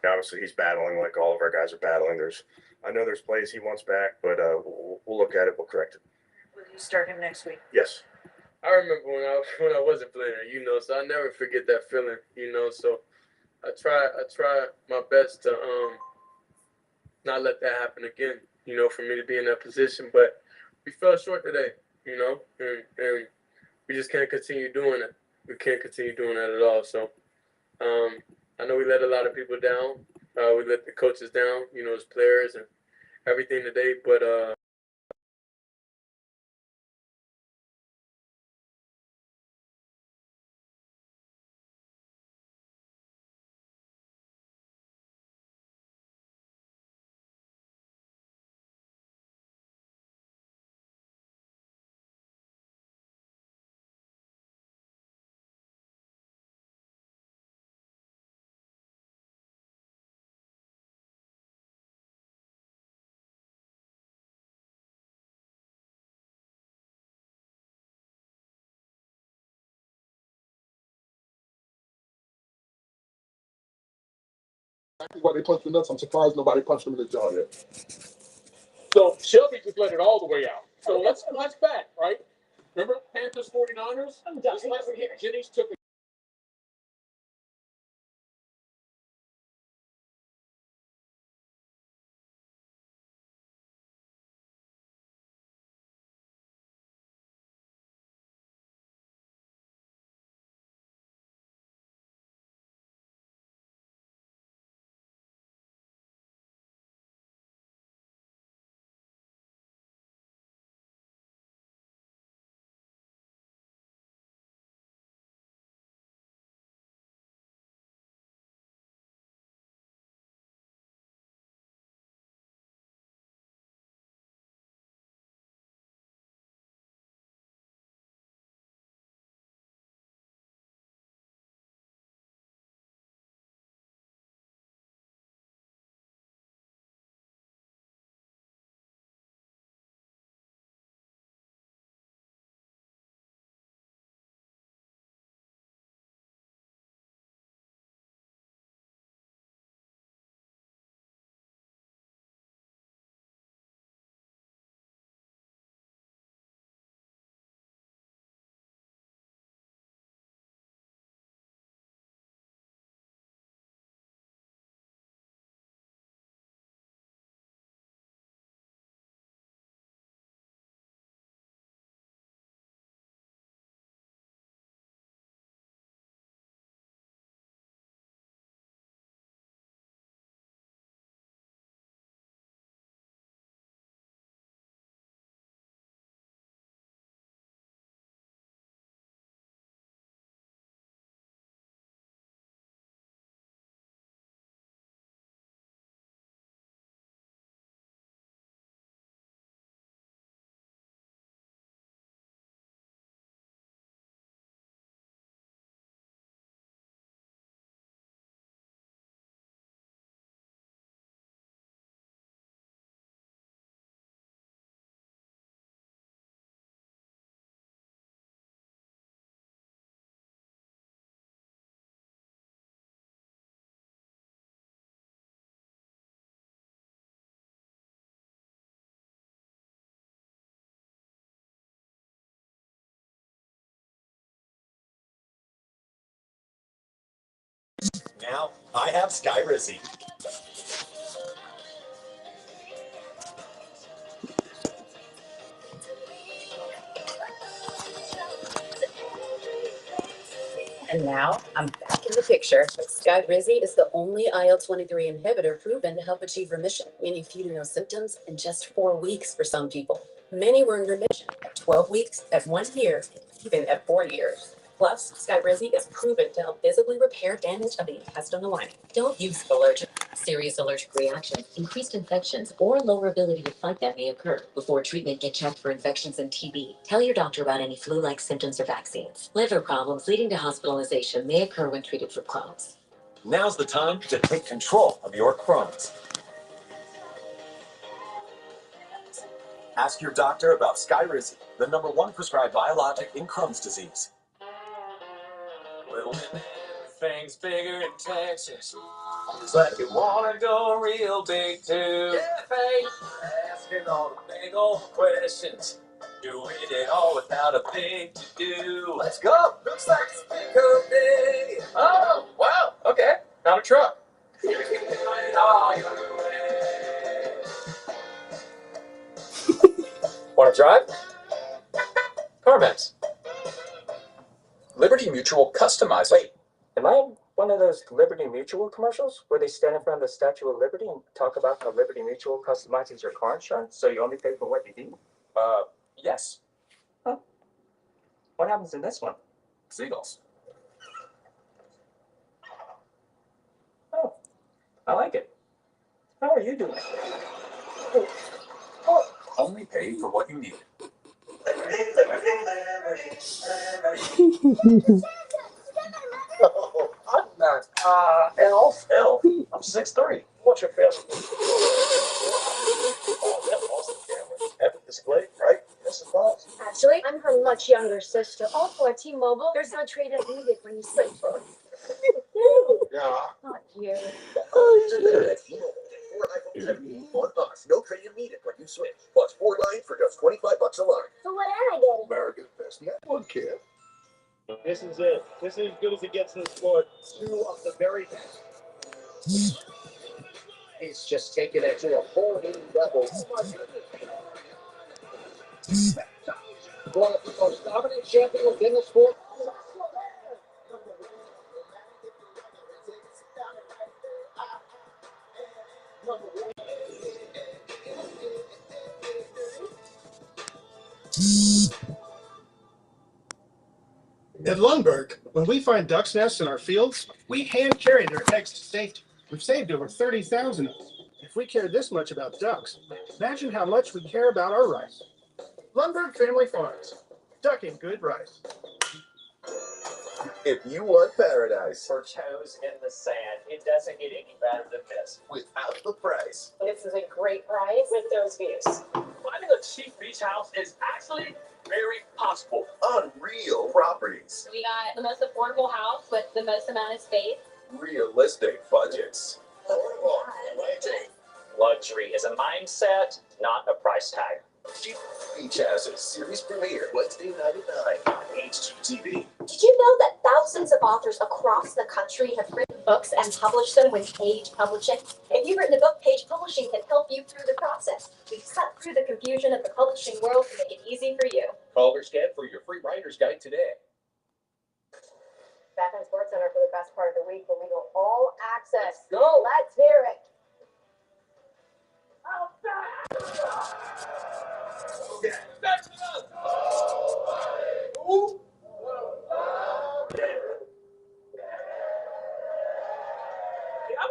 Obviously, he's battling like all of our guys are battling. I know there's plays he wants back, but we'll look at it. We'll correct it. Will you start him next week? Yes. I remember when I wasn't playing, so I never forget that feeling, So I try my best to not let that happen again, for me to be in that position. But we fell short today, and we just can't continue doing it. We can't continue doing that at all. So I know we let a lot of people down. We let the coaches down, as players and everything today. But Exactly why they punched the nuts. I'm surprised nobody punched him in the jaw yet. So Shelby just let it all the way out. So let's back, right? Remember Panthers 49ers? Just last week, Jennings took a Now I have Sky Rizzy. And now I'm back in the picture. Skyrizi is the only IL-23 inhibitor proven to help achieve remission, meaning few to no symptoms in just 4 weeks for some people. Many were in remission at 12 weeks, at 1 year, even at 4 years. Plus, Skyrizi is proven to help visibly repair damage of the intestinal lining. Don't use allergic. Serious allergic reactions, increased infections, or lower ability to fight them may occur. Before treatment, get checked for infections and TB. Tell your doctor about any flu-like symptoms or vaccines. Liver problems leading to hospitalization may occur when treated for Crohn's. Now's the time to take control of your Crohn's. Ask your doctor about Skyrizi, the #1 prescribed biologic in Crohn's disease. Well, things bigger in Texas. It's like you wanna go real big too. Yeah, babe. Asking all the big old questions. Doing it all without a thing to do. Let's go. Looks like it's pickup day. Oh, wow. Okay. Not a truck. Want to drive? CarMax. Liberty Mutual customizes. Wait, am I in one of those Liberty Mutual commercials where they stand in front of the Statue of Liberty and talk about how Liberty Mutual customizes your car insurance so you only pay for what you need? Yes. What happens in this one? Seagulls. Oh, I like it. How are you doing? Only pay for what you need. Oh, I'm not. Phil. I'm 6'3". What's your family? Oh, that awesome camera. Epic display, right? This is boss. Actually, I'm her much younger sister. Also, at T-Mobile, there's no trade-in needed when you switch phones. Yeah. Not you. Four iPhone 17 on us. No trade-in needed when you switch. Plus 4 lines for just $25 a line. So what am I getting? America's best network, kid. This is it. This is as good as it gets in the sport. 2 of the very best. He's just taking it to a whole new level. One of the most dominant champions in the sport. At Lundberg, when we find ducks' nests in our fields, we hand carry their eggs to safety. We've saved over 30,000 of them. If we care this much about ducks, imagine how much we care about our rice. Lundberg Family Farms, ducking good rice. If you want paradise For toes in the sand, it doesn't get any better than this. without the price, This is a great price with those views. Finding a cheap beach house is actually very possible. unreal properties, We got the most affordable house with the most amount of space. realistic budgets. Luxury is a mindset, not a price tag. Cheap beach houses, series premiere, Wednesday night at 9 on HGTV. Did you know that thousands of authors across the country have written books and published them with Page Publishing? If you've written a book, Page Publishing can help you through the process. We've cut through the confusion of the publishing world to make it easy for you. Call or scan for your free writer's guide today. Back on Sports Center for the best part of the week when we go all access. Go. Let's hear it. I'm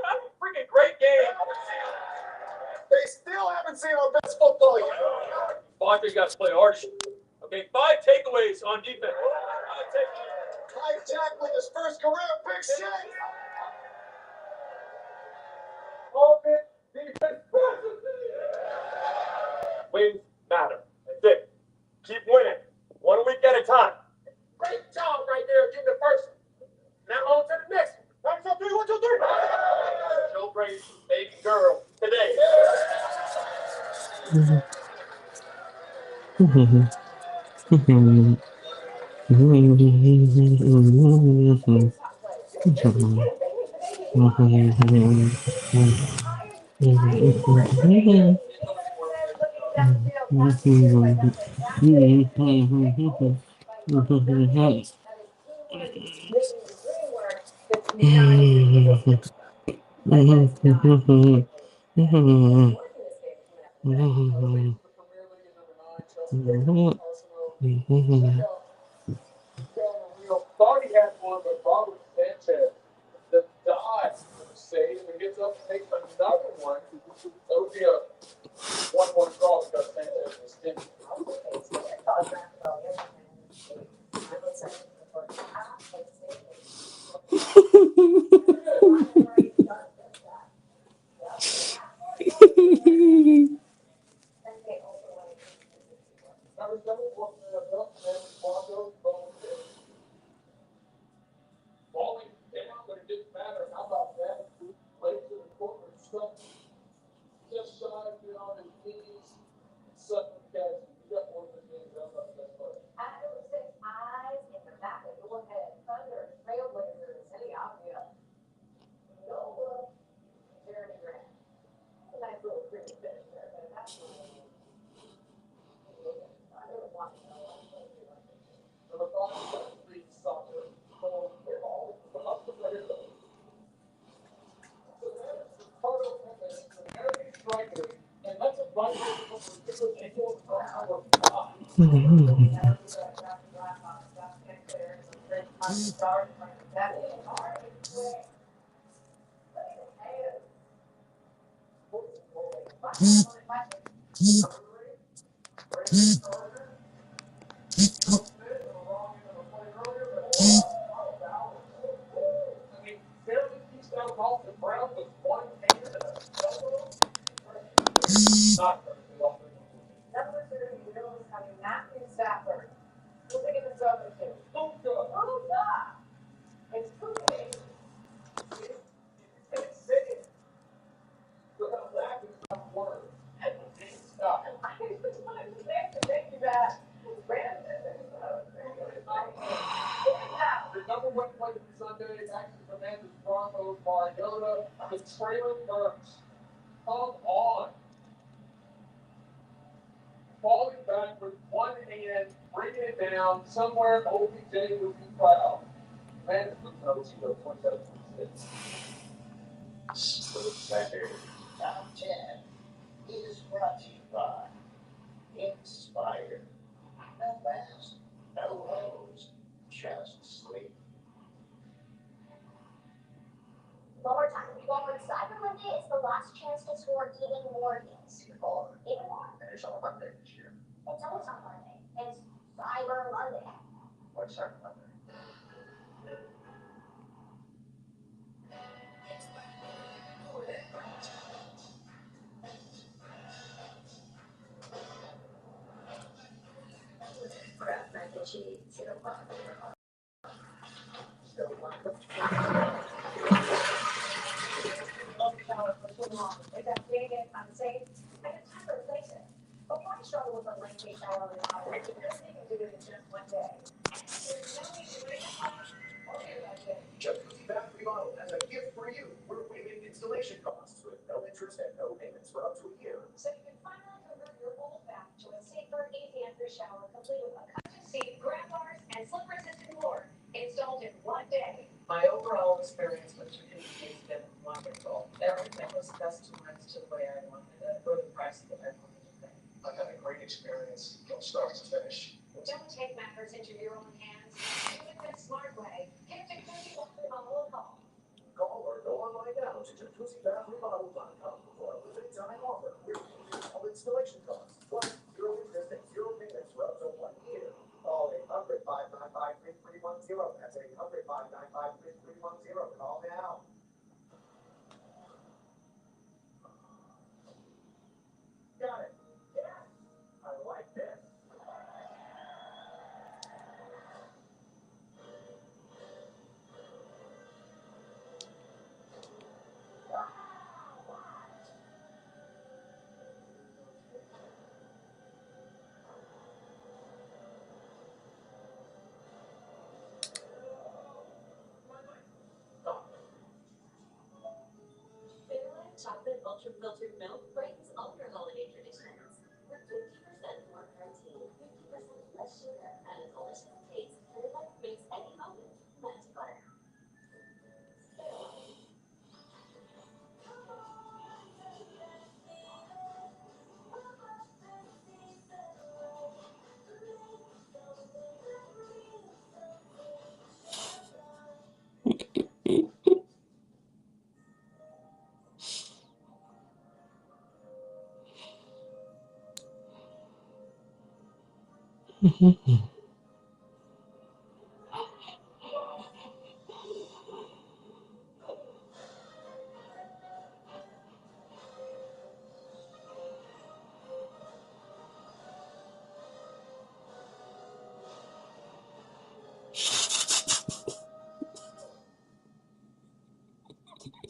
a freaking great game. They still haven't seen our best football yet. Barkley's got to play harsh. Okay, 5 takeaways on defense. 5 takeaways. Mike Jack with his first career pick six. Offense, defense, Wins matter. That's it. Keep winning. 1 week at a time. great job right there getting the first. Now on to the next. 1, 2, 3, 1, 2, 3. Joe Brady's baby girl today. Thought he had one, but Robert Sanchez, the dodge save and gets up and makes another one. That would be a 1-1 draw because Sanchez is in. Falling down, but it didn't matter. How about that? Play Barely pieced out off the ground with one hand and a elbow. Not very well. Numbers are going to be known as having Matthew Stafford. Who's taking this over to? Luca! It's cooking. It's singing. Well, that is not word. Stop. I just wanted to say to thank you that Brandon The number one play for Sunday is actually Commanders Broncos Mariota. The Traylon Burks. Come on. Falling back with one hand, bringing it down somewhere. OBJ would be proud. Man, it's 27-26. Top 10 is brought to you by Inspire. No fast, no hose, just sleep. One more time. Cyber Monday is the last chance to score even more deals. Even more. And it's on Monday this year. It's always on Monday. It's Cyber Monday. What's Cyber Monday? Kraft mac and cheese. Is that big and unsafe? I just have to replace it. But why struggle with a lengthy shower with water? Because they can do it in just one day. There's no need to wait. Okay, that's it. Just Bath Remodel has a gift for you. We're waiving installation costs with no interest and no payments for up to a year. So you can finally convert your old bath to a safer, easy-entry shower complete with a custom seat, grab bars, and slip-resistant floor installed in one day. My overall experience with Jacuzzi has been wonderful. Everything was customized to the way I wanted it for the price that I wanted to pay. I've had a great experience from start to finish. Don't take matters into your own hands. Do it the smart way. Give Jacuzzi Bath Remodel a call. Call or go online now to jacuzzibathremodel.com for a limited time offer. We're waiving all installation costs. Plus, zero interest and zero payments for up to 1 year. Call 800-595-3310. That's 800-595-3310. Call now. Got it. Yes. I like this. Fairlife Chocolate Ultra Filtered Milk brings all your holiday traditions. With 50% more protein, 50% less sugar, and a delicious taste, Fairlife makes any moment magical.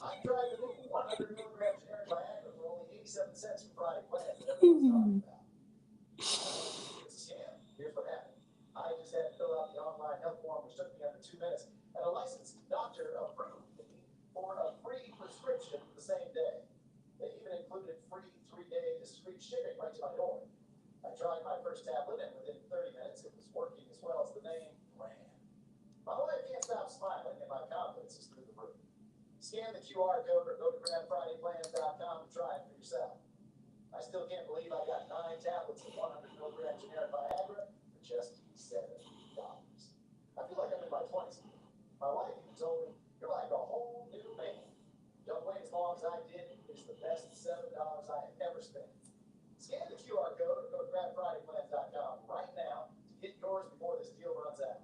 I tried the new 100 milligram generic Viagra for only 87 cents from Friday Plan that everyone's talking about. It's a scam. Here's what happened. I just had to fill out the online health form, which took me under 2 minutes, and a licensed doctor approved me for a free prescription the same day. They even included free 3-day discreet shipping right to my door. I tried my first tablet, and within 30 minutes, it was working as well as the name brand. My wife can't stop smiling, and my confidence is through the roof. Scan the QR code or go to grabfridayplans.com to try it for yourself. I still can't believe I got 9 tablets of 100 milligram generic Viagra just $7. I feel like I'm in my 20s. My wife even told me, you're like a whole new man. Don't wait as long as I did. It's the best $7 I have ever spent. Scan the QR code or go to GrabFridayPlans.com right now to get yours before this deal runs out.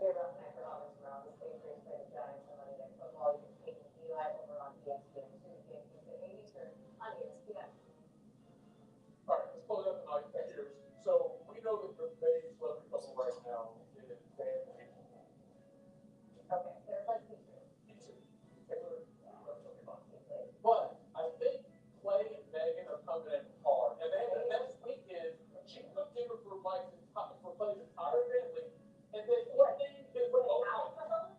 They're about $9 around the same race by the Giants on Monday Night Football. You can take Eli over on ESPN. Tuesday, at 8 Eastern on ESPN. All right, let's pull it up tonight. Here's, so we know that the main celebrity couple right now is Van and Okay, they're like teachers. Taylor. But I think Clay and Megan are coming in hard. And then the next weekend, she took dinner for Clay's entire family. And then what they did with Out for them?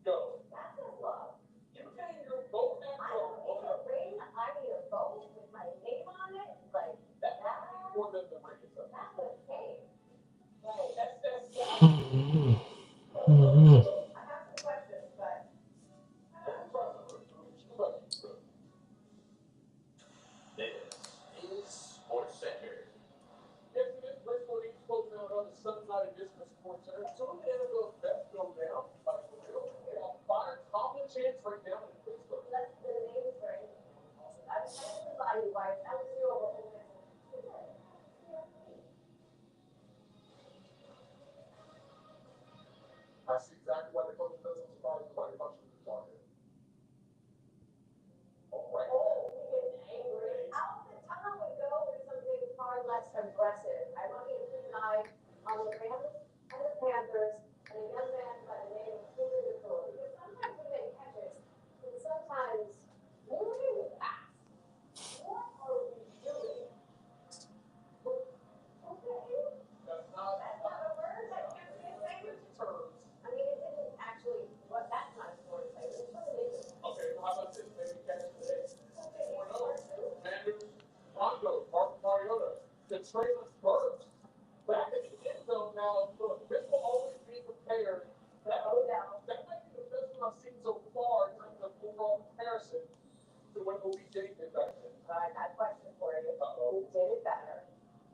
go. That's his love. You can your vote I after don't all. need a ring. I need a boat with my name on it. Like, That's more than the ring itself. that's what it came. Like, That's I have some questions, but This is Sports Center. Yes, it is. Bristol East closing out on the Sunday night edition of Sports Center. So the NFL's best go down. Fire Tomlin chance right now in Pittsburgh. that's the name is very I was somebody like I was over I see exactly why the coach doesn't surprise nobody punching the target. All right. angry. How the time would go with something far less aggressive. I want you to keep an eye on the Rams and the Panthers and a young man by the name of Julio Nicole. Because sometimes we make catches, and sometimes moving fast. What are we doing? Okay. That's not That's not a word. That can't be a thing. terms. I mean, it isn't actually what that's not a sport segment. What it is. Okay, well, how about this? Maybe catch today. Okay, 4-0. Commanders, Broncos, Marcus Mariota, the Traylon Burks. Back in the end zone now. Look, this will always be prepared. That might be the best one I've seen so far in terms of overall comparison to what OBJ did back then. I got a question for you. Uh-oh. Who did it better?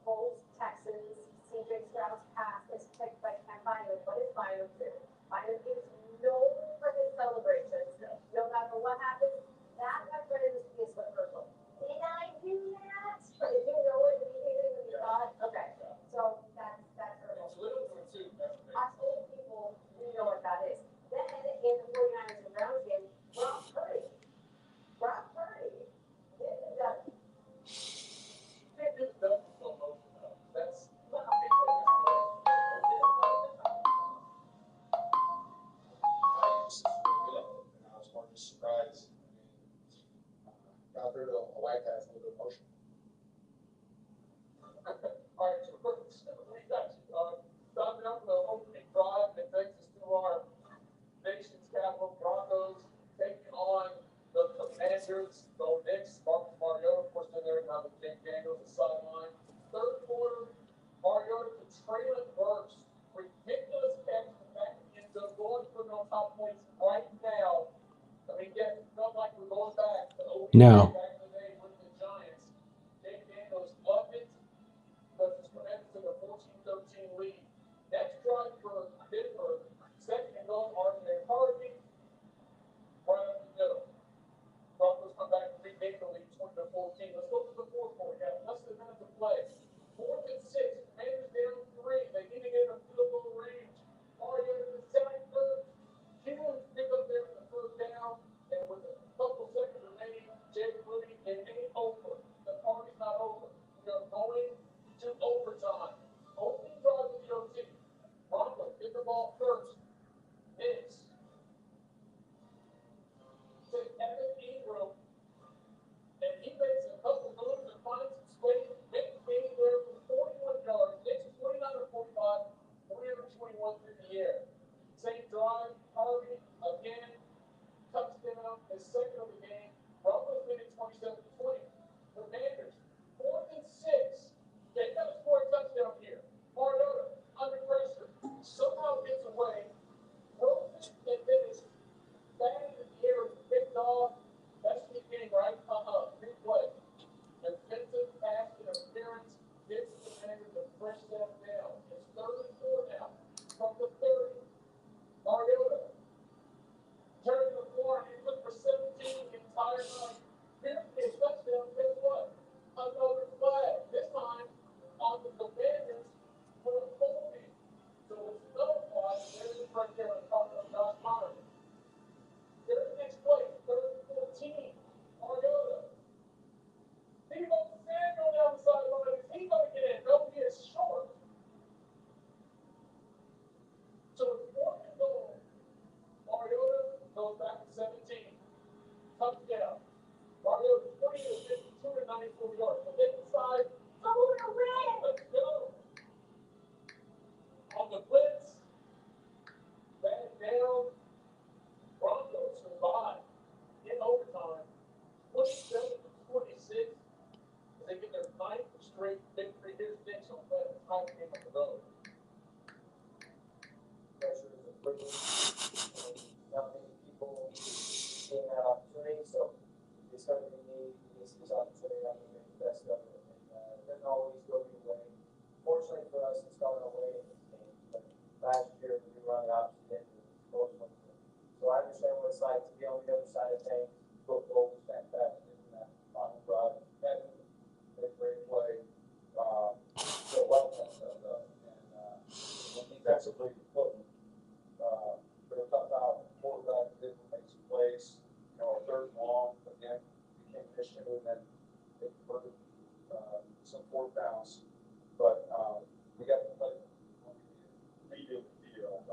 Colts, Texans, CJ Stroud's pass is picked by Ken Bynum. What is Bynum do? Bynum is known for his celebrations. No matter what happens, that, my friends, is what hurtful. Did I do that? Did you know it immediately when you saw it? Okay, so that's hurtful. It's little to it too. That's the thing. Us old people, we know what that is. Then in the 49ers and Browns game, Brock Purdy did the double. Can't do that in slow motion though. That's I was more just surprised. Got through a white pass, a little bit emotional. all right. So we got you. Starting out the opening drive that takes us to our nation's capital, Broncos taking on the Commanders. Go Knicks. Marcus Mariota, of course, in there now with Jake Daniels, the sideline. Third quarter, Mariota to Traylon Burks. Ridiculous catch in the back of the end zone. Going to put it on top points right now. I mean, yes, it felt like we're going back to OBJ No. back in the day with the Giants. Jake Daniels loved it. But the Commanders took a 14-13 lead. Next drive for Pittsburgh, second and goal, RJ Harvey. Right up the middle. Broncos come back and regain the lead 20-14. Let's go to the fourth quarter. We got less than a minute to play. 4th and 6. Commanders down 3. They need to get in a field goal range. Mariota to sack third. Huge pick up there in the first down. And with a couple seconds remaining, Jay Rudy, it ain't over. The party's not over. We are going to overtime. Opening drive of the OT. Broncos get the ball first. Knicks. To Evan Ingram. And he makes a couple moves and finds some space. Makes game there for 41 yards. Knicks 29-45. 321 through the air. Same drive. Harvey again. Touchdown. His second of the game. Broncos win it 27-20. Commanders 4th and 6. They got to score a touchdown here. Mariota under pressure. Somehow gets away. Throws it and then is batted in the air and picked off. That's the game, right? Big play. not many people seeing that opportunity, so it's going to be me who needs this opportunity. I'm going to make the best of it. And it doesn't always go your way. Fortunately for us, it's gone our way in this game. But last year, we run the opposite end of the close one. So I understand what it's like to be on the other side of things. Football was fantastic in that final drive. That was a great play. So well done. And defensively, we were talking about quarterback didn't make some plays. You know, our third and long, again, became an issue, and then they converted some fourth downs. But we got to play leading the field.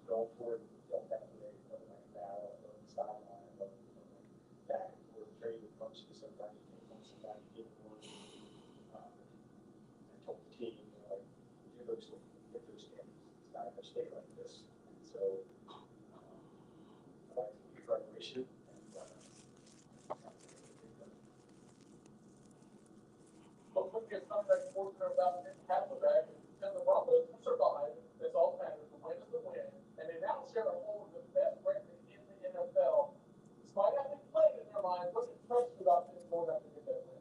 Don't worry, don't have to make something like that or the sideline or back and forth trading functions. Sometimes you can sometimes you get one. I told the team, you know, like, do those get those games. It's not going to stay like this. And so I like to keep graduation. Hopefully, get something that's fortunate about it. Half of that, and the Broncos survive. That's all that matters. The win is the win. And they now share a hold of the best record in the NFL. Despite having played in their mind, what's impressive about this going up to get that win?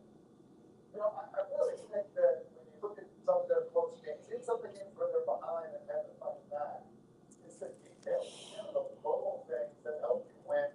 You know, I really think that when you look at some of their close games, even some of the games where they're behind and have to fight back, it's the details, you know, the little things that help you win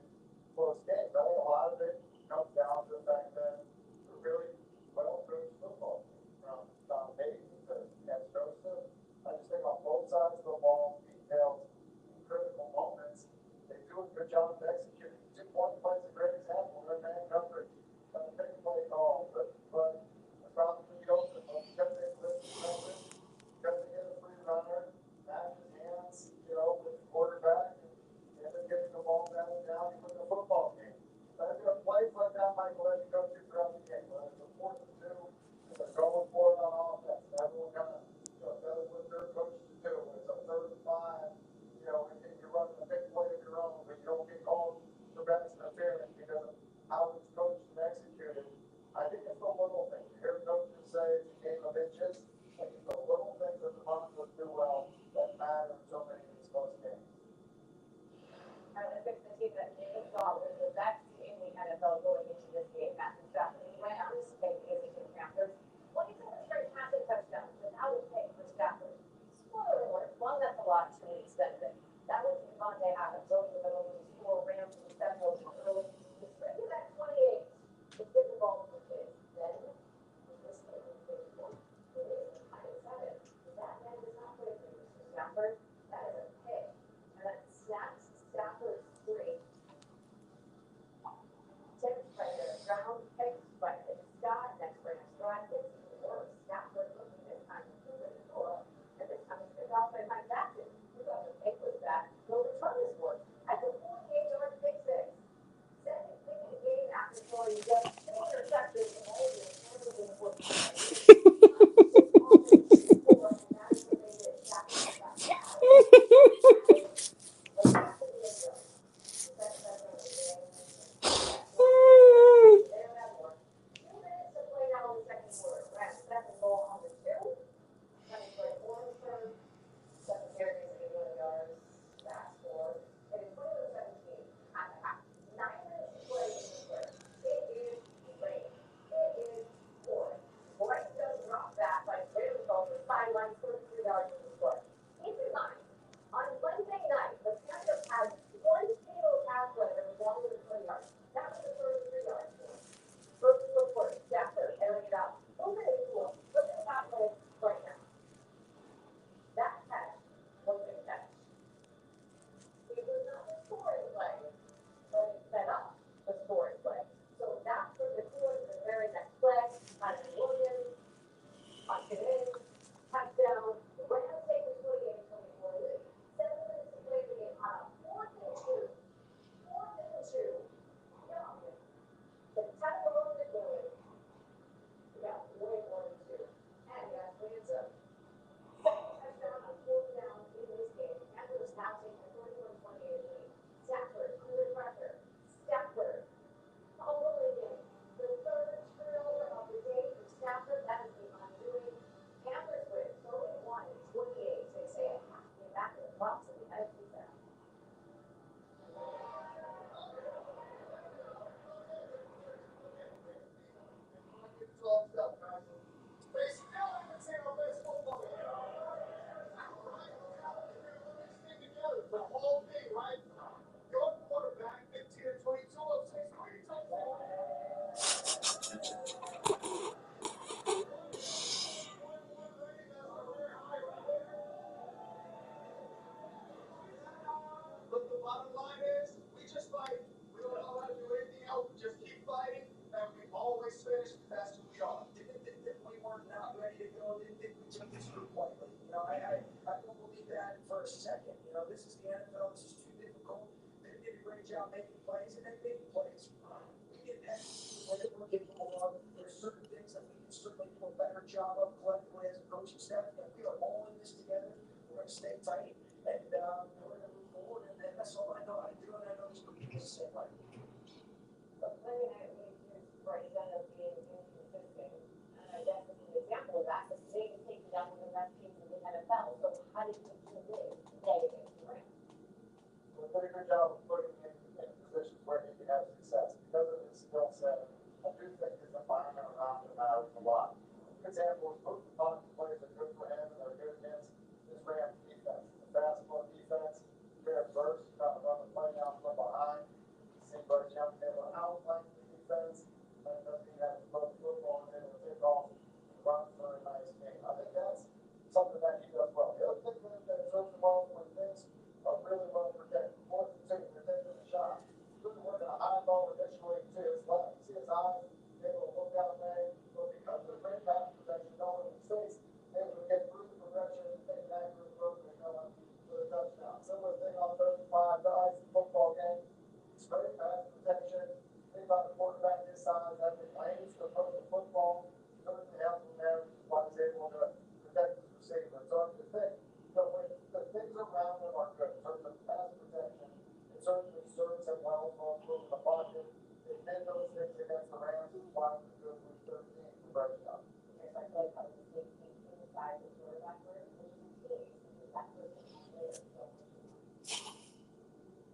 close games. I think a lot of it comes down to the fact that they're really well-coached football team, from Tom Brady to Ken Joseph. I just think on both sides of the ball, details, in critical moments, they do a good job of executing. 2 point plays a great example. They're man coverage. Take a play call, but the problem when you go to because they listen coverage, because they get a free runner, match his hands, you know, with the quarterback, and end up getting the ball down, you put the football game. But if you have plays like that, Michael, that you go through throughout the game, whether it's a 4th and 2, and they're going for it on offense, and everyone kind of, you know, does what their coaches do. When it's a 3rd and 5, you know, and you're running a big play of your own, but you don't get called for pass interference because of how it's coached and executed. I think it's the little things. You hear coaches say it's a game of inches. I think the little things that the Broncos do well that matter in so many of these close games. I think the team that they saw was the best team in the NFL going into this game. Matthew Stafford and the Rams, taking the Panthers. 27 straight passing touchdowns without a pick for Stafford. Spoiler alert, one that's a lot to extended. That was Devontae Adams over the middle of the score. Rams with 7 early. He sprinted that 28. It's get the ball to the kids. Then this game is 54. It is kind of excited. That man does not play for Mr. Stafford. That is a pick. And that snaps Stafford's 3. Tipped by the ground, picked by the Scott. Next Rams drive, gets more. Stafford looking this time to the door. And this time it's picked off by Mike Jackson. Who got the pick with that? Go a second. You know, this is the NFL. This is too difficult. They did a great job making plays, and they made plays. We didn't execute what we're capable of. There's certain things that we can certainly do a better job of collectively as a coaching staff. And we are all in this together. We're going to stay tight, and we're going to move forward. And that's all I know how to do, and I know this group is the same way. But Larry and I used right then of being inconsistent. And I guess as an example of that, the state is taking down one of the best teams in the NFL. So how did you do this negative? Right. We're doing a good job of putting in positions where he can have success. Because of his skill set, I do think his environment around him matters a lot. For example, most of the top players are good for him and are good against his Rams defense. The fastball defense, very burst, trying to run the play out from behind. See Bryce Young able to outflank the defense, and it doesn't even have to throw the football and able to pick off and run for a nice game. I think that's something that he does well. The other thing that serves him well when things are really well protected. Fourth and two, protecting the shot. Good work on a high ball initially to his left. You see his eyes, able to look out there, but because of the great pass protection, no one mistakes, able to get through the progression and take an accurate throw to the touchdown. Similar thing on 35 guys in the football game. Straight pass protection. Think about the quarterback this size, having lanes to throw the football. Certainly helps him there, which is why he's able to protect his receiver. So I think that when the things around him are good, in terms of pass protection, it certainly serves him well for moving the pocket. They did those things against the Rams, which is why it was good week 13 for Bryce Young. Yes, I feel like I was the same thing inside the quarterback room, which is a team. Because that person is there.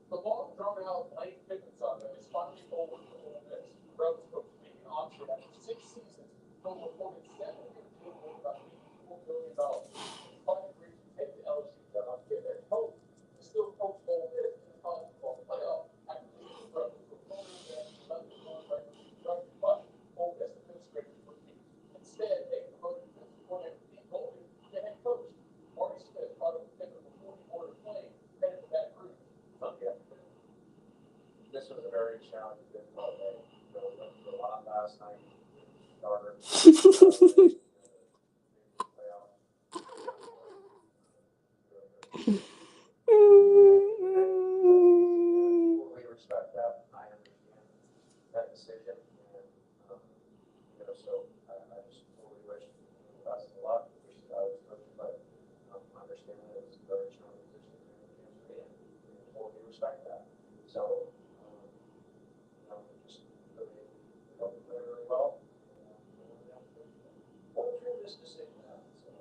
So The long drawn out Lane Kiffin saga is finally over for Ole Miss. Rebels coach being optioned after 6 seasons, total reported $7 million, about $84 million. Finally agreed to take the LSU job and hope to still coach Ole Miss in the college football playoff after leaving the Rebels for promoting them to level contract with construction. But Ole Miss administrators refused. Instead, they promoted defensive coordinator Pete Golding to head coach. Marty Smith caught up with Kiffin before he ordered playing, headed to Baton Rouge Sunday afternoon. This was a very challenging, difficult day. So we went through a lot last night. Starter. Totally respect that. I understand that decision, and so I just totally wish the best of luck. Wish that I was coaching, but I understand that it was a very challenging position for me, and totally respect that. So, just really play really well. What was your this decision now? So,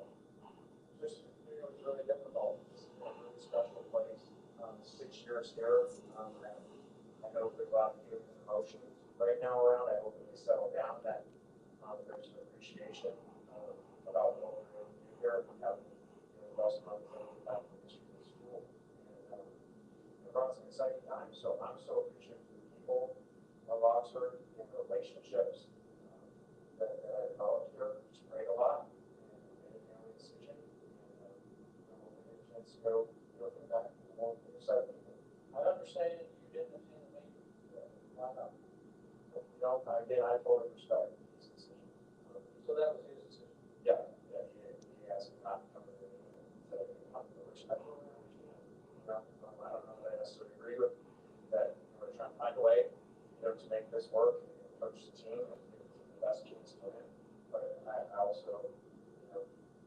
just it was really difficult. This is a really special place. 6 years here. I know there's a lot of feelings and emotions right now around. I hope that we settle down. That there's an appreciation about what we're going to do here. We have the rest of the back in this school. And it brought some exciting times. So I'm so appreciative of the people of Oxford and the relationships that I developed here. It's great a lot. And made a family decision. And I hope we get a chance to go from back to the more exciting. I understand you didn't attend the meeting. Why not? Again, I totally respect his decision. So that was his decision? Yeah. He asked me not to come to the meeting. Which I totally understand. I don't know that I necessarily agree with that. We're trying to find a way, to make this work and coach the team and give the best chance to win. But I also,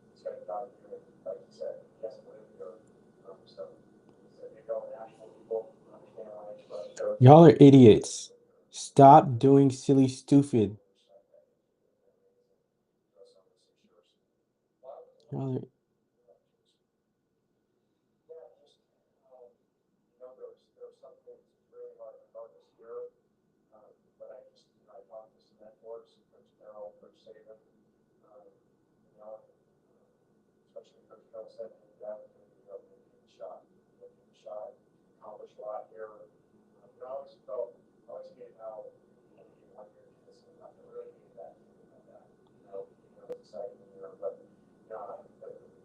he's got a job to do it. Like you said, he has to live here. So he said, you go national people, understand why each of us goes. Y'all are idiots. Stop doing silly stupid. Y'all are... There was something that's really hard about this year, but I talked to some mentors, Coach Carroll, Coach Saban, especially Coach Carroll said that making the shot, accomplished a lot here. I always hated how you want your kids to not really need that, it's exciting here, but it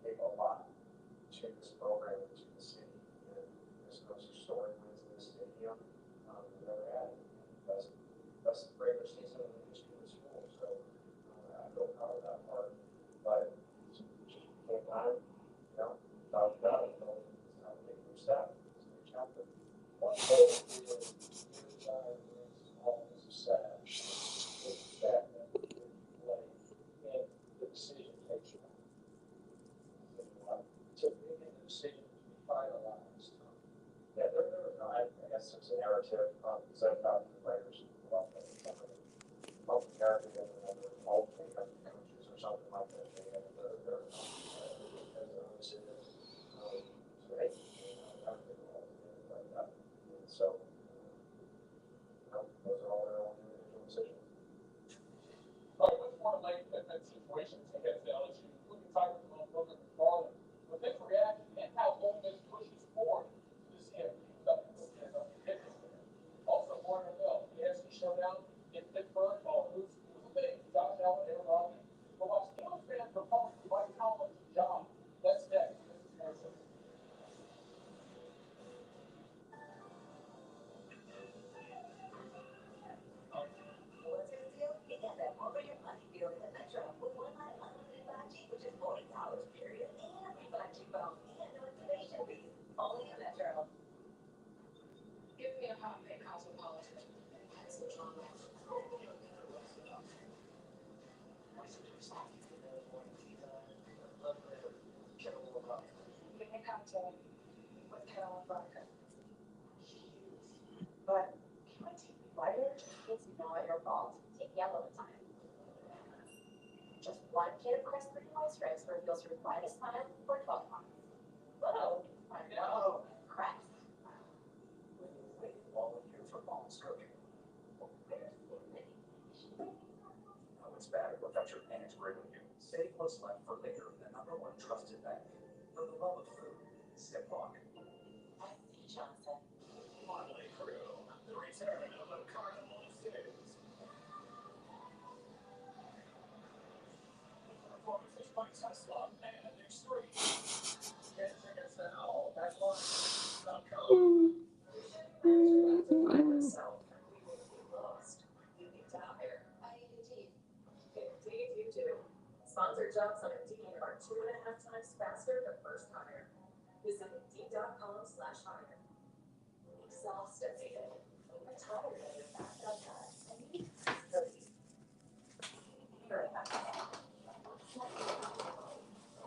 gave a lot to this program, to the city, and there's no story wins in this stadium. We've never had best regular season in the history of the school, so I feel proud of that part. But can't time, without doubt, Yeah, I guess there's a narrative set about the players. All coaches or something like that. So, those are all their own individual decisions. All right, what's one of my situations against LSU? Looking tired of the program falling, but this reaction and how Ole Miss pushes forward to see a also, Warner Bell, the SC showdown in Pittsburgh, who's the thing, Josh Allen, Aaron Rodgers. But while Steelers fans propose Mike Tomlin's job, that's next. This is Harrison. What's your deal? You get that more for your money deal at Metro with one line unlimited 5G, which is $40 period, and a free 5G phone and no activation fees. Only at Metro. Give me a hot pick cosmopolitan. That's the genre. Make a cocktail with kettle and vodka. But can I take lighter? It's not your fault. Take yellow at a time. Just one kid of Crest 3 moisturizer reveals your brightest smile for 12 months. Whoa, I know. Crest. Volunteer for mom's cooking. No, it's bad. Look at your parents bringing you. Save what's left for later. The #1 trusted bank. For the love of food, Ziploc. SC Johnson. Motley Crew. The return of the Carnival Series. Performances by Tesla and Extreme. Get tickets now at live.com. Sponsored jobs on Indeed are 2.5 times faster the first hire. Visit Indeed.com/hire. Exhausted. I'm tired of your backup guys. I need study. You're a backup.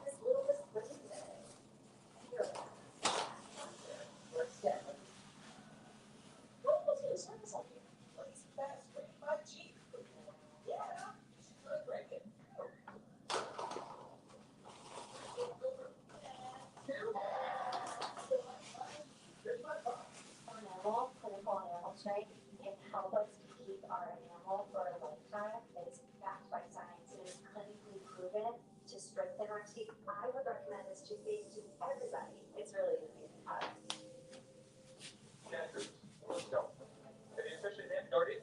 This little is pretty today. You're a backup. We're dead. What was your service on you? It's fast 5G. Yeah, good breaking. Enamel, clinical enamel strength, can help us to keep our enamel for a lifetime. It's backed by science and is clinically proven to strengthen our teeth. I would recommend this toothpaste to everybody. It's really an amazing product. Let's go. Any efficient and guardian?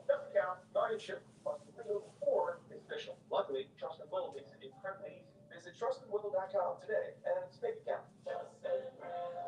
Doesn't count. Guardianship plus the window or is official. Luckily, Trust and Will makes it incredibly easy. Visit trustandwill.com today and make it count. $12,000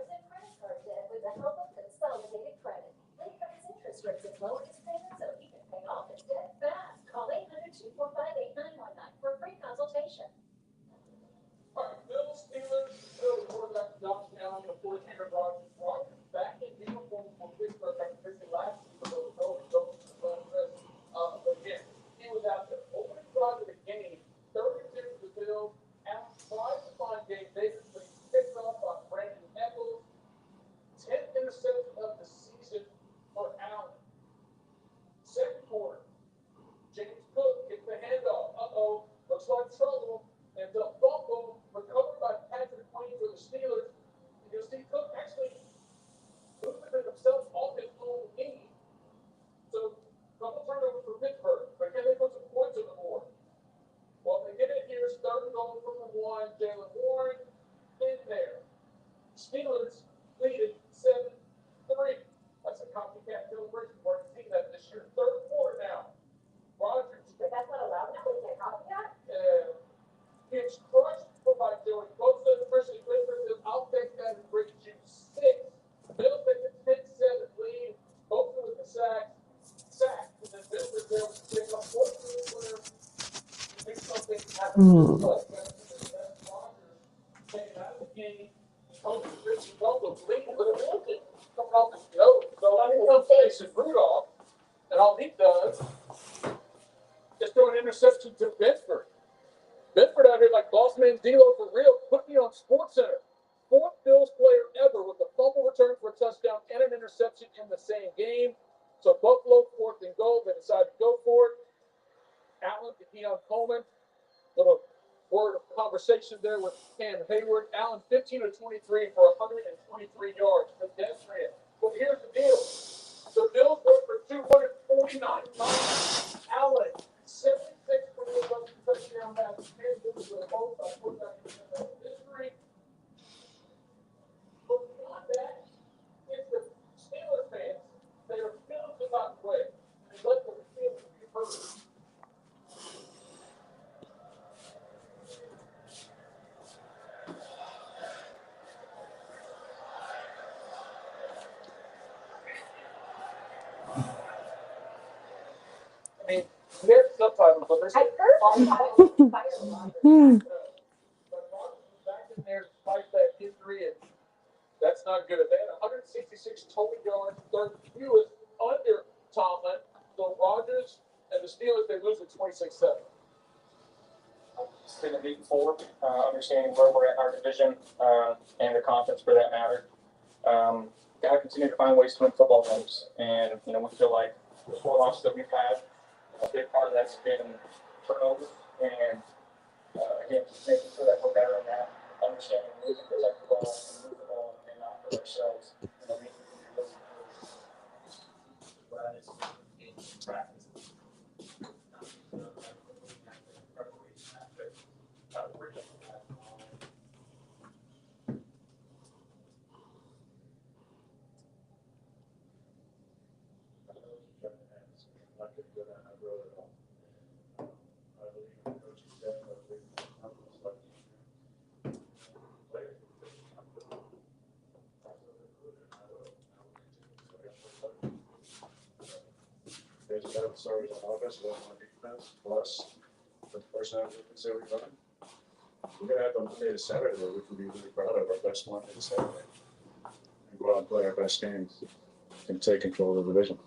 in credit card debt with the help of Consolidated Credit. Link up his interest rates and lower his payments so he can pay off his debt fast. Call 800-245-8919 for a free consultation. All right, Bill Steelers, Bill quarterback Josh Allen, the 14-year Rodgers back in uniform for Pittsburgh after missing last season for the Bills. But again, he was out there. Opening drive of the game, 32 to the Bills. Allen tried to find Gabe Davis, but he picked off by Brandon Eccles. 10th interception of the season for Allen. Second quarter, James Cook gets the handoff. Looks like trouble. And the fumble recovered by Patrick Queen for the Steelers. And you'll see Cook actually moving themselves off his own knee. So, couple turnovers for Pittsburgh. But can they put some points on the board? Well, they get it here. Third and goal from the one. Jalen Warren in there. Steelers leading 7-3. That's a copycat celebration. We're seeing that this year. Third quarter now. Rodgers. But that's not allowed now. We can't copy that. Pitch Rudolph, and all he does is throw an interception to Bedford. Bedford out here like boss man D'Lo for real. Put me on Sports Center. Fourth Bills player ever with a fumble return for a touchdown and an interception in the same game. So Buffalo 4th and goal. They decided to go for it. Allen to Keon Coleman. Little word of conversation there with Cam Hayward. Allen 15 of 23 for 123 yards. The death threat. But here's the deal. The Bills went for 249 yards. Allen 76 for the touchdown pass. And this is a both history. But beyond that, it's the Steelers fans. They are filled about the way. They let the Steelers be heard. I mean, there's subtitles, but there's I heard but that. Rogers was back in there despite that injury, and that's not good. They had 166 total yards, third fewest under Tomlin. So Rogers and the Steelers, they lose at 26-7. It's been a meeting forward, understanding where we're at in our division and the conference for that matter. Got to continue to find ways to win football games, and we feel like the 4 losses that we've had, a big part of that's been turnovers, and again, just making sure that we're better in that, understanding we can protect the ball and move the ball and not hurt ourselves. Practice. There's a better stories on offense, one on defense, plus the personnel that we run. We're gonna have a Monday to Saturday, we can be really proud of our best Monday to Saturday. And go out and play our best games and take control of the division.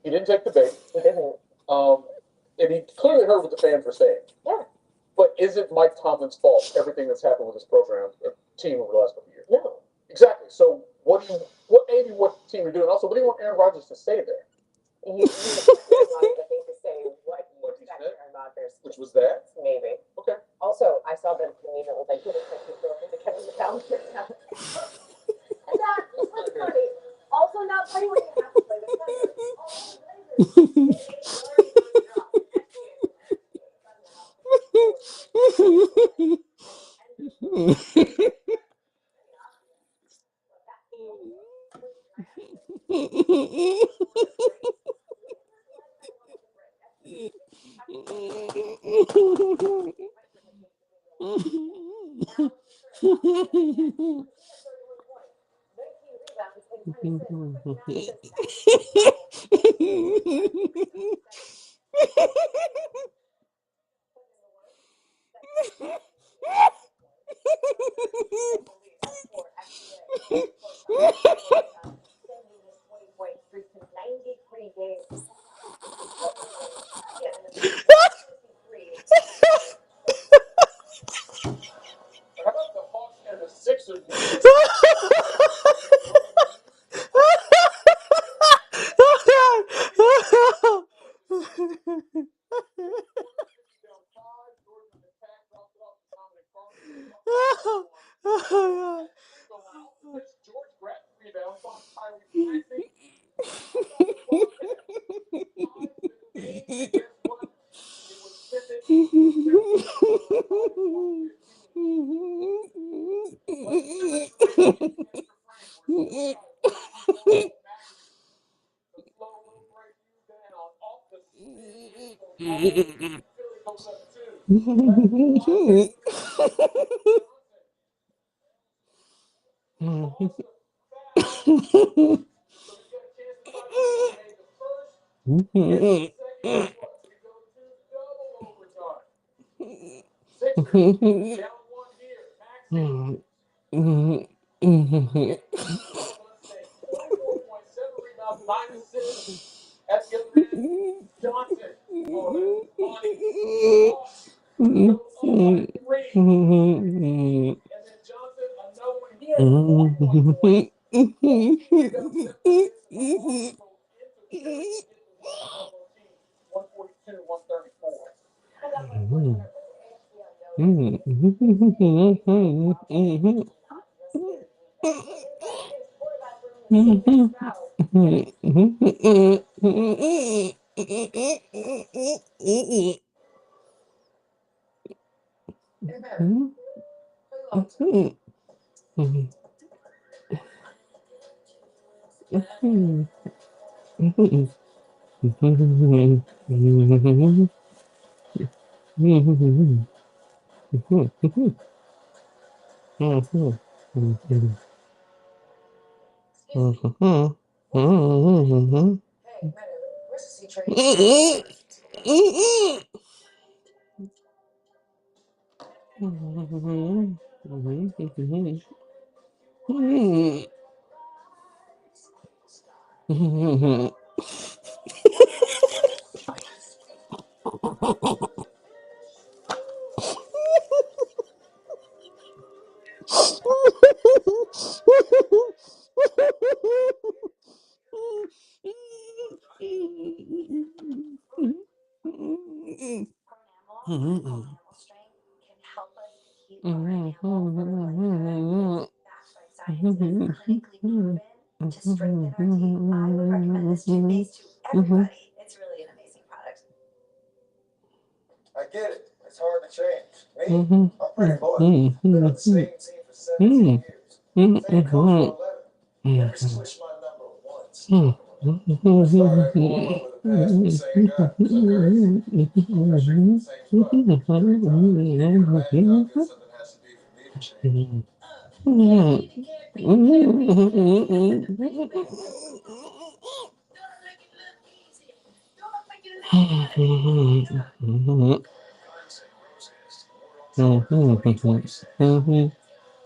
He didn't take the bait. He didn't. And he clearly heard what the fans were saying. Yeah. But is it Mike Tomlin's fault, everything that's happened with this program, team over the last couple of years? No. Exactly. So what team are you doing? Also, what do you want Aaron Rodgers to say there? You I think to say what What he expect said? Aaron Rodgers. Which was that? Maybe. Okay. Also, I saw that immediately. They could have taken the Kevin McAllister. And that was funny. Also, not funny when you have to play the streak to 93 games. How about the Hawks and the Sixers? George Brett rebounds on Tyree Maxey. Sixers, down 1 here. Maxey. Golden State, 24 points, 7 rebounds, 9 assists. At the other end, Johnson. Oh, that's money. Hawks go up by 3. And then Johnson, another one here. 41 points. He got 10 seconds. Hawks go into the fifth, into the combo team, 142, 134. I got one for you. Quarterback room is strength can help us keep our animal backed by science and is clinically proven to strengthen our teeth. I would recommend this toothpaste to everybody. It's really an amazing product. I get it. It's hard to change. Me, I'm pretty loyal. Been on the same team for 17 years. Same coach for 11. Never switched my number once. I started walking with a pass to the same guy. Is that great? I shoot from the same spot every time. You can imagine how good something has to be for me to change. Guns N' Roses. More on tour in 2020.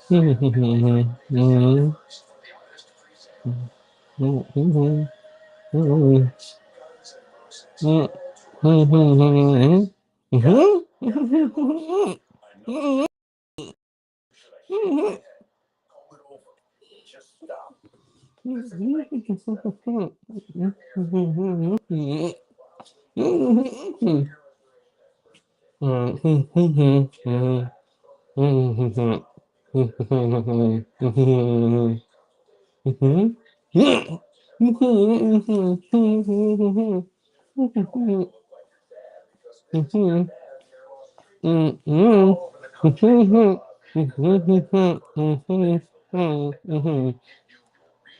Freddie Mercury first for the artist present. Guns N' Roses World Tour 2026. Got earmuffs? I know. Should I shake my head? Call it over. Just stop. Visit 1970. Your hair. Look like your dad because Vince and your dad hair loss treatment. All over the country for you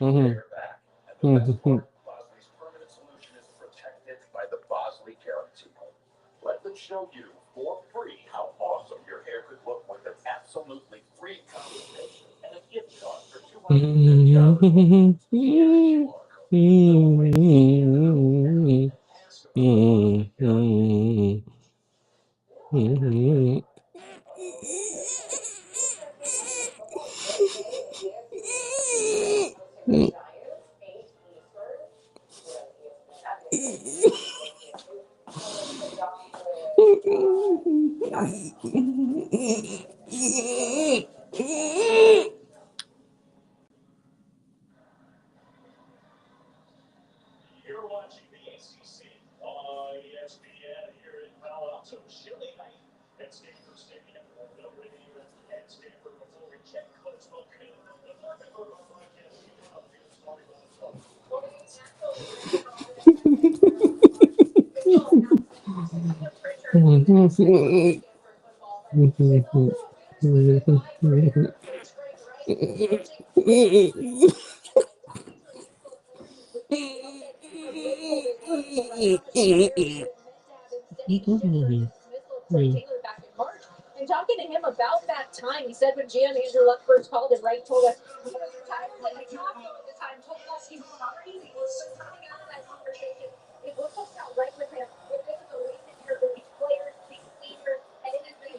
your real hair back. And the best part, Bosley's permanent solution is protected by the Bosley Guarantee. Let them show you for free how awesome your hair could look with an absolutely free consultation and a gift card for $250. Here's your code. Ask about the Bosley Guarantee. You're watching the ACC on ESPN here in Palo Alto. Chilly night at Stanford Stadium. No rain at Stanford before we check close look. The market for our broadcast team out here starting on the phone. And talking to him about that time, he said when GM Andrew Luck first called him, right, told us he was retired when the Taco at the time told us he was crazy. Was coming out of that conversation. It was just out right with him. If this is a recent year for these players, these leaders, and it is the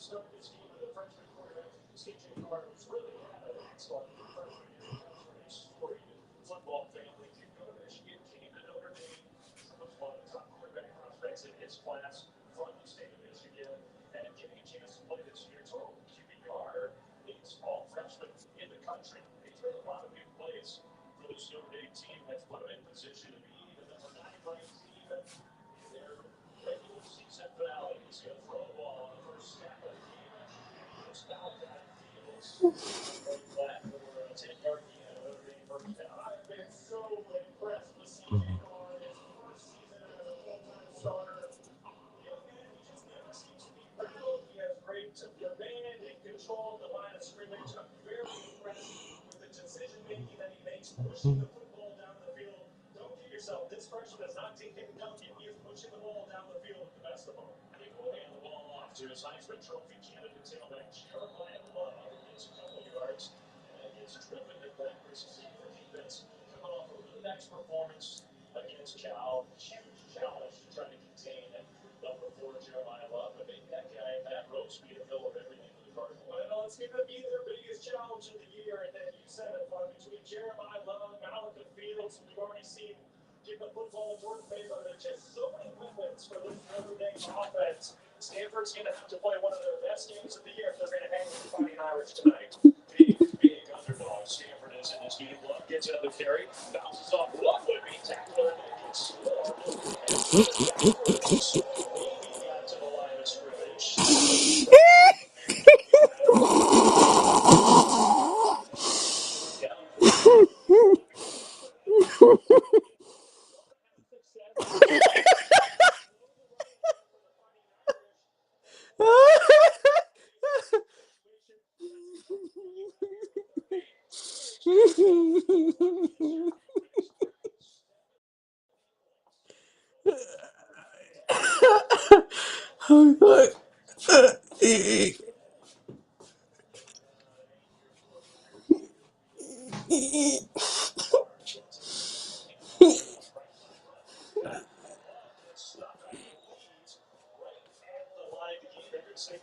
started this game with a freshman quarterback. CJ Carter was really had an excellent freshman year. Storied football family. Did go to Michigan, came to Notre Dame. Was one of the top quarterback prospects in his class from the state of Michigan. And getting a chance to play this year total QBR leads all freshmen in the country. He's made a lot of big plays for this Notre Dame team. That's put him in position to be the number 9 ranked team in their regular season finale. He's going to throw the ball on the first snap of the game. It's about that Fields. Flat for a 10-yard gain at Notre Dame first down. I've been so impressed with CJ Carr his first season as a full-time starter. Young man, he just never seems to be rattled. He has great command and control of the line of scrimmage. I'm very impressed with the decision-making that he makes, pushing the football down the field. Don't kid yourself. This freshman is not taking dunking. He is pushing the ball down the field with the best of them. He will hand the ball off to his Heisman Trophy candidate tailback Jeremiah Love. He gets a couple yards and gets driven to back versus the defense. Coming off of the next performance against Cal, huge challenge to try to contain number 4 Jeremiah Love. But maybe that guy, Matt Rose, be in the middle of everything for the Cardinals. Well, it's going to be their biggest challenge of the year, and then you said it, between Jeremiah Love and Malcolm Fields, we've already seen give the football more favor. There's just so many weapons for this Notre Dame offense. Stanford's going to have to play one of their best games of the year if they're going to hang with the Fighting Irish tonight. Big underdog. Stanford is in this game. Love gets another carry, bounces off Love, would be tackled, and gets scored. He got to the line of scrimmage.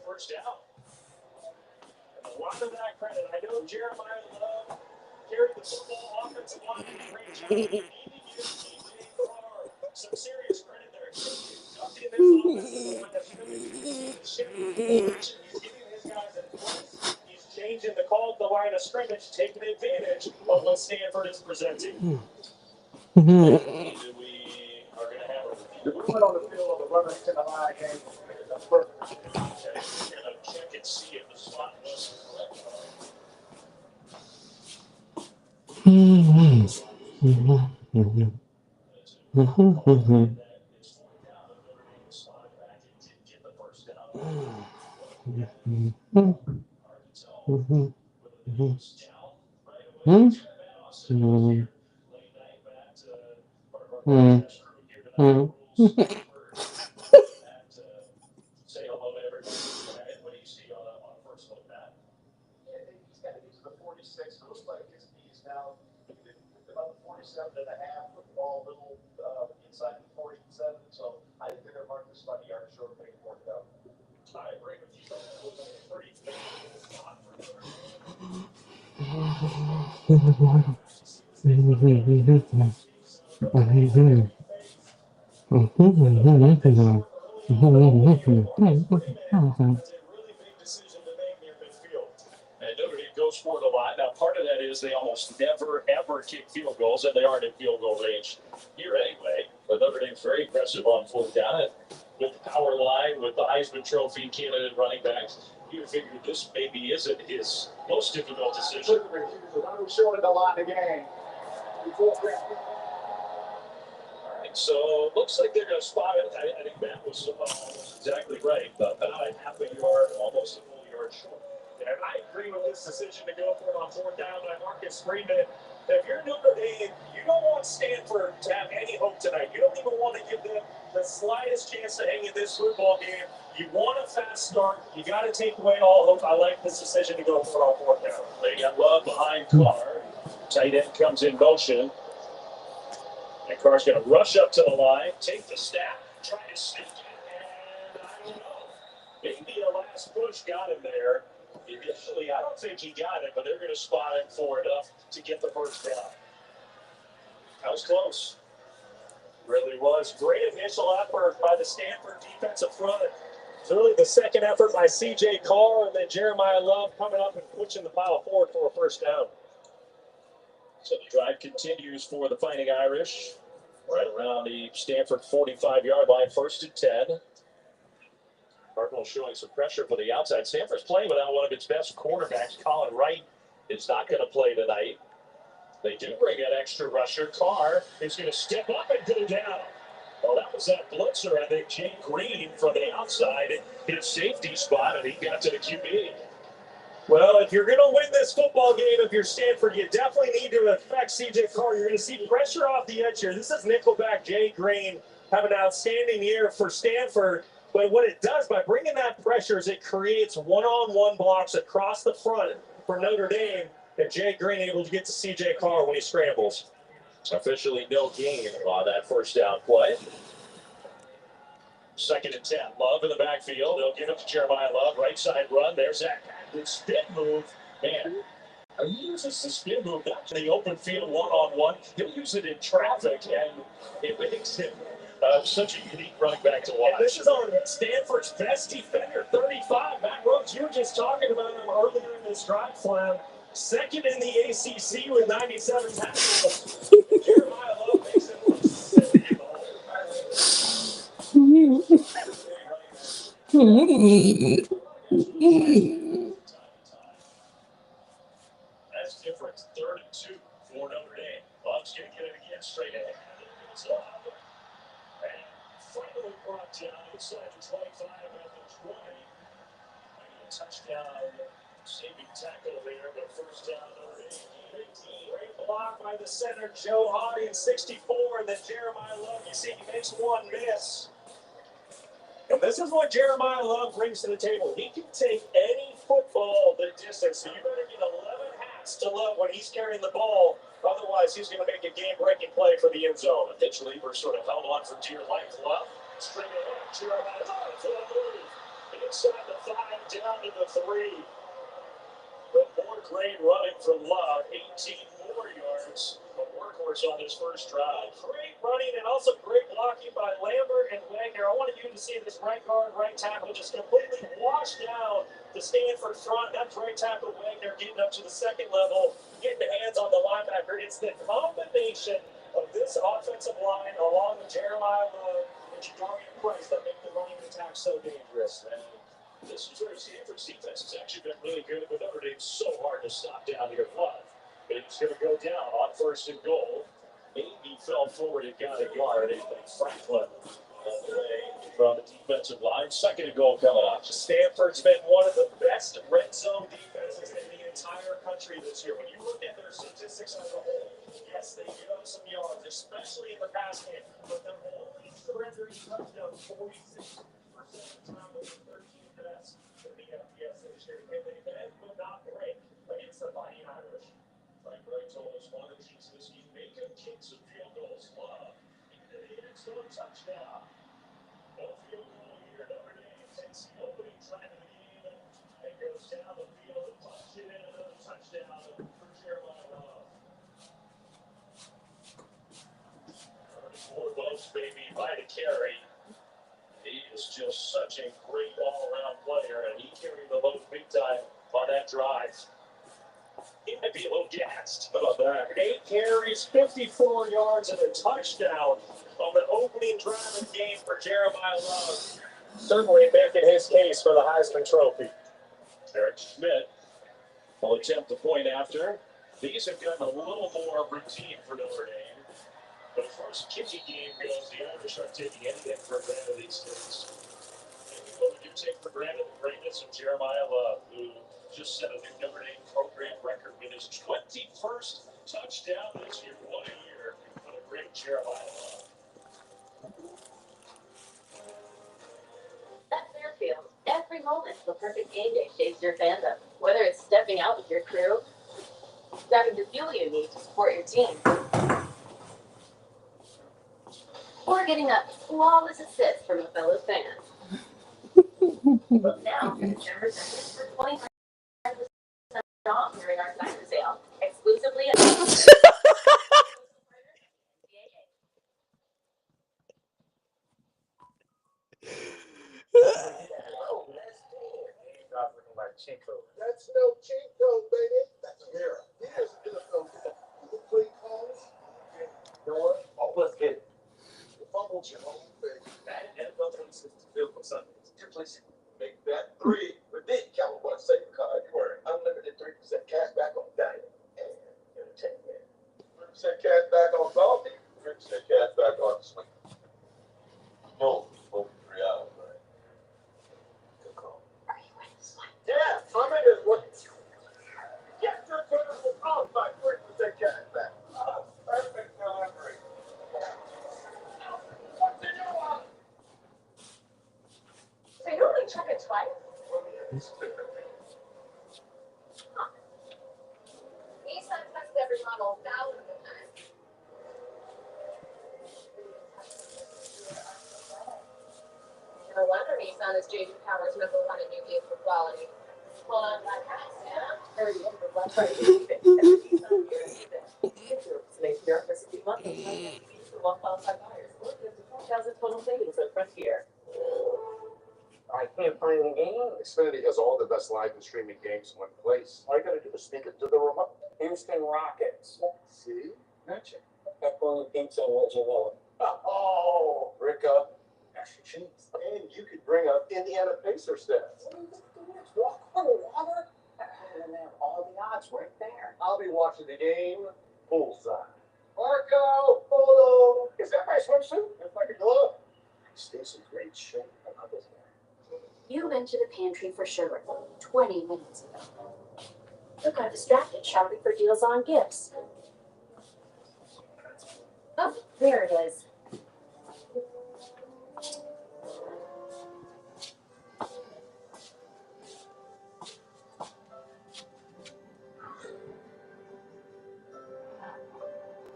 First down. And a lot of that credit, I know Jeremiah Love carried the football offensive line in a great job. You need to give CJ Carr some serious credit there. He is conducting this offensive line of scrimmage. He's shifting formations. He's getting his guys in place. He's changing the call of the line of scrimmage, taking advantage of what Stanford is presenting. We are going to have a movement on the field of the running to the line game. That's perfect. Check and see if the slot was correct. Say hello to everybody. What do you see on a first look at? He's got the 46. It looks like his knees now about 47 and a half with the ball a little inside the 47. So I think they're going to mark this 5 yards short of being worked out. I agree with you. It looks like a pretty favorable spot for Notre Dame. That's a really big decision to make near midfield. And Notre Dame goes for it a lot. Now, part of that is they almost never, ever kick field goals, and they aren't in field goal range here anyway. But Notre Dame's very aggressive on fourth down. With the power line, with the Heisman Trophy candidate running backs, you figured this maybe isn't his most difficult decision. The one who showed it a lot in the game. All right, so it looks like they're going to spot it. I think Matt was almost exactly right. About half a yard, almost a full yard short. And I agree with this decision to go for it on fourth down by Marcus Freeman. If you're Notre Dame, you don't want Stanford to have any hope tonight. You don't even want to give them the slightest chance to hang in this football game. You want a fast start. You got to take away all hope. I like this decision to go for it on fourth down. They got Love behind Carr. Tight end comes in motion. And Carr's going to rush up to the line, take the snap, try to sneak it, and I don't know. Maybe a last pass push got him there. Initially, I don't think he got it, but they're going to spot him for enough to get the first down. That was close. Really was. Great initial effort by the Stanford defensive front. It's really the second effort by C.J. Carr, and then Jeremiah Love coming up and pushing the pile forward for a first down. So the drive continues for the Fighting Irish. Right around the Stanford 45-yard line, 1st and 10. Cardinals showing some pressure for the outside. Stanford's playing without one of its best cornerbacks. Colin Wright is not going to play tonight. They do bring that extra rusher. Carr is going to step up and go down. Well, that was that blitzer, I think, Jay Green from the outside, his safety spot, and he got to the QB. Well, if you're going to win this football game, if you're Stanford, you definitely need to affect C.J. Carr. You're going to see pressure off the edge here. This is nickelback Jay Green have an outstanding year for Stanford. But what it does by bringing that pressure is it creates one-on-one blocks across the front for Notre Dame. And Jay Green able to get to C.J. Carr when he scrambles. Officially no gain on that first down play. 2nd and 10. Love in the backfield. They'll give it to Jeremiah Love. Right side run. There's that good spin move. Man, he uses the spin move not to the open field one-on-one. He'll use it in traffic, and it makes him such a unique running back to watch. And this is on Stanford's best defender, 35. Matt Rhodes, you were just talking about him earlier in this drive slam. 2nd in the ACC with 97 tackles. Jeremiah Love makes him look silly. That's different. 3rd and 2 for Notre Dame. Love's going to get it again straight ahead. It's Love. And finally brought down inside the 25 at the 20. A touchdown saving tackle there, but first down Notre Dame. Great block by the center, Joe Haughey in 64, and then Jeremiah Love. You see, he makes one miss. And this is what Jeremiah Love brings to the table. He can take any football the distance. So you better get 11 hats to Love when he's carrying the ball. Otherwise, he's going to make a game-breaking play for the end zone. A pitch lever sort of held on for dear life. Love straight ahead. Jeremiah Love for the move. Inside the 5, down to the 3. But more great running from Love. 18 more yards. A workhorse on his first drive. Great running and also great blocking by Lambert and Wagner. I wanted you to see this right guard, right tackle just completely washed down the Stanford front. That's right tackle Wagner getting up to the 2nd level, getting the hands on the linebacker. It's the combination of this offensive line along with Jeremiah Love and Jadarian Price that make the running attack so dangerous. And this is where Stanford's defense has actually been really good, but Notre Dame's so hard to stop down here. Love. But he's going to go down on 1st and goal. Maybe fell forward and got a yard. And Franklin away from the defensive line. 2nd and goal coming up. Stanford's been one of the best red zone defenses in the entire country this year. When you look at their statistics as a whole, yes, they give up some yards, especially in the pass game, but they're only surrendering touchdowns 46% of the time with 13 minutes in the FBS this year. They've been, but not great against the Fighting Irish. Like Greg told us, one of the keys this game, make them kick some field goals. Love into the end zone touchdown. No field goal here. Notre Dame takes the opening drive of the game and goes down the field and punches it in. Another touchdown for Jeremiah Love. 34 votes, baby, by the carry. He is just such a great all-around player, and he carried the load big time on that drive. He might be a little gassed about that. 8 carries, 54 yards, and a touchdown on the opening drive of the game for Jeremiah Love. Certainly making his case for the Heisman Trophy. Eric Schmidt will attempt the point after. These have gotten a little more routine for Notre Dame. But as far as the kicking game goes, the Irish aren't taking anything for granted these days. What would you take for granted the greatness of Jeremiah Love, who just set a new Notre Dame program record with his 21st touchdown this year. What a year for the great Jeremiah Love. At Fairfield, every moment the perfect game day shapes your fandom. Whether it's stepping out with your crew, grabbing the fuel you need to support your team, or getting a flawless assist from a fellow fan. But now, December 2nd for 25% off during our cyber sale, exclusively at That's no cheat code, baby. That's a mirror. Here's a NFL complete calls. You know what? Oh, let's get it. The fumble channel. That NFL 26 built for Sundays. Two places. Make that 3 with the Cowboy Safe card. You earn unlimited 3% cash back on dining and entertainment. 3% cash back on coffee. 3% cash back on sleep. No, over 3 hours, right? Good call. Are you in this one? Yeah, I'm in this one. Get your total cost by 3% cash back. Perfect delivery. What's in your wallet? So you only check it twice? Nissan tests every model thousands of times. No wonder Nissan is JD Power's number one in new vehicle quality. Hold on, like that, Santa. Hurry in for Black Friday savings. Every Nissan here is even. Get your make your recipe monthly for well-qualified buyers. Look at the 4,000 total savings at Frontier. I can't find the game. Xfinity has all the best live and streaming games in one place. All you gotta do is sneak it to the remote. Houston Rockets. See? Gotcha. Pepperoni pizza, mozzarella. Oh, Ricka. Extra cheese. And you could bring up Indiana Pacer stats. Walk on water? And have all the odds right there. I'll be watching the game poolside. Marco, Polo. Is that my swimsuit? Looks like a glove. Stays in great shape. I love this guy. You went to the pantry for sugar 20 minutes ago. You got distracted shopping for deals on gifts. Oh, there it is.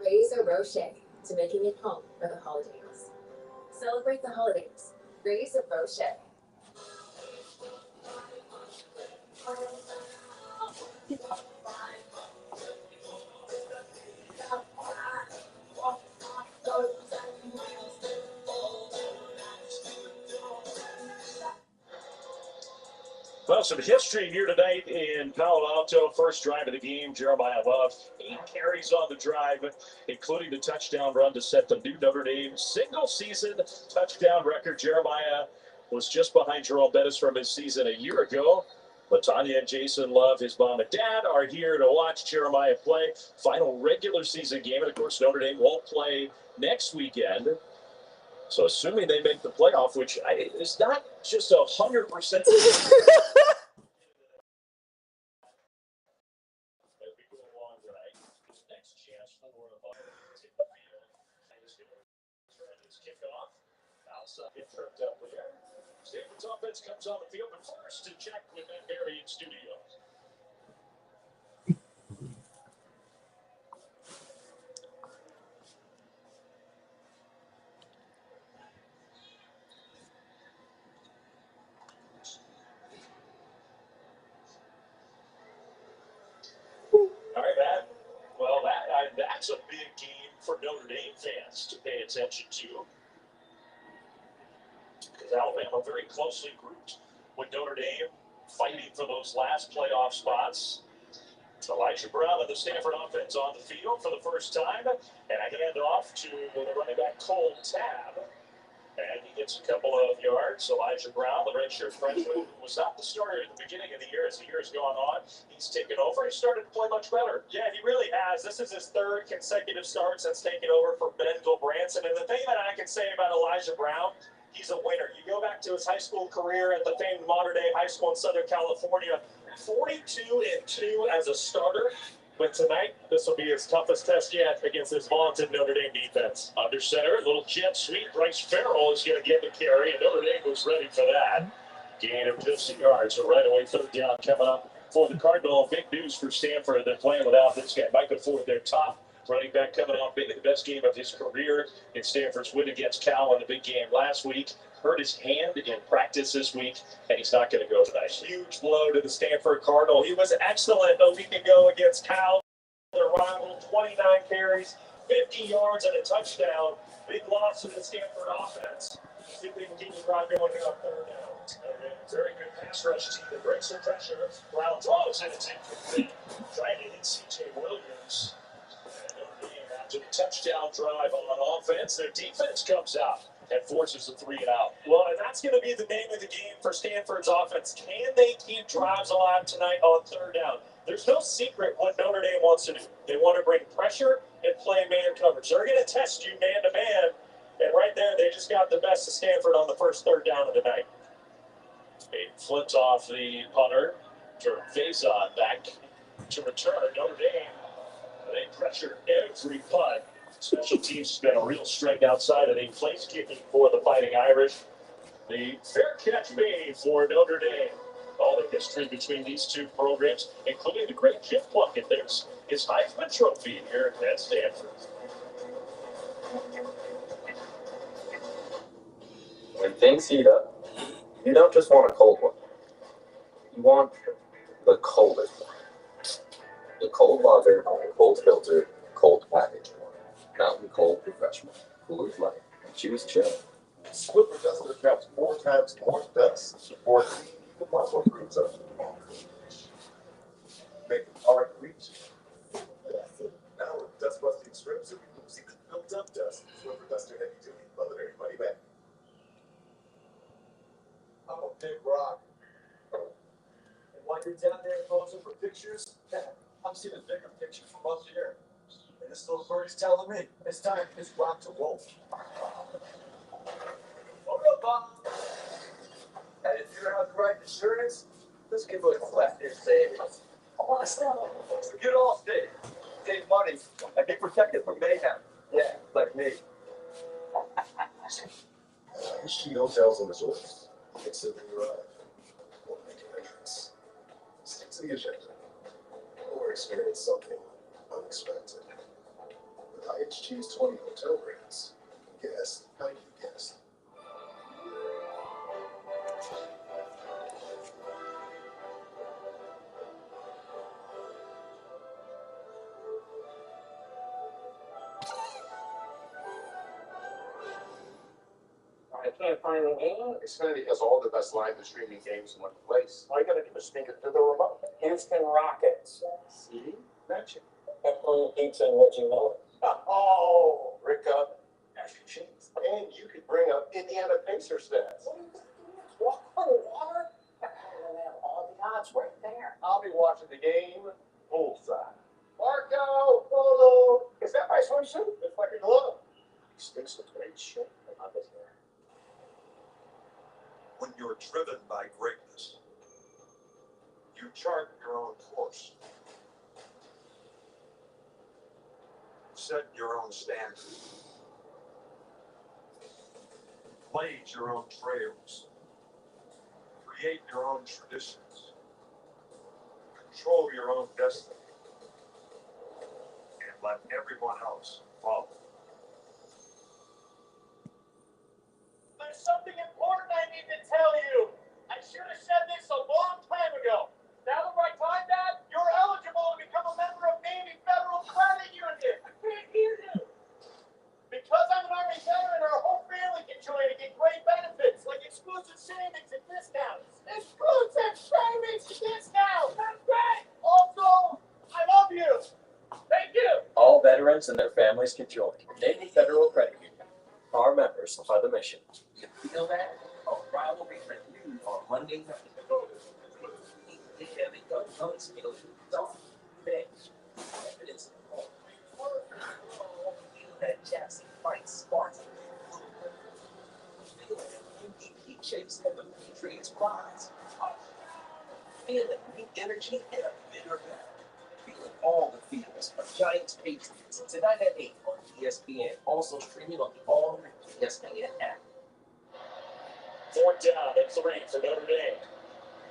Raise a Rocher to making it home for the holidays. Celebrate the holidays. Raise a Rocher. Well, some history here tonight in Palo Alto. First drive of the game, Jeremiah Love, 8 carries on the drive, including the touchdown run to set the new Notre Dame single-season touchdown record. Jeremiah was just behind Jerome Bettis from his season a year ago. Latanya and Jason Love, his mom and dad, are here to watch Jeremiah play. Final regular season game, and of course Notre Dame won't play next weekend. So assuming they make the playoff, which is not just 100%. Stanford's offense comes on the field, but first to check with Ben Berry in studio. All right, Matt. Well, that's a big game for Notre Dame fans to pay attention to. Because Alabama very closely grouped with Notre Dame, fighting for those last playoff spots. Elijah Brown of the Stanford offense on the field for the first time, and a handoff to the running back Cole Tab. And he gets a couple of yards. Elijah Brown, the redshirt freshman, who was not the starter at the beginning of the year. As the year has gone on, he's taken over. He started to play much better. Yeah, he really has. This is his third consecutive start since taking over for Ben Branson. And the thing that I can say about Elijah Brown, he's a winner. You go back to his high school career at the famed Mater Dei High School in Southern California, 42-2 as a starter. But tonight, this will be his toughest test yet against this vaunted Notre Dame defense. Under center, little jet sweep. Bryce Farrell is going to get the carry, and Notre Dame was ready for that. Gain of just a yard, so right away, third down coming up for the Cardinal. Big news for Stanford. They're playing without this guy, Micah Ford, their top Running back coming off maybe the best game of his career in Stanford's win against Cal in the big game last week. Hurt his hand in practice this week, and he's not going to go tonight. Huge blow to the Stanford Cardinal. He was excellent a week ago against Cal, their rival. 29 carries, 50 yards, and a touchdown. Big loss to the Stanford offense. See if they can keep the drive going on third down. Very good pass rush team that breaks the pressure. Brown throws, and it's incomplete. Trying to hit C.J. Williams. After the touchdown drive on offense, their defense comes out and forces a 3-and-out. Well, and that's going to be the name of the game for Stanford's offense. Can they keep drives alive tonight on third down? There's no secret what Notre Dame wants to do. They want to bring pressure and play man coverage. They're going to test you man-to-man, and right there, they just got the best of Stanford on the first third down of the night. It flips off the punter. Faison back to return. Notre Dame, they pressure every punt. Special teams has been a real strength outside of the place kicking for the Fighting Irish. The fair catch made for Notre Dame. All the history between these two programs, including the great Jim Plunkett. There's his Heisman Trophy here at Stanford. When things heat up, you don't just want a cold one. You want the coldest one. The cold lager, cold filter, cold package. Mountain Cold Refreshment. Cooler's light. Choose chill. Slipper Duster traps 4 times more dust before the muscle proves up. Make it hard to reach. Now with dust busting strips, you can see the built up dust. Slipper Duster heavy duty, leather money back. I'm a big rock. And while you're down there posing for pictures, I'm seeing a bigger picture from up here. And this little birdie's telling me it's time for this rock to roll. And if you're out the right insurance, let's give it a flat in savings. Get all state. Save money and be protected from mayhem. Yeah, like me. History hotels and resorts. Consider your arrive. Or make an entrance. Stick to the agenda. Or experience something unexpected. With IHG's 20 hotel brands, guess how you guessed. I can't find it. Xfinity has all the best live and streaming games in one place. All you gotta do is think it to the remote. Houston Rockets. See? Mention. Pepperoni pizza and what you know. Oh, Rick up. Cheese. And you could bring up Indiana Pacer stats. Walk on water? And have all the odds right there. I'll be watching the game bullseye. Marco, Polo. Is that my swimsuit? It's like a glove. He sticks with great shit. I love it here. When you're driven by greatness, you chart your own course. Set your own standards. Blaze your own trails. Create your own traditions. Control your own destiny. And let everyone else follow. There's something important I need to tell you. I should have said this a long time ago. Now the right time, Dad? You're eligible to become a member of Navy Federal Credit Union. I can't hear you. Because I'm an Army veteran, our whole family can join and get great benefits, like exclusive savings and discounts. Exclusive savings and discounts! That's great! Also, I love you. Thank you. All veterans and their families can join. Navy Federal Credit Union. Our members are the mission. You feel that? A rivalry renewed on Monday night. The heavy guns feel bench. Evidence feel that Jackson fight Spartan. Feel that MVP chase and the Patriots prize. Feel that new energy and a bitter battle. Feeling all the feels of Giants Patriots tonight at 8 on ESPN. Also streaming on the all-new ESPN app. 4th down and 3 for Notre Dame.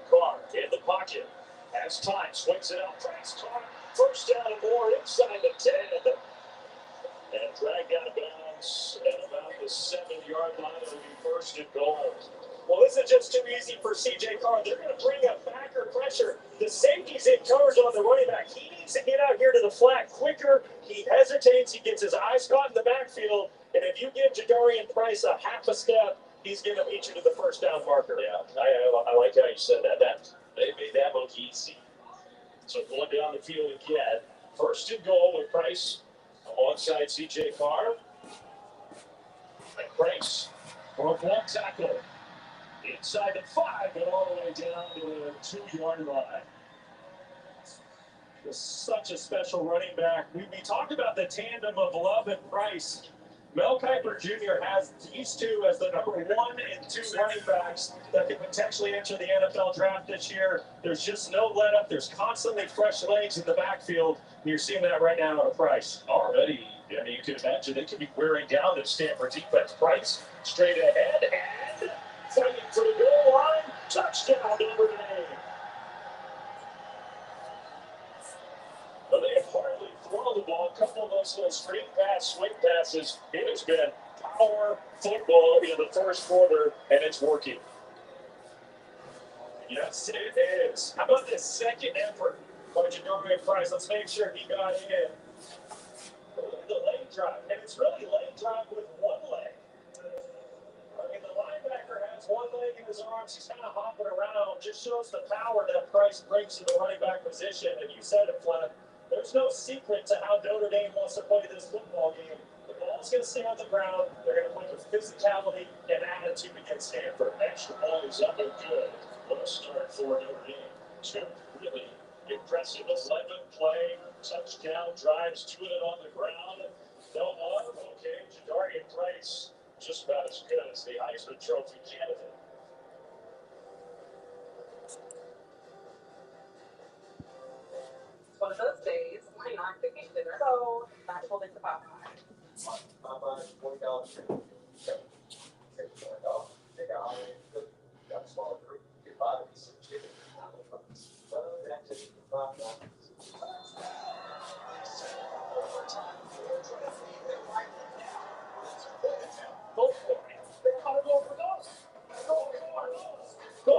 Clark in the pocket. Has time. Swings it out. Cracks Clark. 1st down and more inside the 10. and dragged out of bounds at about the 7-yard line. It'll be first and goal. Well, this is just too easy for CJ Carr. They're going to bring up backer pressure. The safety's in coverage on the running back. He needs to get out here to the flat quicker. He hesitates. He gets his eyes caught in the backfield. And if you give Jadarian Price a half a step, he's going to beat you to the first down marker. Yeah, I like how you said that. They made that look easy. So going down the field again. First and goal with Price alongside CJ Carr. And Price for a block tackle. Inside the 5 and all the way down to the 2-yard line. Such a special running back. We talked about the tandem of Love and Price. Mel Kiper Jr. has these two as the number 1 and 2 running backs that could potentially enter the NFL draft this year. There's just no let up. There's constantly fresh legs in the backfield. You're seeing that right now out of Price. Already, I mean, you can imagine they could be wearing down the Stanford defense. Price straight ahead and fighting for the goal line. Touchdown, Notre Dame. But they have hardly thrown the ball. A couple of those little screen pass, swing passes. It has been power football in the first quarter, and it's working. Yes, it is. How about this second effort by Jadarian Price? Let's make sure he got in. Look at the leg drive, and it's really leg drive with one leg. I mean, the linebacker has one leg in his arms. He's kind of hopping around. Just shows the power that Price brings to the running back position. And you said it, Flynn. There's no secret to how Notre Dame wants to play this football game. The ball's going to stay on the ground. They're going to play with physicality and attitude against Stanford. Extra ball is up and good. What a start for Notre Dame. 2 really impressive 11-play touchdown drives, 2 of it on the ground. No more. Okay, Jadarian Price, just about as good as the Heisman Trophy candidate. One of those days, I'm not cooking dinner, so I told it to Popeye. Popeye, $20. $20. Take out got a small group. Get 5 pieces of chicken. That's it for $5. Go for it. They gotta go for those. Go for those. Go.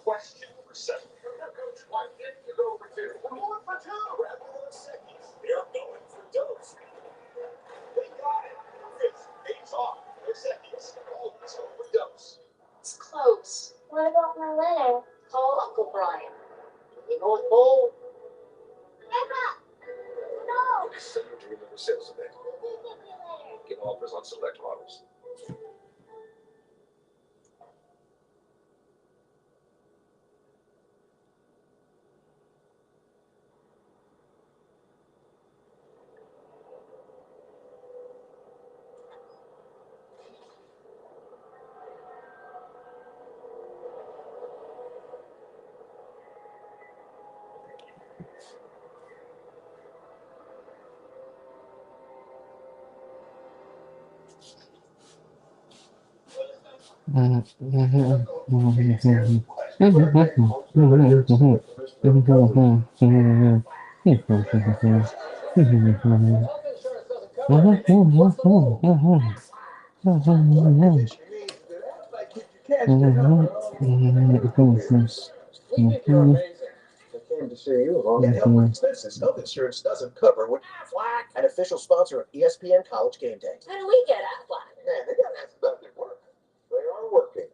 Question for 7. Why didn't you go for 2? We're going for 2 rather than 6. They're going for those. They got it. It's off. No seconds. Oh, let's go for those. It's close. What about my letter? Call Uncle Brian. The North Pole. Emma! No! Send your dream number sales today. Get offers on select models. Came to see you along. And help with expenses. Health insurance doesn't cover what Aflac, an official sponsor of ESPN College Game Day. How do we get Aflac? Man, they gotta ask about their work. They are working.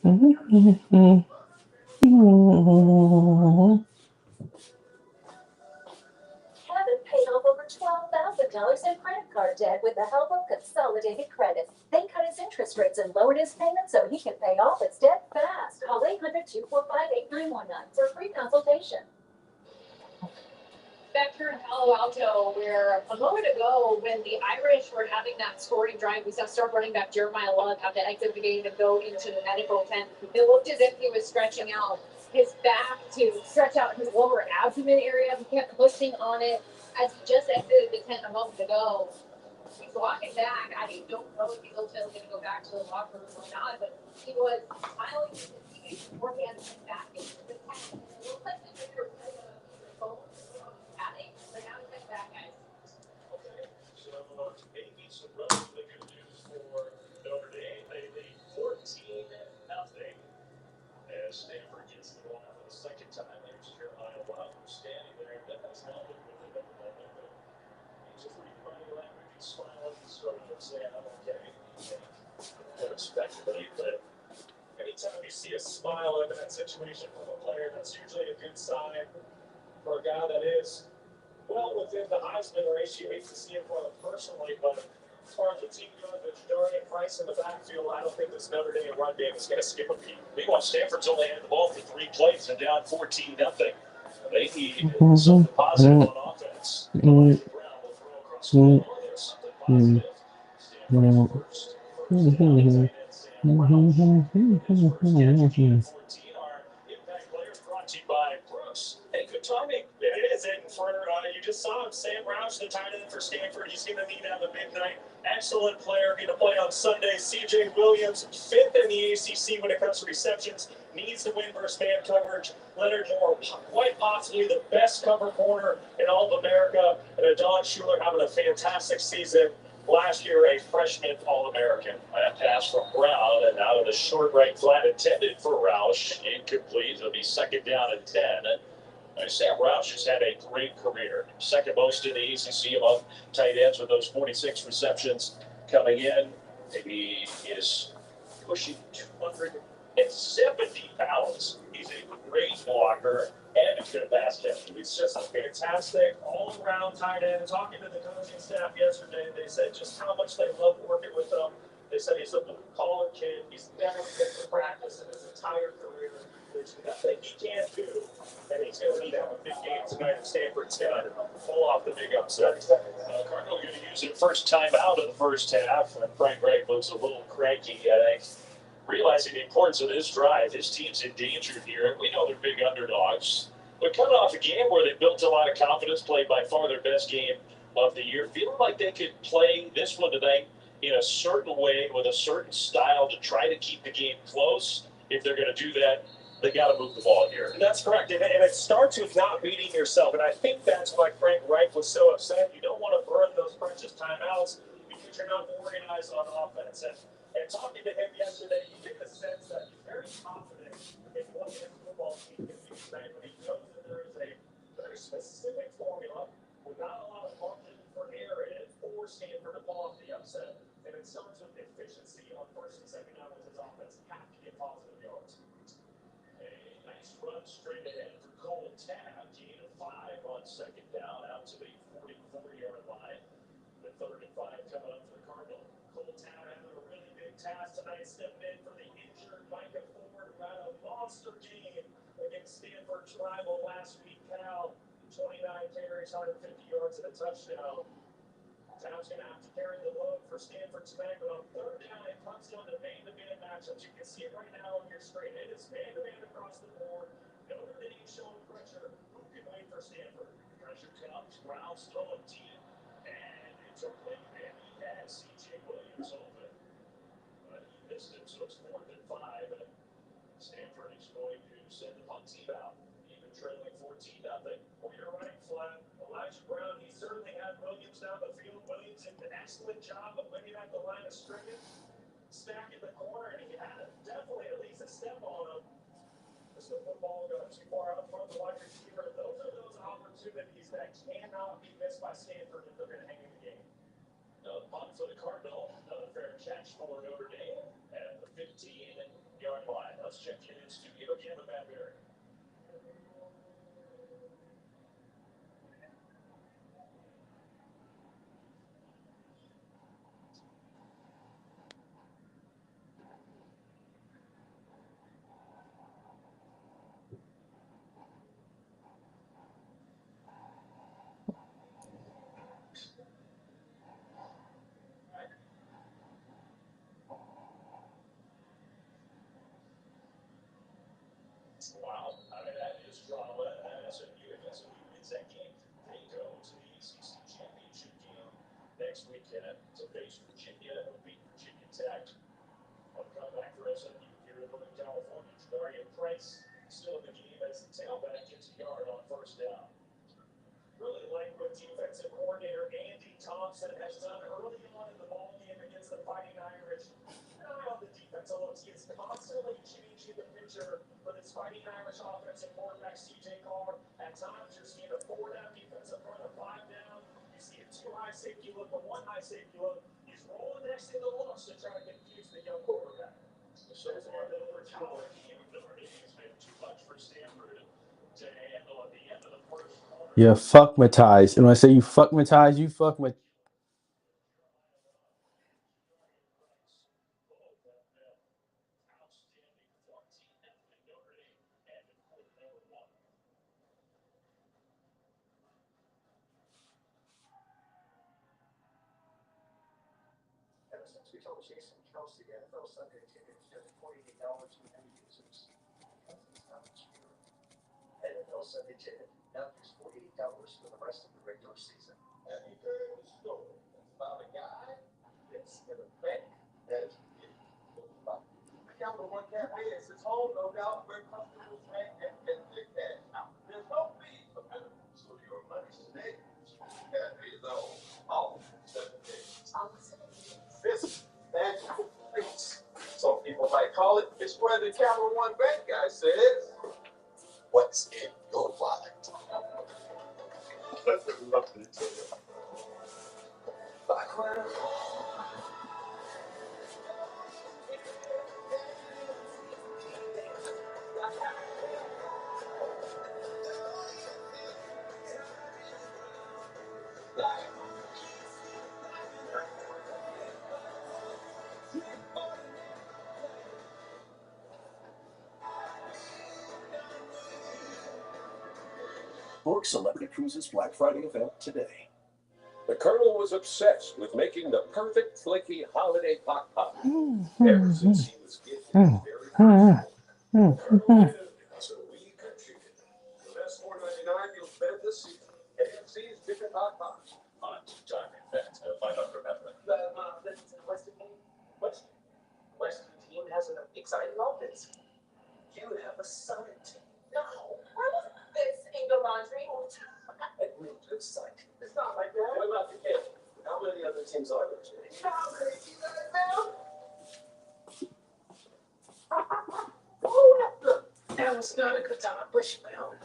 Kevin paid off over $12,000 in credit card debt with the help of Consolidated Credit. They cut his interest rates and lowered his payments so he can pay off his debt fast. Call 800-245-8919 for a free consultation. Back here in Palo Alto, where a moment ago, when the Irish were having that scoring drive, we saw star running back Jeremiah Love have to exit the game and go into the medical tent. It looked as if he was stretching out his back to stretch out his lower abdomen area. He kept pushing on it as he just exited the tent a moment ago. He's walking back. I don't know if he's ultimately going to go back to the locker room or not, but he was smiling with his teammates before he had to get back into the tent. It looked like the bigger phone. Okay, so maybe some relatively good news for Notre Dame. They lead 14-0 as Stanford gets the ball for the second time. There's Jeremiah Love standing there. That has not been with him at the moment, but he's a pretty funny language. He's smiling, he's sort of saying, I'm okay. I would speculate that anytime you see a smile in that situation from a player, that's usually a good sign for a guy that is well within the Heisman race. You hate to see him for him personally, but as far as the team goes, with Dorian Price in the backfield, I don't think this Notre Dame run game is going to skip a beat. Meanwhile, Stanford's only had the ball for 3 plays and down 14-0. They need something positive on offense. Brown will throw across the middle. There's something positive. Stanford first. Impact players brought to you by Brooks. Hey, good timing. It is. And for you just saw him, Sam Roush, the tight end for Stanford. He's going to need to have a big night. Excellent player. Going to play on Sunday. C.J. Williams, 5th in the ACC when it comes to receptions. Needs to win versus man coverage. Leonard Moore, quite possibly the best cover corner in all of America. And Adon Schuler having a fantastic season. Last year, a freshman All-American. A pass from Brown, and out of the short right flat intended for Roush. Incomplete. It'll be second down and 10. Sam Roush has had a great career. Second most in the ACC among tight ends with those 46 receptions coming in. He is pushing 270 pounds. He's a great blocker and a good pass catcher. He's just a fantastic all-around tight end. Talking to the coaching staff yesterday, they said just how much they love working with him. They said he's a blue-collar kid. He's never been to practice in his entire career. There's nothing he can't do, and he's going to need to have a big game tonight at Stanford. He's going to pull off the big upset. Cardinal going to use it first time out of the first half, and Frank Reich looks a little cranky, I think. Realizing the importance of this drive, his team's endangered here. We know they're big underdogs. But coming off a game where they built a lot of confidence, played by far their best game of the year, feeling like they could play this one tonight in a certain way with a certain style to try to keep the game close. If they're going to do that, they got to move the ball here. That's correct. And it starts with not beating yourself. And I think that's why Frank Reich was so upset. You don't want to burn those precious timeouts because you're not organized on offense. And talking to him yesterday, you get the sense that he's very confident in what his football team can do tonight. But he knows that there is a very specific formula with not a lot of margin for error in it for Stanford to pull off the upset. And it starts with efficiency on first and second down with his offense. Have to get positive yards. A nice run straight ahead for Cole Tab. Gain of 5 on second down out to the 44-yard line. The 3rd and 5 coming up for the Cardinal. Cole Tab having a really big task tonight, stepping in for the injured Micah Ford, who had a monster game against Stanford's rival last week. Cal, 29 carries, 150 yards, and a touchdown. Tab's going to have to carry the load for Stanford tonight, but on 3rd down, it comes down to man-to-man matchups. You can see it right now on your screen. It is man-to-man across the board. Notre Dame showing pressure. Who can wait for Stanford? Pressure comes. Brown's throwing deep, and it's a play man. He has C.J. Williams open, but he missed it, so it's 4th and 5. And Stanford is going to send the punt team out, even trailing 14-0. On your right flat, Elijah Brown, he certainly had Williams down the field. Williams did an excellent job of winning at the line of scrimmage, stacking the corner, and he had definitely at least a step on him. Just the football got too far out front of the wide receiver. Those are those opportunities that cannot be missed by Stanford if they're going to hang in the game. Another punt for the Cardinal. Another fair catch for Notre Dame at the 15-yard line. Frank's still in the game as the tailback gets a yard on first down. Really like what defensive coordinator Andy Thompson has done early on in the ball game against the Fighting Irish. An eye on the defensive looks. He is constantly changing the picture for this Fighting Irish offensive quarterback CJ Carr. At times you're seeing a 4-down defensive front, a 5-down. You see a 2 high safety look, a 1 high safety look. He's rolling next to the looks to try to confuse the young quarterback. So far, the first quarter game of Notre Dame has been too much for Stanford to handle at the end of the first quarter. Yeah, fuck Matthias. And when I say you fuck Matthias, you fuck Matthias. Ever since we told Jason Kelsey the NFL Sunday ticket is just $48 for new users. It's not much fewer. NFL Sunday ticket, now just $48 for the rest of the regular season. Have you heard the story about a guy that's in a bank that is the Capital One Cafe is his home, no doubt, where customers bank and get their cash out. There's no fee for benefits, so your money stays. Cafe is all 7 days. This magical place. Some people might call it, it's where the Capital One Bank guy says, what's in your wallet? Let's look at it. Book Celebrity Cruises Black Friday event today. The Colonel was obsessed with making the perfect flaky holiday hot pot. Ever since he was gifted his very first book, the Colonel lived, so we contributed. The best $4.99 meals better this season. AMC's Chicken Hot Pot. On time in fact, might not remember. The Western team? Western team has an exciting offense. You have a solid team. No, this ain't the laundry. A real good site. It's not like that. What about the kid? How many other teams are there, Jay? How many you guys now? That was not a good time. I push my own.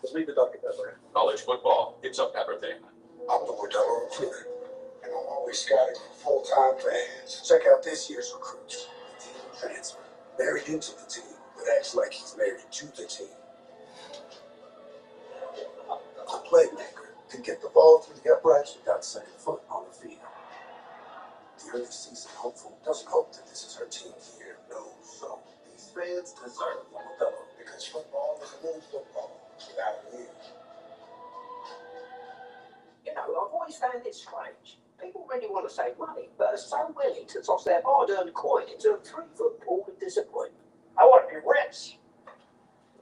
Just leave the Dr. Pepper. College football, it's a pepper thing. I'm the Modelo recruiter, and I'm always scouting for full-time fans. Check out this year's recruits. Team transfer. Married into the team, but acts like he's married to the team. A playmaker can get the ball through the uprights without setting foot on the field. The early season hopeful doesn't hope that this is her team's year. No, so these fans deserve a Modelo because football is a new football without a win. You know, I've always found it strange. People really want to save money, but are so willing to toss their hard-earned coin into a 3-foot pool of disappointment. I want to be rich.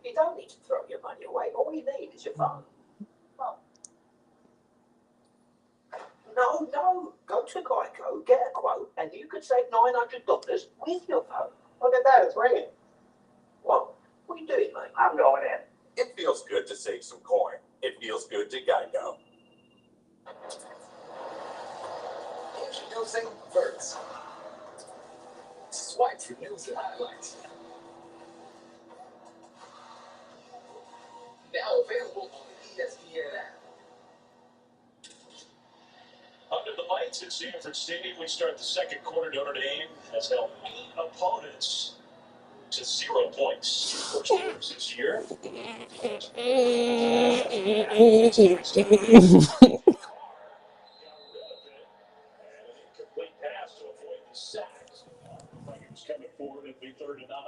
You don't need to throw your money away. All you need is your phone. No. Go to Geico, get a quote, and you could save $900 with your phone. Look at that, it's ringing. What are you doing, mate? I'm going in. It feels good to save some coin. It feels good to Geico. Introducing Verts. Swipe for news and highlights. Now available on the ESPN app. Under the lights at Sanford Stadium, we start the second quarter. Notre Dame has held 8 opponents to 0 points. First quarters this year. Incomplete pass to avoid the sack. Looked like he was coming forward. It'd be 3rd and 9.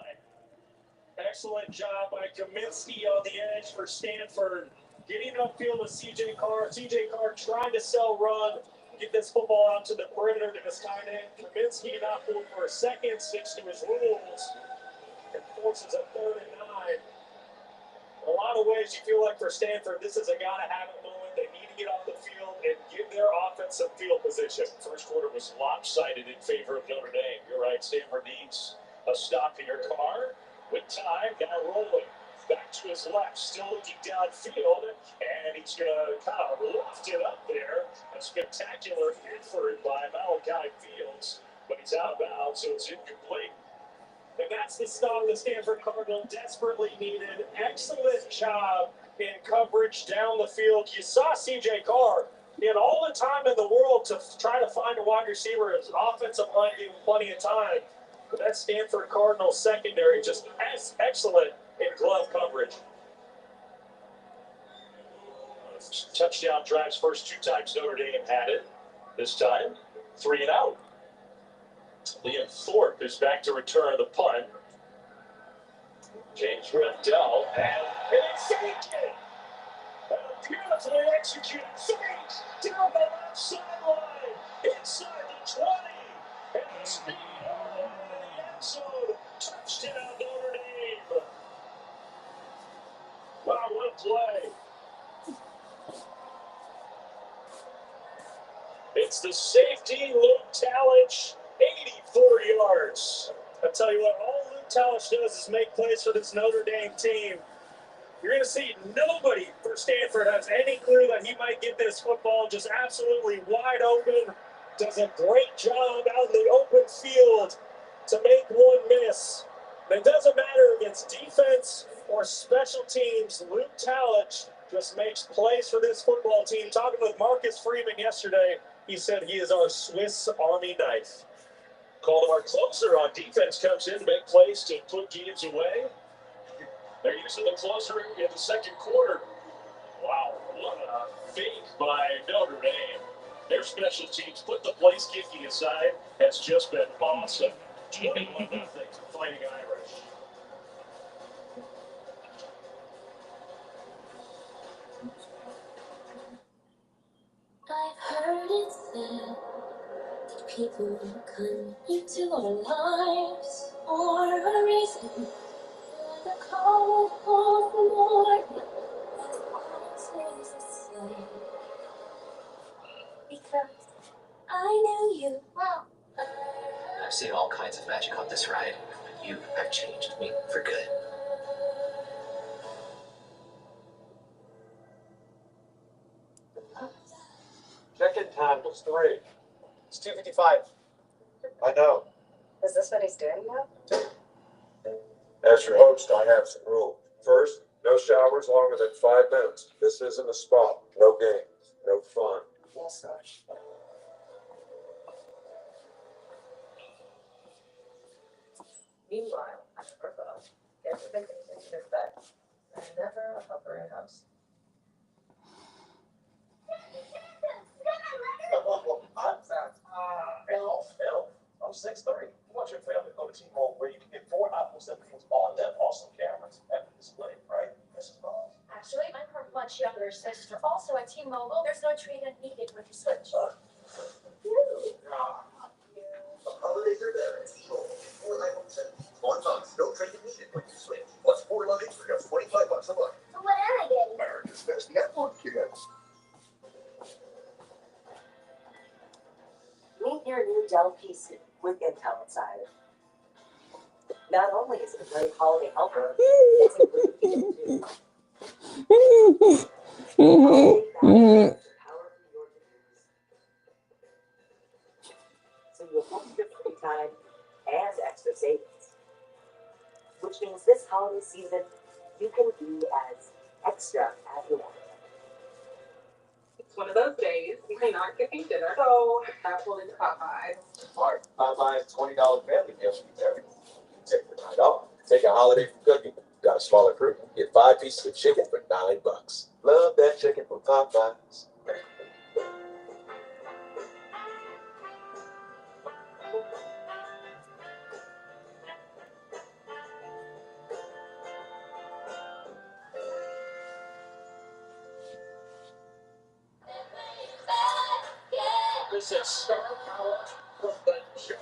Excellent job by Kaminsky on the edge for Stanford. Getting upfield with CJ Carr. CJ Carr trying to sell run. Get this football out to the perimeter to his tight end. Kaminsky not moving for a second. Sticks to his rules. And forces a 3rd and 9. In a lot of ways, you feel like for Stanford, this is a gotta-have-it moment. They need to get off the field and give their offense some field position. First quarter was lopsided in favor of Notre Dame. You're right, Stanford needs a stop in your car. With time, now rolling. Back to his left, still looking downfield, and he's going to kind of lift it up there. A spectacular effort by Malachi Fields, but he's out of bounds, so it's incomplete. And that's the stop the Stanford Cardinal desperately needed. Excellent job in coverage down the field. You saw C.J. Carr. He had all the time in the world to try to find a wide receiver. His offensive line gave him plenty of time. But that Stanford Cardinal secondary just excellent in glove coverage. Touchdown drives first 2 times Notre Dame had it. This time, 3 and out. Liam Thorpe is back to return the punt. James Rendell and it's taken. Beautifully executed fake down the left sideline, inside the 20, and the speed all the way to the end zone. Touchdown Notre Dame. Wow, what a play. It's the safety, Luke Talich, 84 yards. I tell you what, all Luke Talich does is make plays for this Notre Dame team. You're going to see nobody for Stanford has any clue that he might get this football just absolutely wide open. Does a great job out in the open field to make one miss. And it doesn't matter against defense or special teams. Luke Talich just makes plays for this football team. Talking with Marcus Freeman yesterday, he said he is our Swiss Army knife. Caldemar Closer on defense comes in to make plays to put games away. They're using the closer in the second quarter. Wow, what a fake by Notre Dame. Their special teams, put the place kicking aside, has just been awesome. 21-0 Fighting Irish. I've heard it said that people come into our lives for a reason. And a call for more than always the same. Because I knew you well. I've seen all kinds of magic on this ride, but you have changed me for good. Check-in time was 3. It's 2:55. I know. Is this what he's doing now? As your host, I have some rules. First, no showers longer than 5 minutes. This isn't a spa. No games. No fun. Yes, sir. Meanwhile, at her phone, everything is in bed. And never a hovering house. I'm fat. Elf. I'm 6'3". Want your family to go to T-Mobile where you can get 4 apples that means on them awesome cameras at the display, right? Mrs. Bob. Actually, I'm her much younger sister. Also at T-Mobile, there's no trade-in needed when you switch. The holidays are there at T-Mobile. 4 iPhone 17 on months. No trade-in needed when you switch. Plus 4 luggage for just $25 a month. So what am I getting? America's best network kids. Meet your new Dell PC with Intel inside. Not only is it a great holiday helper, it's a great deal too. Holiday batteries to power through your to-dos. So you'll have your free time and extra savings. Which means this holiday season, you can be as extra as you want. It's one of those days we may not cooking dinner, so travel into Popeyes. Smart. Popeye's $20 family gift from there. Take the night off. Take a holiday from cooking. Got a smaller crew. Get 5 pieces of chicken for $9. Love that chicken from Popeyes. This is star power from the jump.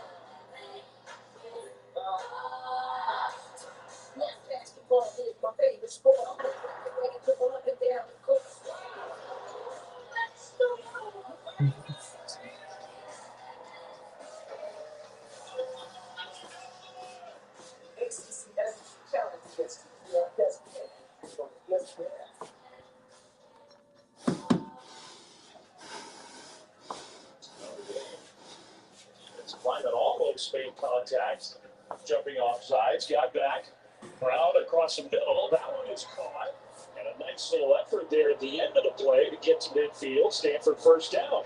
Basketball is my favorite sport. I'm ready to go up and down the court. Let's go. contact. Jumping off sides, got back. Brown across the middle. That one is caught. And a nice little effort there at the end of the play to get to midfield. Stanford first down.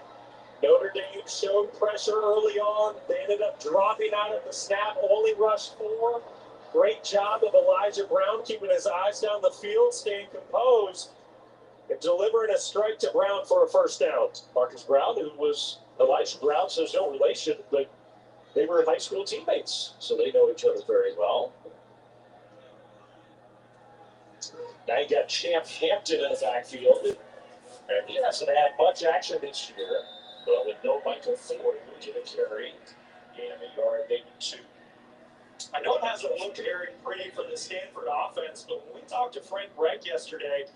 Notre Dame showed pressure early on. They ended up dropping out at the snap. Only rushed 4. Great job of Elijah Brown keeping his eyes down the field, staying composed, and delivering a strike to Brown for a first down. Marcus Brown, who was Elijah Brown, so there's no relation, but they were high school teammates, so they know each other very well. Now you got Champ Hampton in the backfield, and he hasn't had much action this year, but with no Michael Ford, who get a carry and a yard, maybe 2. I know it hasn't looked very pretty for the Stanford offense, but when we talked to Frank Reich yesterday,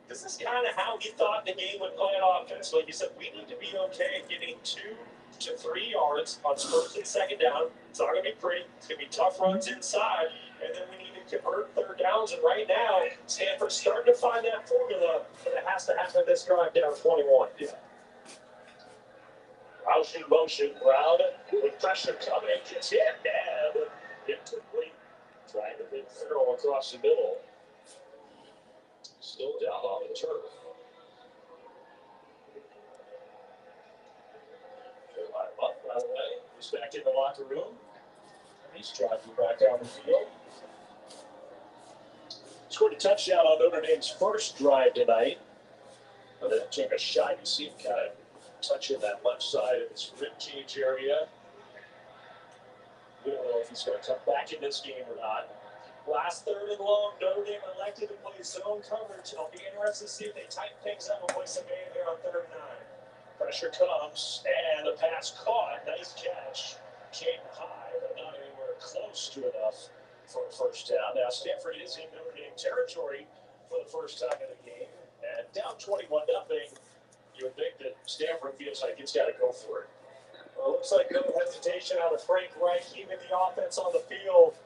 this is kind of how he thought the game would play on offense. Like you said, we need to be okay getting 2 to 3 yards on first and second down. It's not going to be pretty. It's going to be tough runs inside, and then we need to convert third downs. And right now, Stanford's starting to find that formula, but it has to happen this drive down 21. Yeah. Roushing motion, Brown with pressure coming, gets hit, and incomplete. Trying to hit Farrell across the middle. Still down on the turf. Up, by the way, he's back in the locker room. He's trying to go back down the field. Scored a touchdown on Notre Dame's first drive tonight. But then took a shot. You see him kind of touching that left side of his rib cage area. We don't know if he's going to come back in this game or not. Last third and long, Notre Dame elected to play zone coverage. I'll be interested to see if they tighten things up and play some man here on 3rd and 9. Pressure comes, and a pass caught. Nice catch. Came high, but not anywhere close to enough for a first down. Now, Stanford is in Notre Dame territory for the first time in the game. And down 21-0, you would think that Stanford feels like it's got to go for it. Well, it looks like no hesitation out of Frank Reich, keeping the offense on the field.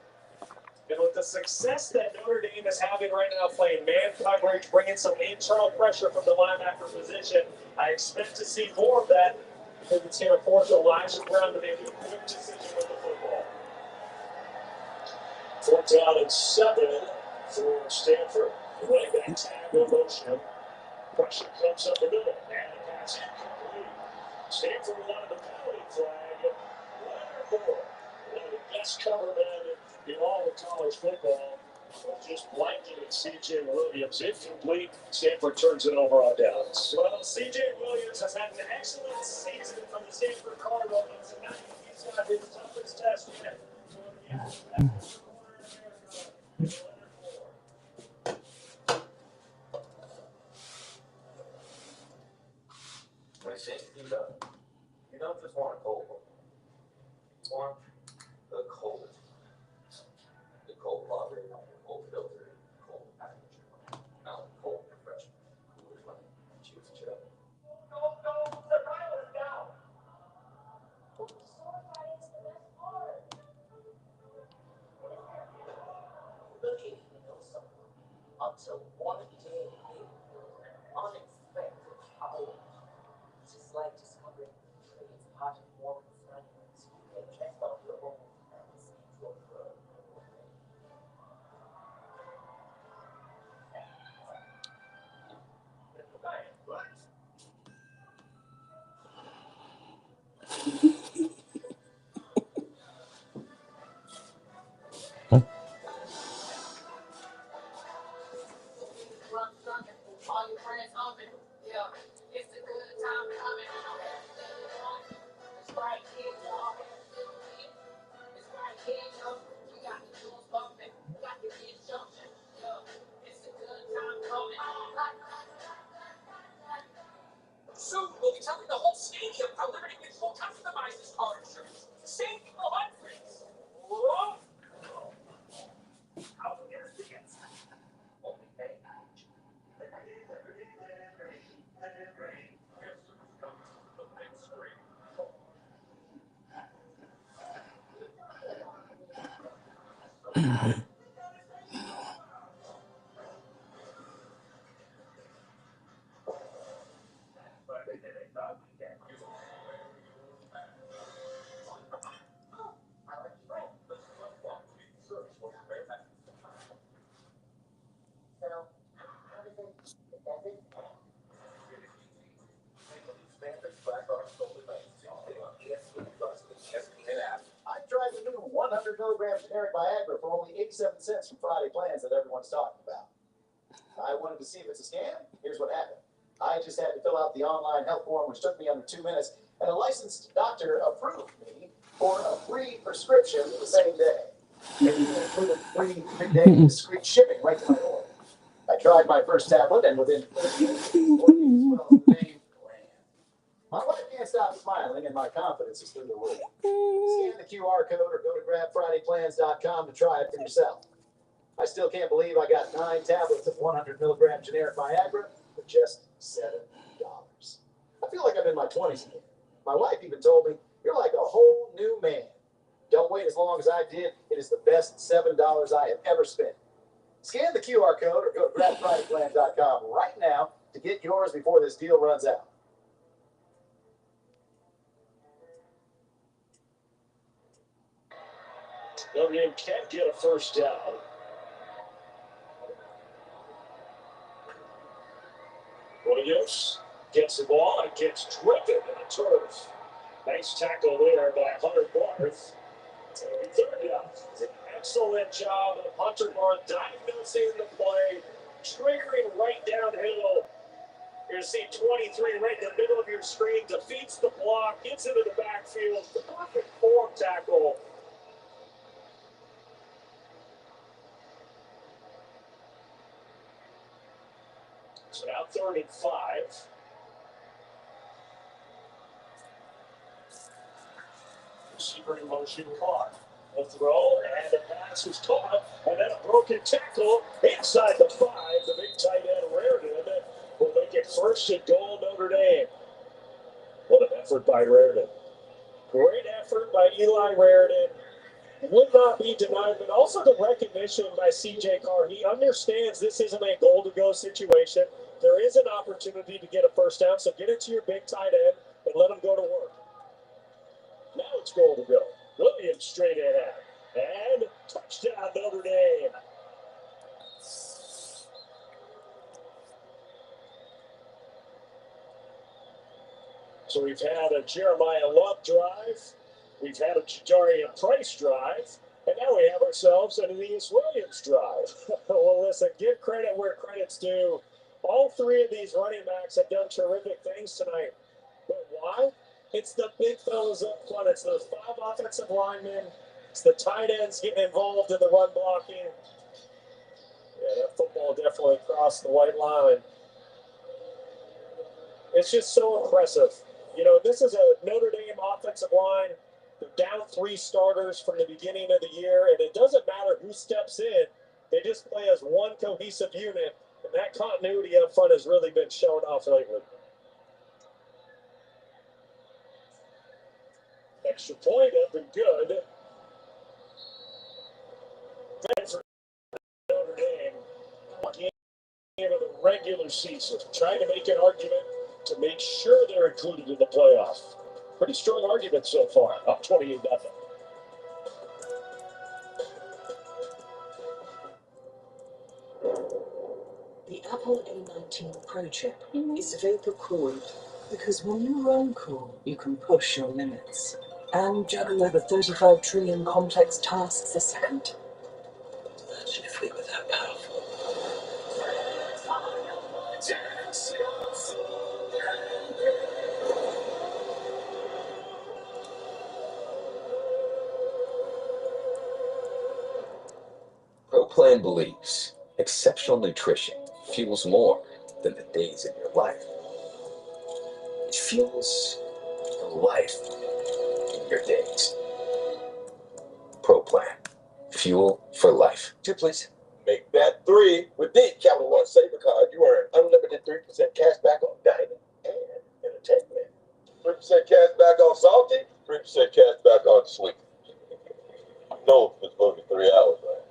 And with the success that Notre Dame is having right now, playing man coverage, bringing some internal pressure from the linebacker position, I expect to see more of that because it's going to force Elijah Brown to make a quick decision with the football. 4th down and 7 for Stanford. Running back tackle motion. Pressure comes up the middle, and the pass incomplete. Stanford wanted the penalty flag. Leonard Moore, one of the best cover men in all of college football, just blanketed C.J. Williams. Incomplete. Stanford turns it over on downs. Well, C.J. Williams has had an excellent season from the Stanford Cardinals, and now he's got his toughest test yet. When I say heat up, you don't just want a cold one. You want the cold. The cold water, cold filter, cold package. Now cold refreshment. Cool as money. Choose chill. No, the file is down. The store file is the best part. Looking to know someone until one day unexpected power. Just like discovering it's part of woman's silence and check out your own hands into a bird. All your friends humping. Yeah, it's a good time coming. It's right here, y'all. It's right here, yo. We got the jewels bumping. Got the kids jumping. Yeah, it's a good time coming. Soon we'll be telling the whole stadium how Liberty Control customizes car insurance. Save people hundreds. Whoa! How to get us tickets? Only pay. 100 milligram generic Viagra for only 87 cents from Friday Plans that everyone's talking about. I wanted to see if it's a scam. Here's what happened. I just had to fill out the online health form, which took me under 2 minutes, and a licensed doctor approved me for a free prescription the same day. It even included free 3-day discreet shipping right to my door. I tried my first tablet, and within 30 minutes, it was working as well as the name Plan. My wife can't stop smiling, and my confidence is through the roof. Scan the QR code or go to grabfridayplans.com to try it for yourself. I still can't believe I got 9 tablets of 100 milligram generic Viagra for just $7. I feel like I'm in my 20s again. My wife even told me, "You're like a whole new man." Don't wait as long as I did. It is the best $7 I have ever spent. Scan the QR code or go to grabfridayplans.com right now to get yours before this deal runs out. Notre Dame can't get a first down. Williams gets the ball and gets driven in the turf. Nice tackle there by Hunter Barth. Third down. Excellent job of Hunter Barth diagnosing the play, triggering right downhill. You're going to see 23 right in the middle of your screen, defeats the block, gets into the backfield. The perfect form tackle. So now 3rd and 5. Receiver in motion caught. A throw and a pass is caught, and then a broken tackle inside the 5. The big tight end Raridan will make it 1st and goal Notre Dame. What an effort by Raridan. Great effort by Eli Raridan. Would not be denied, but also the recognition by C.J. Carr. He understands this isn't a goal-to-go situation. There is an opportunity to get a first down, so get it to your big tight end and let him go to work. Now it's goal to go. Williams straight ahead. And touchdown Notre Dame. So we've had a Jeremiah Love drive. We've had a Jadarian Price drive. And now we have ourselves an Aeneas Williams drive. Well, listen, give credit where credit's due. All 3 of these running backs have done terrific things tonight. But why? It's the big fellas up front. It's those 5 offensive linemen. It's the tight ends getting involved in the run blocking. Yeah, that football definitely crossed the white line. It's just so impressive. You know, this is a Notre Dame offensive line. They're down 3 starters from the beginning of the year, and it doesn't matter who steps in. They just play as one cohesive unit, and that continuity up front has really been shown off lately. Extra point up and good. Thanks for Notre Dame. Game of the regular season, trying to make an argument to make sure they're included in the playoff. Pretty strong argument so far, up 28-0. The Apple A19 Pro chip is vapor cooled because when you run cool, you can push your limits and juggle over 35 trillion complex tasks a second. Imagine if we were that powerful. ProPlan believes exceptional nutrition fuels more than the days in your life. It fuels the life in your days. ProPlan. Fuel for life. 2, please. Make that 3 with the Capital One Saver Card. You earn unlimited 3% cash back on dining and entertainment. 3% cash back on salty, 3% cash back on sweet. You know it's going to be 3 hours, right?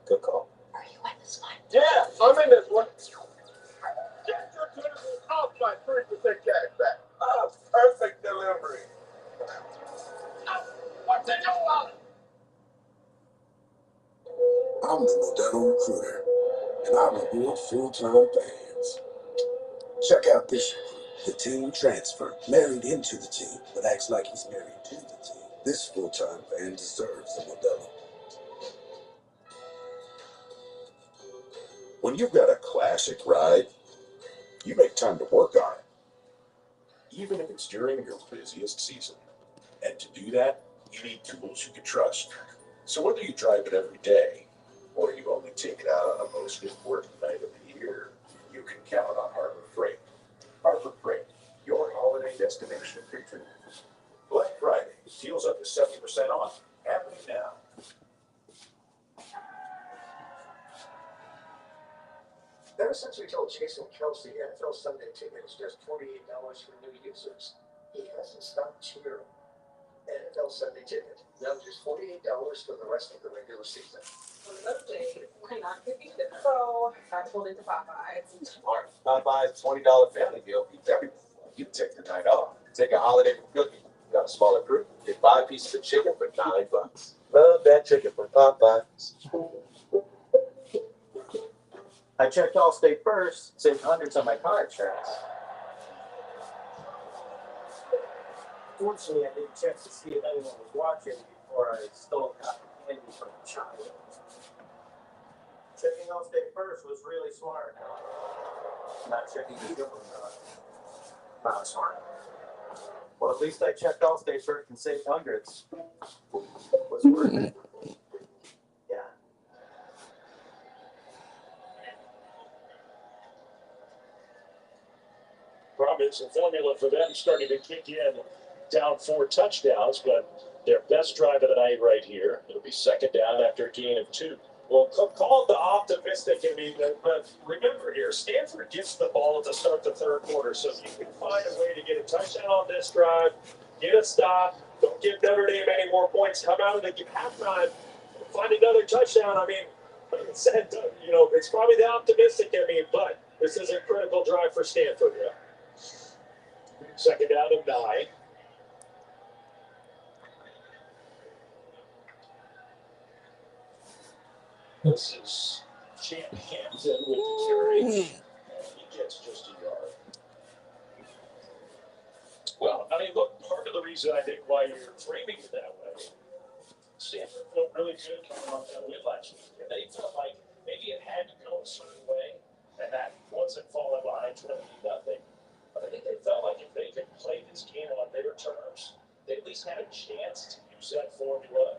Good call. Are you in this one? Yeah, I'm in this one. Get your tentacles off my 3% cash back. Oh, perfect delivery. What's in your wallet? I'm the Modelo Recruiter, and I reward full-time fans. Check out this year, the team transfer, married into the team, but acts like he's married to the team. This full-time fan deserves a Modelo. When you've got a classic ride, you make time to work on it, even if it's during your busiest season. And to do that, you need tools you can trust. So whether you drive it every day, or you only take it out on the most important night of the year, you can count on Harbor Freight. Harbor Freight, your holiday destination for tools. Black Friday, deals up to 70% off, happening now. Ever since we told Jason Kelsey NFL Sunday Ticket is just $48 for new users, he hasn't stopped cheering. NFL Sunday Ticket, now just $48 for the rest of the regular season. One of those days, we're not cooking dinner. So I pulled into Popeyes. Smart. Popeye's $20 family meal beats everything. You can take the night off. Take a holiday from cooking. You got a smaller group. Get 5 pieces of chicken for $9. Love that chicken from Popeyes. I checked Allstate first, saved hundreds on my car insurance. Fortunately, I didn't check to see if anyone was watching before I stole a copy of candy from a child. Checking Allstate first was really smart. Not checking the bill not smart. Well, at least I checked Allstate first and saved hundreds. Was worth it. Yeah. Problem is, the formula for them starting to kick in, down 4 touchdowns, but their best drive of the night right here. It'll be second down after a gain of 2. Well, call it the optimistic. I mean, but remember here, Stanford gets the ball at the start of the third quarter, so if you can find a way to get a touchdown on this drive, get a stop, don't give Notre Dame any more points, come out of the halftime, find another touchdown. I mean, like I said, it's probably the optimistic. I mean, but this is a critical drive for Stanford. Yeah. Second down and 9. This is Champ Hampton with the carry, and he gets just a yard. Well, I mean, look, part of the reason I think why you're framing it that way, Stanford felt really good coming off that win last week, and they felt like maybe it had to go a certain way, and that wasn't falling behind 20-0. But I think they felt like if they could play this game on their terms, they at least had a chance to use that formula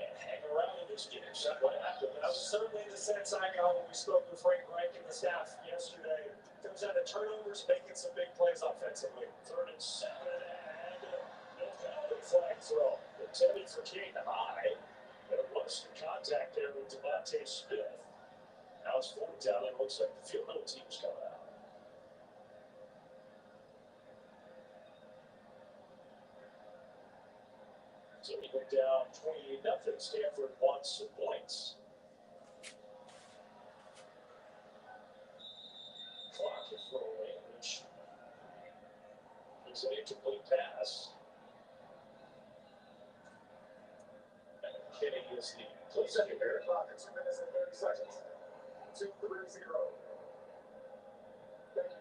and hang around in this game. So what happened? That was certainly the sense I got when we spoke with Frank Reich and the staff yesterday. Comes out of turnovers, making some big plays offensively. 3rd and 7, and no penalty flag throw. Intended for Kane High, but it was some contact there with Devontae Smith. Now it's 4th down, and it looks like the field goal team's coming out. So we went down 28-0. Stanford wants some points. Clock is rolling, which is an incomplete pass. And Kenny is the place here. Clock at 2 minutes and 30 seconds. 2-3-0. Thank you.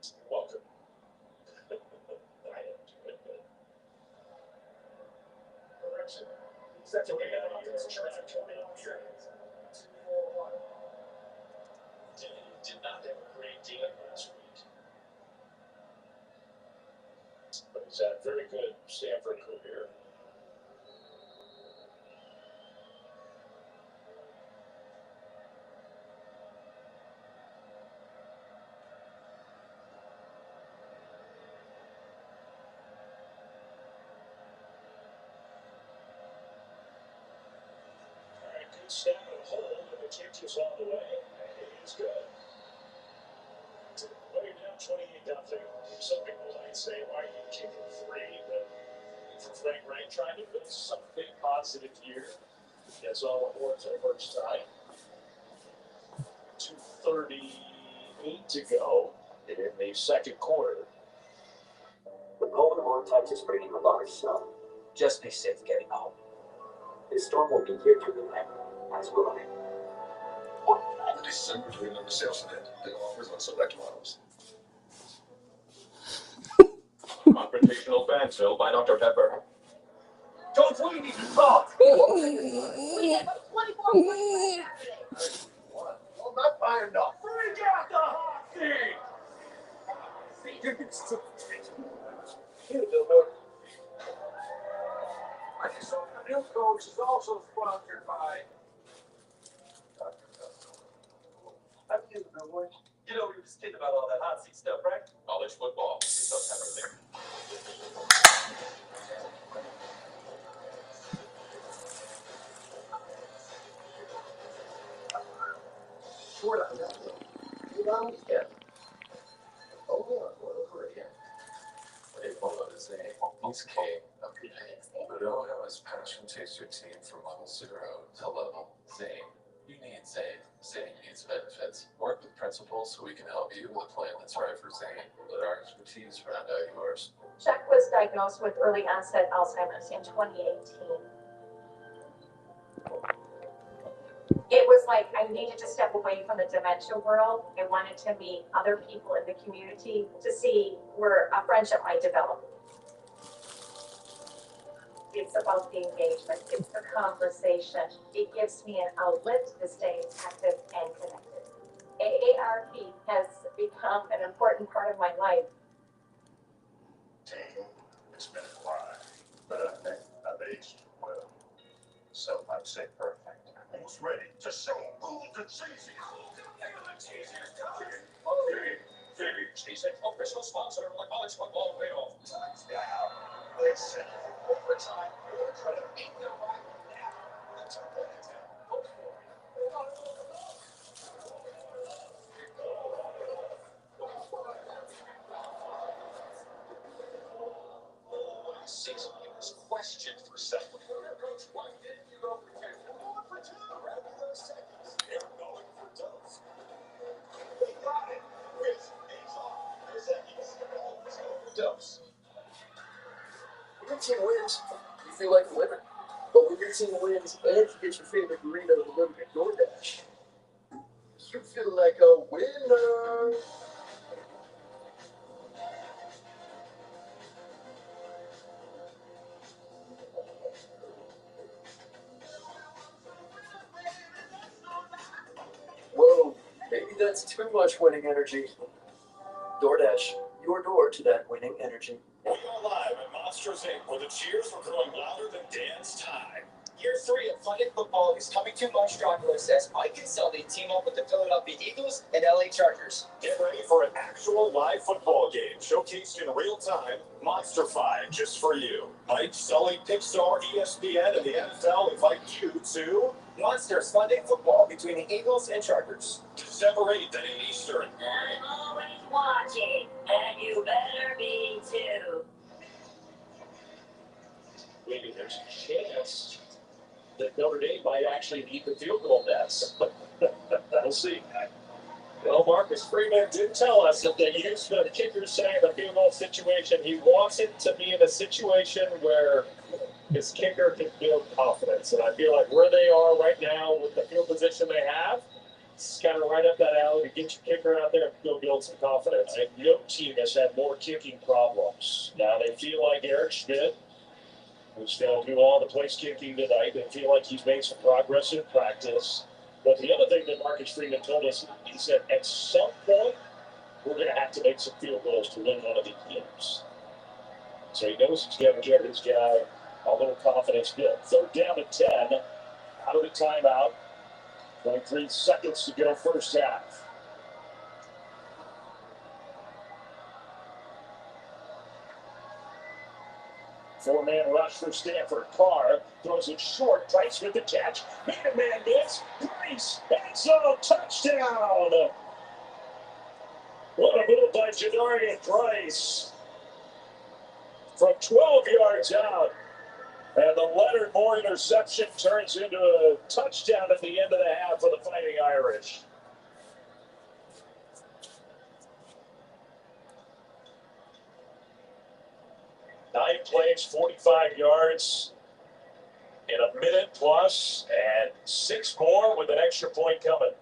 You're welcome. Correction. Set to We got your track coming up here. Did not have a great game last week. But he's had a very good Stanford career. All right, good snap and hold, and the kick is on the way. It is good. When you're down 28-0, some people might say, why are you kicking 3? But for Frank Reich trying to build something positive here. Gets all aboard for the first time. 2:38 to go in the second quarter. The polar vortex is bringing a lot of snow. Just be safe getting home. This storm will be here through November, as will I. The December 3 number sales event. The offers on select models. Confrontational Fansville by Dr. Pepper. knows we need to talk. Well, not by enough. Bring out the hot seat. I just hope the new coach is also sponsored by. I'm kidding, no boy. You know, we were just kidding about all that hot seat stuff, right? College football. It's September there. Yeah. Oh, well, great. Hey, hold on a second. He's king of the day. But oh, how his passion takes your team from level 0 to level Zane. You need Zane. Zane needs benefits. Work with principals so we can help you with a plan that's right for Zane. Let our expertise round out yours. Chuck was diagnosed with early onset Alzheimer's in 2018. It was like I needed to step away from the dementia world. I wanted to meet other people in the community to see where a friendship might develop. It's about the engagement, it's the conversation. It gives me an outlet to stay active and connected. AARP has become an important part of my life. It's been a while, but I think I've aged well. Some might say perfect. Who's ready to show who the cheesy? Cheesy, official sponsor of the college football playoff. Listen, overtime, incredibly. Season was questioned for second. Why didn't you go for 10? Going for 2. Grabbing those seconds. They're going for dose. They got it. Rich, he's off. There's seconds. Always go for dose. When your team wins, you feel like a winner. But when your team wins and you get your favorite burrito delivered at DoorDash, you feel like a winner. Whoa, maybe that's too much winning energy. DoorDash, your door to that winning energy. We are live at Monsters Inc., where the cheers were growing louder than Dan's tie. Year 3 of Sunday football is coming to Monsters as Mike and Sully team up with the Philadelphia Eagles and LA Chargers. Get ready for an actual live football game showcased in real time. Monster-fied just for you. Mike, Sully, Pixar, ESPN, and the NFL invite you to Monsters Sunday football between the Eagles and Chargers. December 8th at 8 Eastern. I'm always watching, and you better be too. Maybe there's a chance that Notre Dame might actually beat the field goal nets. We'll see. Well, Marcus Freeman did tell us that they used the kicker saying the field goal situation. He wants it to be in a situation where his kicker can build confidence. And I feel like where they are right now with the field position they have, it's kind of right up that alley to get your kicker out there and go build some confidence. And no team has had more kicking problems. Now they feel like Eric Schmidt, who's going to do all the place kicking tonight, they feel like he's made some progress in practice. But the other thing that Marcus Freeman told us, he said at some point, we're going to have to make some field goals to win one of these games. So he knows he's going to get his guy a little confidence built. Third down at 10, out of the timeout. 23 seconds to go first half. Four-man rush for Stanford. Carr throws it short. Price with the catch. Man gets Price. End zone touchdown. What a move by Jadarian Price. From 12 yards out. And the Leonard Moore interception turns into a touchdown at the end of the half for the Fighting Irish. Nine plays, 45 yards in a minute plus, and 6 more with an extra point coming.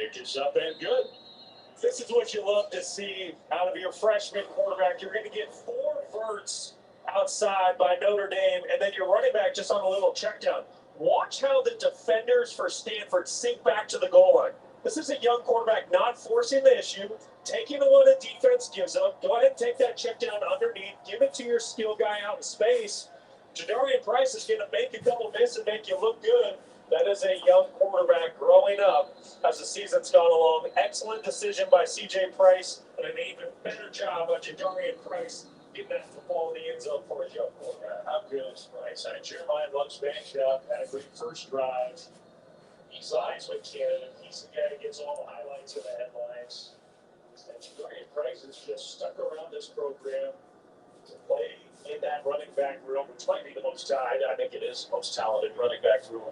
Pitches up and good. This is what you love to see out of your freshman quarterback. You're going to get 4 verts outside by Notre Dame, and then your running back just on a little check down. Watch how the defenders for Stanford sink back to the goal line. This is a young quarterback not forcing the issue, taking the one that defense gives up. Go ahead and take that check down underneath. Give it to your skill guy out in space. Jadarian Price is going to make a couple misses and make you look good. That is a young quarterback growing up as the season's gone along. Excellent decision by C.J. Price, and an even better job by Jadarian Price getting that football in the end zone for his young quarterback. How good is Price? Jeremiah Lux banked up, had a great first drive. He's the Heisman candidate. He's the guy who gets all the highlights of the headlines. And Jadarian Price is just stuck around this program to play in that running back room, which might be the most tied. I think it is the most talented running back room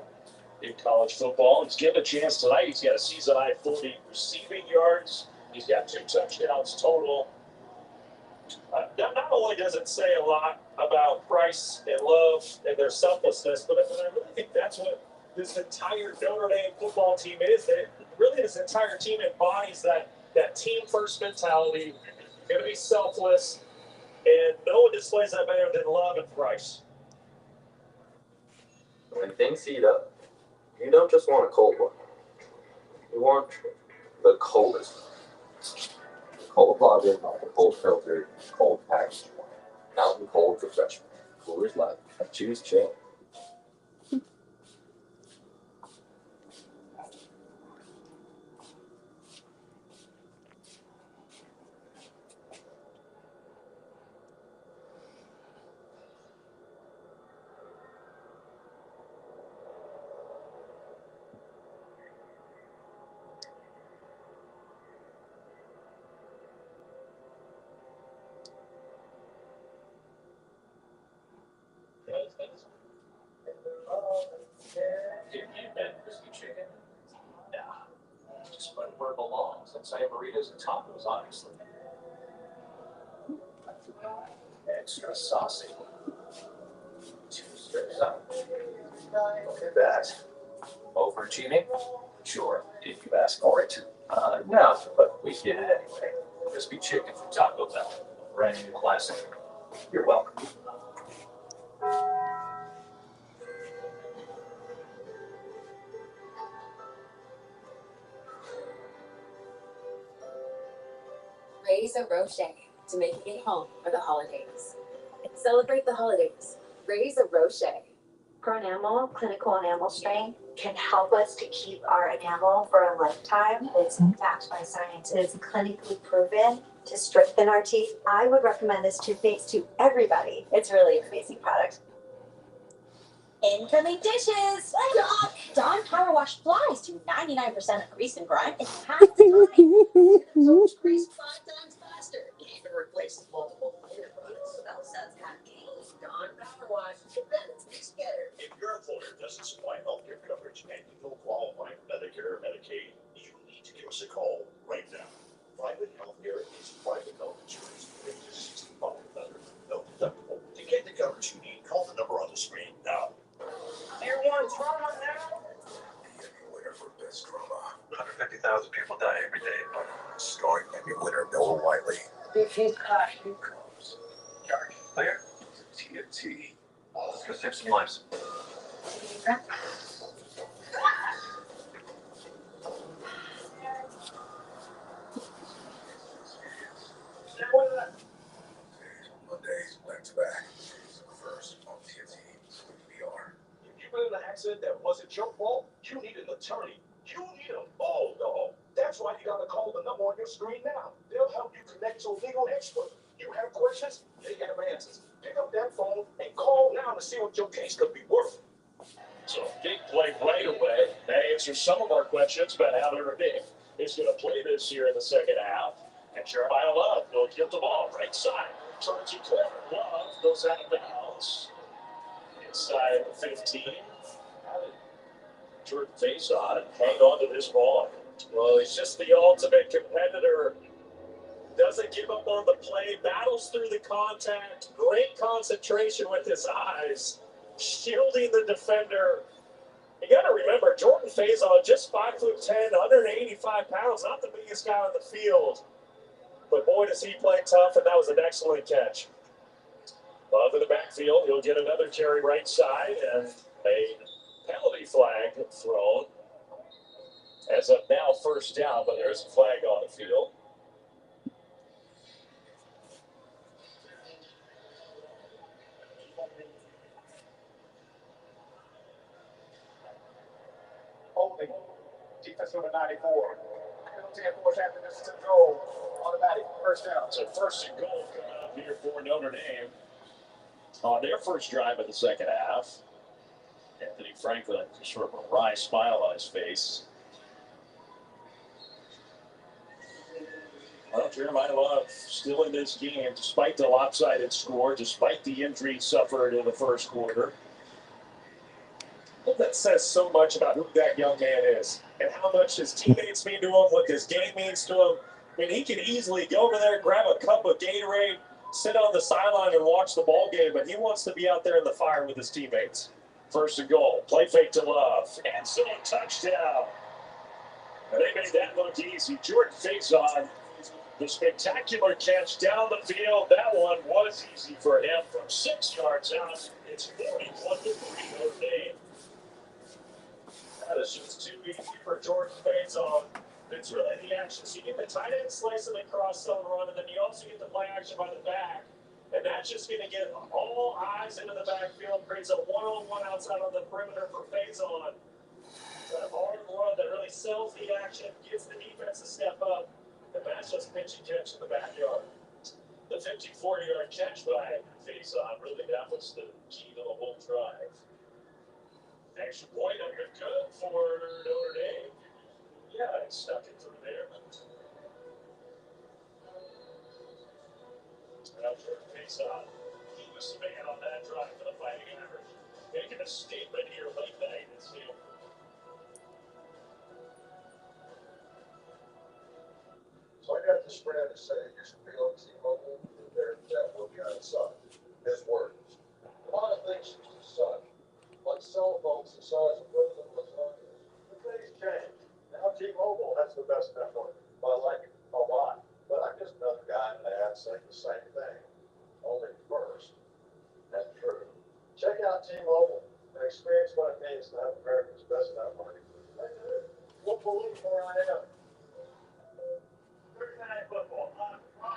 in college football. He's given a chance tonight. He's got a season-high 40 receiving yards. He's got 2 touchdowns total. Not only does it say a lot about Price and Love and their selflessness, but I really think that's what this entire Notre Dame football team is. That really this entire team embodies that team-first mentality. Going to be selfless, and no one displays that better than Love and Price. When things heat up, you don't just want a cold one. You want the coldest. Cold lager, cold filtered, cold packaged one. Mountain Cold Refreshment. Coolers Light. Choose chill. Crispy chicken? Nah. Just put where it belongs. Let's say burritos and tacos, honestly. Extra saucy. 2 strips up. Look at that. Overachieving? Sure, if you ask for it. No, but we did it anyway. Crispy chicken from Taco Bell. Brand new classic. You're welcome. Raise a Rocher to make it home for the holidays. Celebrate the holidays. Raise a Rocher. Grown enamel, clinical enamel strain, can help us to keep our enamel for a lifetime. It's backed by science. It is clinically proven to strengthen our teeth. I would recommend this toothpaste to everybody. It's really an amazing product. Incoming dishes! Dawn Power Wash flies to 99% of grease and grime in half the time. Absorbs grease 5 times faster. It even replaces multiple cleaner products. That sounds kind of game. Dawn Power Wash. Benefits mixed together. If your employer doesn't supply healthcare coverage and you don't qualify for Medicare or Medicaid, you need to give us a call right now. Private healthcare is private health insurance. It's no deductible. To get the coverage you need, call the number on the screen now. You want trauma now? Emmy winner for best drama. 150,000 people die every day. Starring Emmy winner Noah Wiley. If he's crashing. Dark clear. TNT. Let's go save some lives. Mondays, back to back. First on TNT. VR. If you've been in an accident that wasn't your fault, you need an attorney. You need a ball dog. That's why you gotta call the number on your screen now. They'll help you connect to a legal expert. You have questions, they have answers. Pick up that phone and call now to see what your case could be worth. So big play right away. That answers some of our questions about how Notre Dame is going to play this year in the second half. And Jeremiah Love will get the ball right side. Turns you corner. Love goes out of bounds. Inside the 15. Jordan face on and hang on to this ball. Well, he's just the ultimate competitor. Doesn't give up on the play. Battles through the contact. Great concentration with his eyes. Shielding the defender You got to remember, Jordan Faison, just 5'10", 185 pounds, not the biggest guy on the field. But boy, does he play tough, and that was an excellent catch. Love in the backfield. He'll get another carry right side, and a penalty flag thrown. As of now, first down, but there's a flag on the field. Holding. Defense number 94. Penalty enforced after this is a goal. Automatic first down. So first and goal coming up here for Notre Dame on their first drive of the second half. Anthony Franklin, sort of a wry smile on his face. Well, Jeremiah Love still in this game, despite the lopsided score, despite the injury suffered in the first quarter. Well, that says so much about who that young man is and how much his teammates mean to him, what this game means to him. I mean, he can easily go over there, grab a cup of Gatorade, sit on the sideline and watch the ball game, but he wants to be out there in the fire with his teammates. First and goal, play fake to Love, and so a touchdown. And they made that look easy. Jordan Faison, the spectacular catch down the field. That one was easy for him from 6 yards out. It's 41-3 Notre Dame. That is just too easy for Jordan Faison. It's really the action. So you get the tight end slicing across some run, and then you also get the play action by the back. And that's just going to get all eyes into the backfield, creates a one-on-one outside on the perimeter for Faison. That hard run that really sells the action, gets the defense to step up, and that's just pitch and catch in the backyard. The 54-yard catch by Faison, really that was the key to the whole drive. Extra point under good for Notre Dame. Yeah, it stuck it through there. Now Jordan Faison, he was the man on that drive for the Fighting Irish, making a statement here late night in Stanford. So I got this friend to say, you should be on T-Mobile, there, that will be outside. His words. A lot of things used to suck. Like cell phones the size of Brooklyn was on. The things change. Now T-Mobile has the best network. I like it a lot. But I'm just another guy in the ad saying the same thing. Only first. That's true. Check out T-Mobile and experience what it means to have America's best network. I do. What believe where I am. Thursday Night Football on 5.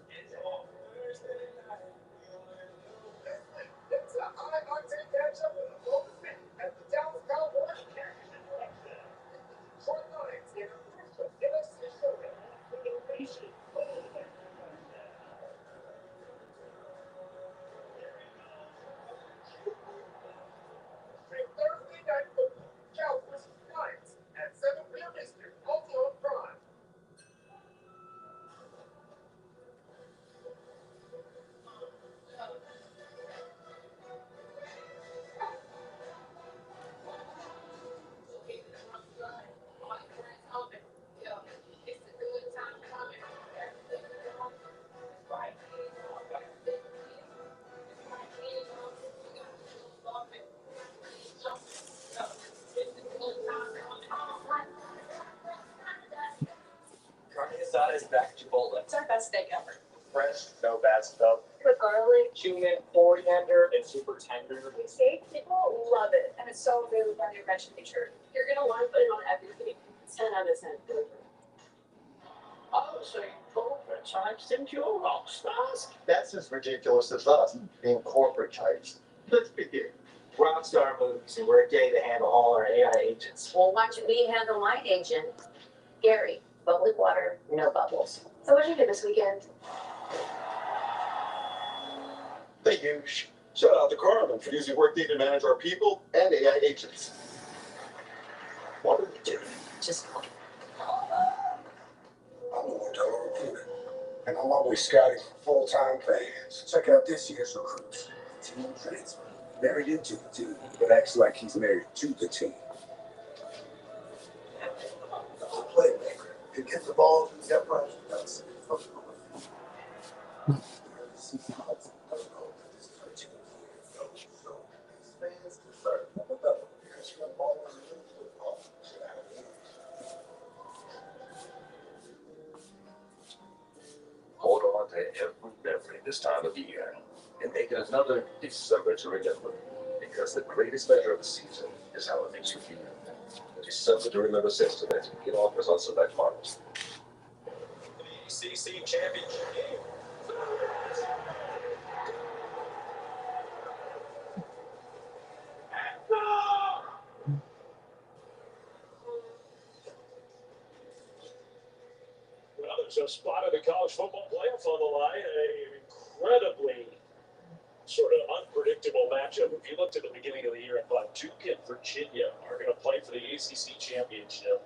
It's on Thursday night. It's a high octane catch up with a full fit at the Dallas Cowboys. Short lines in a first give us the show. Innovation. Thursday Night Football. Cowboys Giants at 7 p.m. Eastern, also on Prime. Carne asada is back to Chipotle. It's our best steak ever. Fresh, no bad stuff. With garlic, Cumin, coriander, and super tender. steak, people love it. And it's so good with your veg nature. You're gonna want to put it on everything. 10 out of 10. I was saying, corporate types think you're rock stars. That's as ridiculous as us being corporate types. Let's begin. Rockstar movies, and we're getting to handle all our AI agents. Well, why don't we handle my agent, Gary? Bubbly water, no bubbles. So what did you do this weekend? Thank you. Shout out to Carmen for using Workday to manage our people and AI agents. What are we doing? Just I'm a Modelo recruiter, and I'm always scouting for full-time fans. Check out this year's recruits. Team transfer. Married into the team, but acts like he's married to the team. The playmaker. He gets the ball and step right. That's to every memory this time of year and make it another December to remember. Because the greatest measure of the season is how it makes you feel. December to remember sentiment. Get offers on select models. The ACC championship game. Well, there's a spot in the college football playoff on the line. An incredibly sort of unpredictable matchup. If you looked at the beginning of the year and thought Duke and Virginia are going to play for the ACC championship.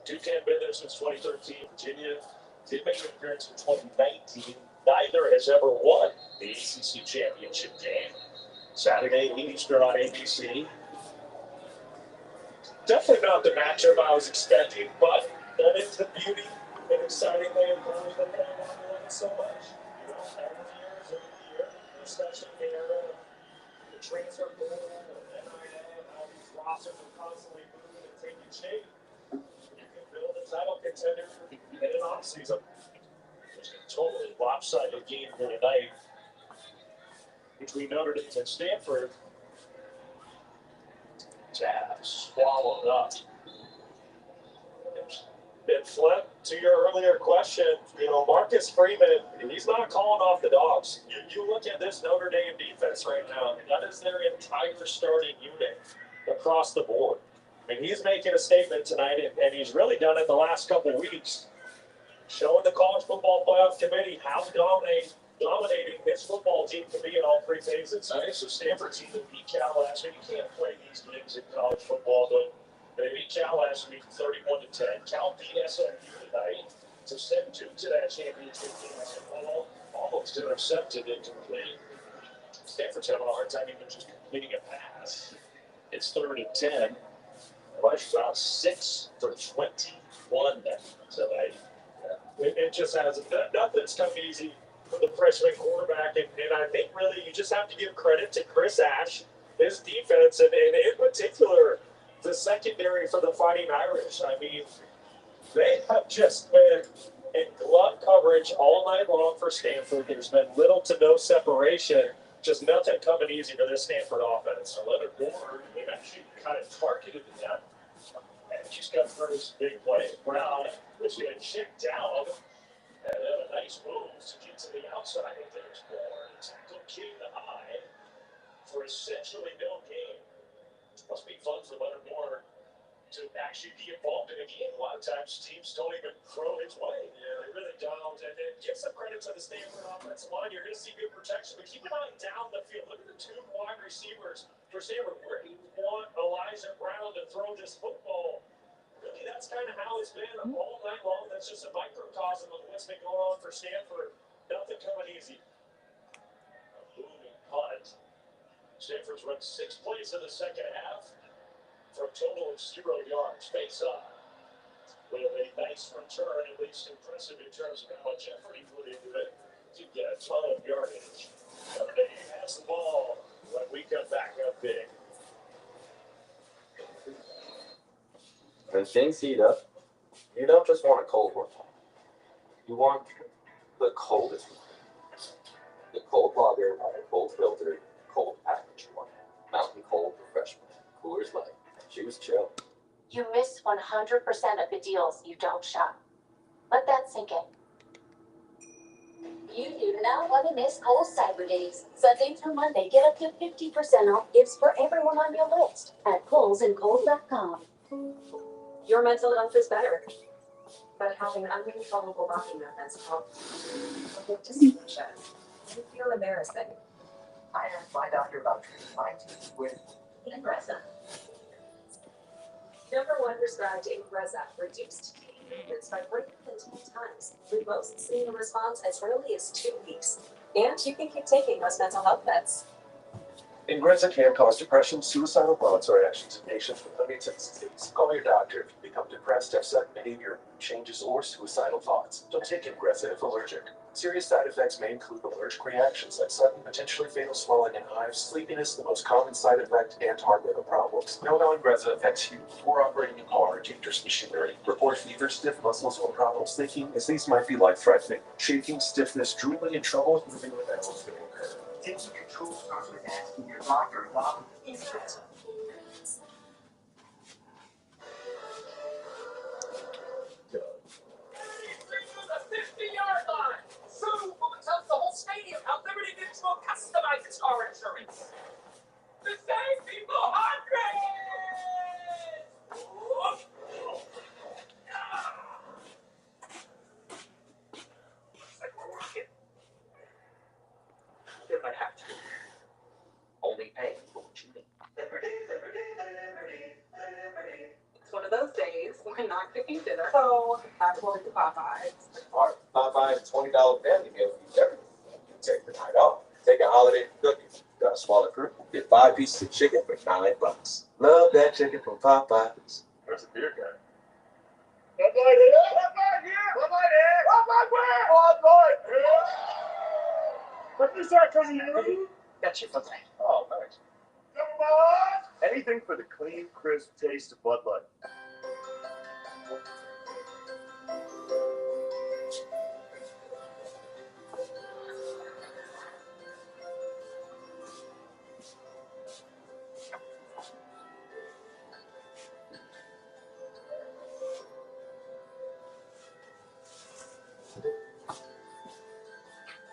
Duke had been there since 2013. Virginia did make an appearance in 2019. Neither has ever won the ACC championship game. Saturday, Eastern on ABC. Definitely not the matchup I was expecting, but that is the beauty and exciting thing of college football. I love it so much. You know, every year, especially in the era of the transfer portal and NIL and how these rosters are constantly moving and taking shape. You can build a title contender in an offseason. There's a totally lopsided game here tonight between Notre Dame and Stanford. Tab swallowed up. And Flip, to your earlier question, you know, Marcus Freeman, he's not calling off the dogs. You look at this Notre Dame defense right now, and that is their entire starting unit across the board. I mean, he's making a statement tonight, and he's really done it the last couple of weeks, showing the College Football Playoff Committee how dominating this football team can be in all three phases. Nice. So Stanford team that beat Cal last week. You can't play these games in college football, but they beat Cal last week 31-10. Cal beat SMU tonight to send Duke to that championship game. Almost intercepted incomplete. Stanford's having a hard time even just completing a pass. It's 3rd and 10. Rush about 6 for 21 tonight. It just has nothing's come easy for the freshman quarterback, and I think really you just have to give credit to Chris Ash, his defense, and in particular the secondary for the Fighting Irish. I mean, they have just been in glove coverage all night long for Stanford. There's been little to no separation, just nothing coming easy for this Stanford offense. Leonard Moore, they've actually kind of targeted them. And he's got first big play. Brown was going to check down and then a nice move to get to the outside. And there's Moore. Tackle King high for essentially no gain. Must be fun for Leonard Moore to actually be involved in a game. A lot of times teams don't even throw his way. Yeah, they really don't. And give some credit to the Stanford offensive line. You're going to see good protection, but keep an eye down the field. Look at the 2 wide receivers for Stanford. Where do you want Elijah Brown to throw this football? Really, that's kind of how it's been all night long. That's just a microcosm of what's been going on for Stanford. Nothing coming easy. A moving punt. Stanford's run 6 plays in the second half for a total of 0 yards. Face off with a nice return, at least impressive in terms of how much effort he put into it to get a ton of yardage. Notre Dame has the ball when we come back up big. When things heat up, you don't just want a cold one. You want the coldest one. The cold lager, cold filter, cold package one. Mountain Cold Refreshment. Coors Light. Choose chill. You miss 100% of the deals you don't shop. Let that sink in. You do not want to miss Kohl's Cyber Days. Sunday through Monday, get up to 50% off gifts for everyone on your list at Kohl's and Kohl's.com. Your mental health is better, but having uncontrollable body movements called dysfunction. You feel embarrassing. I asked my doctor about treating my teeth with Ingrezza. #1 prescribed Ingrezza reduced teeth movements by greater than 10 times, with most seeing a response as early as 2 weeks. And you can keep taking those mental health meds. Ingrezza can cause depression, suicidal thoughts, or actions in patients with Huntington's disease. Call your doctor if you become depressed, have sudden behavior changes, or suicidal thoughts. Don't take Ingrezza if allergic. Serious side effects may include allergic reactions like sudden, potentially fatal swelling and hives, sleepiness, the most common side effect, and heart rhythm problems. Know how Ingrezza affects you before operating a car or dangerous machinery. Report fever, stiff muscles, or problems thinking, as these might be life-threatening. Shaking, stiffness, drooling, and trouble moving with animals may occur. Taking control starts with asking your doctor about Ingrezza. The 50-yard line. Soon we'll tell the whole stadium how Liberty Mutual customizes car insurance. To save people hundreds. Looks like we're working. If I have to. Only pay for what you need. Liberty, liberty, liberty, liberty. It's one of those days when not cooking dinner, so I'm going to Popeyes. Our Popeye's $20 family meal feeds everything. You take the night off. Take a holiday cookie. Got a smaller crew. Get 5 pieces of chicken for $9. Love that chicken from Popeyes. Where's the beer guy? One more here. One more here. One more here. One more here. What is that coming in? Got you for that. Oh, nice. Come on. Anything for the clean, crisp taste of Bud Light.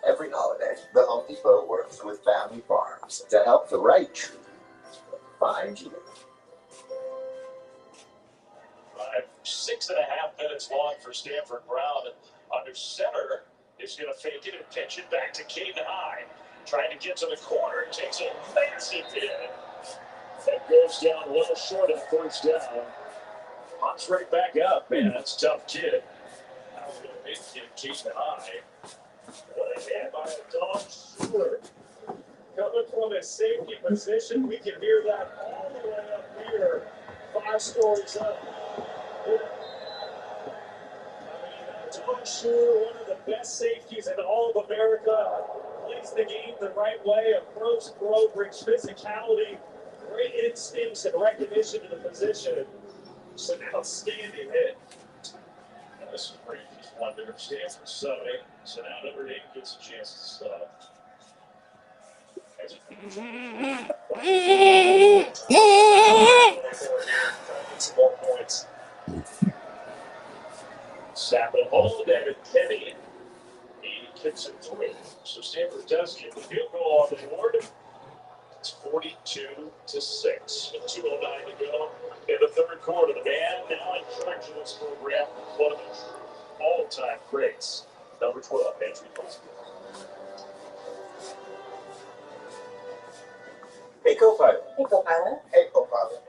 Every holiday, the Home Depot works with family farms to help the right tree find you. 6.5 minutes long for Stanford Brown. Under center is going to fake it and pitch it back to Caden High. Trying to get to the corner. Takes a massive hit. That goes down well short of the first down. Pops right back up. Man, that's a tough kid. That was a big kid, Caden High. What a hit by a dog shooter. Coming from a safety position, we can hear that all the way up here. 5 stories up. Tom Shue, one of the best safeties in all of America, plays the game the right way. A pro's pro, brings physicality, great instincts, and recognition to the position. It's an outstanding hit. This is great. Just one to Stanford Sunday. So now number 8 gets a chance to stop. Some more points. Snap it all David Kenny. He kicks it 3. So Stanford does get the field goal on the board. It's 42-6. With 2:09 to go in the third quarter. The man now in charge of this program. One of the all-time greats. Number 12, Andrew Wilson. Hey, co-pilot. Hey, co-pilot. Hey, co-pilot.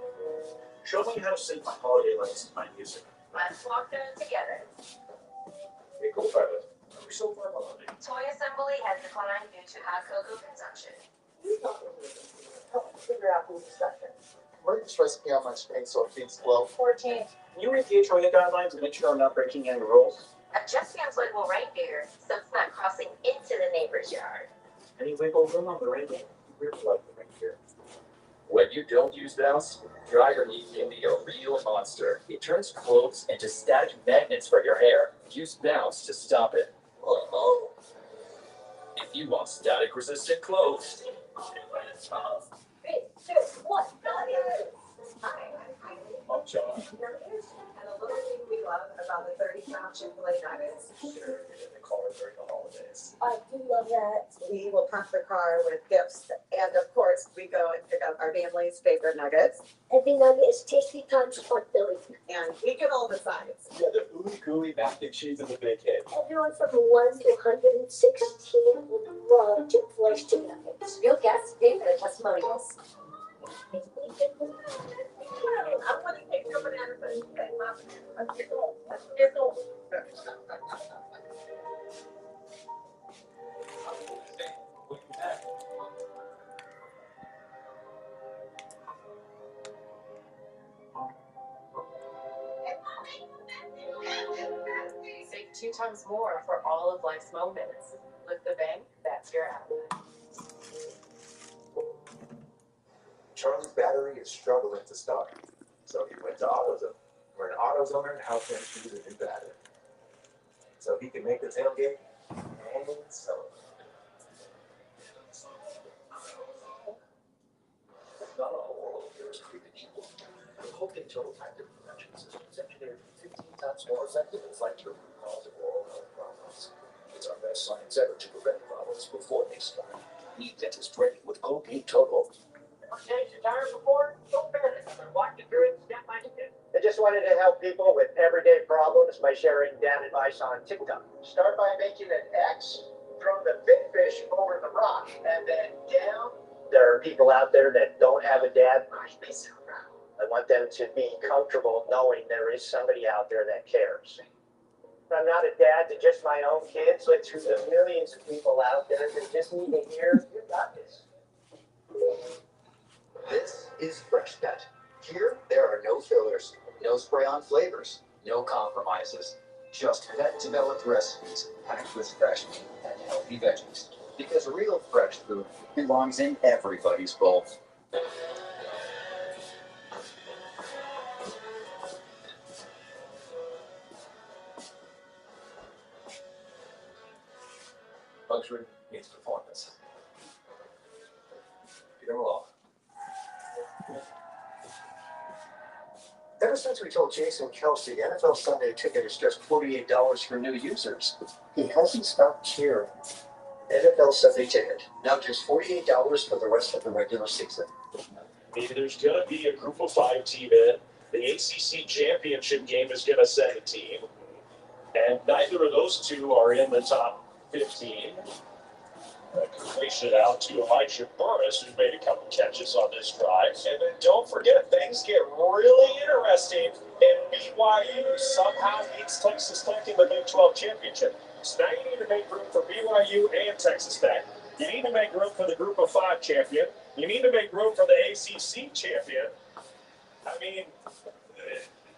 Show me how to sync my holiday lights to my music. Let's walk through it together. Hey, co-pilot. Are we so far behind? Toy assembly has declined due to high cocoa consumption. Help figure out who's discussion. Where's recipe on my screen so it feeds slow? 14. Can you read the HOA guidelines and make sure I'm not breaking any rules? Adjust your inflatable reindeer so it's not crossing into the neighbor's yard. Any wiggle room on the reindeer? We're like the reindeer. When you don't use Bounce, dryer heat can be a real monster. It turns clothes into static magnets for your hair. Use Bounce to stop it. Uh-oh. If you want static-resistant clothes, 3, 2, 1, go! I'm John. And a little thing we love about the 30-pound Chick-fil-A nuggets. Sure, get in the car during the holidays. I do love that. We will pump the car with gifts. And of course, we go and pick up our family's favorite nuggets. Every nugget is tasty times responsibility. And we get all the sides. Yeah, the ooey gooey mac and cheese and the big hit. Everyone from 1 to 116 would love Chick-fil-A's chicken nuggets. Real guests pay for the testimonials. I'm going to take your banana, but you take my banana. It's all. times more for all of life's moments. With the bank, that's your app. Charlie's battery is struggling to start, so he went to AutoZone, where an AutoZoner helped him choose a new battery, so he can make the tailgate and celebrate. Not all oral care is created equal. The Colgate Total Active Prevention System is engineered 15 times more effective in fighting the root cause of oral health problems. It's our best science ever to prevent problems before they start. Be dentist ready with Colgate Total. Changed your tires before? Don't panic. I walked you through it step by step. I just wanted to help people with everyday problems by sharing dad advice on TikTok. Start by making an X, throw the big fish over the rock, and then down. There are people out there that don't have a dad. I want them to be comfortable knowing there is somebody out there that cares. I'm not a dad to just my own kids, but to the millions of people out there that just need to hear, you got this. This is Fresh Cut. Here, there are no fillers, no spray-on flavors, no compromises. Just vet-developed recipes packed with fresh meat and healthy veggies. Because real fresh food belongs in everybody's bowl. Luxury means performance. Peter Malone. Ever since we told Jason Kelsey NFL Sunday Ticket is just $48 for new users, he hasn't stopped cheering. NFL Sunday Ticket, now just $48 for the rest of the regular season. Maybe there's going to be a group of 5 team in. The ACC championship game is going to send a team. And neither of those two are in the top 15. Congratulations out to Elijah Burris, who made a couple catches on this drive. And then don't forget, things get really interesting if BYU somehow beats Texas Tech in the Big 12 championship. So now you need to make room for BYU and Texas Tech. You need to make room for the Group of 5 champion. You need to make room for the ACC champion. I mean,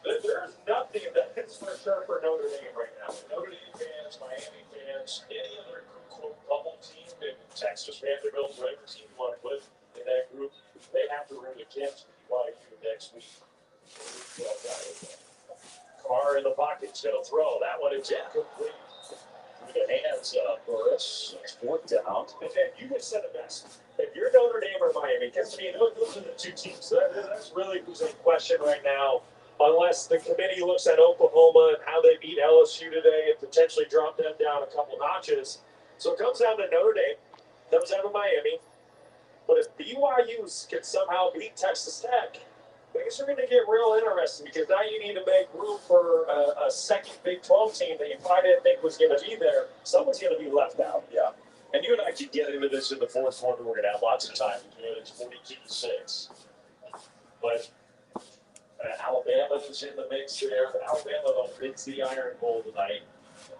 there's nothing that is for sure for Notre Dame right now. Notre Dame fans, Miami fans, any other quote bubble team, Texas, Vanderbilt, whatever team you want to put in that group, they have to root against BYU next week. Carr in the pocket's going to throw. That one is incomplete. Through the hands of Burris. It's 4th down. And you just said it best. If you're Notre Dame or Miami, because I mean, those are the two teams. That's really who's in question right now. Unless the committee looks at Oklahoma and how they beat LSU today and potentially drop them down a couple notches. So it comes down to Notre Dame, comes down to Miami. But if BYU can somehow beat Texas Tech, things are going to get real interesting because now you need to make room for a second Big 12 team that you probably didn't think was going to be there. Someone's going to be left out. Yeah. And you and I could get into this in the 4th quarter. We're going to have lots of time to do it. It's 42-6. But Alabama is in the mix there. Alabama though hits the Iron Bowl tonight,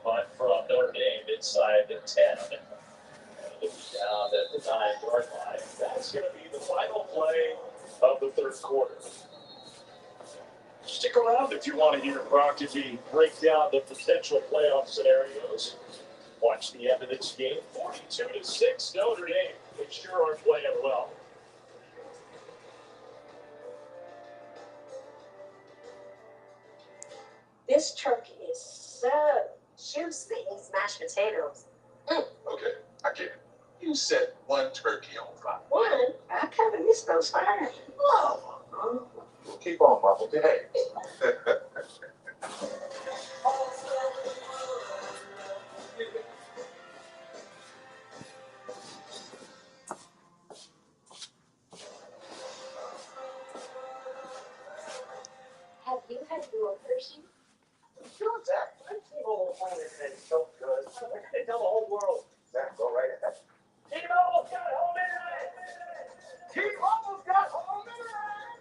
but from Notre Dame inside the 10, down at the 9-yard line. That's going to be the final play of the 3rd quarter. Stick around if you want to hear Brock as we break down the potential playoff scenarios. Watch the end of this game. 42-6 Notre Dame. They sure are playing well. This turkey is so juicy. These mashed potatoes. Okay, I get it. You said 1 turkey on fire. One? I kind of miss those fires. Oh, well, keep on, Mama. Behave. Have you had your Hershey? Sure, Zach. I'm T-Mobile phone internet is so good. I can tell the whole world. Zach, go right ahead. T-Mobile's got home internet. T-Mobile's got home internet.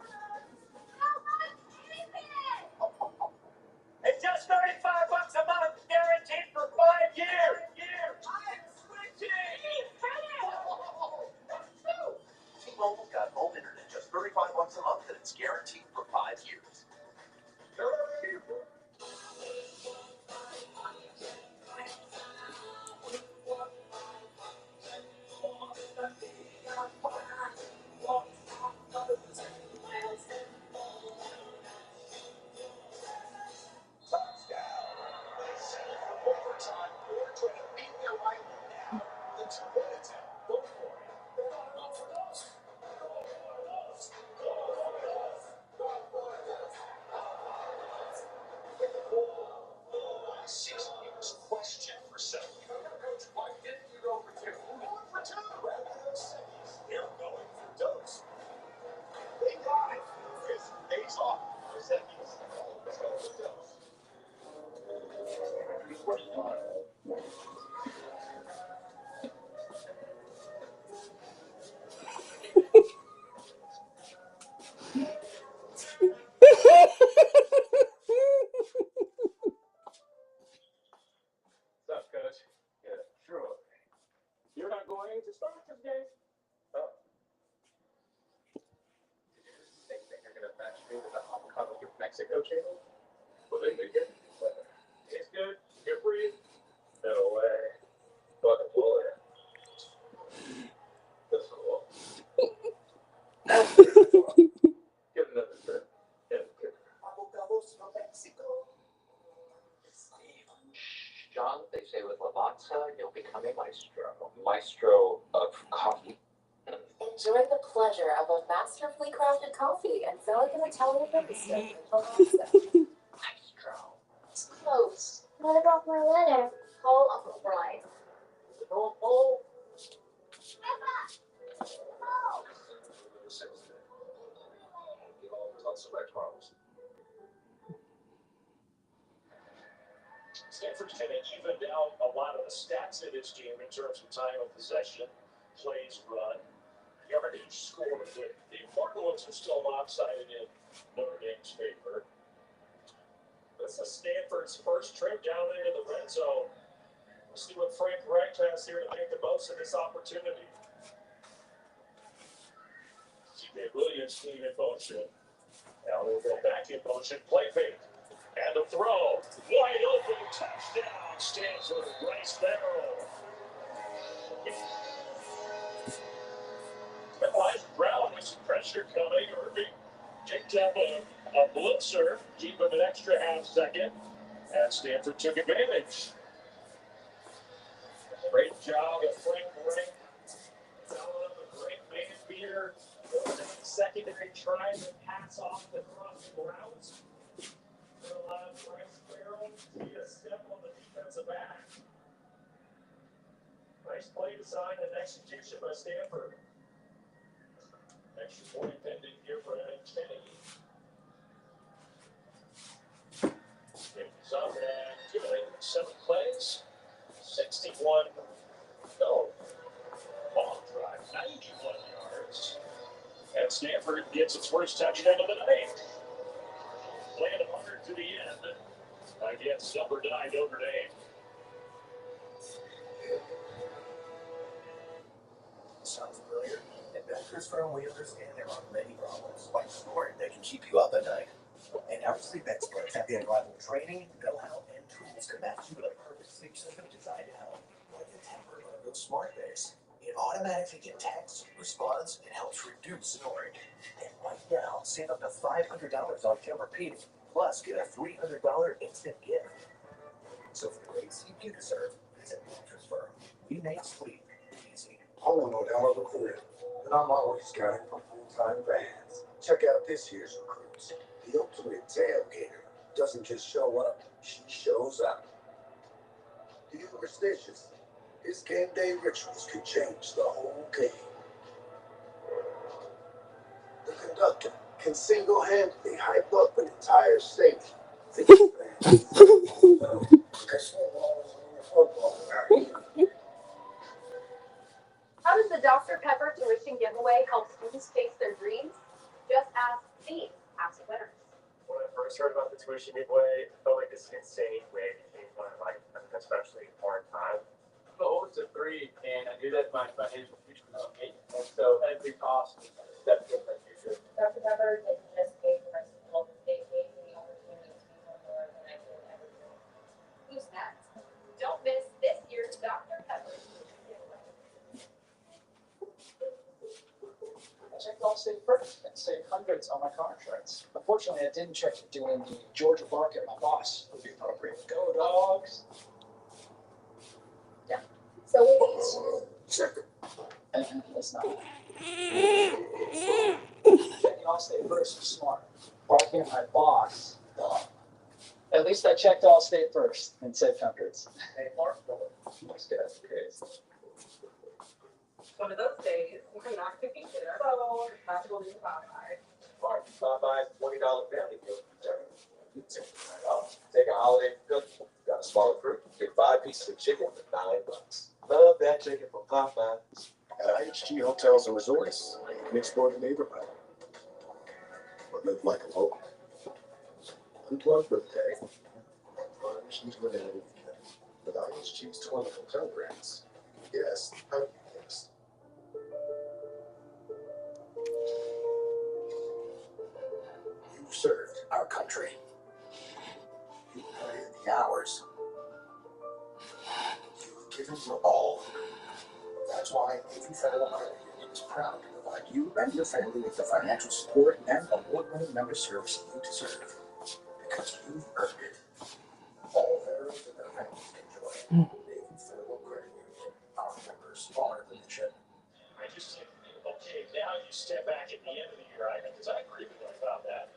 It's just $35 a month, guaranteed for 5 years. I'm switching. That's true. T-Mobile's got home internet, just $35 a month, and it's guaranteed for 5 years. time or try to beat their rival now, the two-point attempt. Go for it. Go for those. Go for those. Go for those. Go for those. Last season, he was questioned for several years. Why didn't you go for two? Going for two. Rather than seconds. They're going for dose. They got it. His days off for seconds. Let's go for dose. What's up, Coach? Yeah, sure. You're not going to start this game. Oh. Did you just think that you're going to match me with the avocado from Mexico channel? Well, they make it. Tastes good? Good for you? No way. Fucking boy. That's cool. Get another trip. Yeah, good. Avocados from Mexico. John, they say with Lavazza, you'll become a maestro. Maestro of coffee. Enjoy the pleasure of a masterfully crafted coffee and feel like an Italian barista with Lavazza. Maestro. It's close. What about my letter? Call Uncle Brian. Oh. Stanford's kind of evened out a lot of the stats in this game in terms of time of possession, plays run, yardage scored. The important ones are still lopsided in Notre Dame's favor. This is Stanford's first trip down into the red zone. We'll see what Frank Reich has here to make the most of this opportunity. C.J. Williams team in motion. Now we'll go back in motion, play fake. And the throw, wide open, touchdown, Stanford, Bryce Barrow. Elijah Brown with some pressure coming. Irving picked up a blitzer, keep him an extra half second. And Stanford took advantage. Great job of Frank Reich. Followed up a great man beater. Goes down the secondary, trying to pass off the crossing routes. Allowed Bryce Barrow to get a step on the defensive back. Nice play design and execution by Stanford. Extra point pending here for Kenny. It's up and good. 7 plays, 61. No. Ball drive, 91 yards. And Stanford gets its first touchdown of the night. Playing 100 to the end against number 9 Notre Dame. Sounds familiar. Investors firmly understand there are many problems like sport that can keep you up at night. And our sleep experts have the unrivaled training, know-how, and tools to match you with a perfect sleep system designed to help. Like the Tempur Logo Smart Base. It automatically detects, responds, and helps reduce snoring. And right now, save up to $500 on Tempur-Pedic, plus get a $300 instant gift. So for the great sleep you deserve, visit Mattress Firm. We make sleep easy. Hold on, now we're recording. And I'm always scouting for full-time fans. Check out this year's recruits. The ultimate tailgater doesn't just show up, she shows up. The superstitious. His game day rituals can change the whole game. The conductor can single-handedly hype up an entire stadium. How does the Dr. Pepper tuition giveaway help students chase their dreams? Just ask these past winners. When I first heard about the tuition giveaway, I felt like this insane way to change my life, especially in hard times. I'm the oldest of 3, and I knew that my financial future was on me. And so every cost was a step towards my future. Dr. Pepper didn't just pay for my school, they gave me the opportunity to be more than I could ever dream. Who's next? Don't miss this year's Dr. Pepper tuition giveaway. I checked Allstate first and saved hundreds on my car insurance. Unfortunately, I didn't check doing the Georgia bark at my boss would be appropriate. Go Dogs! it's not. Checking Allstate first is smart. Parking at my box, dumb. At least I checked Allstate first and saved hundreds. Hey, Mark, these guys are crazy. One of those days, we're not cooking dinner, so have to go to Popeye. Mark, Popeye's $20 family meal. Take a holiday cook, got a smaller crew, get 5 pieces of chicken for $9. Love that chicken from Popeye. At IHG Hotels and Resorts, you can explore the neighborhood, but live like a local. Unplug for the day, plunge into an area with IHG's 20 hotel brands. Yes, how you guessed. You've served our country. You put in the hours. You've given your all. That's why Navy Federal Credit Union is proud to provide you and your family with the financial support and award-winning member service you deserve. Because you've earned it. All veterans and their families enjoy Navy Federal Credit Union. Our members honor the mission. I just think, okay, now you step back at the end of the year, because I agree with you about that.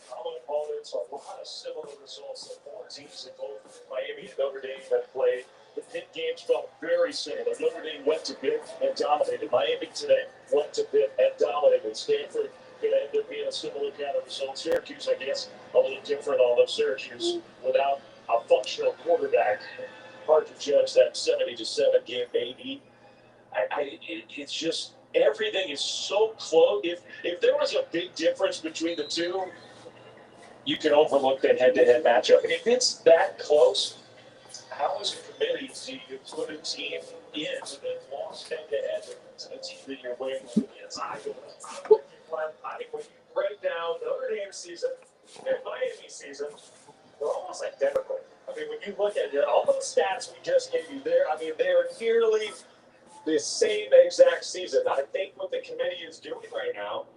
Common opponents, a lot of similar results. The 4 teams that both Miami and Notre Dame have played. The Pitt games felt very similar. Notre Dame went to Pitt and dominated. Miami today went to Pitt and dominated. Stanford going to end up being a similar kind of result. Syracuse, I guess, a little different, although Syracuse without a functional quarterback. Hard to judge that 70-7 game, maybe. It's just everything is so close. If there was a big difference between the two, you can overlook that head-to-head matchup. If it's that close, how is a committee to put a team in that lost head-to-head to the team that you're winning against? I think when you break down Notre Dame season and Miami season, they're almost identical. I mean, when you look at it, all those stats we just gave you there, I mean, they're nearly the same exact season. I think what the committee is doing right now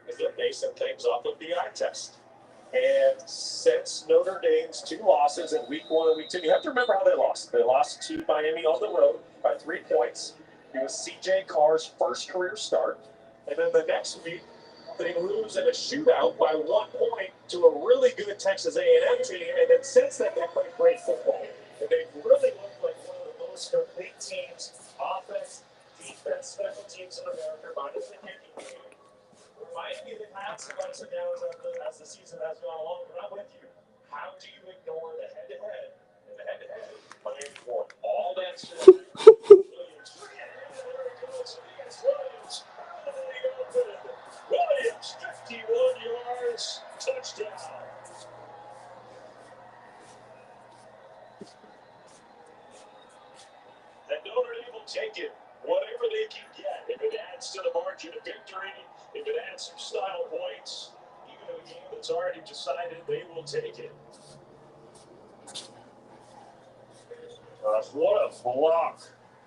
is they're basing things off of the eye test. And since Notre Dame's 2 losses in week 1 and week 2, you have to remember how they lost. They lost to Miami on the road by 3 points. It was C.J. Carr's first career start. And then the next week, they lose in a shootout by 1 point to a really good Texas A&M team. And then since then, they played great football. And they've really looked like one of the most complete teams, offense, defense, special teams in America, minus the kicking game. Miami, they've had some ups and downs as the season has gone along, but I'm with you. How do you ignore the head-to-head? And the head-to-head, Miami won all that stuff. Williams, Williams, 51 yards, touchdown. And Notre Dame will take it, whatever they can get. If it adds to the margin of victory, if it adds some style points, even in a game that's already decided, they will take it. What a block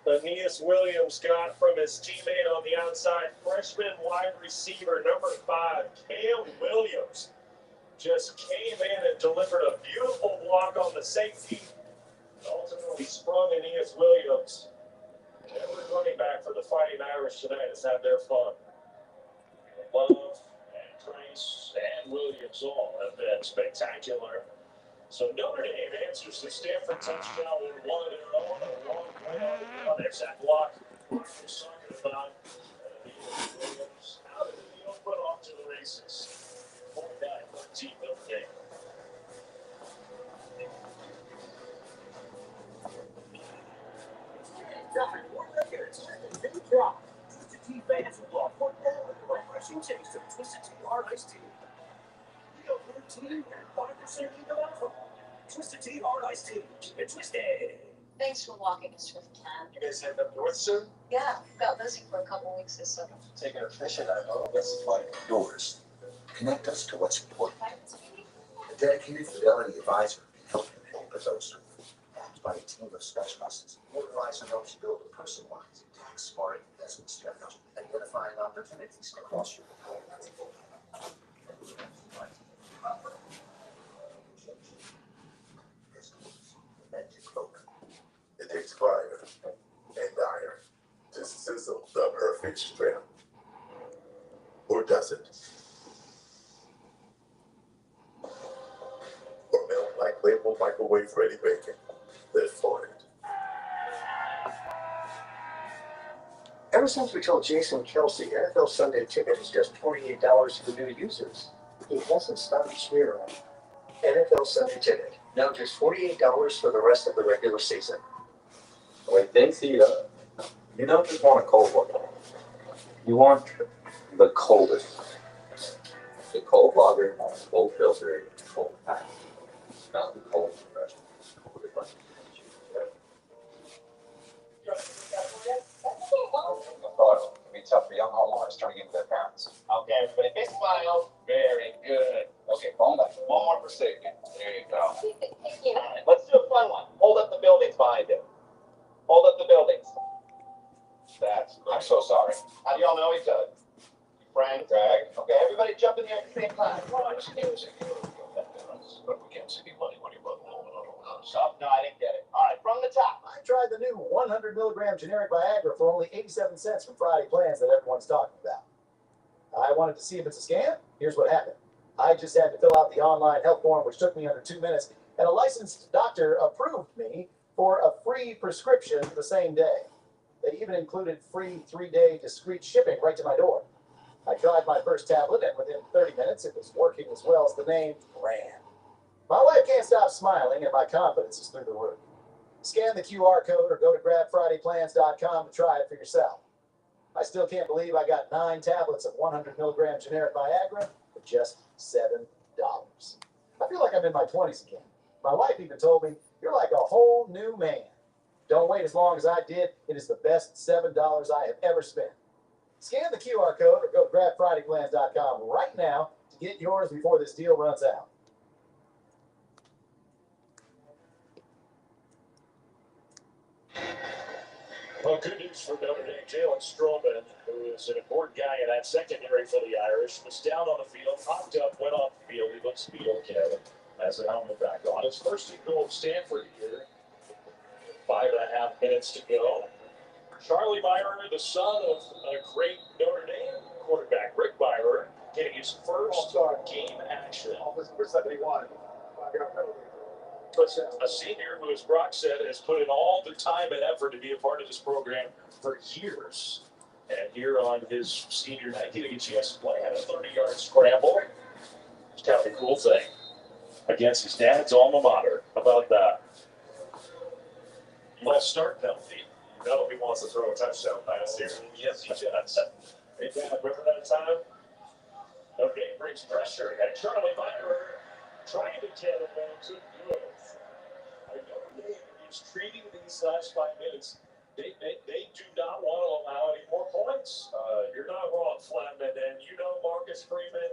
Aeneas Williams got from his teammate on the outside. Freshman wide receiver, number 5, Cam Williams, just came in and delivered a beautiful block on the safety. Ultimately sprung Aeneas Williams. Every running back for the Fighting Irish tonight has had their fun. Love and Grace and Williams all have been spectacular. So Notre Dame answers the Stanford touchdown with 1 of their own, a long play on their sack block. We're talking about Williams out of the open off to the races. 49-13 Notre Dame. Drop. Twisted Tea fans will love for all the refreshing taste of Twisted Tea Hard Iced Tea. Real good tea and 5% legal alcohol. Twisted Tea Hard Iced Tea. Keep it twisted. Thanks for walking us through the camp. You guys heading up north soon? Yeah, got busy for a couple weeks this summer. Taking a fishing, I hope. This is like yours. Connect us to what's important. A dedicated Fidelity advisor can help you make those. Backed by a team of specialists, your advisor helps you build a personalized, tax-smart investment strategy, identifying opportunities across your portfolio. It takes fire and iron to sizzle. The perfect shrimp. Or does it? Or melt like label microwave ready bacon. Live for it. Ever since we told Jason Kelsey NFL Sunday Ticket is just $48 for new users, he hasn't stopped cheering. NFL Sunday Ticket, now just $48 for the rest of the regular season. When things heat up, you don't just want a cold one. You want the coldest. The cold lager, cold filter, cold pack. Not the cold refreshment. It can be tough for young homeowners turning into their parents. Okay, everybody, big smile. Very good. Okay, phone back. One more for safety. There you go. Thank you. All right, let's do a fun one. Hold up the buildings behind him. Hold up the buildings. That's great. I'm so sorry. How do y'all know each other? Frank, Greg. Okay, everybody jump in the air at the same time. Come on. But we can't see any money when you're both home and Stop. No, I didn't get it. All right, from the top. I tried the new 100 milligram generic Viagra for only 87 cents from Friday Plans that everyone's talking about. I wanted to see if it's a scam. Here's what happened. I just had to fill out the online health form, which took me under 2 minutes, and a licensed doctor approved me for a free prescription the same day. They even included free 3-day discreet shipping right to my door. I tried my first tablet, and within 30 minutes, it was working as well as the name ran. My wife can't stop smiling, and my confidence is through the roof. Scan the QR code or go to grabfridayplans.com to try it for yourself. I still can't believe I got 9 tablets of 100 milligram generic Viagra for just $7. I feel like I'm in my 20s again. My wife even told me, "You're like a whole new man." Don't wait as long as I did. It is the best $7 I have ever spent. Scan the QR code or go to grabfridayplans.com right now to get yours before this deal runs out. Well, good news for Notre Dame. Jalen Stroman, who is an important guy in that secondary for the Irish, was down on the field, popped up, went off the field. He looks to be okay. Has the helmet back on. His first and goal of Stanford here. 5.5 minutes to go. Charlie Meyer, the son of a great Notre Dame quarterback, Rick Meyer, getting his first game action. A senior who, as Brock said, has put in all the time and effort to be a part of this program for years. And here on his senior night, getting a chance to play at a 30-yard scramble. It's kind of a cool thing. Against his dad's alma mater. How about that? False start penalty. No, he wants to throw a touchdown pass here. Yes, he does. Hey, Dad, remember that time? Okay, brings pressure. And Charlie Meyer trying to get him down to good. I know he's treating these last 5 minutes. They do not want to allow any more points. You're not wrong, Flem. And you know Marcus Freeman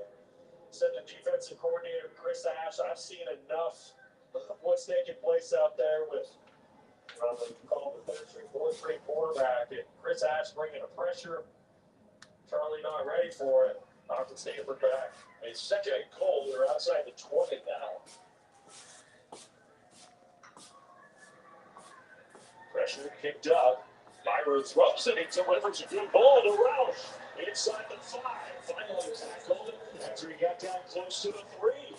said the defensive coordinator, Chris Ash, I've seen enough of what's taking place out there with call the 4th-string quarterback. And Chris Ash bringing the pressure. Charlie not ready for it. Knocked the Stanford back. A second and goal. They're outside the 20 now. Pressure kicked up. Meyer throws it. He delivers a good ball to Roush. Inside the 5. Finally tackled after he got down close to the 3.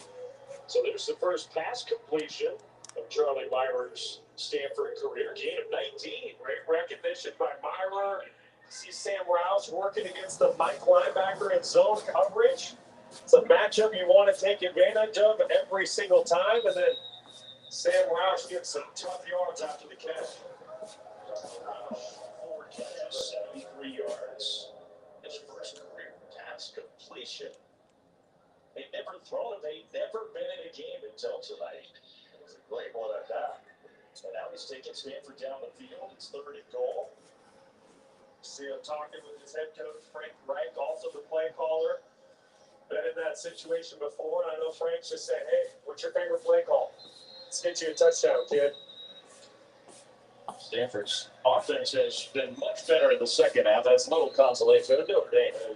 So there's the first pass completion of Charlie Meyer's Stanford career. Gain of 19. Great recognition by Meyer. See Sam Roush working against the Mike linebacker in zone coverage. It's a matchup you want to take advantage of every single time. And then Sam Roush gets some tough yards after the catch. 4 catches, 73 yards. His first career pass completion. They've never thrown him. They've never been in a game until tonight. It was a great one at that. And now he's taking Stanford down the field. It's 3rd and goal. See him talking with his head coach, Frank Reich, also the play caller. Been in that situation before, and I know Frank's just saying, hey, what's your favorite play call? Let's get you a touchdown, kid. Stanford's offense has been much better in the second half. That's a little consolation. Notre Dame,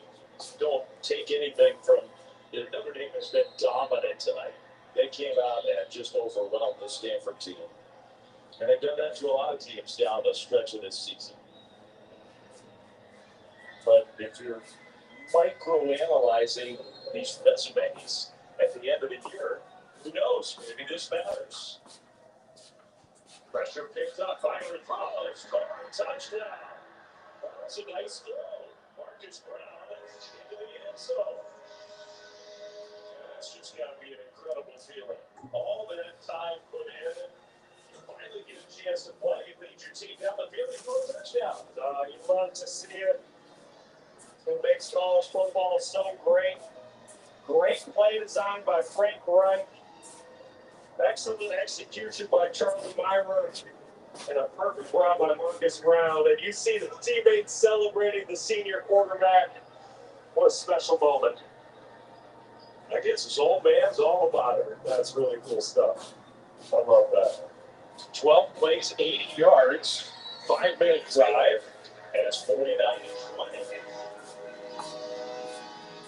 don't take anything from Notre Dame has been dominant tonight. They came out and just overwhelmed the Stanford team. And they've done that to a lot of teams down the stretch of this season. if you're micro-analyzing these resumes at the end of the year, who knows? Maybe this matters. Pressure picked up by Ramos. Touchdown. That's a nice throw. Marcus Brown into the end zone. That's just got to be an incredible feeling. All that time put in, you finally get a chance to play, lead your team down the field and go a touchdown. You love to see it. It makes college football so great. Great play design by Frank Reich. Excellent execution by Charlie Myrer. And a perfect run by Marcus Brown. And you see the teammates celebrating the senior quarterback. What a special moment. I guess this old man's all about it. That's really cool stuff. I love that. 12 plays, 80 yards, 5-minute drive, and it's 49-20.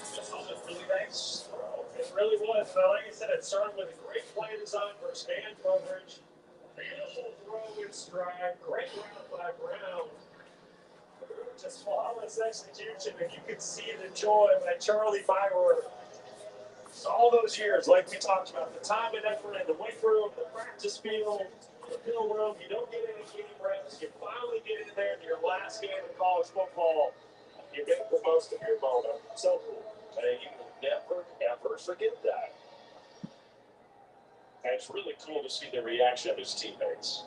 This was a really nice throw. It really was. But like I said, it started with a great play design for man coverage. Beautiful throw in stride. Great run by Brown. Just flawless execution, and you can see the joy by Charlie Myrer. All those years, like we talked about, the time and effort in the weight room, the practice field, the pill room, you don't get any game reps, you finally get in there in your last game of college football, you make the most of your moment. So cool. And you will never, ever forget that. And it's really cool to see the reaction of his teammates.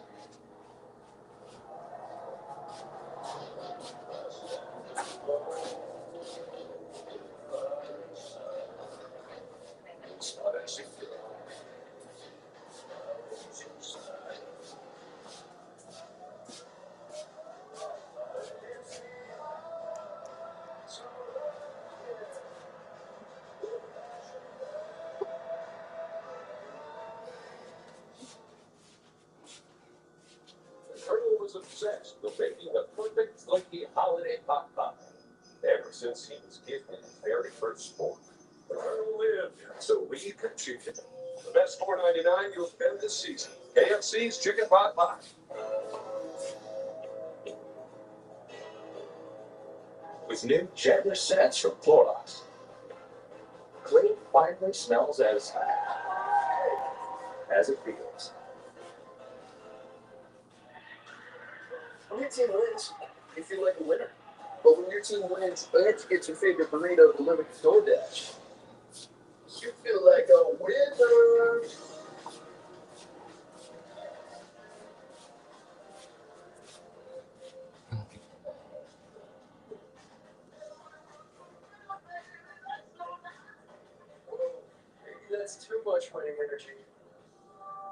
Colonel was obsessed with making the perfect flaky holiday hot pot ever since he was given his very first sport. The Colonel lived, so we could choose it. The best $4.99 you'll spend this season. KFC's Chicken Pot Pie. With new generous scents from Clorox. Clean finally smells as it feels. When your team wins, you feel like a winner. But when your team wins and gets your favorite burrito delivered to DoorDash, you feel like a winner. Maybe that's too much winning energy.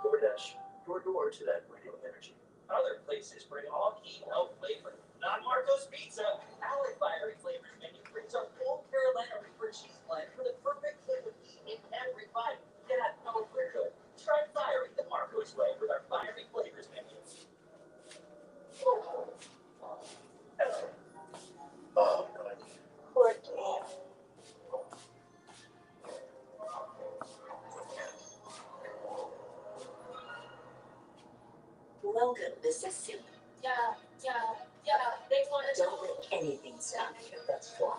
DoorDash, your door to that winning energy. Other places bring all heat, no flavor. Not Marco's Pizza. Our fiery flavors menu brings our full Carolina Reaper cheese blend for the perfect flavor heat in every bite. Yeah, no, we're good. Try fiery the Marco's way with our fiery flavors menu. Oh, God. Welcome, Mississippi. They want to Don't let anything stop you. That's why.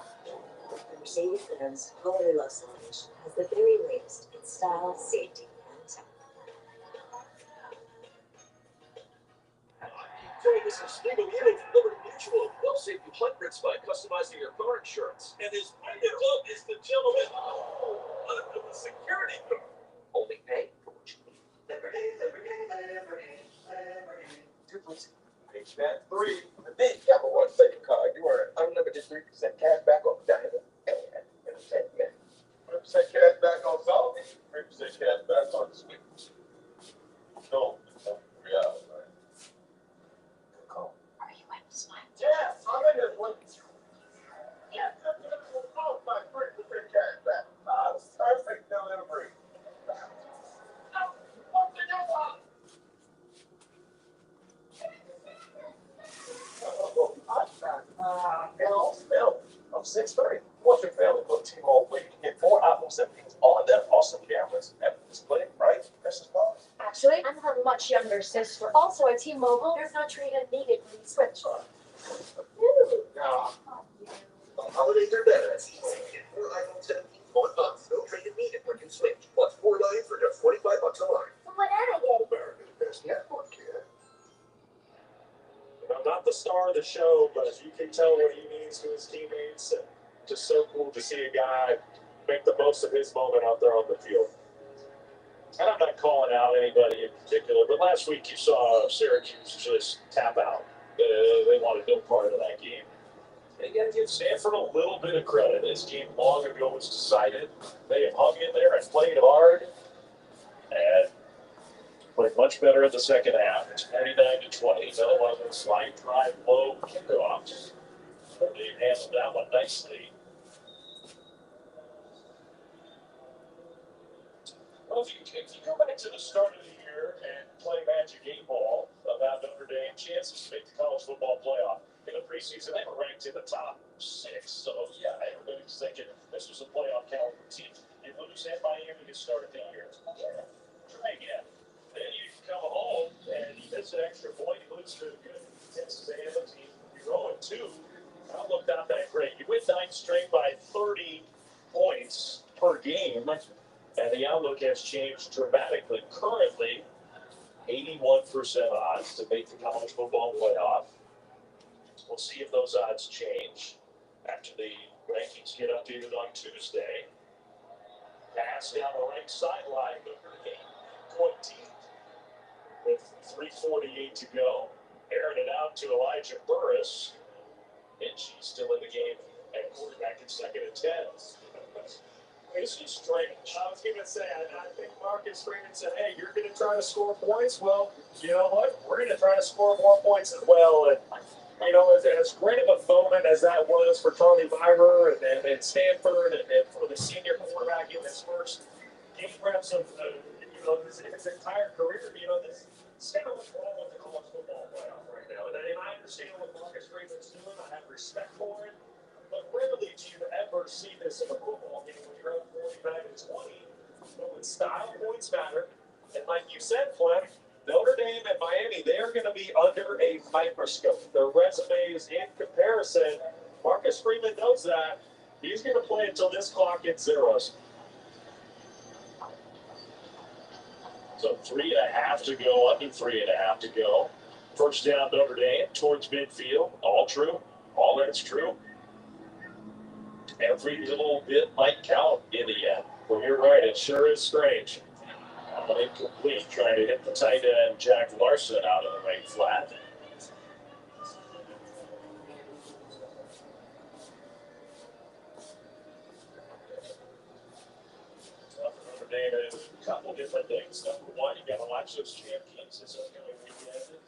Mercedes-Benz Holiday Love Celebration has the very latest in style, safety, and tech. Join us in Stephen Ewing from Liberty Mutual. They'll save you hundreds by customizing your car insurance. And his window club is the gentleman under the security guard. Only pay for what you need. Liberty, liberty, liberty, liberty. Page that 3. The big Capital One Savings Card, you earn unlimited 3% cash back on dining and entertainment. 3% cash back on salty, 3% cash back on sweet. No, reality, right? Good call. Are you at the spot? Yeah, I'm in this one. Yeah, oh, my 3% cash back. Perfect delivery. Of 6:30. What's your family book team all week? Get 4 iPhone 17s on their awesome cameras at the display, right? Precious Boss. Actually, I'm her much younger sister. Also at T-Mobile, there's no trade-in needed when you switch. Holidays are better. Get 4 iPhone 17 1 month. No trade-in needed when you switch. Plus 4 lines for just $25 a month. What am I getting? America's best network, kid. I'm not the star of the show, but you can tell what he means to his teammates. And just so cool to see a guy make the most of his moment out there on the field. And I'm not calling out anybody in particular, but last week you saw Syracuse just tap out. They wanted no part of that game. And you got to give Stanford a little bit of credit. This game long ago was decided. They have hung in there and played hard and played much better in the second half. It's 49-20. Villanova slide drive low kickoffs. They handled that one nicely. Well, if you go back to the start of the year and play Magic 8 Ball about Notre Dame chances to make the college football playoff in the preseason, they were ranked in the top 6. So, yeah, everybody was thinking this was a playoff caliber team. You lose at Miami to start the year. Yeah, try again. Then you come home and you miss an extra point. You lose to a good Texas A&M team. You're 0-2. Outlook not that great. You win 9 straight by 30 points per game. And the outlook has changed dramatically. Currently, 81% odds to make the college football playoff. We'll see if those odds change after the rankings get updated on Tuesday. Pass down the right sideline. Notre Dame going deep with 3:48 to go. Airing it out to Elijah Burris. And she's still in the game at quarterback in 2nd and 10. This is strange. I was going to say, I think Marcus Freeman said, hey, you're going to try to score points? Well, you know what? We're going to try to score more points as well. And, you know, as great of a moment as that was for Tommy Byrer and Stanford and for the senior quarterback in his first game reps of, you know, his entire career, you know, this is kind of what's wrong with the college football playoff right now. And I understand what Marcus Freeman's doing. I have respect for it. But rarely do you ever see this in a football game when you're up 45-20. But with style, points matter. And like you said, Flem, Notre Dame and Miami, they are going to be under a microscope. Their resumes in comparison, Marcus Freeman knows that. He's going to play until this clock hits zeros. So 3.5 to go, under 3.5 to go. First down, Notre Dame towards midfield. All true. All that's true. Every little bit might count in the end. Well, you're right. It sure is strange. Incomplete, trying to hit the tight end, Jack Larson, out of the right flat. Notre Dame is a couple different things. Number one, you got to watch those champions this upcoming weekend.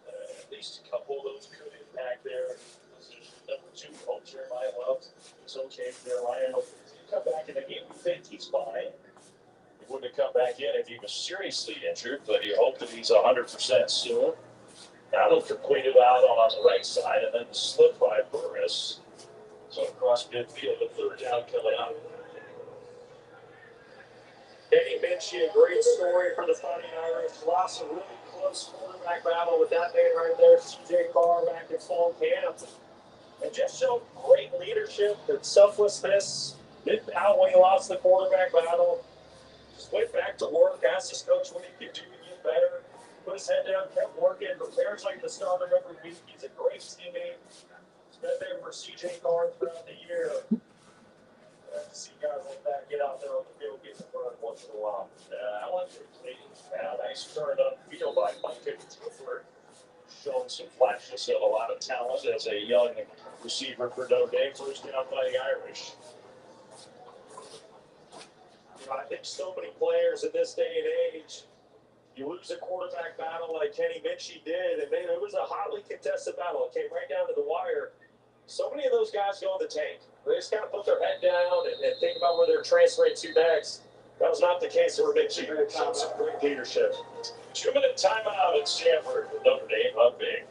At least a couple of those could impact their position. Number 2, Jeremiah Love. It's okay for Jeremiah. Come back in the game. We think he's fine. He wouldn't have come back in if he was seriously injured, but you hope that he's 100% soon. Allen completed out on the right side, and then the slip by Burris. So across midfield, the 3rd down coming up. Kenny Minchie, a great story for the Fighting Irish. Lost a really close quarterback battle with that man right there, CJ Carr, back in fall camp. And just showed great leadership and selflessness. Didn't out when he lost the quarterback battle. Just went back to work, asked his coach what he could do to get better. Put his head down, kept working, prepares like the starter every week. He's a great teammate. He's been there for CJ Carr throughout the year. To see guys like that get out there on the field, get some run once in a while. Allen completed. Nice turn up field by Micah Tiffler. Showing some flashes of a lot of talent as a young receiver for Notre Dame. First down by the Irish. You know, I think so many players in this day and age, you lose a quarterback battle like Kenny Minchie did, and man, it was a hotly contested battle. It came right down to the wire. So many of those guys go in the tank. They just kind of put their head down and think about where they're transferring to next. That was not the case for Minchie. Showed some great leadership. 2-minute timeout at Stanford with Notre Dame up big.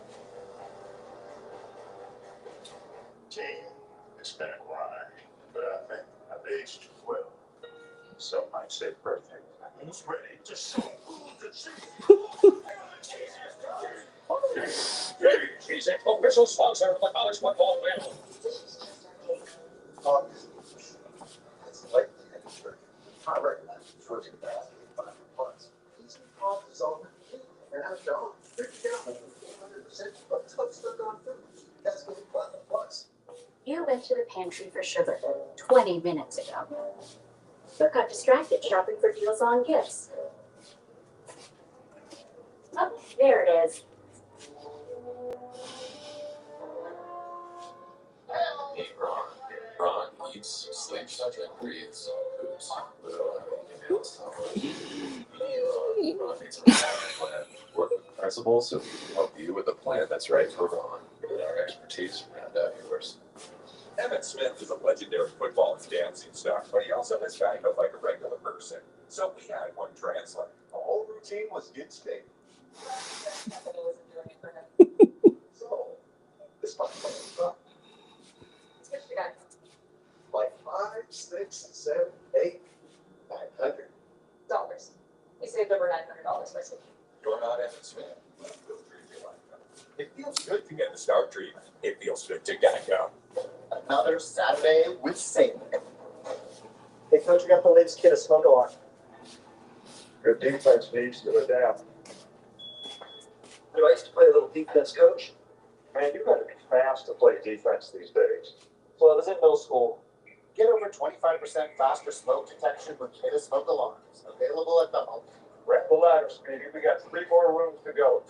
Team, it's been a grind, but I think I've aged too well. Some might say perfect. Who's ready to show the She's an official sponsor of the college football family. It's like I recognize the first capacity of 500 plus. He's off his own. And I'm down 50 down 100%, but it's stuck on food. That's going to be 500 plus. You went to the pantry for sugar 20 minutes ago, but got distracted shopping for deals on gifts. Oh, there it is. Hey, Ron eats, sleeps, and breathes foods. Ron needs a plan. Work with principals so we can help you with a plan that's right for Ron. With our expertise, round out yours. Emmett Smith is a legendary football and dancing star, but he also has kind of like a regular person. So we had one translate. The whole routine was instinct. So, this must be fun. Like 5, 6, 7, 8, $900. We saved over $900 by saving. You're not Emmett Smith. It feels good to get the start treatment. It feels good to get go. Another Saturday with Satan. Hey, coach, we got the latest kid a smoke alarm. Good defense needs to adapt. I used to play a little defense, coach. Man, you gotta be fast to play defense these days. Well, I was in middle school. Get over 25% faster smoke detection with Kidda smoke alarms. Available at the home. Grab the ladder, Speedy. We got 3 more rooms to go.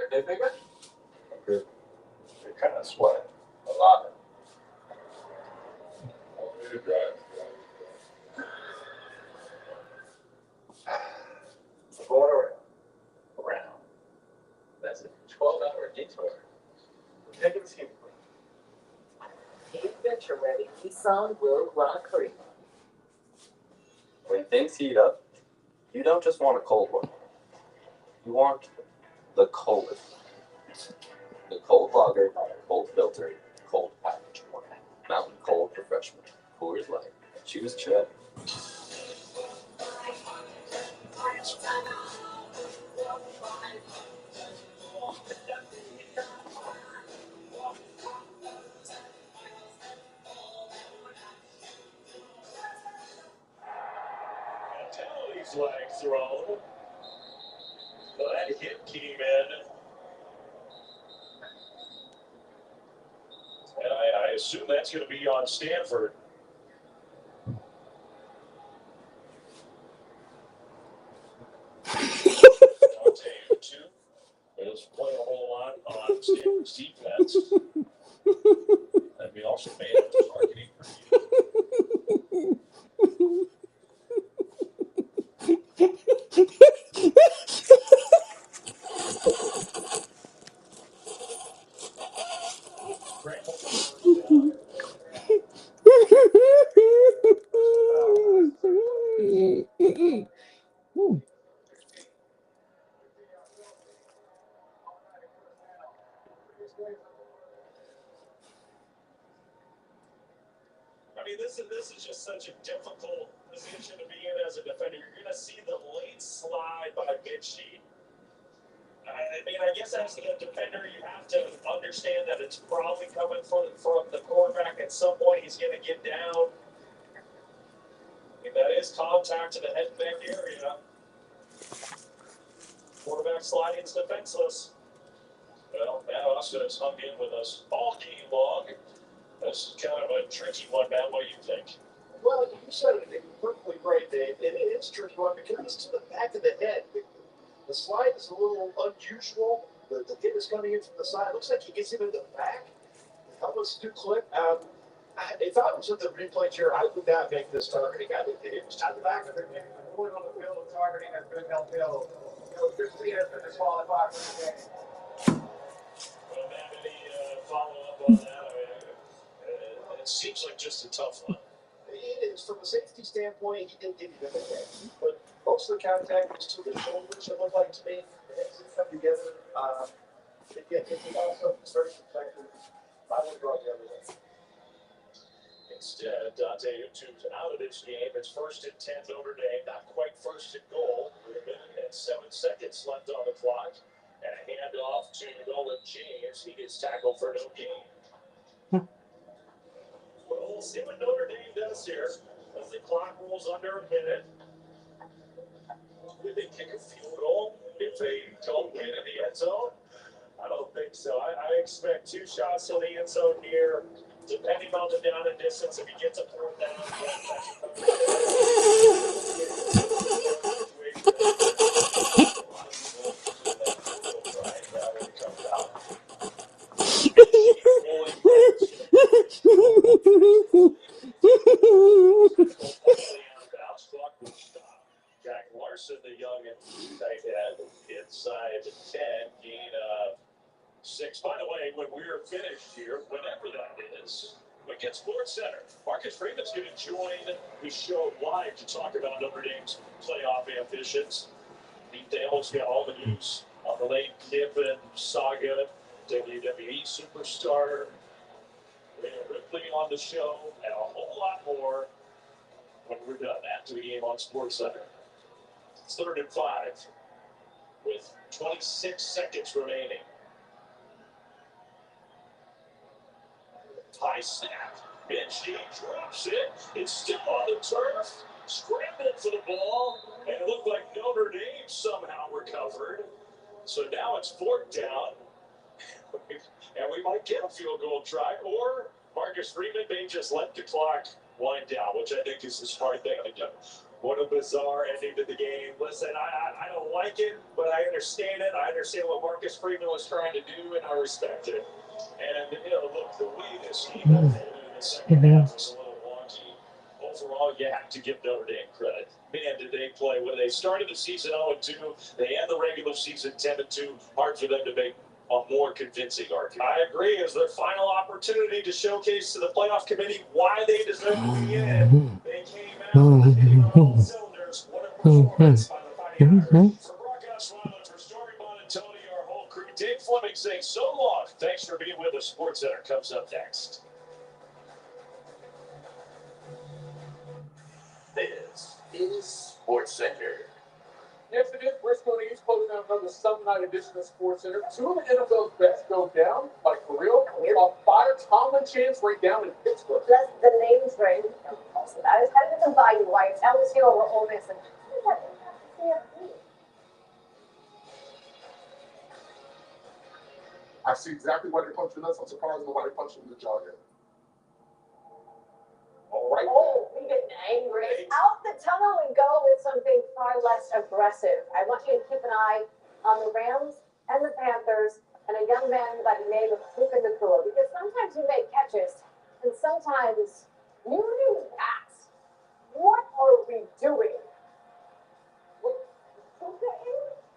Hey, big man. You're kind of sweating. A lot. Going Around. That's a 12-hour detour. Take it easy. Adventure ready. Nissan World Grand Prix. When things heat up, you don't just want a cold one. You want the coldest. The cold lager, cold filter, cold package. Mountain Cold Refreshment. Coors Light. Choose Chet. Penalty flag thrown. Well, that hit came in. And I assume that's going to be on Stanford. Dante too is playing a whole lot on Stanford's defense. And we also made it targeting for you. I mean, this is just such a difficult position to be in as a defender. You're going to see the late slide by Mitchie. I mean, I guess as a defender, you have to understand that it's probably coming from the quarterback. At some point, he's going to get down. I mean, that is contact to the head and neck area. Quarterback sliding is defenseless. Well, Matt Austin has hung in with us all game long. This is kind of a tricky one, Matt. What do you think? Well, you said it perfectly right, Dave. It is a tricky one because it's to the back of the head. The slide is a little unusual. The kid is coming in from the side. It looks like he gets him in the back. The helmet's too clip. If I was at the replay chair, I would not make this targeting. I think it was at the back of the game. Going on the field of targeting has been uphill. Good to see it for disqualified for the game. Well, Matt, any follow-up on that? It seems like just a tough one. It is. From a safety standpoint, he didn't give you the head. But most of the contact was to the shoulders, it looked like to me. The heads didn't come together. If you also start protected, I would go the other way. Instead, Dante Utu's out of this game. It's 1st and 10 Notre Dame, not quite first and goal. 1 minute and 7 seconds left on the clock. And a handoff to Nolan James. He gets tackled for no gain. Well, we'll see what Notre Dame does here as the clock rolls under a minute. Did they kick a field goal if they don't get in the end zone? I don't think so. I expect 2 shots to the end zone here, depending on the down and distance. If he gets a 4th down, Jack Larson, the young tight end, inside 10, gain of 6. By the way, when we're finished here, whenever that is, we get Sports Center. Marcus Freeman's going to join the show live to talk about Notre Dame's playoff ambitions. Pete Dale's got all the news on the Lane Kiffin saga, WWE superstar, Rhea Ripley on the show, and a whole lot more when we're done after the game on Sports Center. It's 3rd and 5 with 26 seconds remaining. High snap. Benji drops it. It's still on the turf. Scrambled for the ball. And it looked like Notre Dame somehow recovered. So now it's 4th down. And we might get a field goal try. Or Marcus Freeman may just let the clock wind down, which I think is the smart thing to do. What a bizarre ending to the game. Listen, I don't like it, but I understand it. I understand what Marcus Freeman was trying to do, and I respect it. And, look, the way this game ended in the second half was a little wonky. Overall, you have to give Notre Dame credit. Man, did they play. When they started the season 0-2, they end the regular season 10-2. Hard for them to make a more convincing argument. I agree. It's their final opportunity to showcase to the playoff committee why they deserve to be in. They came out hitting on all cylinders. What a performance by the Fighting Irish. For broadcast Ron, for storyboard and Tony, our whole crew, Dave Fleming saying so long. Thanks for being with us. Sports Center comes up next. This is Sports Center. Yes, it is. Briscoe and East closing out another Sunday night edition of Sports Center. 2 of the NFL's best go down, like for real. Fire Tomlin chance right down in Pittsburgh. Just the names right. I was having to combine why it's LSU over Ole Miss. And I see exactly why they punched in us. I'm surprised nobody punched in the jaw yet. All right. oh, we get angry. Out the tunnel and go with something far less aggressive. I want you to keep an eye on the Rams and the Panthers and a young man by the name of Puka Nacua, because sometimes you make catches and sometimes you do pass. What are we doing?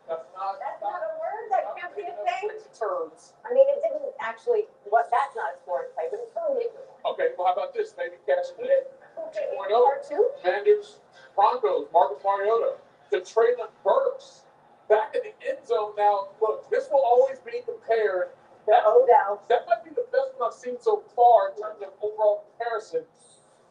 That's not a word. That can't be a thing. Terms. I mean, it didn't actually. What? That's not a sport play, but it's totally. Okay, well, how about this? Maybe catch it. Okay, 2.0. part 2. Commanders, Broncos, Marcus Mariota to Traylon Burks back in the end zone. Now, look, this will always be compared. That might be the best one I've seen so far in terms of overall comparison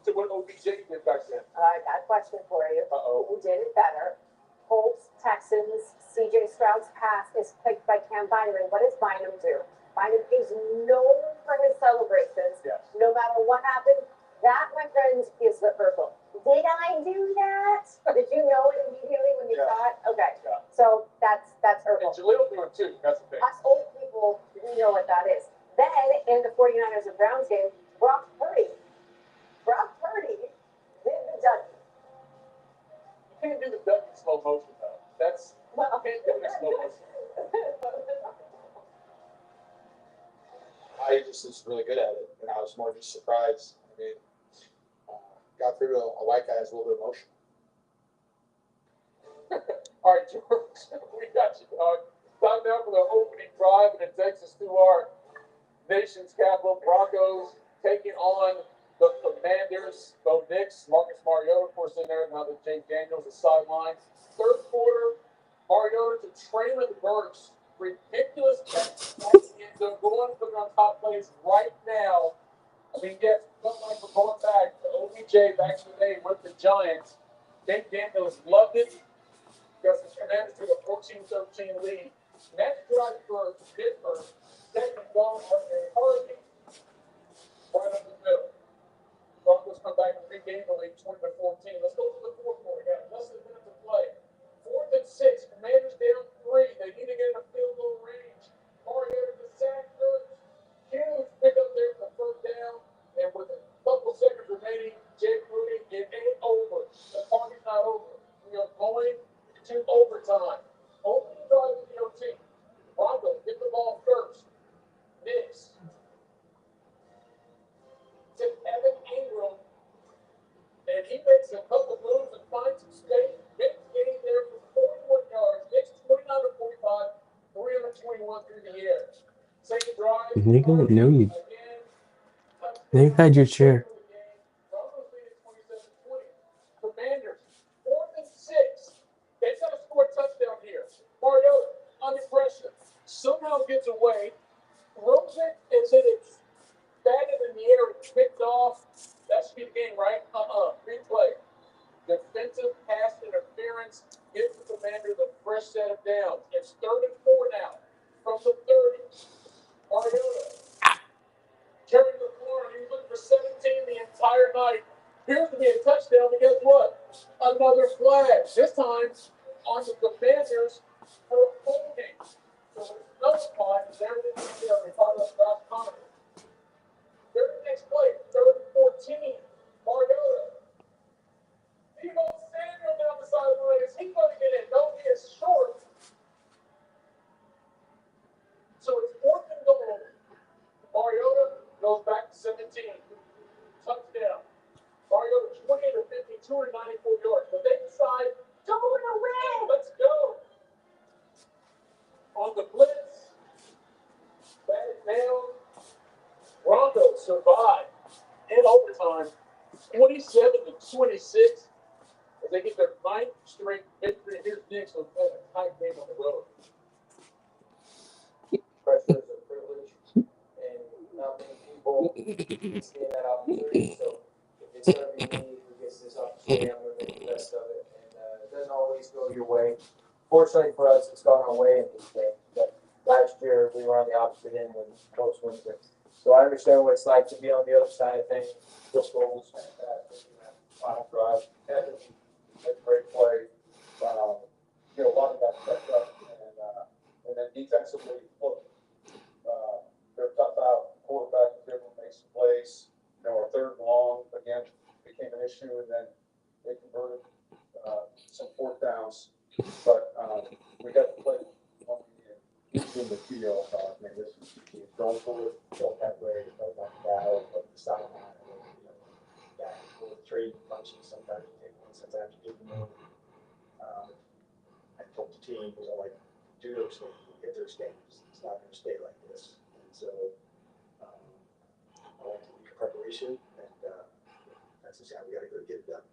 to what OBJ did back then. I got a question for you. Who did it better? Colts, Texans, CJ Stroud's pass is picked by Cam Bynum. What does Bynum do? Bynum is known for his celebrations. Yes. No matter what happened, that, my friends, is the purple. Did I do that? Did you know it immediately when you saw it? Okay. Yeah. So that's purple. And Jaleel knew it too. That's the thing. Us old people, we know what that is. Then, in the 49ers and Browns game, Brock Purdy did the Dougie. You can't do the duck in slow motion, though. That's, Well, you can't do it in slow motion. I just was really good at it, and I was more just surprised. I mean, got through a white guy is a little bit emotional. All right, George, we got you, dog. Time now for the opening drive, and it takes us to our nation's capital. Broncos taking on the Commanders. Bo Nix, Marcus Mariota, of course, in there. Now that Jake Daniels is sidelined. Third quarter, Mariota to Traylon Burks. Ridiculous catch. They're going to put on top plays right now. I mean, yes, it felt like we're going back Jay back in the day with the Giants. Dave Daniels loved it. Got the Commanders to a 14-13 lead. Next drive for Pittsburgh, second down on a hurricane. Right up the middle. Broncos come back and regain the lead 20-14. Let's go to the fourth quarter. We got less than a minute to play. 4th and 6. Commanders down 3. They need to get in a field goal range. Mariota to sack first. Huge pick up there for the first down. And with a couple seconds remaining, Jake Moody, it ain't over. The party's not over. We are going to overtime. Opening drive of the OT. Broncos get the ball first. Knicks. To Evan Ingram. And he makes a couple moves and finds some space. Knicks getting there for 41 yards. Knicks 29-45, 321 through the air. Second drive. Nigga, no you. They had your chair. Broncos lead at 27-20. Commanders, 4th and 6. They got to score a touchdown here. Mariota, under pressure, somehow gets away. Throws it as it is batted in the air and picked off. That should be the game, right? Replay. Defensive pass interference gives the Commanders a fresh set of downs. It's 3rd and 4 now from the 30. Mariota carrying the floor, and he was looking for 17 the entire night. Appears to be a touchdown, but guess what? Another flag. This time on the Commanders for holding. So it's another spot. There it is. They caught us about Connor. Their next play, 3rd and 14. Mariota. Debo Samuel down the sideline. Is he going to get it? No, he is short. So it's 4th and goal. Mariota goes back to 17. Touchdown. Mariota 20-50, 294 yards. But they decide, going away. Let's go. On the blitz. Batted down. Broncos survive in overtime. 27-26. As they get their 9th straight victory. Here's Knicks with a tight game on the road. Pressure is a privilege, and not many people see that opportunity. So if it's going to be me who gets this opportunity, I'm going to make the best of it. And it doesn't always go your way. Fortunately for us, it's gone our way in this game. But last year, we were on the opposite end when close wins it. So I understand what it's like to be on the other side of things. Field goals, fantastic. Final drive, a great play. A lot of that stepped up, and then defensively, look, they're tough out. Quarterback was able to make some plays. Our 3rd and long again became an issue, and then they converted some 4th downs. But we got to play on the field. This is going for it. Don't have way. Don't have battle. But the sideline, back and forth, trade punching. Sometimes you take one, sometimes you give them. I told the team, do those things, get those games. It's not going to stay like this. And so I like to lead preparation, and that's just how we got to go get it done.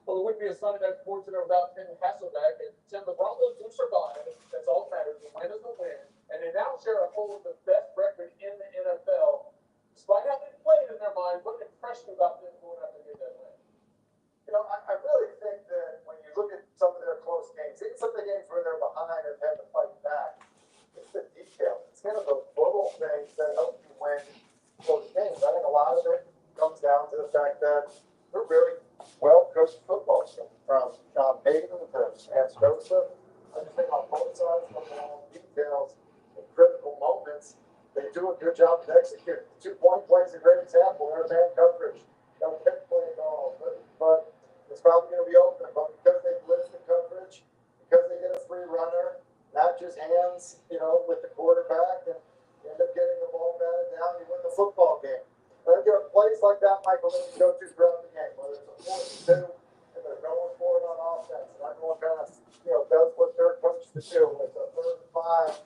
Well, it wouldn't be a Sunday night sports dinner without Tim Hasselbeck. And Tim, the Broncos do survive. That's all that matters. The win is the win. And they now share a hold of the best record in the NFL. Despite how they played in their mind, what impressed you about them going out to get that win? I really think that when you look at some of their close games, even some of the games where they're behind and have to fight back, it's the detail. It's kind of the little things that help you win close games. I think a lot of it comes down to the fact that they're really well-coached football team. From Sean Payton to Vance Joseph, I just think on both sides, looking at all the details and critical moments, they do a good job to execute. 2-point play is a great example. They're man coverage. Don't pick play at all, but it's probably going to be open. But because they blitz the coverage, because they get a free runner, not just hands, with the quarterback, and you end up getting the ball batted down, you win the football game. And there are plays like that, Michael, that you go to throughout the game, whether it's a 4th and 2, and they're going for it on offense, and everyone kind of, does what they're coached to do. It's a 3rd and 5,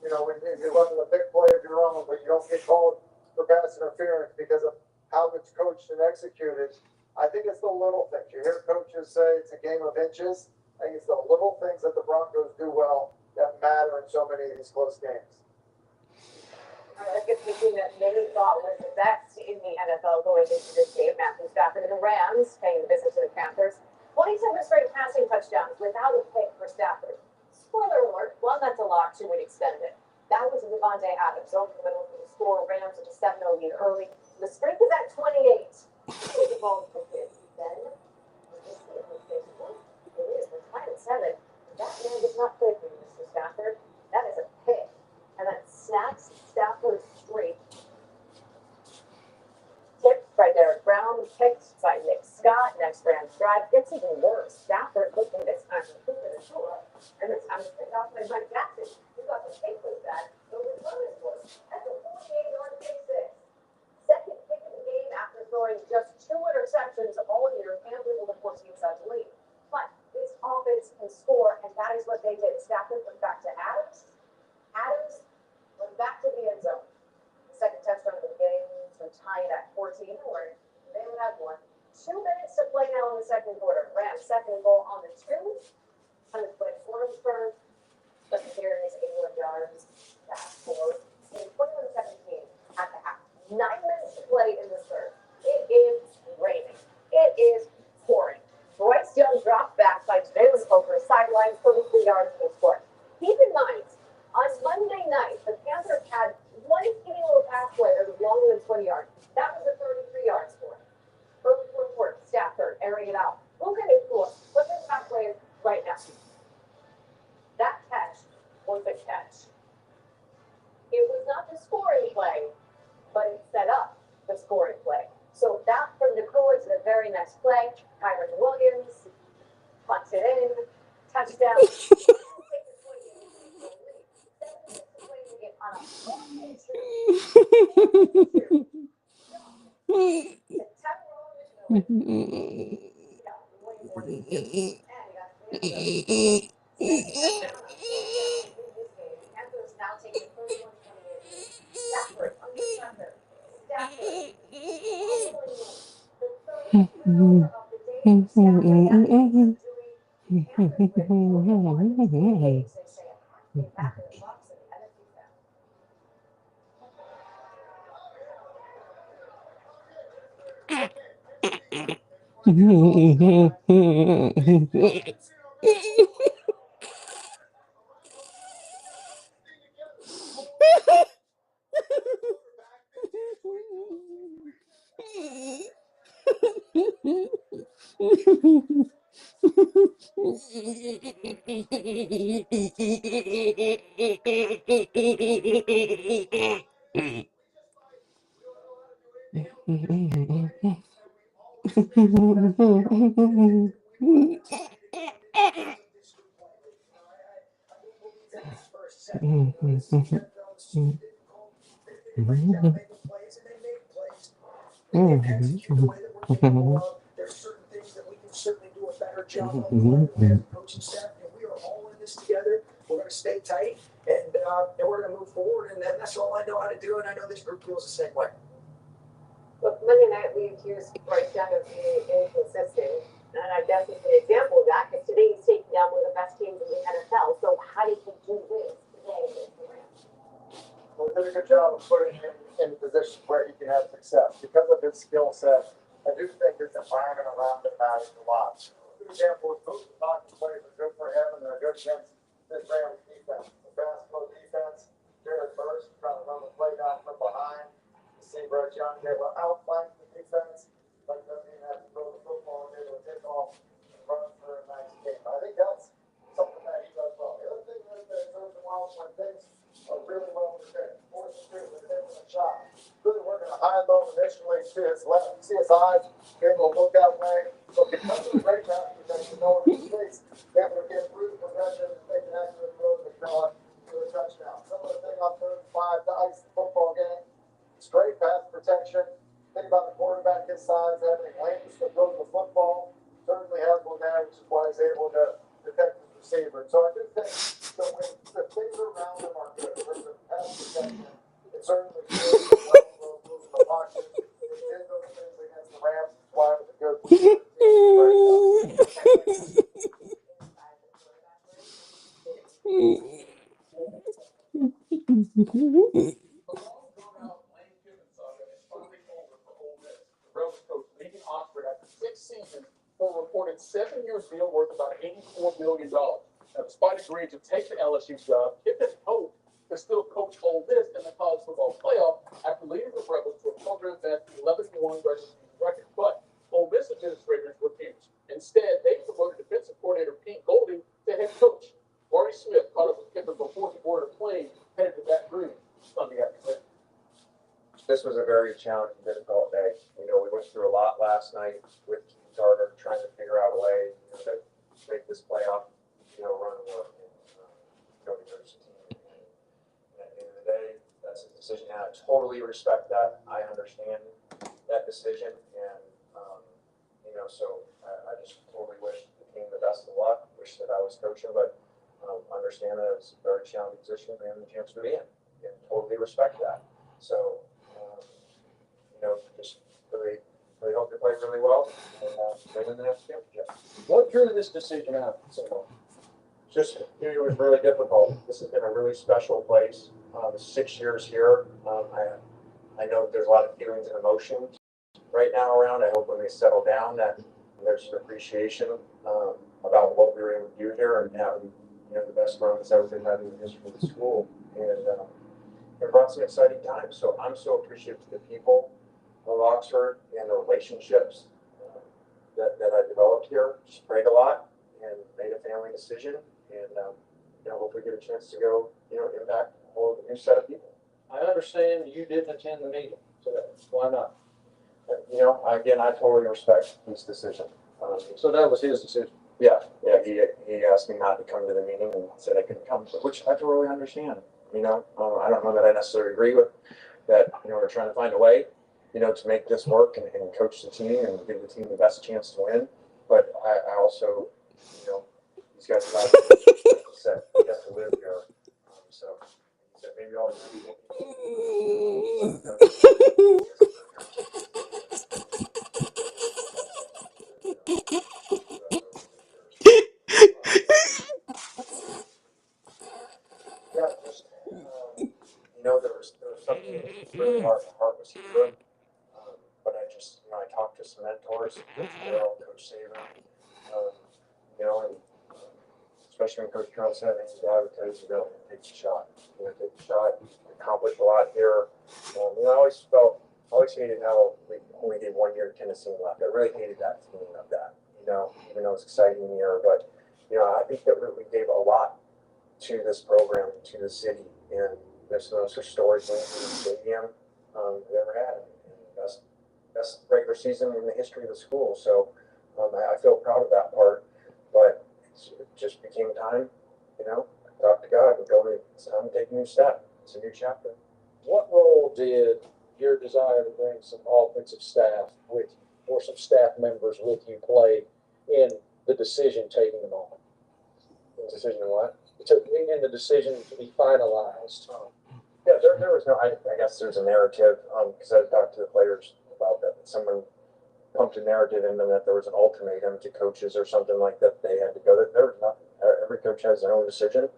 when you're running a big play of your own, but you don't get called for pass interference because of how it's coached and executed. I think it's the little things. You hear coaches say it's a game of inches. I think it's the little things that the Broncos do well that matter in so many of these close games. I guess the team that maybe thought was the best in the NFL going into this game. Matthew Stafford and the Rams paying the visit to the Panthers. 27 straight passing touchdowns without a pick for Stafford. Spoiler alert, one that's a lock, two would extend it. That was Devontae Adams over the middle for the score. Rams with a 7-0 lead early. The streak is at 28. The ball is then. It is. We're tied at 7. That man did not play for you, Mr. Stafford. That is a pick. And that snaps Stafford's streak. Tipped by Derek Brown, picked by Nick Scott. Next Rams drive gets even worse. Stafford looking this time to prove it ashore. And this time it's picked off by Mike Jackson, who got the pick with that. The return is worse. That's a 48-yard pick six. Second pick of the game after throwing just 2 interceptions all year and with the 14 side lead. But this offense can score, and that is what they did. Stafford went back to Adams. Adams went back to the end zone. Second touchdown of the game to tie it at 14. Or they would have one. 2 minutes to play now in the second quarter. Rams second goal on the 2. Time to play Forsberg. But here is 81 yards. Fast forward. In 21-17 at the half. 9 minutes to play in the third. It is raining. It is pouring. Bryce Young dropped back by Jalen Poker sideline 33 yards to score. Keep in mind, on Monday night, the Panthers had one skinny little pass play that was longer than 20 yards. That was a 33-yard score. Early fourth quarter, Stafford airing it out. Who can they score? Look at that play right now. That catch was a catch. It was not the scoring play, but it set up the scoring play. So that from the core to the very next play, Kyron Williams punts it in, touchdown. Now taking 31-28. Stafford under pressure. Stafford. There's certain things that we can certainly do a better job of as a coaching staff, and we are all in this together. We're going to stay tight, and we're going to move forward, and that's all I know how to do, and I know this group feels the same way. Look, Monday night we accused Bryce Young of being inconsistent, and I guess it's an example of that because today he's taking down one of the best teams in the NFL. So how did he do this today against the Rams? Well, he did a good job of putting him in a position where he can have success because of his skill set. I do think his environment around him matters a lot. A good example is both the box plays are good for him and they're good against this Rams defense. The fast flow defense, Jared Burst trying to run the play down from behind. You see Bryce Young able to outflank the defense, but doesn't even have to throw the football and able to take off and run for a nice game. I think that's something that he does well. The other thing that serves him well is when things are really well prepared. Fourth and 2, they're taking a shot. Really working a high low initially to his left. See his eyes, able to look that way. So because of the great pass protection, knowing his face, they're able to get through the progression and make an accurate throw to McMillan for a touchdown. Some of the thing on 35 to ice the football game. Straight pass protection. Think about the quarterback his size, having lanes to throw the football. Certainly has one there, which is why he's able to protect his receiver. So I do think that when the things around him are good, in terms of pass protection, it certainly feels well in the pocket. They did those things against the Rams. Why was it good? reported 7-year deal worth about $84 million. Now, despite agreeing to take the LSU job, Kiffin hoped to still coach Ole Miss in the college football playoff after leading the Rebels to a program that's 11-1 regular season record. But Ole Miss administrators refused. Instead, they promoted defensive coordinator Pete Golding to head coach. Barney Smith caught up with Kiffin before he boarded a plane headed to Baton Rouge Sunday afternoon. This was a very challenging, difficult day. You know, we went through a lot last night with Keith Carter trying to figure out a way, you know, to make this playoff, you know, run work and go to coach the team. And at the end of the day, that's a decision. And I totally respect that. I understand that decision, and you know, so I just totally wish the team the best of luck. Wish that I was coaching, but understand that it's a very challenging position and the chance to be in, and totally respect that. So. You know, just really hope they play really well and win the next championship. What drew this decision out so long? Just it was really difficult. This has been a really special place. 6 years here. I know that there's a lot of feelings and emotions right now around. I hope when they settle down that there's some appreciation about what we were able to do here and have, you know, the best run that's ever been had in the history of the school. And it brought some exciting times. So I'm so appreciative to the people of Oxford and the relationships that I developed here. Just prayed a lot and made a family decision, and you know, hopefully get a chance to go, you know, impact a whole new set of people. I understand you didn't attend the meeting today. Why not? You know, again, I totally respect his decision. So that was his decision. Yeah. He asked me not to come to the meeting and said I couldn't come, which I totally understand. You know, I don't know that I necessarily agree with that. You know, we're trying to find a way, you know, to make this work and coach the team and give the team the best chance to win. But I also, you know, these guys have said he has to live here. So he said maybe all these people. Yeah, just you know, there was something that was really hard. My heart was here. But I just, you know, I talked to some mentors, Coach Carroll, Coach Saban, you know, and especially when Coach Carroll said, "Hey, Dad, would tell you to go take the shot. You know, take the shot. Accomplished a lot here." You know, I always hated how we only did 1 year of Tennessee left. I really hated that feeling of that. You know, even though it's an exciting year, but you know, I think that we gave a lot to this program, to the city, and there's no such stories in the stadium we ever had. And best regular season in the history of the school. So I feel proud of that part, but it just became time, you know, talk to God and told me it's time to take a new step. It's a new chapter. What role did your desire to bring some offensive staff with you, or some staff members with you, play in the decision taking moment? Decision in what? In the decision to be finalized. Yeah, there was no, I guess there's a narrative, because I talked to the players about that. Someone pumped a narrative in them that there was an ultimatum to coaches or something like that. They had to go. There was nothing. Every coach has their own decision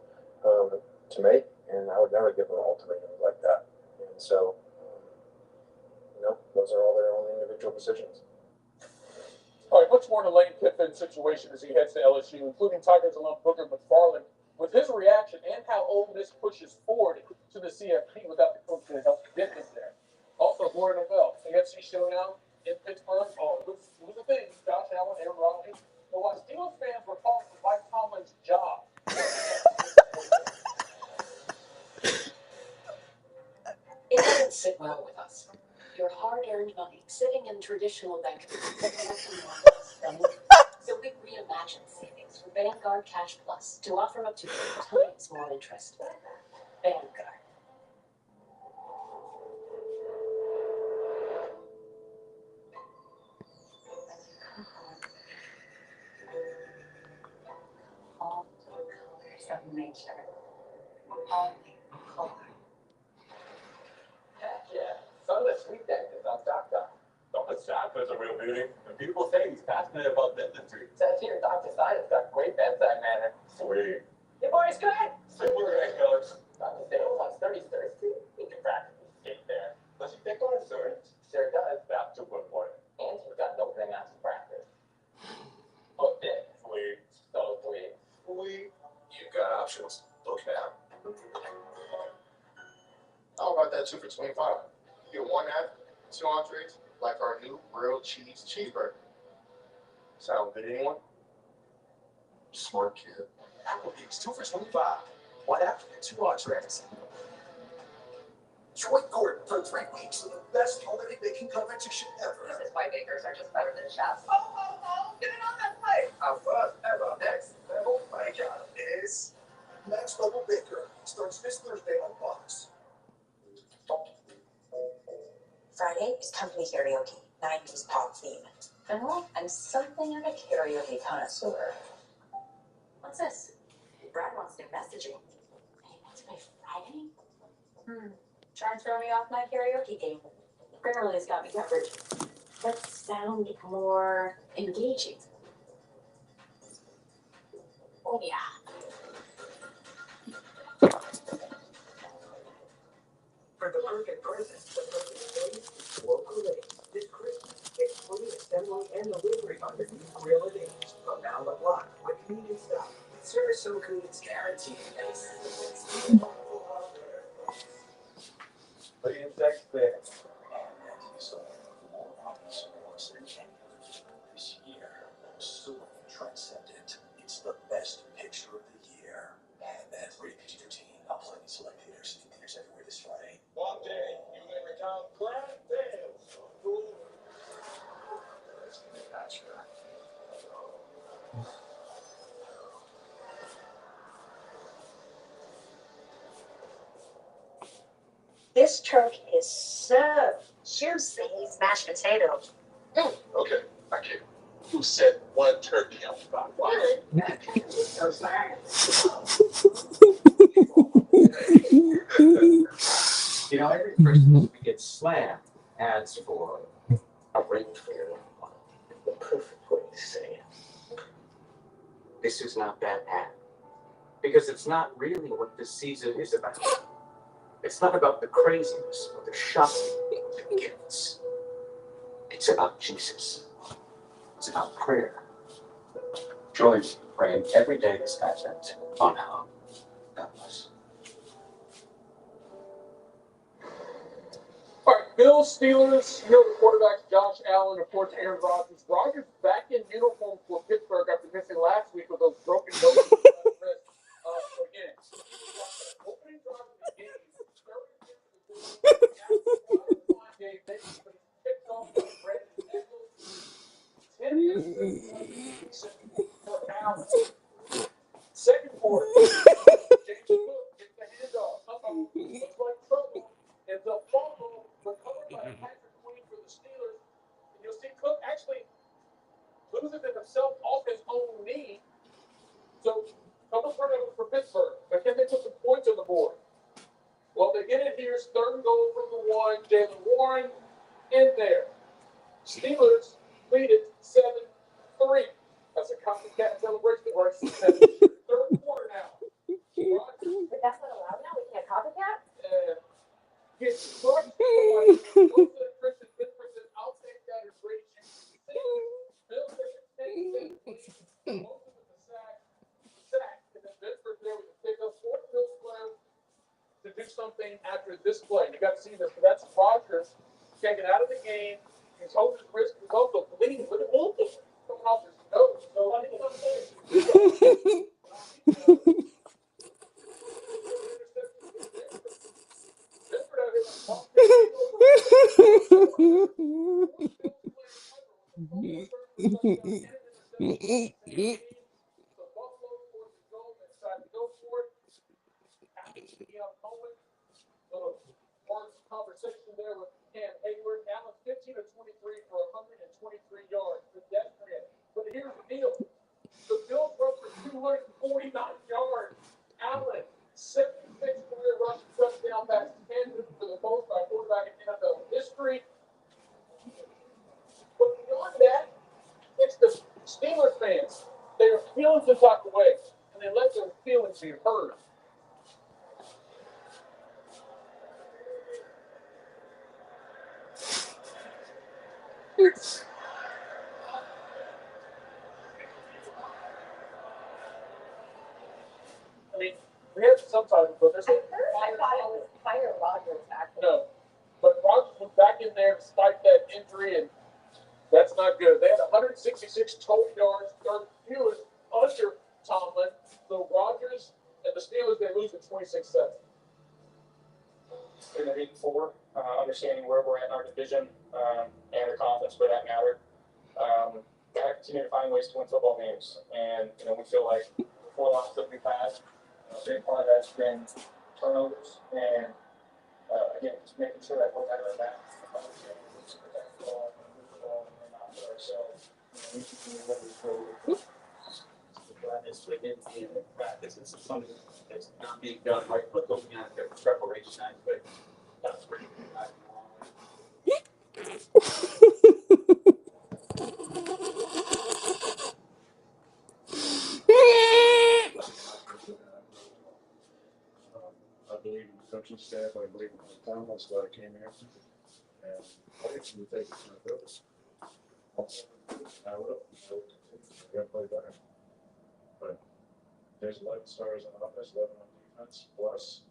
to make, and I would never give them an ultimatum like that. And so, you know, those are all their own individual decisions. All right, much more to Lane Kiffin's situation as he heads to LSU, including Tigers alum Booker McFarland, with his reaction and how Ole Miss pushes forward to the CFP without the coach to help get them there. Also, more NFL, AFC showdown in Pittsburgh. Oh, it was a thing. Josh Allen, Aaron Rodgers. But while Steelers fans were calling for Mike Tomlin's job, It doesn't sit well with us. Your hard-earned money sitting in traditional bank accounts. So we reimagined savings for Vanguard Cash Plus to offer up to 8 times more interest. Vanguard. All the colors of nature. All the color. Heck yeah. Some of the sweet is on Dr. Thomas Chapman's a real beauty. And people say he's passionate about dentistry. Says here, Dr. Science got great bedside manner. Sweet. Your boy's good. Super great, Coach. Dr. Sales on 33rd Street. He can practically skate there. Does he pick on insurance? Sure does. That's super important. And he's got no thing after practice. that 2 for $25? You get one that, 2 entrees, like our new grilled cheese cheeseburger. Sound good, anyone? Smart kid. Applebee's 2 for $25. One after 2 entrees. Troy Gordon for 3 weeks of the best holiday baking competition ever. This is why bakers are just better than chefs. Get it on that plate. Ever next level maker is Next Level Baker. Starts this Thursday on Fox. Friday is company karaoke, 90s pop theme. Oh, I'm something of a karaoke connoisseur. What's this? Brad wants new messaging. Hey, what's my Friday? Try and throw me off my karaoke game. Grammarly's got me covered. Let's sound more engaging. Oh, yeah. For the perfect present, the perfect space, local days. This Christmas, get free assembly and delivery on the new grill and age from down the block with convenient stuff. Service so good it's guaranteed. But in fact, and he's more obvious awards than any this year. So transcendent. It's the best picture of the year. And that's rated PG-13. I'll play in select theaters and theaters everywhere this Friday. One day, you may recount grand tales of glory. Gotcha. This turkey is so juicy. Mashed potatoes. Okay, I can't. Who said one turkey on the box? So sorry. You know, every Christmas we get slammed ads for a ring for your loved one. The perfect way to say it. This is not that ad. Because it's not really what this season is about. It's not about the craziness or the shopping or the gifts. It's about Jesus. It's about prayer. Join me praying every day this Advent on Home. God bless. All right, Bills, Steelers, you know the quarterbacks, Josh Allen, of course, Aaron Rodgers. Rodgers back in uniform for Pittsburgh after missing last week with those broken noses and left wrist. Again, opening drive of the game, 30 minutes of the game, they kicked off by Brandon Nichols. 10 minutes for Allen. Second quarter, James Cook gets the handoff. Looks like trouble. Ends up fumble, recovered by Patrick Queen for the Steelers. And you'll see Cook actually loses it himself off his own knee. So, couple turnovers for Pittsburgh. But can they put some points on the board? Well, they get it here. Third and goal from the 1. Jalen Warren in there. Steelers lead it 7-3. That's a copycat celebration right there. Third quarter now. But that's not allowed now? We can't copycat? Gets crushed. Goes to the Christian Pittsburgh says, I'll take that as great chance. Bill takes most of the sack, and then Pittsburgh there with the pickup for Bill Square to do something after this play. You got to see this, but that's Rodgers taken out of the game. He's holding his wrist. He's also bleeding with a bullet coming off his nose. So I think conversation there with Cam Hayward. Allen 15 of 23 for 123 yards. Pedestrian. But here's the deal. The Bills run for 249 yards. Allen, 76 career rushing touchdown pass, 10 for the most by a quarterback in NFL history. But beyond that, it's the Steelers fans. Their feelings are tucked away, and they let their feelings be heard. I mean, we have subtitles, but there's I thought it was Why are Rodgers back? No. But Rodgers was back in there despite that injury, and that's not good. They had 166 total yards, or fewest under Tomlin. So Rodgers and the Steelers, they lose at 26-7. In the 8-4, understanding where we're at in our division and the conference for that matter. Gotta continue to find ways to win football games, and we feel like the 4 losses that we've had, a big part of that's been turnovers, and again, just making sure that we're better at that. Understanding we need to protect the ball and move the ball and not put ourselves in a This weekend in practice, it's something that's not being done right, but looking at the preparation aspect, that's pretty good. I believe in the coaching staff. I believe in the town. That's why I came here. And I think we take it to the field. I will. We're gonna play better. But there's 11 stars on offense, 11 on defense, plus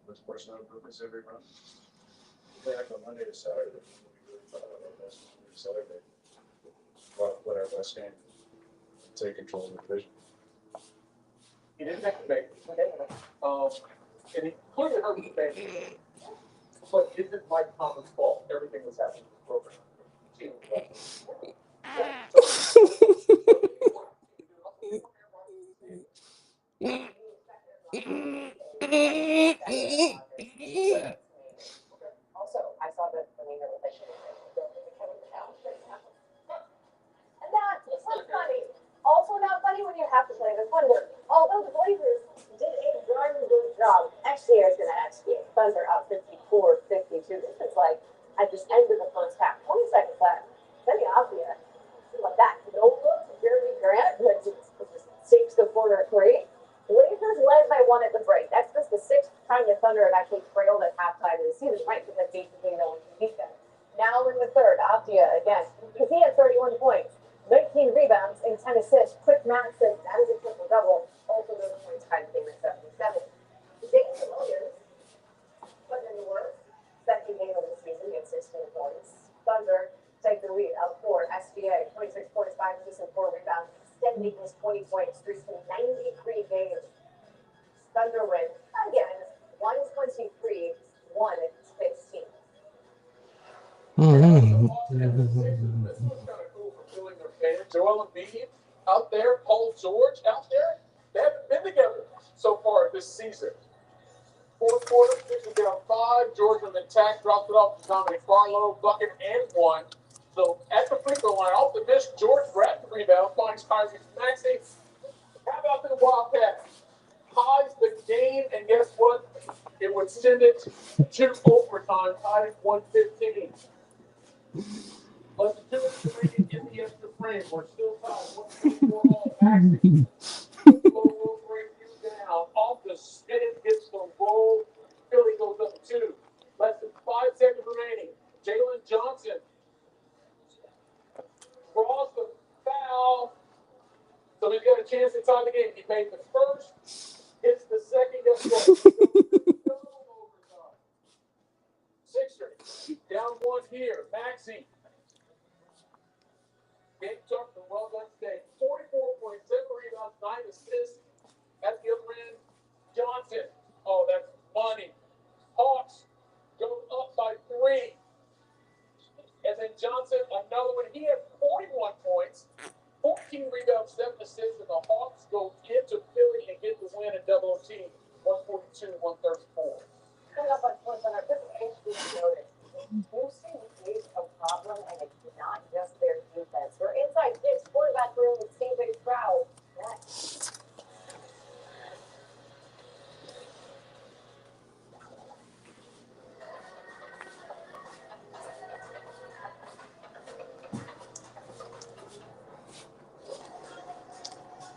there's personal improvements every run. We play from Monday to Saturday. We really thought about our best Monday to Saturday. We'll play our best game. Take control of the division. He didn't make the make. And he clearly hurt the fans. But it isn't Mike Tomlin's fault. Everything was happening in the program. Also, I saw that the leader was like, And that's not funny. Also not funny when you have to play the Thunder. Although the Blazers did a darn good job. XG is going to execute. Thunder up 54-52. This is like at the end of the first half. 20 seconds left. Very obvious. Like that. No look. Jeremy Grant. Just sinks the corner 3. Blazers led by 1 at the break. That's just the 6th time the Thunder have actually trailed at halftime of the season, right? Because basically no one can beat them. Now in the third, Abdia again, because he had 31 points, 19 rebounds, and 10 assists. Quick math says that is a triple-double. Also, those points kind of came at 77. James Williams put in the work. Second game of the season, he had 16 points. Thunder take the lead up 4. SBA, 26 points, 5 assists, and 4 rebounds. Extending his 20-point streak to 93 games. Thunder win again, 123, 116. Joel Embiid out there, Paul George out there. They haven't been together so far this season. Fourth quarter, Sixers down 5. George on the attack, dropped it off to Dominic Barlow, bucket and 1. So at the free throw line, off the bench, George grabs the rebound, finds Tyrese Maxey. How about the Wildcats? Ties the game, and guess what? It would send it to overtime, tied at 115. Less than 2 minutes remaining in the extra frame. We're still tied. 1-4 all. Maxey. Low break you down. Off the spin, gets the roll. Philly goes up 2. Less than 5 seconds remaining. Jalen Johnson draws the foul. So he's got a chance to tie the game. He made the first, hits the second, guess what? Sixers down 1 here. Maxey. Game tough and well done today. 44 points, 7 rebounds, 9 assists. At the other end, Johnson. Oh, that's money. Hawks go up by 3. And then Johnson, another one. He had 41 points, 14 rebounds, 7 assists, and the Hawks go into Philly and get the win in double OT, 142-134. Coming up on SportsCenter, this is HD notice. Houston is a problem, and it's not just their defense. We're inside Dick's quarterback room with Stephen Stroud. Next.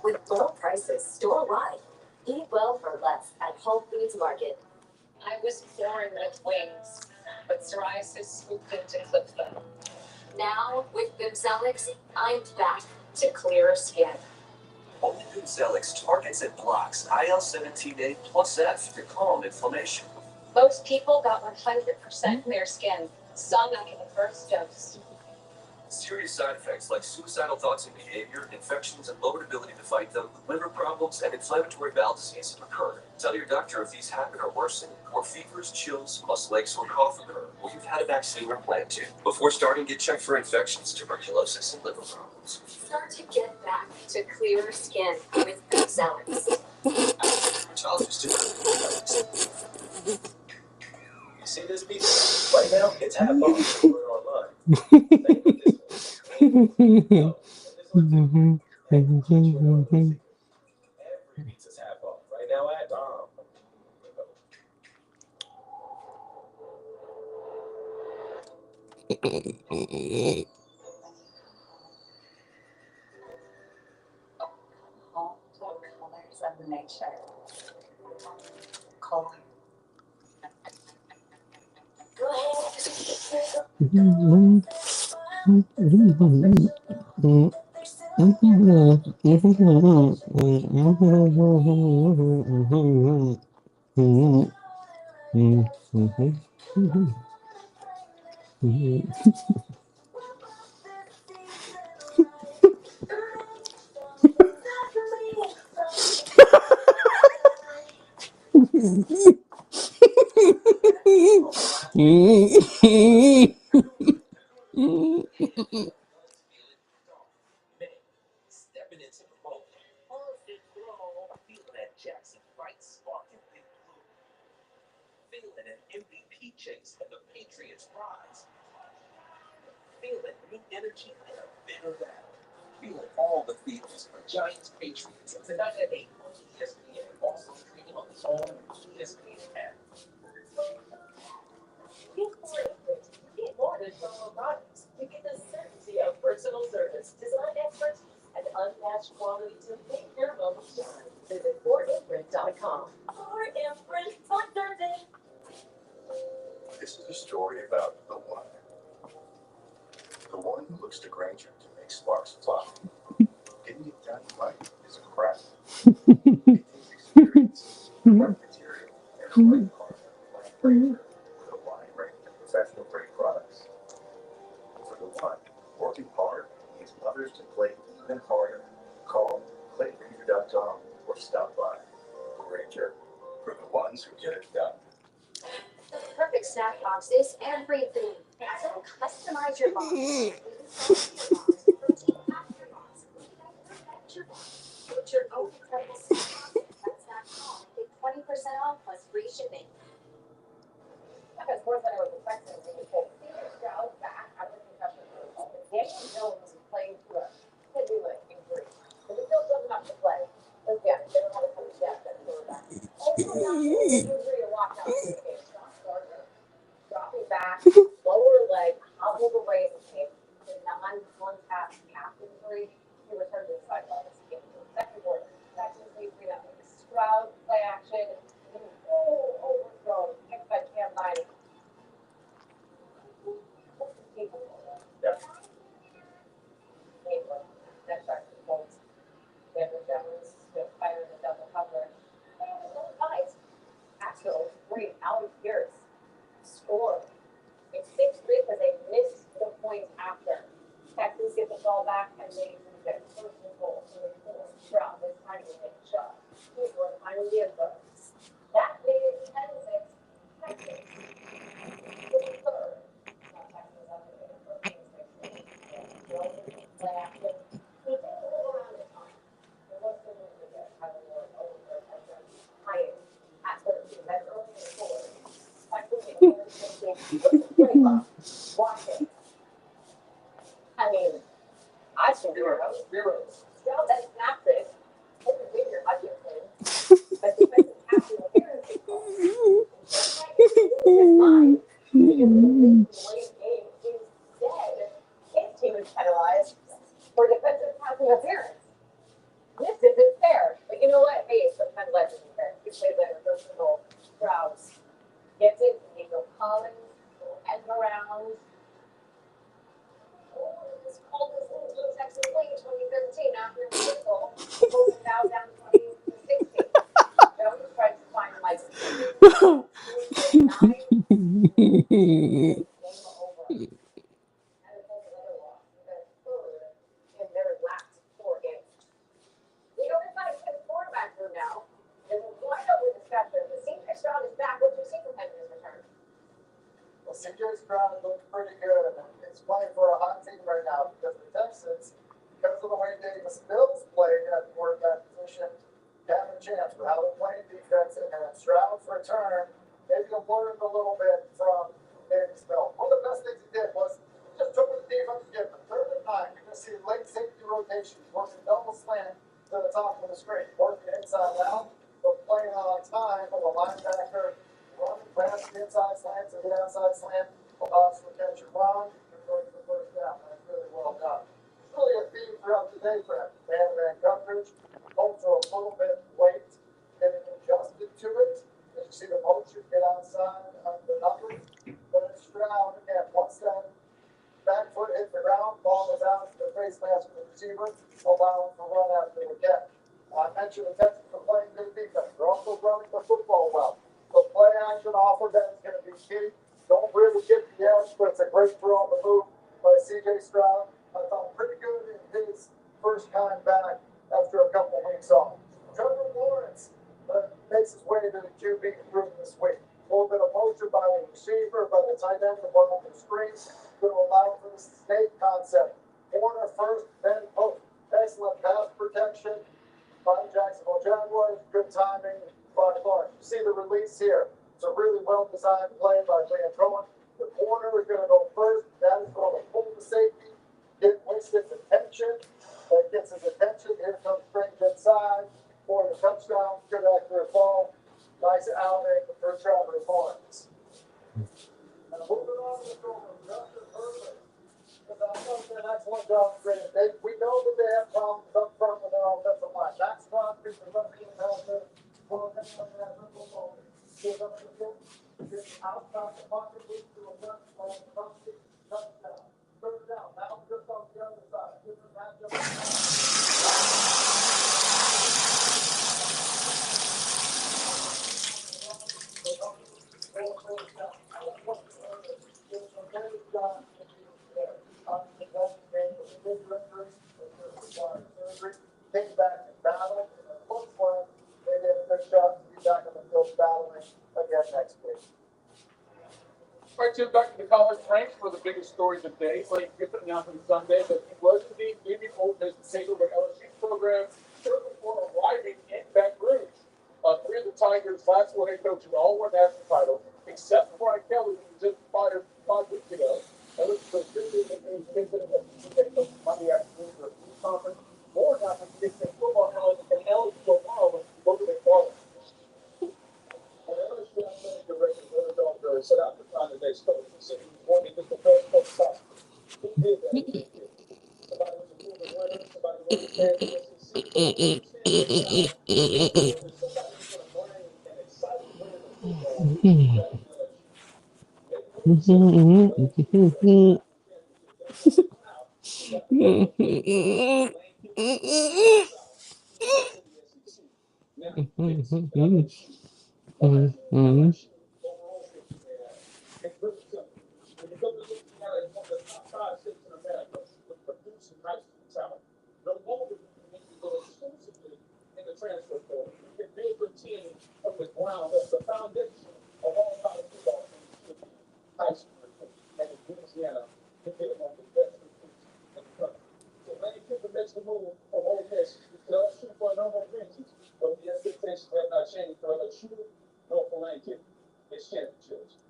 With low prices store-wide, eat well for less at Whole Foods Market. I was born with wings, but psoriasis swooped in to clip them. Now, with Bimzelx, I'm back to clearer skin. Only Bimzelx targets and blocks IL-17A plus F to calm inflammation. Most people got 100% clear skin, some after the first dose. Serious side effects like suicidal thoughts and behavior, infections, and lowered ability to fight them, liver problems, and inflammatory bowel disease occur. Tell your doctor if these happen or worsen, or fevers, chills, muscle aches, or cough occur, or you've had a vaccine or plan to. Before starting, get checked for infections, tuberculosis, and liver problems. Start to get back to clearer skin with good salads. Dermatologist too. You see this piece? Right now, it's half off. Order online. Think of this one. Every pizza's half off. Right now at Dom. All the colors of nature. Color. Stepping into the moment. Perfect throw. Feeling that Jackson bright spark in the blue. Feeling an MVP chase and the Patriots rise. Feeling new energy and a bitter battle. Feeling all the feels for Giants Patriots. Tonight at 8 on ESPN. Also streaming on the home ESPN app. You get more than promo products. You get the certainty of personal service, design experts, and unmatched quality to make your moment shine. Visit ForImprint.com. ForImprint on Thursday. This is a story about the one. The one who looks to Granger to make sparks fly. Getting it done right is a craft. It takes experience, correct material, and a right partner like Granger with a wide range of professional grade products. For the one, working hard means others to play even harder. Call ClayGranger.com or stop by. Granger, for the ones who get it done. The perfect snack box is everything. So customize your box. Put your own price. That's not get 20% off plus free shipping. Because more than I was expecting, we could take Peter Stroud back out of the concussion protocol. Daniel Jones is playing through a heavyweight injury. But he still doesn't have to play. Because yeah, they don't have a coach yet that's quarterback. Also, not only injury to watch out for the game. Josh Gardner dropping back, lower leg, hobbled away the game. The non-contact calf injury. He returned to the sidelines. Second quarter. Texans lead 3-0. Stroud play action. Overthrow. Picked by Cam Nine. Next back to the Colts. Denver Jones still firing the double cover. Guys, Axel, great. Alvin Pierce scored. It's 6-3 because they missed the point after. Texans get the ball back and they lose it. First and goal. So they force Stroud this time to make a shot. He was finally a buzz. That made it 10-6. Texans. For the third. Texans up in the first game. Play action. He didn't move around the time. It was the move to get Tyler over for a touchdown. High at 13. That's early in the quarter. Texans get the first game. Great luck. Watch it. I mean, I should do it. Stroud then snaps it. It's a bigger Hutchinson. But defensive pass interference is called. Just like it's his mind. He is late game. Instead, his team is penalized for defensive pass interference. This isn't fair. But you know what? Hey, sometimes life isn't fair. You play better. Those little Strouds. Gets it. Nico Collins. Edge around. It's called this little Texas League in 2013 after a whistle. Colts now down 20-16. Jones tries to find like 9 Stroud looks pretty good. He's playing for a hot team right now because the Texans, because of the way Davis Mills played at the quarterback position, have a chance with how they're playing defense and Stroud's return. Maybe he'll learn a little bit from Davis Mills. One of the best things he did was just took the defense again. The third and 9, you're going to see late safety rotations, working double slant to the top of the screen, working inside out, but playing on time with a linebacker running past the inside slant to the outside slant, allows for catch and run, and going for first down. That's really well done. It's really a theme throughout the day for him. Man coverage, also a little bit late, getting adjusted to it. As you see the motion get outside of the numbers, but it's Stroud again. Once that back foot hit the ground, ball is out to the face mask of the receiver, allowing for run after the catch. I mentioned the Texans are playing good defense. They're also running the football well. The play action offer that is going to be key. Don't really get the edge, but it's a great throw on the move by C.J. Stroud. I thought pretty good in his first time back after a couple weeks off. Trevor Lawrence makes his way to the QB group this week. A little bit of motion by the receiver, but the tight end above the screen going to allow for the snake concept. Corner first, then post. Excellent pass protection by the Jacksonville Jaguars. Good timing by Clark. You see the release here. It's a really well-designed play by Liam Cohen. The corner is going to go first. That is going to pull the safety, get Winston's attention. That gets his attention. Here comes Strange inside for the touchdown. Good accurate ball. Nice outing for Trevor Lawrence. Now moving on to Justin Herbert. An excellent job, Grant. We know that they have problems up front with their offensive line. That's not because the rest of them have their get up the field, get outside the pocket, move to a left, touchdown. Third down, now just on the other side. Different matchup. Came back and battled, and it looks like they did a good job to be back on the field battling again next week. All right, Jim, back to the college ranks for the biggest story of the day. Lane Kiffin announced on Sunday that he was indeed leaving Ole Miss to take over LSU's program shortly before arriving in Baton Rouge. Three of the Tigers' last four head coaches all won national titles, except for Brian Kelly, who was just fired 5 weeks ago. That was the Kiffin Monday afternoon for a news conference. More now from Kiffin football knowledge and LSU football over the fall. LSU athletic director Billy Dalton set out to find the next coach. He said he was wanting to prepare for the top. Who did that? Somebody was a proven winner. Somebody who understands the SEC. Somebody who's going to bring an exciting brand of football back to LSU. It's really simple. When you go to look at one of the top 5 states in America with producing high school talent, no longer do you need to go exclusively in the transfer portal. You can build your team from the ground up. The foundation of all college football teams should be high school recruits. And in Louisiana, they're one of the best recruits in the country. So Lane Kiffin makes the move from Ole Miss to LSU for a number of reasons, but the expectations have not changed for LSU nor for Lane Kiffin. It's championships.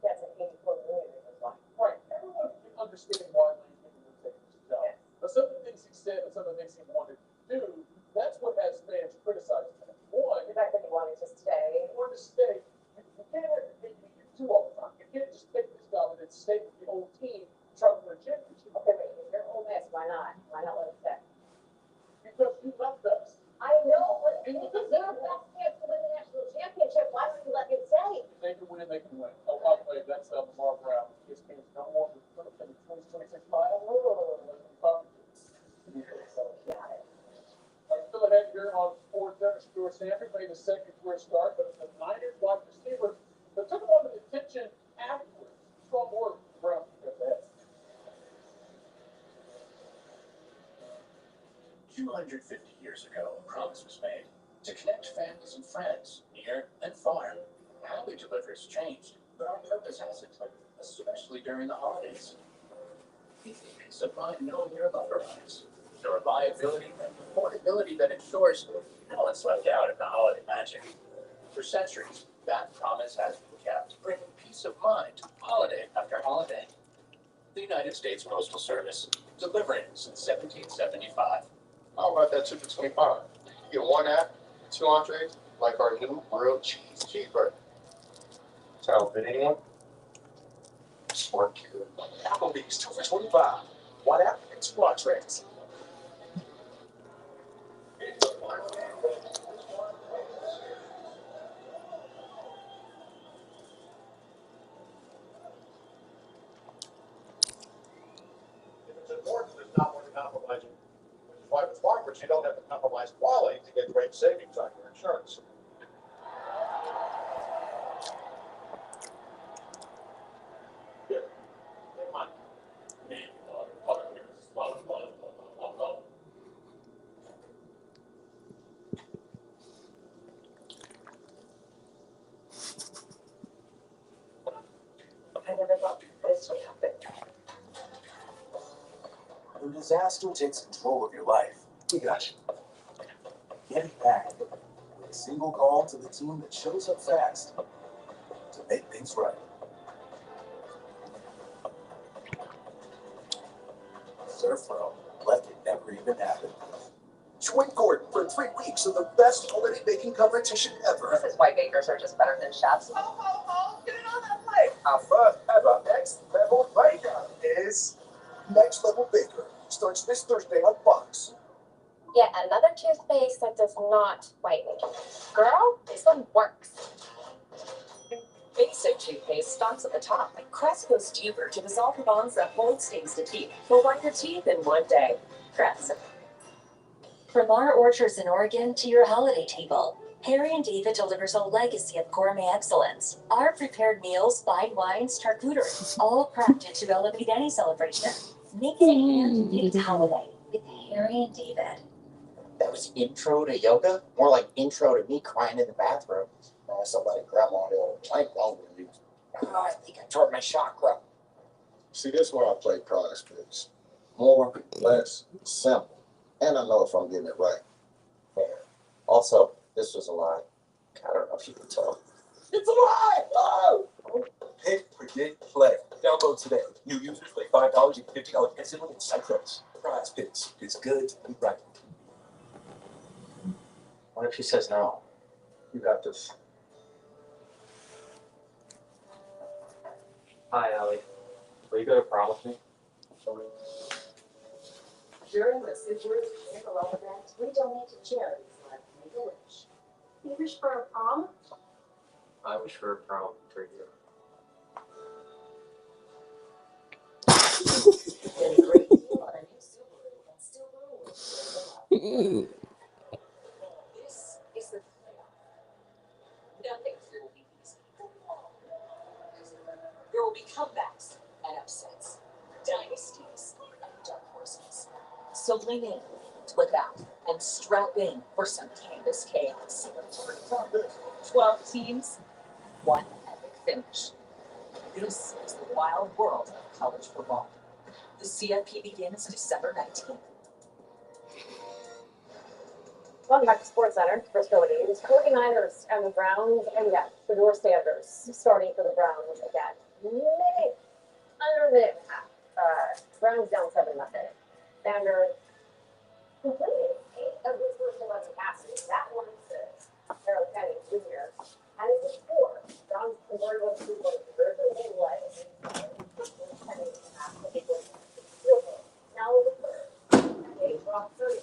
That's an 84 million as well. Right. Everyone can understand why Lane Kiffin would take this job. But some of the things he said and some of the things he wanted to do, that's what has fans criticizing him. One, The fact that he wanted to stay. in order to stay, you can't be two all the time. You can't just take this job and then stay with the old team trying to win a championship. Okay, wait, if you're Ole Miss, why not? Why not let him stay? Because you left us. I know, but it was their best chance to win the national championship. Why would you let him stay? If they can win, they can win. Oh, by the way, that's Lamar Brown. His team's no more than 26 miles. Still ahead here on Sports Center. Stuart Stanford made a second career start, but the Niners wide receiver that took a lot of attention afterwards. Strong work from Brown. 250 years ago, a promise was made to connect families and friends, near and far. How we deliver has changed, but our purpose hasn't. A especially during the holidays. Easy peace of mind knowing you're authorized. The reliability and affordability that ensures no one's left out in the holiday magic. For centuries, that promise has been kept, bringing peace of mind holiday after holiday. The United States Postal Service, delivering since 1775. How about that chicken 25? You get one app, 2 entrees, like our new grilled cheese cheeseburger. Sound fit anyone? Smart kid. Applebee's 2 for 25. One app and 2 entrees. If it's important, there's not worth compromising. Which is why with Farmers, you don't have to compromise quality to get great savings on your insurance. Here, take mine. I never thought this would happen. When disaster takes control of your life, we got you. Get it back with a single call to the team that shows up fast to make things right. Surf Pro, like it never even happened. Join Gordon for 3 weeks of the best holiday baking competition ever. This is why bakers are just better than chefs. Get it on that plate. Our first ever Next Level Baker is Next Level Baker. Starts this Thursday on Fox. Yet another toothpaste that does not whiten. Girl, this one works. Basic toothpaste stops at the top, like Crest goes deeper to dissolve the bonds that hold stains to teeth. Will whiten your teeth in one day. Crest. From our orchards in Oregon to your holiday table, Harry and David delivers a legacy of gourmet excellence. Our prepared meals, fine wines, charcuterie, all crafted to elevate any celebration. Make it a hand-picked holiday with Harry and David. That was intro to yoga? More like intro to me crying in the bathroom. Somebody grab on the old plank longer than me. I think I tore my chakra. See, this is why I play prize picks. More, less, simple. And I know if I'm getting it right. Fair. Also, this was a lie. I don't know if you can tell. It's a lie! Oh! Pick, predict, play. Download today. New users pay $5 and $50 instantly in Cypress. Prize picks. It's good to be right. What if he says no? You got this. Hi, Allie. Will you go to prom with me? During the Citrus Nickelode event, we donate to charities like Make-A-Wish. You wish for a prom? I wish for a prom for you. Get a great deal on a new Subaru and still roll with your This is the nothing here will be easy. There will be comebacks and upsets, dynasties and dark horses. So lean in, look out, and strap in for some canvas chaos. 12 teams, one epic finish. This is the wild world of college football. The CFP begins December 19th. Welcome back to Sports Center. First go games. 49ers and the Browns, and yes, the Door Sanders starting for the Browns again. Under a minute and a half. Browns down 7-0. Sanders completed 8 of his first 11 passes. That one to Harold Penny Jr. And it was 4. Browns converted on 2 points. They led Penny in half, but they were field goal. Now the third. And they dropped 30.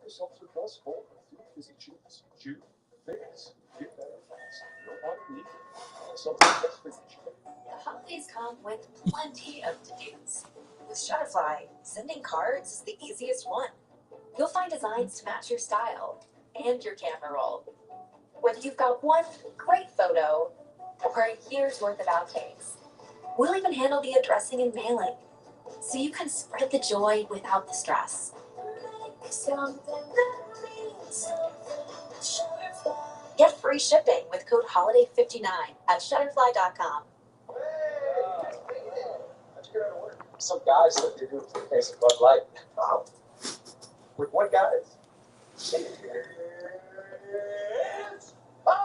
This officer does hold a few busy chews. Chew, fix, get better fast. No water needed. Something just for you. The holidays come with plenty of to-dos. With Shutterfly, sending cards is the easiest one. You'll find designs to match your style and your camera roll. Whether you've got one great photo or a year's worth of outtakes, we'll even handle the addressing and mailing, so you can spread the joy without the stress. Get free shipping with code HOLIDAY59 at Shutterfly.com. Some guys think they're doing a case of Bud Light. Wow. With what guys? It's on!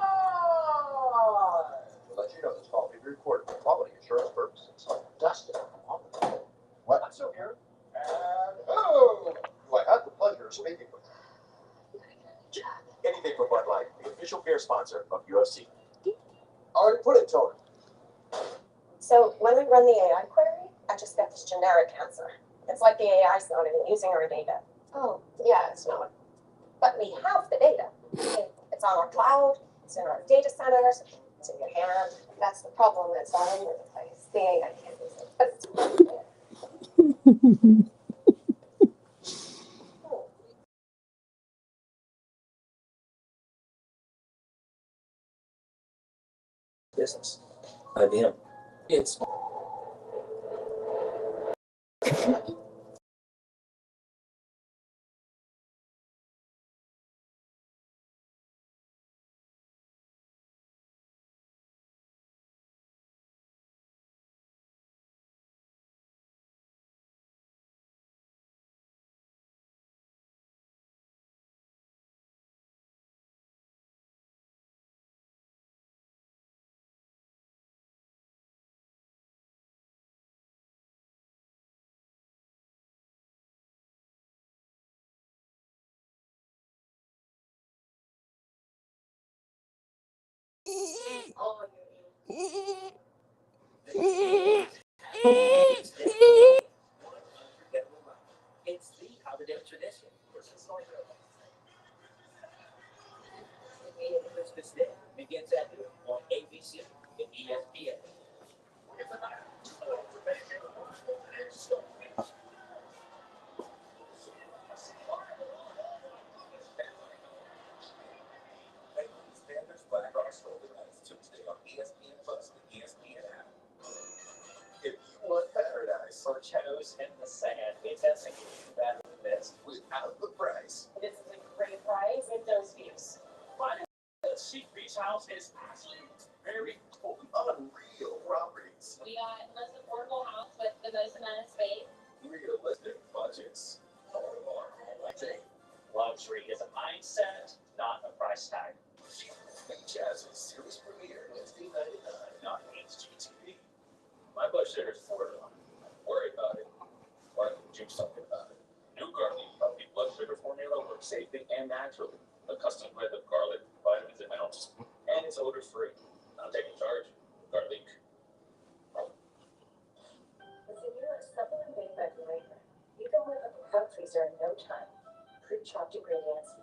We'll let you know this call may be recorded for quality assurance purposes. Dustin. What? I'm still here. And who I had the pleasure of speaking with. Anything for Bud Light, the official beer sponsor of UFC. Already put it, Tony. So when we run the AI query, I just get this generic answer. It's like the AI's not even using our data. Oh, yeah, it's not. But we have the data. It's on our cloud, it's in our data centers, it's in your hand. That's the problem, it's all over the place. The AI can't use it, but it's Business. IBM. It's the holiday tradition. Christmas Day begins at noon on ABC and ESPN. Tuesday on ESPN Plus, the ESPN app. If you want paradise For toes in the sand, it doesn't get you better than this. without the price, This is a great price with those views. Finding a cheap beach house is actually very cool. unreal properties, We got the most affordable house with the most amount of space. realistic budgets. Luxury is a mindset, not a price tag. Jazz's series premiere Wednesday night at 9 on HGTV. My blood sugar's 4 on. Worry about it. Why don't you do something about it? New Garlic Healthy Blood Sugar Formula works safely and naturally. A custom blend of garlic, vitamins, and minerals. And it's odor-free. Not taking charge. Garlic. It's a new supplement made by Flavor. You can live at the cup freezer in no time. Pre-chopped ingredients.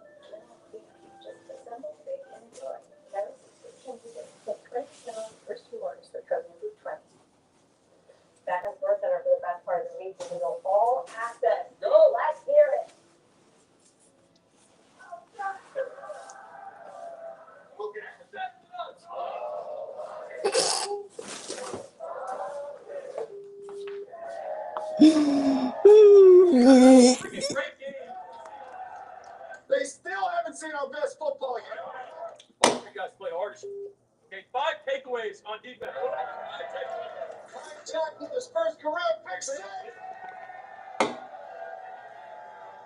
Just assemble, bake, and enjoy. That is subscription today. Get $20 first rewards for code number 20. Back and forth in our real bad part of the week, we go all access. Go! Let's hear it. They still haven't seen our best football yet. You guys play hard. Okay, 5 takeaways on defense. Jack with his first career pick six.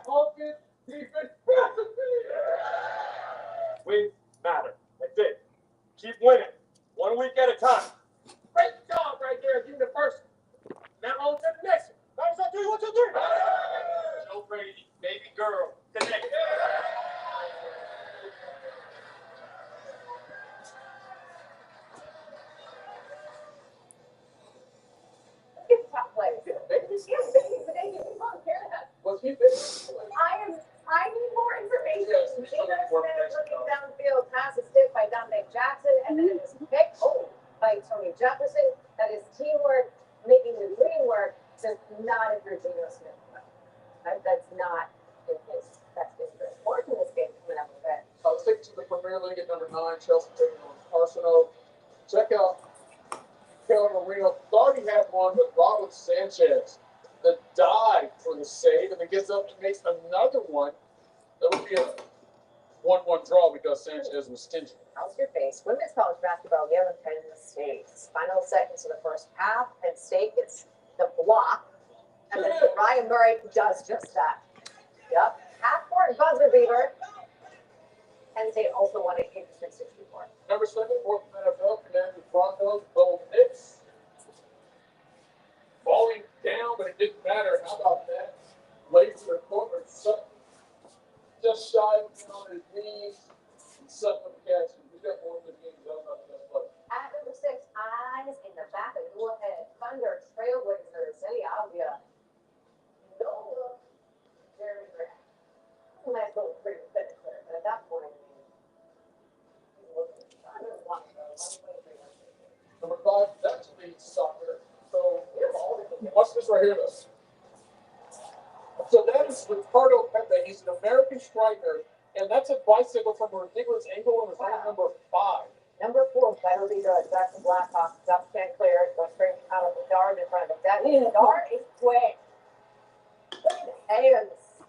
Offense, defense, wins matter. That's it. Keep winning. 1 week at a time. Great job right there. Give me the first. Now on to the next one. 1, 2, 3, 1, 2, 3. Joe Brady, baby girl. Connect. Top plays. I need more information. Geno Smith looking downfield, pass is tipped by Dante Jackson, and then it is picked by Tony Jefferson. That is teamwork, making the dream work. Just not if you're Geno Smith. That's not in his best interest. Or in this game coming up with that. I'll stick to the Premier League at number 9. Chelsea taking on Arsenal. Check out Kevin Marino. Thought he had one with Robert Sanchez. The dive for the save, and then gets up and makes another one. That would be a 1-1 draw because Sanchez was stingy. How's your face? Women's college basketball, Yale and Penn State. Final seconds of the first half. Penn State gets the block. And then Ryan Murray does just that. Yep. Half-court buzzer beater. Penn State also won 86-64. Number 7, fourth NFL, Commanders Broncos, Bo Nix. Falling down, but it didn't matter. How about that? Laser corner, Sutton. Just shy of him on his knees. Sutton with the catch. We got more of the games. That was not the best play. At number 6, eyes in the back of your head. Thunder Trailblazers, Eddie Avia. No look. Very rare. Nice little pretty finish there. But at that point, he's looking. Number 5, that's the soccer. So, watch this right here, though. So that is Ricardo Pepe. He's an American striker, and that's a bicycle from a ridiculous angle and it's only number 5. Number 4, better leader at Jackson Blackhawks. Ducks can't clear it. Goes straight out of the guard in front of him. That guard is quick. Look at his hands.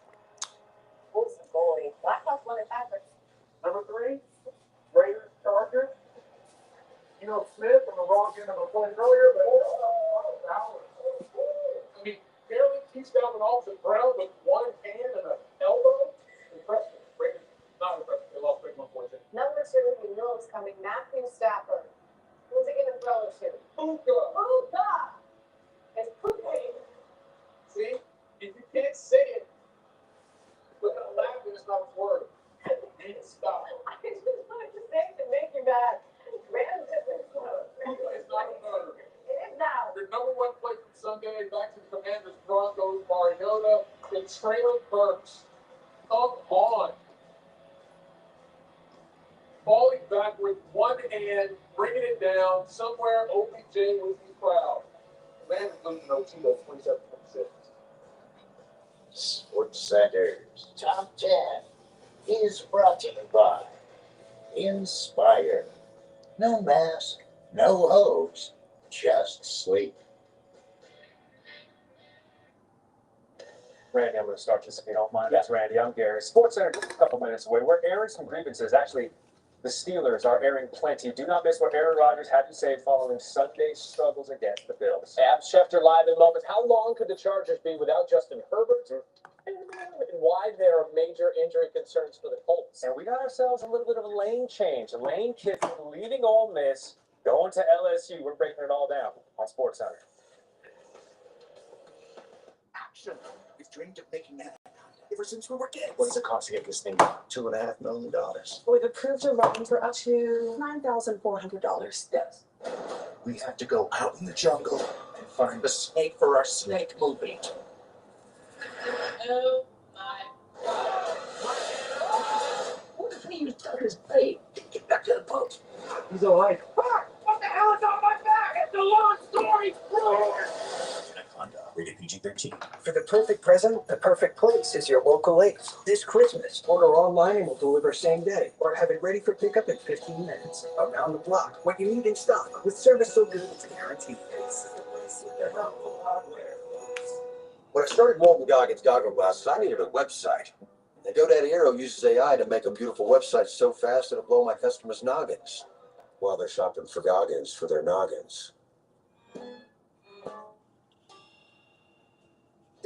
Who's the goalie? Blackhawks won it back. Number 3, Raiders Chargers. Smith on the wrong end of a play earlier, but I mean, barely keeps down the off the ground with one hand and an elbow. Impressive. Raiders, not impressive. They lost big 1-14. Number 2, he knows coming. Matthew Stafford. Who's he going to throw it to? Puka. It's Puka. See, if you can't say it, but laughing is not a word. You need to stop. I just wanted to say to make you mad. Man, It's not a word. it is now. Your number 1 play from Sunday, back to the Commanders, Broncos, Mariota, and Traylon Burks. Come on. Falling back with one hand, bringing it down. Somewhere OBJ would be proud. Commanders losing OT, 27-26. Sports Center's Top 10 is brought to you by Inspire. No mask, no hose, just sleep. Randy, I'm going to start this if you don't mind. That's Randy. I'm Gary. Sports Center, just a couple minutes away. We're airing some grievances. Actually, the Steelers are airing plenty. Do not miss what Aaron Rodgers had to say following Sunday's struggles against the Bills. Ab Schefter live in moments. How long could the Chargers be without Justin Herbert? And why there are major injury concerns for the Colts? And we got ourselves a little bit of a lane change. Lane Kiffin leaving Ole Miss, going to LSU. We're breaking it all down on Sports Center. Action. We've dreamed of making that ever since we were kids. What does it cost to get this thing? $2.5 million. We've approved a loan for up to $9,400. Yes. We have to go out in the jungle and find a snake for our snake movie. Oh my God. What if we use Tucker's bait to get back to the boat? He's all right. Fuck! What the hell is on my back? It's a long story. Rated PG-13. For the perfect present, the perfect place is your local Ace. This Christmas, order online and we'll deliver same day. Or have it ready for pickup in 15 minutes. Around the block, what you need in stock. With service so good, it's guaranteed. Ace is the place with the helpful hardware. When I started Walton Goggins goggle glasses, I needed a website. And GoDaddy Aero uses AI to make a beautiful website so fast it'll blow my customers' noggins while they're shopping for Goggins for their noggins.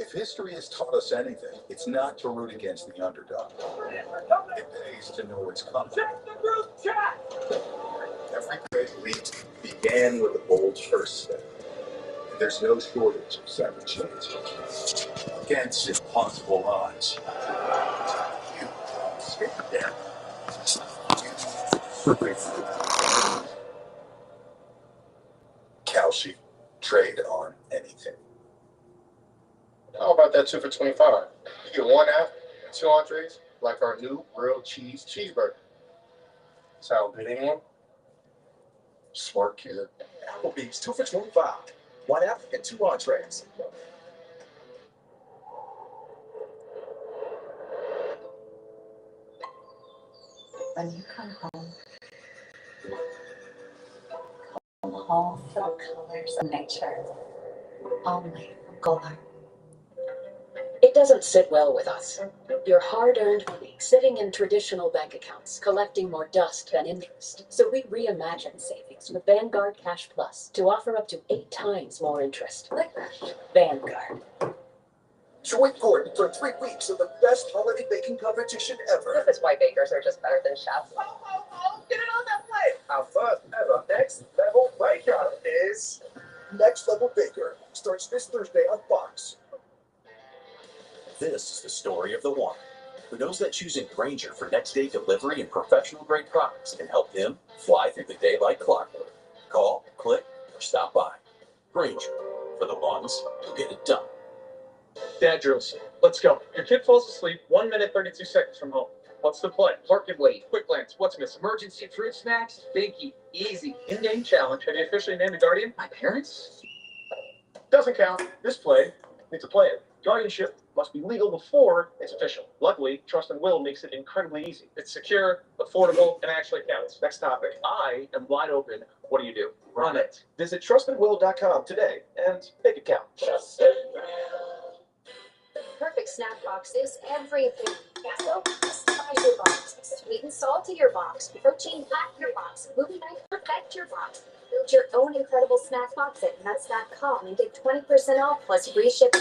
If history has taught us anything, it's not to root against the underdog. It pays to know it's coming. Check the group chat! Every great leap began with a bold first step. And there's no shortage of second chances. Against impossible odds. You stay down. Calci, trade on anything. How about that 2 for $25? You get 1 app and 2 entrees, like our new grilled cheese cheeseburger. Sound good, anyone? Smart kid. Applebee's 2 for $25. 1 app and 2 entrees. When you come home to the colors of nature, only from Golar. It doesn't sit well with us. Your hard-earned money sitting in traditional bank accounts, collecting more dust than interest. So we reimagine savings with Vanguard Cash Plus to offer up to 8 times more interest. Vanguard. Join Gordon for 3 weeks of the best holiday baking competition ever. This is why bakers are just better than chefs. Get it on that plate. Our first ever Next Level Baker is Next Level Baker. Starts this Thursday on Fox. This is the story of the one who knows that choosing Granger for next day delivery and professional grade products can help him fly through the day like clockwork. Call, click, or stop by. Granger, for the ones who get it done. Dad drills. Let's go. Your kid falls asleep 1 minute 32 seconds from home. What's the play? Park and wait. Quick glance. What's missing? Emergency fruit snacks. Binky. Easy. In-game challenge. Have you officially named the guardian? My parents? Doesn't count. This play needs to play it. Guardianship must be legal before it's official. Luckily, Trust and Will makes it incredibly easy. It's secure, affordable, and actually counts. Next topic. I am wide open. What do you do? Run it. Visit trustandwill.com today and make it count. Perfect snack box is everything. So customize your box. Sweet and salty your box. Protein pack your box. Movie night perfect your box. Build your own incredible snack box at nuts.com and get 20% off plus free shipping.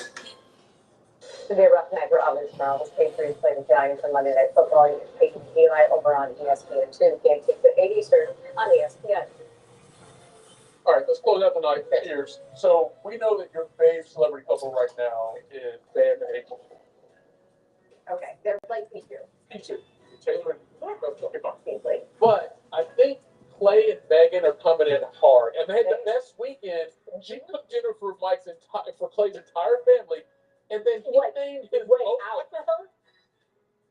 It's gonna be a rough night for Others tomorrow. The Patriots play the Giants on Monday Night Football. You can take Eli over on ESPN2. The game kicks at 8 Eastern on ESPN. All right, let's close out the night. Here's so we know that your fave celebrity couple right now is Bam and April. Okay, they're like me too. Me too. Taylor and okay, fine. Kingsley. But I think Clay and Megan are coming in hard, and they had the best weekend. She cooked dinner for Clay's entire family, and then he named his boat after her.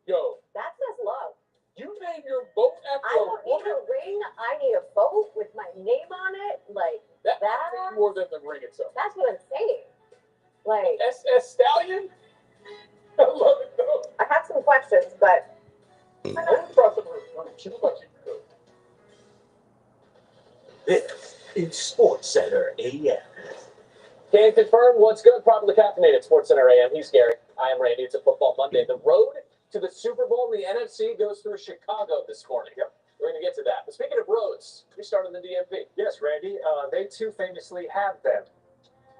Yo, That says love. you named your boat after I a don't need woman. a ring. I need a boat with my name on it. Like That that. means more than the ring itself. That's what I'm saying. Like SS Stallion. I love it though. I have some questions, but I'm impressed with her. She looks like she could. This is Sports Center AM. Can confirm what's good. Properly caffeinated. Sports Center AM. He's Gary. I am Randy. It's a football Monday. The road to the Super Bowl in the NFC goes through Chicago this morning. Yep. We're going to get to that. But speaking of roads, we started the DMV. Yes, Randy. They too famously have them.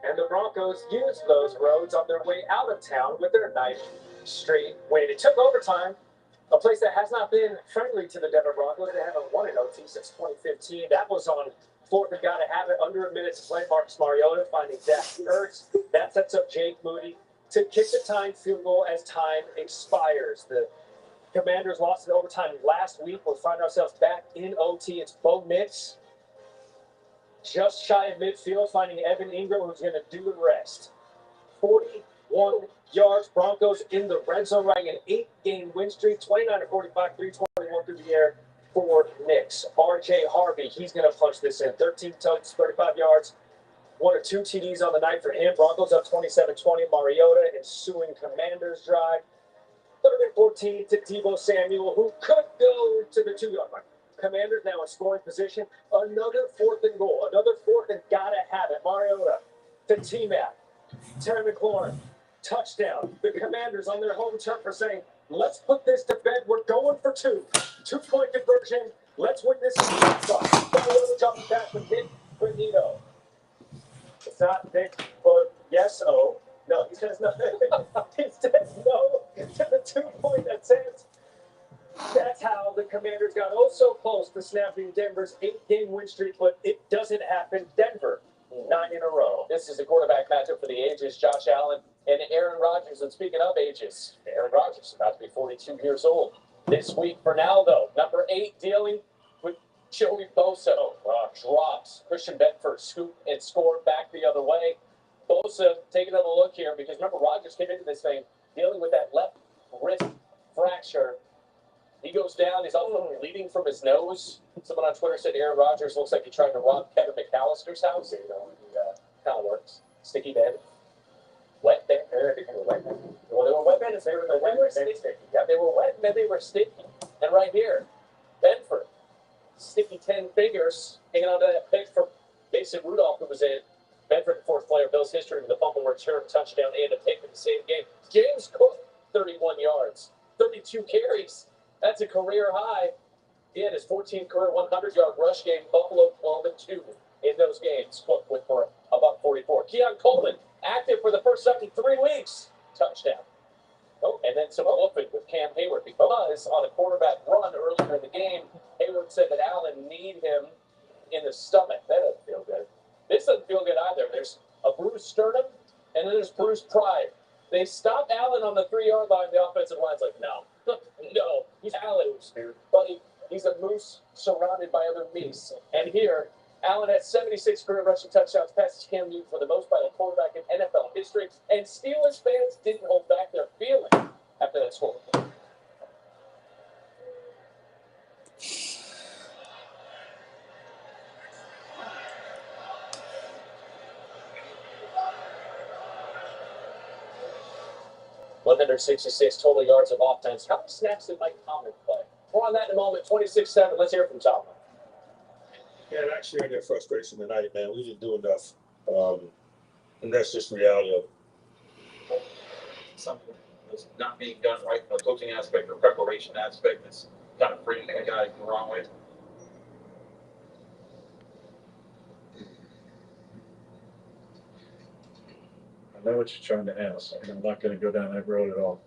And the Broncos used those roads on their way out of town with their nice straight win. It took overtime. A place that has not been friendly to the Denver Broncos. They haven't won in OT since 2015. That was on fourth and gotta have it. Under a minute to play. Marcus Mariota finding Zach Ertz. That sets up Jake Moody to kick the tying field goal as time expires. The Commanders lost in overtime last week. We'll find ourselves back in OT. It's Bo Nix just shy of midfield, finding Evan Ingram, who's going to do the rest. 41 yards. Broncos in the red zone, riding an 8-game win streak. 29-45, 321 through the air for Nix. R.J. Harvey, he's going to punch this in. 13 touchdowns, 35 yards. 1 or 2 TDs on the night for him. Broncos up 27-20. Mariota ensuing Commanders drive. 13-14 to Deebo Samuel, who could go to the 2-yard line. Commanders now in scoring position. Another 4th and goal. Another 4th and gotta have it. Mariota to T-Mac. Terry McLaurin. Touchdown. The Commanders on their home turf are saying, let's put this to bed. We're going for 2. 2-point conversion. Let's win this. Mariota jumping back with Nick Benito. It's not Nick, but yes, oh. No, he says no. He says no to the 2-point attempt. That's how the Commanders got so close to snapping Denver's 8-game win streak, but it doesn't happen. Denver, 9 in a row. This is a quarterback matchup for the ages. Josh Allen and Aaron Rodgers. And speaking of ages, Aaron Rodgers about to be 42 years old this week. For now, though, number 8 dealing with Joey Bosa. Drops. Christian Benford scooped and scored back the other way. Bosa taking another look here because remember Rodgers came into this thing dealing with that left wrist fracture. He goes down. He's also bleeding from his nose. Someone on Twitter said Aaron Rodgers looks like he's trying to rob Kevin McAllister's house. You know, kind of works. Sticky bed. Wet bed. Wet bed. Well, they were wet bed. They were sticky. Yeah, they were wet and then they were sticky. And right here, Benford. Sticky 10 fingers hanging onto that pick from Mason Rudolph, who was in Bedford, fourth player Bills history with a fumble return, touchdown, and a pick in the same game. James Cook, 31 yards, 32 carries. That's a career high. He had his 14th career 100-yard rush game. Buffalo 12-2 in those games. Cook went for a $144. Keon Coleman, active for the first time in 3 weeks. Touchdown. Oh, and then some whooping with Cam Hayward because on a quarterback run earlier in the game, Hayward said that Allen kneed him in the stomach. That doesn't feel good. This doesn't feel good either. There's a bruised sternum, and then there's bruised pride. They stop Allen on the 3-yard line. The offensive line's like, no, no, he's Allen, buddy. He's a moose surrounded by other meese. And here, Allen had 76 career rushing touchdowns, passes Cam Newton for the most by a quarterback in NFL history. And Steelers fans didn't hold back their feeling after that score. $166 total yards of offense. How many snaps did Mike Tomlin play? More on that in a moment. 26-7. Let's hear from Tomlin. Yeah, I'm actually in their frustration tonight, man. We didn't do enough. And that's just reality of it. Something that's not being done right from a coaching aspect or preparation aspect that's kind of bringing the guy the wrong way. I know what you're trying to ask, and I'm not going to go down that road at all.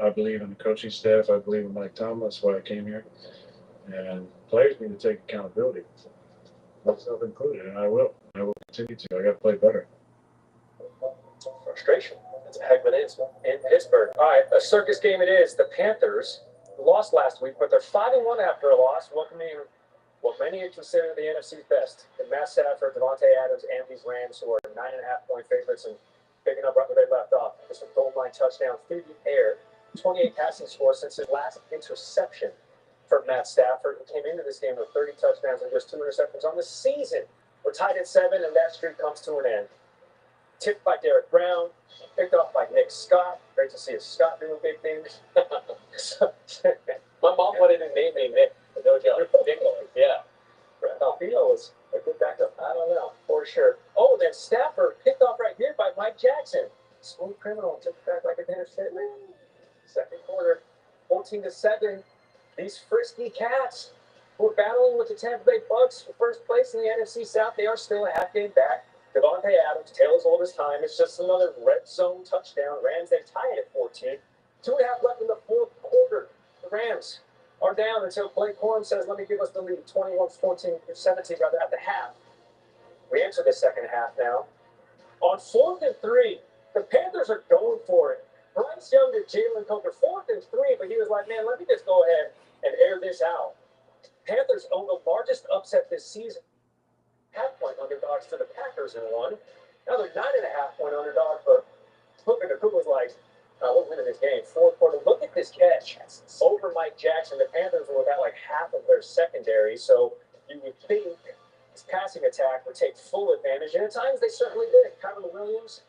I believe in the coaching staff. I believe in Mike Tomlin. That's why I came here. And players need to take accountability, myself included, and I will. I will continue to. I got to play better. Frustration. That's a heck of an answer. In Pittsburgh. All right, a circus game it is. The Panthers lost last week, but they're 5-1 after a loss, welcoming what many consider the NFC's best. And Matt Stafford, Devontae Adams, and these Rams, who are 9.5-point favorites and picking up right where they left off. Just a goal line touchdown through the air. 28 passing scores since his last interception from Matt Stafford, who came into this game with 30 touchdowns and just 2 interceptions on the season. We're tied at 7, and that streak comes to an end. Tipped by Derek Brown, picked off by Nick Scott. Great to see Scott doing big things. My mom wanted to name me Nick. No joke. Nicholas. Yeah. Alfino was a good backup. I don't know for sure. Oh, then Stafford picked off right here by Mike Jackson. Smooth criminal took it back like a dinner set. Second quarter, 14-7. These frisky Cats who are battling with the Tampa Bay Bucks for first place in the NFC South. They are still a half game back. Devontae Adams, tail as old as time. It's just another red zone touchdown. Rams, they tie it at 14. 2.5 left in the fourth quarter. The Rams are down until Blake Corum says, let me give us the lead. 21-17 rather at the half. We enter the second half now. On 4th and 3, the Panthers are going for it. Bryce Young to Jalen Coker, 4th and 3, but he was like, man, let me just go ahead and air this out. Panthers own the largest upset this season. Half-point underdogs to the Packers in one. Now they're 9.5-point underdogs, but Hooker was like, we're winning this game. Fourth quarter, look at this catch over Mike Jackson. The Panthers were about like half of their secondary, so you would think this passing attack would take full advantage, and at times they certainly did. Kyron Williams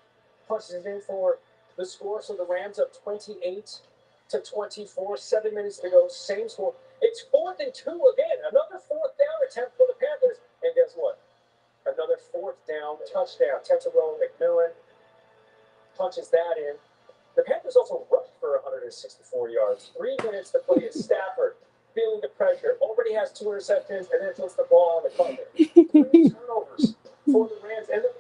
punches it in for the score, so the Rams up 28-24, 7 minutes to go, same score. It's 4th and 2 again, another 4th down attempt for the Panthers, and guess what? Another 4th down touchdown. Tetsuo McMillan punches that in. The Panthers also rushed for 164 yards. 3 minutes to play at Stafford, feeling the pressure. Already has 2 interceptions, and then puts the ball on the cover. 3 turnovers for the Rams. And the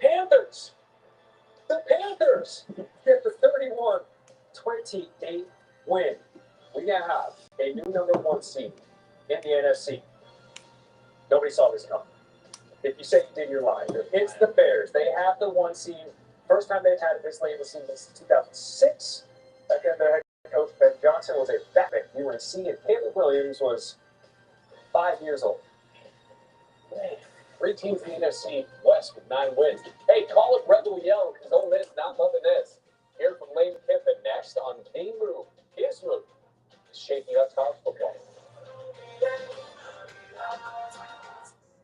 Panthers get the 31-28 win. We now have a new number 1 seed in the NFC. Nobody saw this coming. If you say you did, you're lying. It's the Bears. They have the 1 seed. First time they've had it this late in the season since 2006. Back then, their head coach, Ben Johnson, was a backup at UNC, and Caleb Williams was 5 years old. Man, 3 teams in the NFC West with 9 wins. Hey, call it Rebel Yell, because Ole Miss not loving this. hear from Lane Kiffin next on The Move. His move is shaking up college football.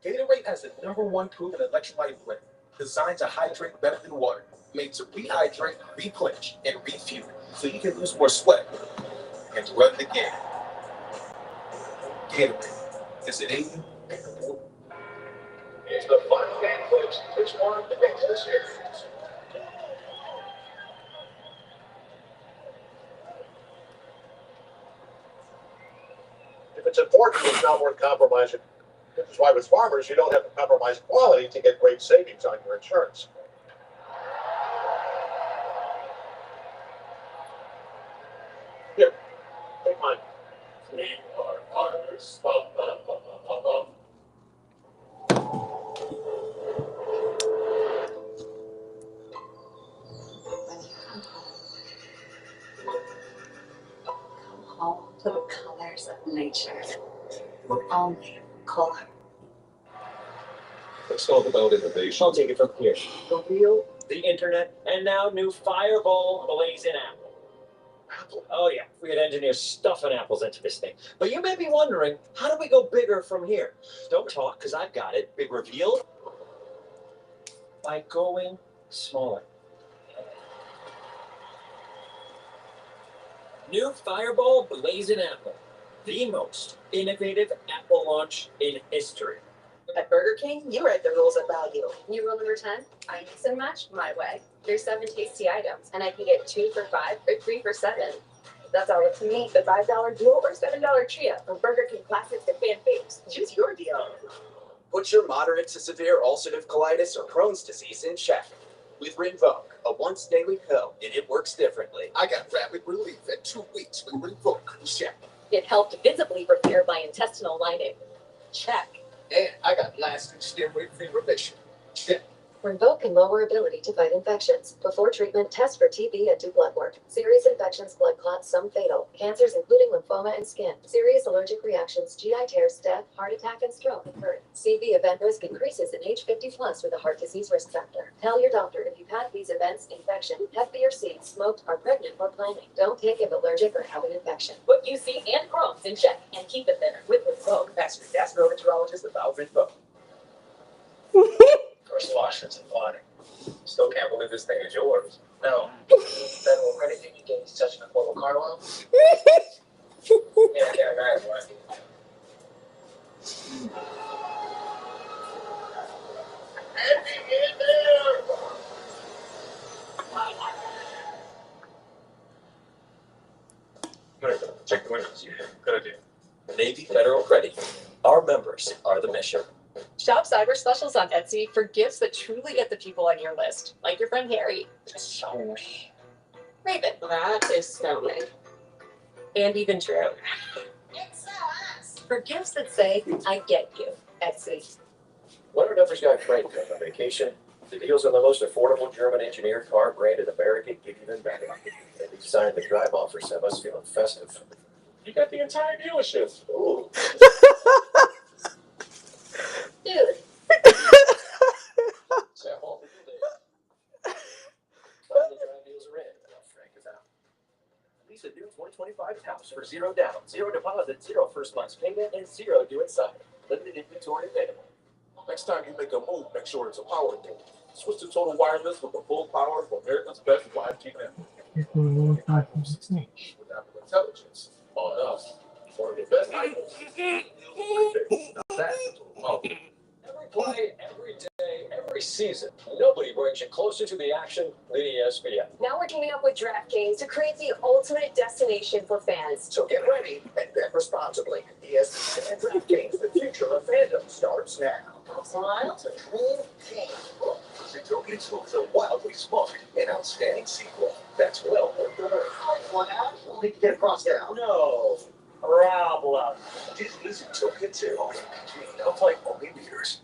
Gatorade has the #1 proven electrolyte blend, designed to hydrate better than water, made to rehydrate, replenish, and refuel, so you can lose more sweat and run the game. Gatorade, is it in you? It's the fun fan clips. Which one makes this year? If it's important, it's not worth compromising. This is why with farmers, you don't have to compromise quality to get great savings on your insurance. Here, take mine. We are farmers. Bum, bum, bum, bum, bum. When you come home to the colors of nature, only color. Let's talk about innovation. I'll take it from here. The wheel, the internet, and now new Fireball blazing apple. Apple. Oh yeah, we had engineers stuffing apples into this thing. But you may be wondering, how do we go bigger from here? Don't talk, because I've got it. Big reveal. By going smaller. New Fireball blazing apple. The most innovative apple launch in history. At Burger King, you write the rules of value. New rule number 10, I mix and match my way. There's 7 tasty items, and I can get 2 for $5 or 3 for $7. That's all up to me. The $5 duo or $7 trio from Burger King classics and fan favorites. Choose your deal. Put your moderate to severe ulcerative colitis or Crohn's disease in check with Rinvoq, a once daily pill, and it works differently. I got rapid relief at 2 weeks with Rinvoq. Check. It helped visibly repair my intestinal lining. Check. And I got lasting steroid-free remission. Check. Rinvoq can lower ability to fight infections. Before treatment, test for TB and do blood work. Serious infections, blood clots, some fatal. Cancers including lymphoma and skin. Serious allergic reactions, GI tears, death, heart attack, and stroke occurred. CV event risk increases in age 50 plus with a heart disease risk factor. Tell your doctor if you've had these events, infection, Hep B or C, smoked, are pregnant, or planning. Don't take if allergic or have an infection. Put UC and Crohn's in check and keep it thinner with Rinvoq. Ask your gastroenterologist about Rinvoq. First Washington water. Still can't believe this thing is yours. No. Federal credit union gave me such an affordable car loan. Yeah, right. Check the windows. Good idea. Navy Federal Credit Union. Our members are the mission. Shop cyber specials on Etsy for gifts that truly get the people on your list, like your friend Harry. So Raven. That is stunning. And even true. It's us. For gifts that say, I get you. Etsy. When our numbers got Frank on vacation, the deals on the most affordable German engineered car brand in America get even better. And he signed the drive offers have us feeling festive. You got the entire dealership. Ooh. Dude. Several the drive deals are in. Now Frank is out. Lease a new 2025 house for $0 down, 0 deposit, 0 first month's payment, and 0 due inside. Limited inventory available. Next time you make a move, make sure it's a power move. Switch to Total Wireless with the full power of America's best 5G network. With Apple Intelligence on us. One of the best iPhones. That's Total. Every play, every day, every season, nobody brings you closer to the action than ESPN. Now we're teaming up with DraftKings to create the ultimate destination for fans. So get ready and bet responsibly. ESPN and DraftKings, the future of fandom starts now. Smile. The Dream Team book. The Jokic books are wildly smart and outstanding sequel. That's well worth the wait. One out, we'll need to get across now. No problem. Disney's Jokic 2. They'll play only leaders.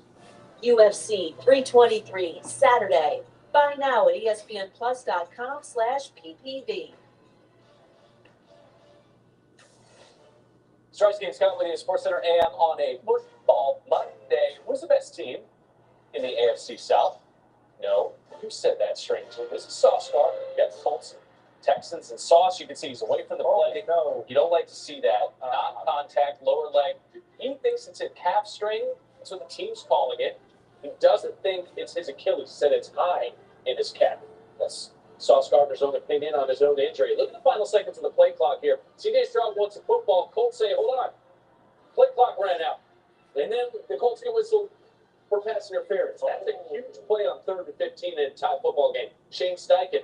UFC 323, Saturday. Buy now at espnplus.com/ppv. Stars Game Scott Lydia Sports Center AM on a football Monday. Who's the best team in the AFC South? No, you said that strangely. This is Soft Start. Get Fulton. Texans and Sauce, you can see he's away from the play. No. You don't like to see that. Non-contact, lower leg. He thinks it's a calf strain. That's what the team's calling it. He doesn't think it's his Achilles. He said it's high in his calf. That's Sauce Gardner's own opinion on his own injury. Look at the final seconds of the play clock here. C.J. Stroud wants a football. Colts say, hold on. Play clock ran out. And then the Colts get whistled for pass interference. That's a huge play on 3rd and 15 in a tie football game. Shane Steichen,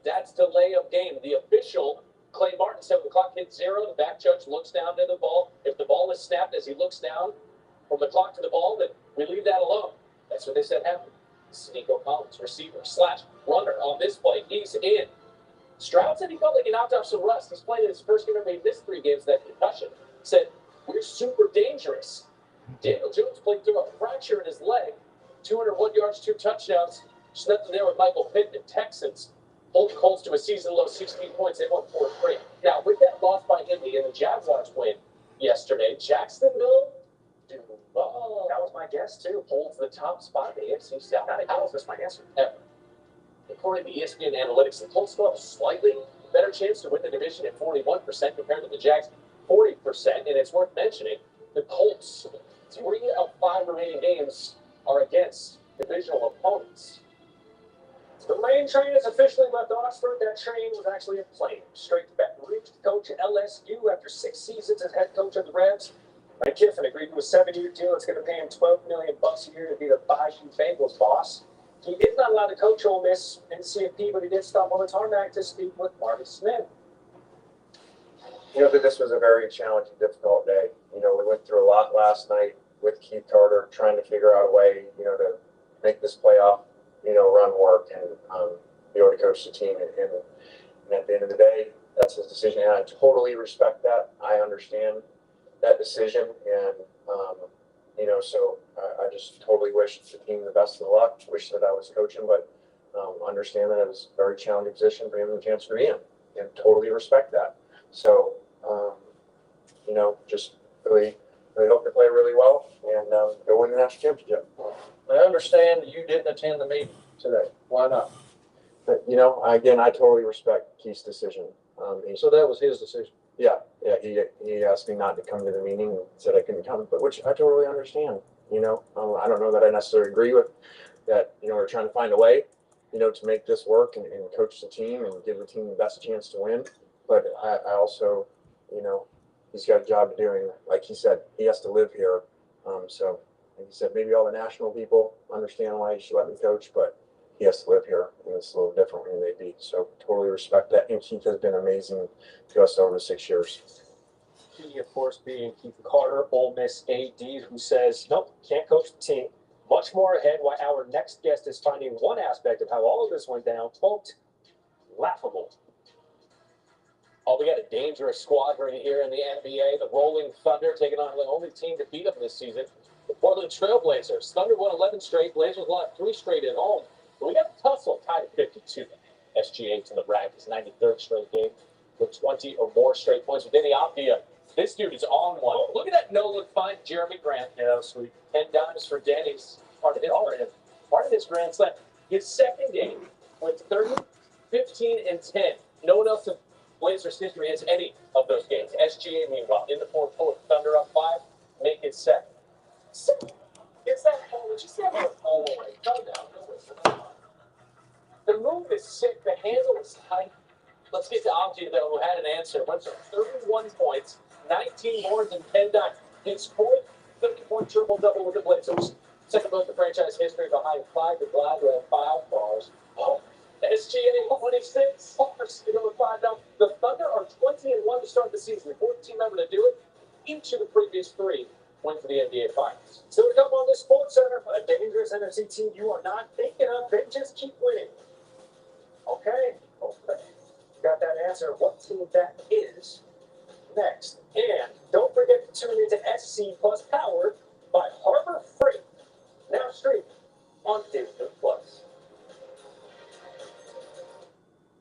that's delay of game. The official, Clay Martin, said when the clock hits 0, the back judge looks down to the ball. If the ball is snapped as he looks down from the clock to the ball, then we leave that alone. That's what they said happened. Nico Collins, receiver / runner on this play. He's in. Stroud said he felt like he knocked off some rust. He's played in his first game. He missed 3 games with that concussion. Said, we're super dangerous. Daniel Jones played through a fracture in his leg. 201 yards, 2 touchdowns. Just nothing there with Michael Pittman. Texans hold the Colts to a season-low 16 points. They won 4-3. Now, with that loss by Indy and the Jaguars win yesterday, Jacksonville, that was my guess, too, holds the top spot in the AFC South. That's my answer. According to ESPN Analytics, the Colts still have a slightly better chance to win the division at 41% compared to the Jags, 40%. And it's worth mentioning, the Colts, 3 of 5 remaining games are against divisional opponents. The rain train has officially left Oxford. That train was actually a plane straight to Baton Rouge to coach at LSU after 6 seasons as head coach of the Reds. Mike Kiffin agreed to a 7-year deal that's going to pay him $12 million a year to be the Bayou Bengals boss. He is not allowed to coach Ole Miss in CFP, but he did stop on the tarmac to speak with Marty Smith. That this was a very challenging, difficult day. We went through a lot last night with Keith Carter, trying to figure out a way, to make this playoff, run work and be able to coach the team. And at the end of the day, that's his decision. And I totally respect that. I understand that decision. And, so I just totally wish the team the best of luck. Wish that I was coaching, but understand that it was a very challenging position for him the chance to be in. And totally respect that. So, just really hope to play really well and go win the national championship. I understand you didn't attend the meeting today. Why not? But, again, I totally respect Keith's decision. So that was his decision. Yeah. He asked me not to come to the meeting and said I couldn't come, but which I totally understand. I don't know that I necessarily agree with that. We're trying to find a way, to make this work and coach the team and give the team the best chance to win. But I also, he's got a job to do. And like he said, he has to live here. So like he said, maybe all the national people understand why he should let me coach, but he has to live here, and it's a little different when they beat. So totally respect that. And Keith has been amazing to us over the 6 years. He, of course, being Keith Carter, Ole Miss AD, who says, nope, can't coach the team. Much more ahead, why our next guest is finding one aspect of how all of this went down, quote, laughable. Oh, we got a dangerous squadron here in the NBA. The Rolling Thunder taking on the only team to beat them this season. The Portland Trailblazers. Thunder won 11 straight. Blazers lost 3 straight at home. But we got a tussle tied at 52. SGA to the rack, his 93rd straight game with 20 or more straight points. With Danny Avdija, this dude is on one. Look at that no-look find, Jeremy Grant. Yeah, sweet. 10 dimes for Danny's part of his grand slam. His second game went 30, 15, and 10. No one else in Blazers history has any of those games. SGA, meanwhile, in the fourth quarter, Thunder up 5, make it 7. It's that hole. Did you see that hole away? Calm down. The move is sick. The handle is tight. Let's get to Avdija, though, who had an answer. Went for 31 points, 19 boards, and 10 dimes. His fourth 50-point triple-double with the Blazers. Second most in franchise history behind Clyde the Glide, who had 5 bars. Oh, SGA 26 bars. With 5 down. The Thunder are 20-1 to start the season. The fourth team ever to do it. Each of the previous 3 went for the NBA Finals. So to come on this Sports Center, a dangerous NFC team you are not thinking of. They just keep winning. Okay. Got that answer. What team that is next. And don't forget to tune into SC Plus, powered by Harbor Freight. Now streaming on Disney Plus.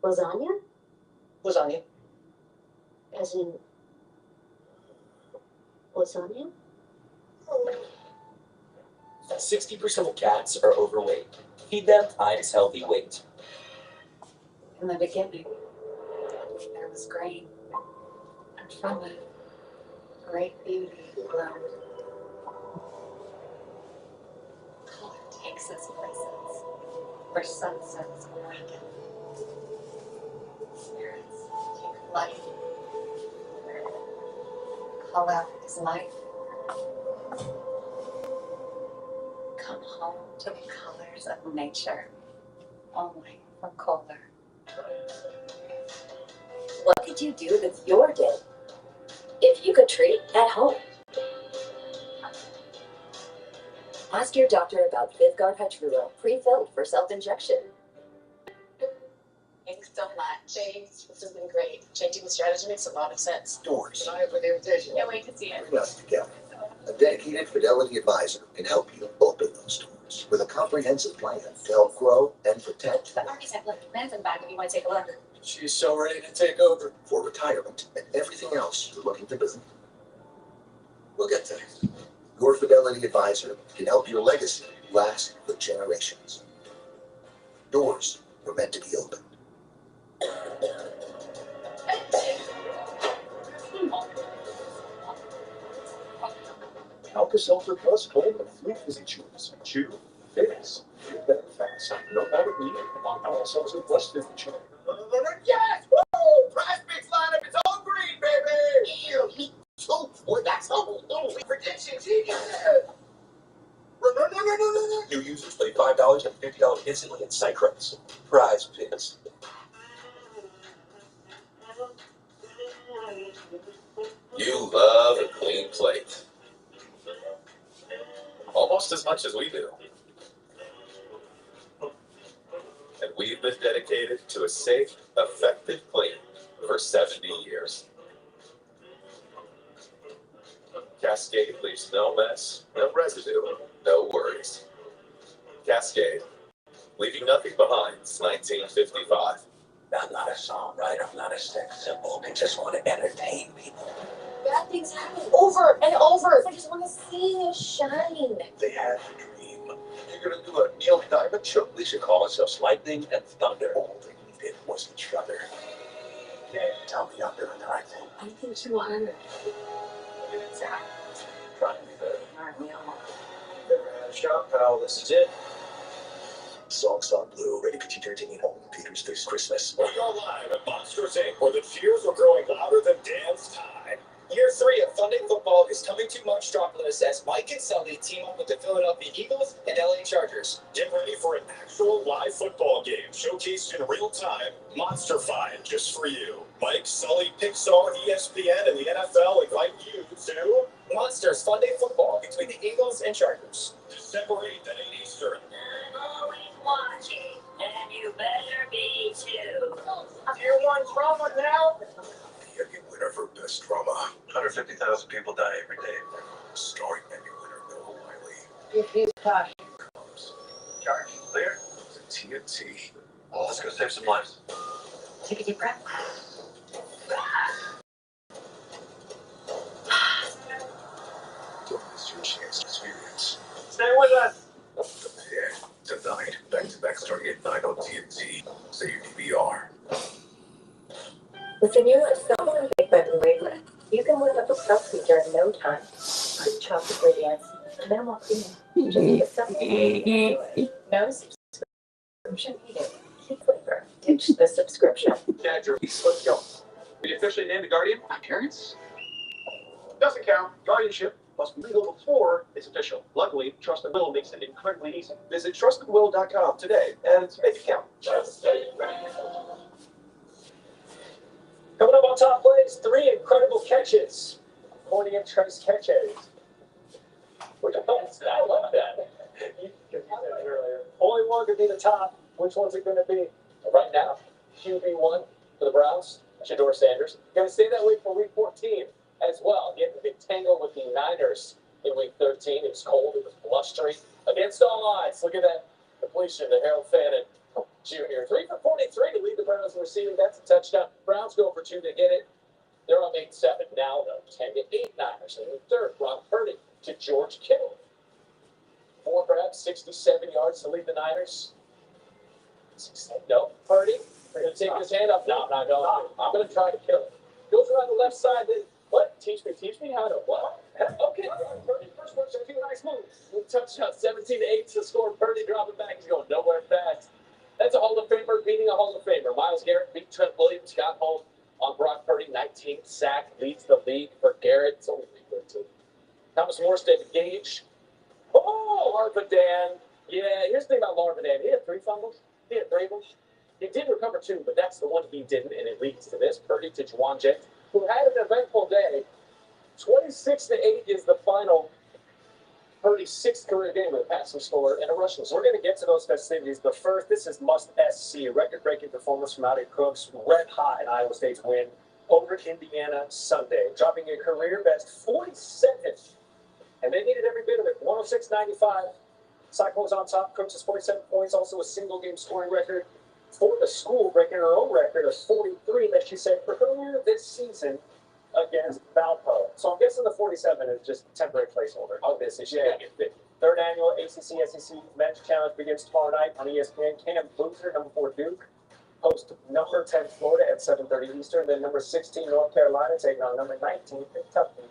Lasagna? Lasagna. As in lasagna? 60% of cats are overweight. Feed them times healthy weight. And then again, is green, and from it, great beauty bloomed. Color takes us places where sunsets awaken. Spirits take flight. Color is life. Come home to the colors of nature, only from Kohler. What could you do with your day if you could treat at home? Ask your doctor about Vyvgart Hytrulo, pre-filled for self-injection. Thanks so much. Thanks. This has been great. Changing the strategy makes a lot of sense. Doors. Can I have an invitation? Can't wait to see it. Bring us together. A dedicated Fidelity advisor can help you open those doors with a comprehensive plan to help grow and protect. The architect left plans in the back if you want to take a look. She's so ready to take over for retirement and everything else you're looking to build. We'll get there. Your Fidelity advisor can help your legacy last for generations. Doors were meant to be opened. Alka-Seltzer Plus cold and flu fizzy chews. Chew, fizz. Feel better fast. No matter the Alka-Seltzer Plus fizzy chew. Yes! Woo! Prize Picks lineup is all green, baby! Ew, so boy, that's so predictions here. New users play $5 and $50 instantly in site credits. Prize Picks. You love a clean plate. Almost as much as we do. And we've been dedicated to a safe, effective clean for 70 years. Cascade leaves no mess, no residue, no worries. Cascade, leaving nothing behind since 1955. I'm not a songwriter, I'm not a sex symbol. I just want to entertain people. Bad things happen over and over. I just want to see you shine. They had a dream. You're gonna do a Neil Diamond show? We should call ourselves Lightning and Thunder. All they needed was each other. Tell me I'm doing the right thing. I think 200. Zach, trying to be better. Aren't we all? Never had a shot, pal. This is it. Songs on Blue, ready PG-13 home theaters this Christmas. We're going live at Monsters Inc., where the cheers are growing louder than Dan's time. Year 3 of Sunday football is coming to Monstropolis as Mike and Sully team up with the Philadelphia Eagles and LA Chargers. Get ready for an actual live football game showcased in real time. Monster-fied just for you. Mike, Sully, Pixar, ESPN, and the NFL invite you to Monsters Sunday football between the Eagles and Chargers. December 8th at 8 Eastern. I'm always watching, and you better be too. Tier 1 drama now. The Emmy winner for Best Drama. 150,000 people die every day. Starring Emmy winner Bill O'Reilly. Charge clear. It's a TNT. Oh, let's go save some lives. Take a deep breath. Don't miss your chance to experience. Stay with us. Yeah, tonight, back-to-back starting at 9 on TNT. Say your DVR. With the new Silver Big Button wavelet, you can whip up a selfie in no time. Quick chocolate radiance, minimal cream, just the selfie. No subscription needed. Keep flavor. Ditch the subscription. Dad, let's go. We officially named the Guardian? My parents? Doesn't count. Guardianship must be legal before it's official. Luckily, Trust and Will makes it incredibly easy. Visit trustandwill.com today and make it count. Coming up on Top Plays, 3 incredible catches. Pointing at Trace catches. Which I love that. You said it earlier. Only one could be the top. Which one's it going to be? Right now, QB1 for the Browns, Shador Sanders. Going to stay that way for Week 14 as well. Getting a big tangle with the Niners in Week 13. It was cold. It was blustery. Against all odds. Look at that completion to Harold Fannin Jr. 3 for 43 to lead the Browns in receiving. That's a touchdown. Browns go for 2 to get it. They're on 8-7 now, though. 10-8 Niners. And in third, Ron Purdy to George Kittle. 4 grabs, 67 yards to lead the Niners. No, Purdy Gonna take his hand up. No, I'm not going. I'm gonna try to kill it. Goes around the left side. Then what? Teach me how to what? Okay. First one, so nice move. Touchdown, 17-8 to score. Purdy dropping back. He's going nowhere fast. That's a Hall of Famer beating a Hall of Famer. Miles Garrett beat Trent Williams. Got home on Brock Purdy. 19th sack, leads the league for Garrett. It's only 13. Thomas Morris, David Gage. Oh, Marvin Dan. Yeah, here's the thing about Marvin Dan. He had 3 fumbles. He had 3 of them. He did recover 2, but that's the one he didn't, and it leads to this. Purdy to Juwan Jennings, who had an eventful day. 26-8 is the final. Purdy's 6th career game with a passing score and a rushing score. We're going to get to those festivities, but first, this is must-SC. Record-breaking performance from Audi Crooks. Red hot in Iowa State's win over Indiana Sunday, dropping a career best 47th. And they needed every bit of it. 106-95. Cyclones on top. Crooks has 47 points, also a single-game scoring record for the school, breaking her own record of 43 that she set earlier this season against Valpo. So I'm guessing the 47 is just a temporary placeholder of this issue. Yeah. 3rd annual ACC SEC Men's Challenge begins tomorrow night on ESPN. Cam Boozer, number 4 Duke, host number 10 Florida at 7:30 Eastern. Then number 16 North Carolina taking on number 19 Kentucky.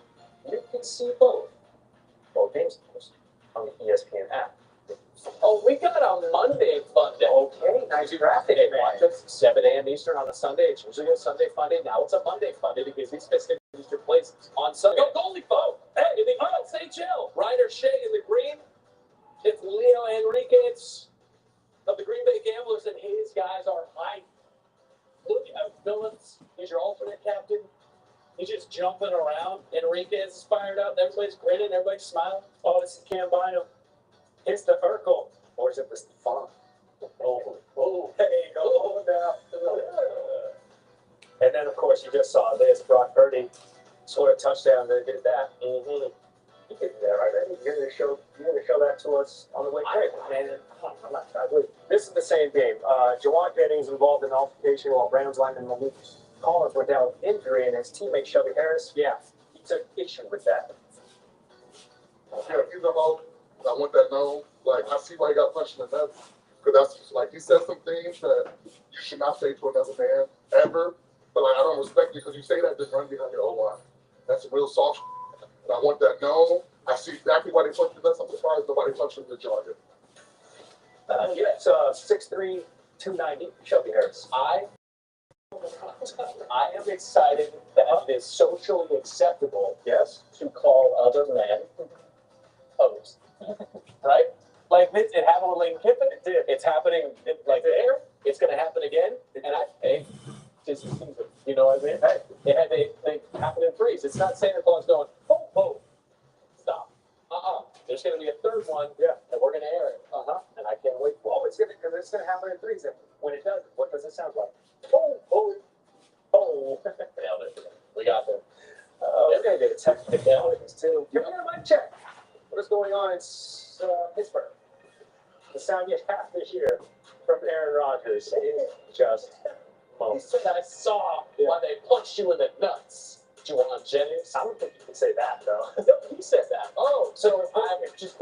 You can see both games, of course, on the ESPN app. Oh, we got a Monday fun day. Okay, nice graphic, man. Watch us 7 a.m. Eastern on a Sunday. It's usually a Sunday fun day. Now it's a Monday fun day because these festivities took place on Sunday. Go Goldie Foe! Hey, in the USHL, Ryder Shea in the green. It's Leo Enriquez of the Green Bay Gamblers, and his guys are high. Look at Phillips. He's your alternate captain. He's just jumping around. Enriquez is fired up. Everybody's grinning. Everybody's smiling. Oh, this is Cam Bynum. It's the Urkel. Or is it the Stefan? Oh, hey, go now. And then, of course, you just saw this. Brock Purdy scored a touchdown. They did that. Mm-hmm. You did that, right? You're going to show that to us on the way back. I believe. This is the same game. Juwan Jennings involved in an altercation while Browns lineman Malik Collins went down with injury, and his teammate Shelby Harris, he took issue with that. Yeah, you know, I want that known. Like, I see why he got punched in the nuts. Because that's, like, he said some things that you should not say to another man, ever. But, like, I don't respect you because you say that, just run behind your own line. That's some real soft shit. And I want that known. I see exactly why they punched him. That's I'm surprised nobody punched him in the jaw yet. It's 6'3", 290, Shelby Harris. I am excited that it is socially acceptable, to call other men hoes. Right? Like, it happened with Lane Kiffin. It did. It's happening, there. It's going to happen again. And just, you know what I mean? Hey, they happen in threes. It's not Santa Claus going, oh, stop. There's going to be a third one, and we're going to air it. And I can't wait for it. It's going to happen in threes. And when it does, what does it sound like? Oh. Nailed it. We got them. They're going to get a technical too. Give me a mic check. What is going on in Pittsburgh? The sound you have this year from Aaron Rodgers is just he said, I saw why they punched you in the nuts. Juwan Jennings. I don't think you can say that, though. No, he said that. Oh, so I just...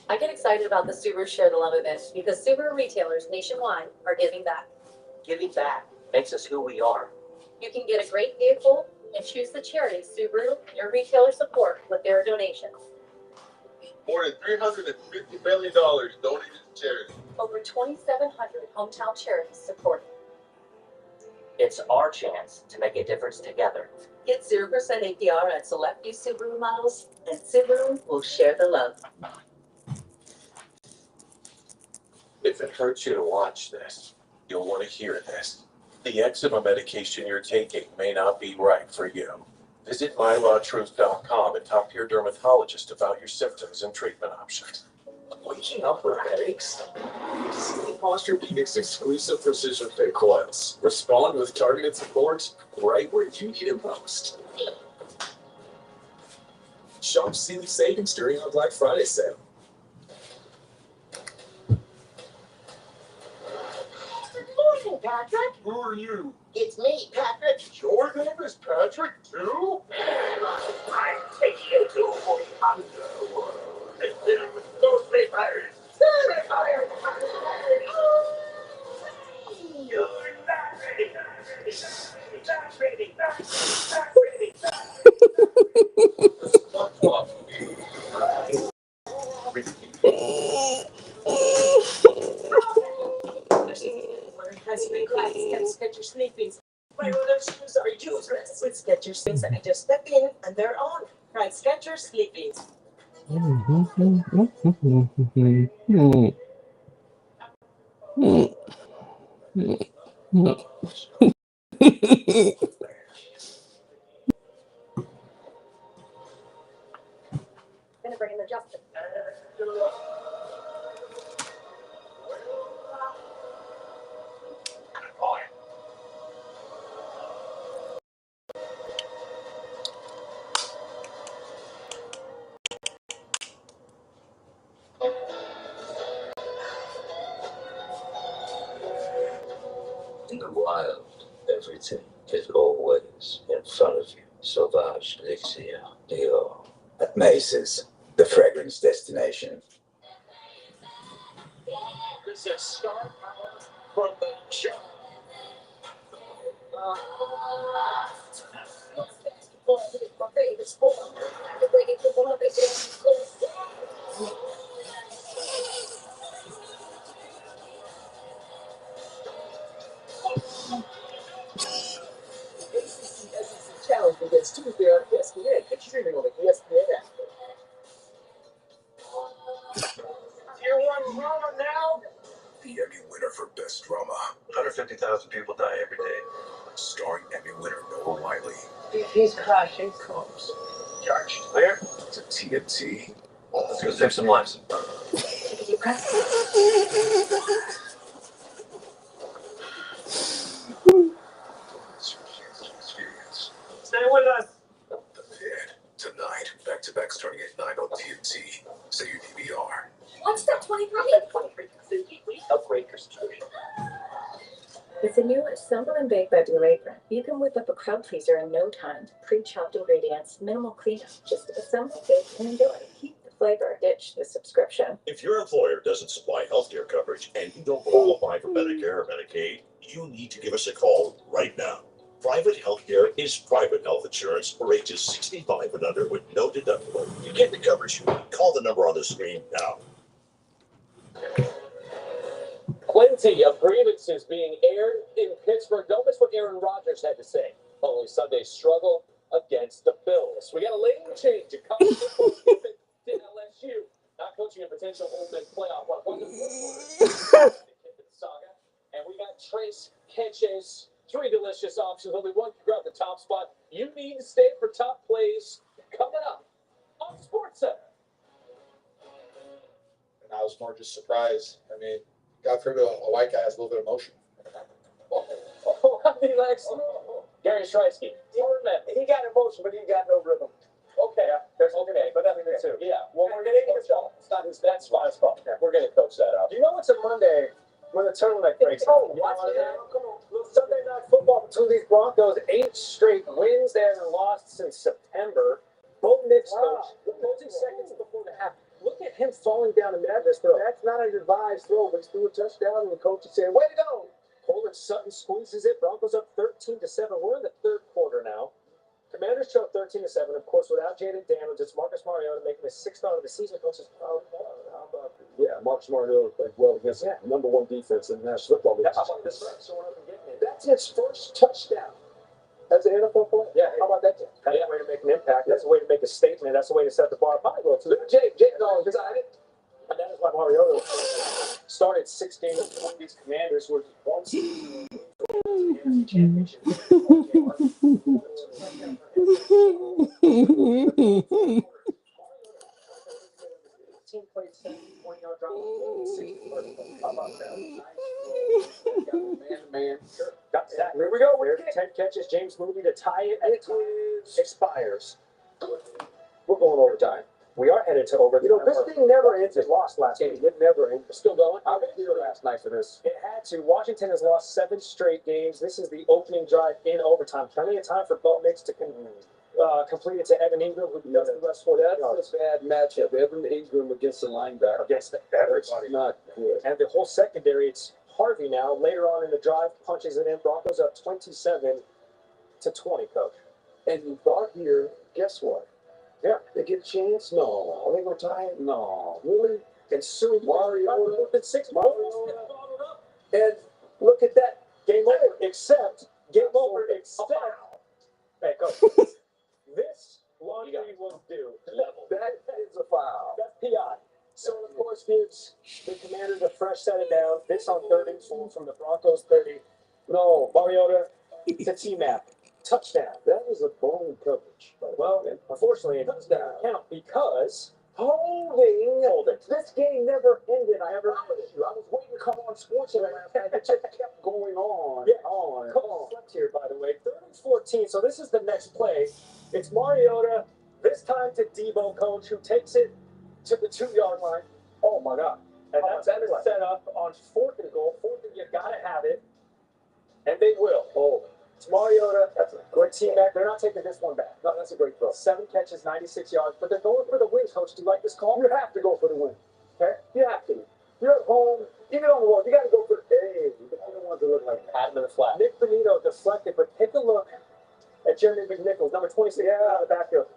I get excited about the Subaru Share the Love event because Subaru retailers nationwide are giving back. Giving back makes us who we are. You can get a great vehicle and choose the charity Subaru, your retailer, support with their donations. More than $350 million donated to charity. Over 2,700 hometown charities supported. It's our chance to make a difference together. Get 0% APR at select new Subaru models, and Subaru will share the love. If it hurts you to watch this, you'll want to hear this. The eczema medication you're taking may not be right for you. Visit MyRawTruth.com and talk to your dermatologist about your symptoms and treatment options. Waking up with headaches? Posture Phoenix exclusive precision fit coils. Respond with targeted support right where you need it most. Shop Sealy savings during our Black Friday sale. Good morning, Patrick. Who are you? It's me, Patrick. Your name is Patrick, too? I take you to the underworld. Go sleepers. You're not ready. Not ready. Not ready. Has been quiet. Sketcher sleepings. My other shoes are useless. With Sketcher sleepings, I just step in and they're on. Try Sketcher sleepings. Gonna bring in the justice. In the wild, everything is always in front of you. Sauvage Elixir, Dior. At Macy's, the fragrance destination. This is start from the jump. ACC Challenge begins Tuesday on ESPN and streaming on the ESPN app. Tier 1 drama now? The Emmy winner for Best Drama. 150,000 people die every day. Starring Emmy winner Noah Wiley. He's crashing. Cops. Charged. Clear? To TNT. Let's go save some lives. Experience. Stay with us. The Pit. Tonight. Back-to-back starting at 9 on TNT. Say your DVR. What's that 23? Upgrade your subscription. With the new Assemble and Bake by Blue Apron, you can whip up a crowd pleaser in no time. Pre-chopped ingredients, minimal cleanup. Just assemble, bake, and enjoy. Keep the flavor. Ditch the subscription. If your employer doesn't supply healthcare coverage and you don't qualify for Medicare or Medicaid, you need to give us a call right now. Private healthcare is private health insurance for ages 65 and under with no deductible. You get the coverage you need. Call the number on the screen now. Plenty of grievances being aired in Pittsburgh. Don't miss what Aaron Rodgers had to say following Sunday's struggle against the Bills. We got a lane change at college football. Did LSU not coaching a potential Ole Miss playoff run? Saga, and we got Trace Catches. 3 delicious options. Only one can grab the top spot. You need to stay for top plays coming up on SportsCenter. And I was more just surprised. I mean, got through to a white guy has a little bit of emotion. Relax. Gary Shrisky. He got emotion, but he got no rhythm. Okay, there's okay, but nothing to do. Yeah, well, we're getting coach out. It's not his that's my fault. Yeah, we're gonna coach that out. You know it's a Monday when the turtleneck breaks out. You know come on. Sunday night football between these Broncos, 8 straight wins. They haven't lost since September. Bo Nix coach, closing seconds before the half. Look at him falling down the middle of this throw. That's not a advised throw, but he threw a touchdown, and the coach is saying, "Way to go!" Colin Sutton squeezes it. Broncos up 13-7. We're in the third quarter now. Commanders trail 13-7. Of course, without Jaden Daniels, it's Marcus Mariota making his 6th start of the season. Coaches, how about Yeah, Marcus Mariota played well against the number 1 defense in the National Football League. how about this run showing up and getting it? That's his first touchdown. That's an NFL player. Yeah, how about that? That's a way to make an impact. That's a way to make a statement. That's a way to set the bar high. Well, Jake all excited. And that is why Mariota started 6 games with these Commanders, who were one season championship. team played 20-yard drive. 60 vertical. How about that? Man. Sure. Got that. Here we go. There's 10 catches. James Moody to tie it. It expires. We're going overtime. We are headed to overtime. You know, this thing never ends. It lost last game. It never ends. Still going. I'll be here last night for this. It had to. Washington has lost 7 straight games. This is the opening drive in overtime. Plenty of time for Bo Nix to complete it to Evan Ingram, who does the rest for that. That's a bad matchup. Evan Ingram against the linebacker. Against everybody. Not good. And the whole secondary, it's Harvey now. Later on in the drive, punches it in. Broncos up 27-20, Coach. And you thought here, guess what? Yeah. They get a chance? No. Are they going to tie it? No. Really? And soon Mariota. within 6 minutes. And look at that. Game over. Except. Hey, Coach. This laundry will do. That is a foul. That's PI. So, of course, gives the Commanders a fresh set of downs. This on 3rd and 4 from the Broncos 30. No, Mariota to T-Map. Touchdown. That was a bone coverage. Well, unfortunately, it doesn't count because holding. This game never ended. I promise you. I was waiting to come on Sports last night. It just kept going on. Yeah. On. Coach slept here, by the way. 3rd and 14. So this is the next play. It's Mariota. This time to Debo, Coach, who takes it to the 2-yard line. Oh my God! And that's set up on 4th and goal. 4th and you gotta have it, and they will. Oh. It's Mariota. That's a great team back. They're not taking this one back. No, that's a great throw. 7 catches, 96 yards. But they're going for the win, Coach. Do you like this call? You have to go for the win. Okay. You have to. You're at home. Even on the road, you got to go for the hey. You don't want to look like that. Pat him in the flat. Nick Benito deflected, but take a look at Jeremy McNichols, number 26, out of the backfield.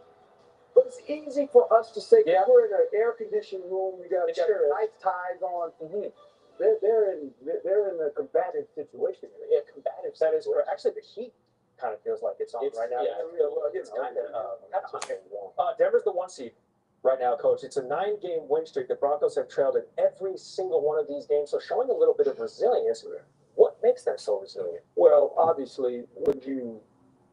But it's easy for us to say, Yeah. we're in an air-conditioned room. You got nice ties on. Mm-hmm. They're in a combative situation. Yeah, combative. That is where actually the heat kind of feels like it's on right now. Yeah, It's kind of Denver's the 1 seed right now, Coach. It's a 9-game win streak. The Broncos have trailed in every single one of these games, so showing a little bit of resilience. What makes them so resilient? Well, obviously, when you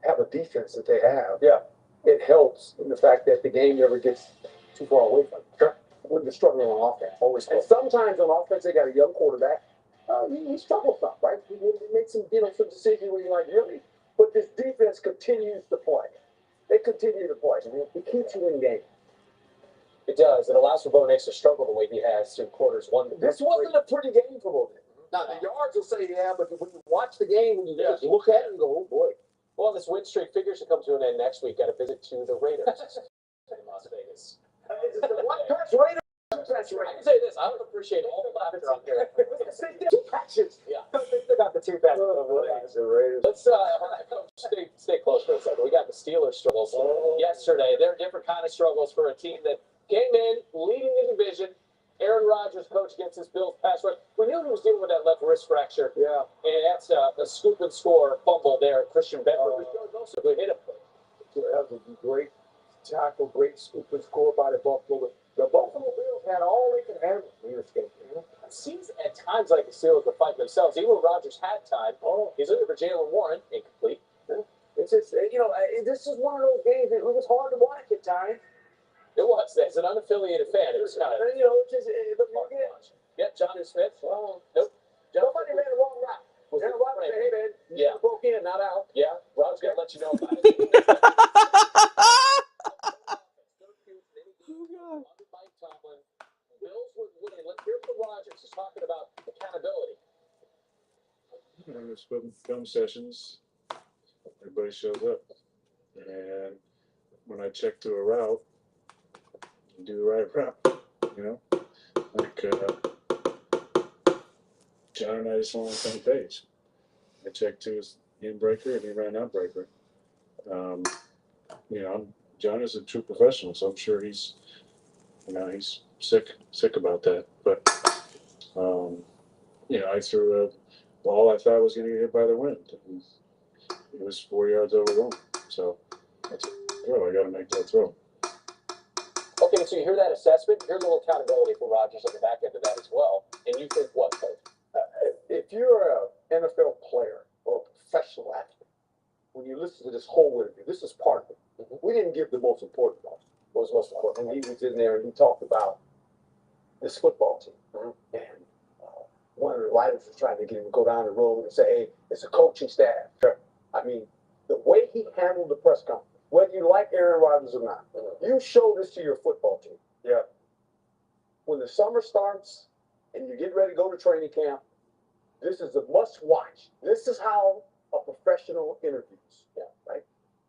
have a defense that they have, Yeah. it helps in the fact that the game never gets too far away from them. Sure. When they're struggling on offense. Always. And sometimes on offense, they got a young quarterback. He struggles some, right? He makes some decisions where you're like, really? But this defense continues to play. They continue to play. It keeps you in game. It does. It allows for Bo Nix to struggle the way he has through quarters 1 to 3. This wasn't a pretty game for Bo Nix. Now, the yards will say, yeah, but when you watch the game, you just look at it and go, oh, boy. Well, this win streak figures to come to an end next week. Got a visit to the Raiders in Las Vegas. Raiders. I can say this. I would appreciate all the laughter out there. 2 patches. Yeah. They still got the 2 patches. The Raiders. Let's stay close for a second. We got the Steelers struggles yesterday. They're different kind of struggles for a team that came in leading the division. Aaron Rodgers, coach, against his Bills pass rush. We knew he was dealing with that left wrist fracture. Yeah. And that's a scoop and score fumble there. Christian Benford. Also good hit him. That was a great tackle, great scoop and score by the Buffalo. The Buffalo Bills had all they could handle in this game. It seems at times like the Steelers were fighting themselves. Even when Rodgers had time, he's looking for Jalen Warren, incomplete. It's just, this is one of those games. It was hard to watch at times. It was. As an unaffiliated fan, it was kind of. It's just, but you get. Yep, John Smith. Well, nope. Somebody ran the wrong route. Aaron Rodgers said, hey, man, you broke in, not out. Yeah, Rod's going to let you know about it. Mike Tomlin. Bills would win. Let's hear from Rodgers. He's talking about accountability. It's film sessions. Everybody shows up. And when I check to a route, you do the right route, Like, John and I just on the same page. I checked to his in breaker and he ran out breaker. John is a true professional, so I'm sure he's sick about that. But, I threw a ball I thought was going to get hit by the wind. And it was 4 yards over the line. So that's a throw. I got to make that throw. Okay, so you hear that assessment. Here's a little accountability for Rodgers on the back end of that as well. And you think what, Coach? If you're an NFL player or a professional athlete, when you listen to this whole interview, this is part of it. We didn't give the most important part. What was most important? And he was in there and he talked about this football team. And one of the writers was trying to get him to go down the road and say, hey, it's a coaching staff. I mean, the way he handled the press conference, whether you like Aaron Rodgers or not, you show this to your football team. Yeah. When the summer starts and you get ready to go to training camp, this is a must watch. This is how a professional interviews. Yeah, right?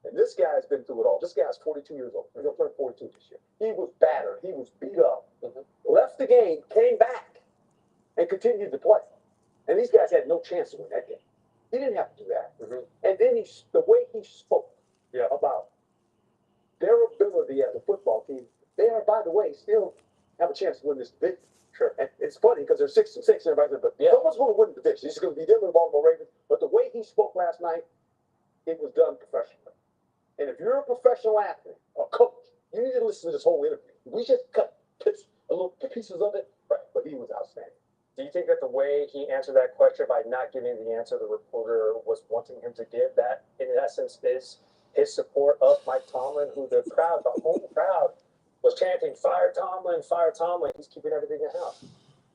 And this guy's been through it all. This guy's 42 years old. He's going to turn 42 this year. He was battered. He was beat up. Left the game, came back, and continued to play. And these guys had no chance to win that game. He didn't have to do that. And then the way he spoke about their ability as a football team, they are, by the way, still have a chance to win this division. Sure. And it's funny because they're 6-6, and everybody said, but someone's going to win the division. It's going to be them and the Baltimore Ravens. But the way he spoke last night, it was done professionally. And if you're a professional athlete or coach, you need to listen to this whole interview. We just cut little pieces of it, right? But he was outstanding. Do you think that the way he answered that question by not giving the answer the reporter was wanting him to give, that in essence is his support of Mike Tomlin, who the whole crowd was chanting, fire Tomlin, fire Tomlin. He's keeping everything in house.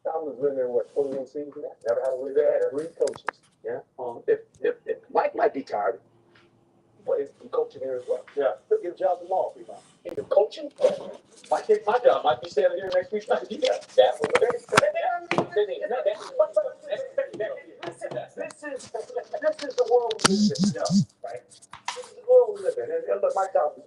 Tomlin's been there, 21 seasons? Never had a leader. They had 3 coaches. Yeah. If Mike might be tired, but he's coaching here as well. Yeah. He'll give jobs to all people. Either coaching, might take my job. Might be standing here next week. Might be that. This is the world we live in. Yeah. Right. This is the world we live in. And look, Mike Tomlin.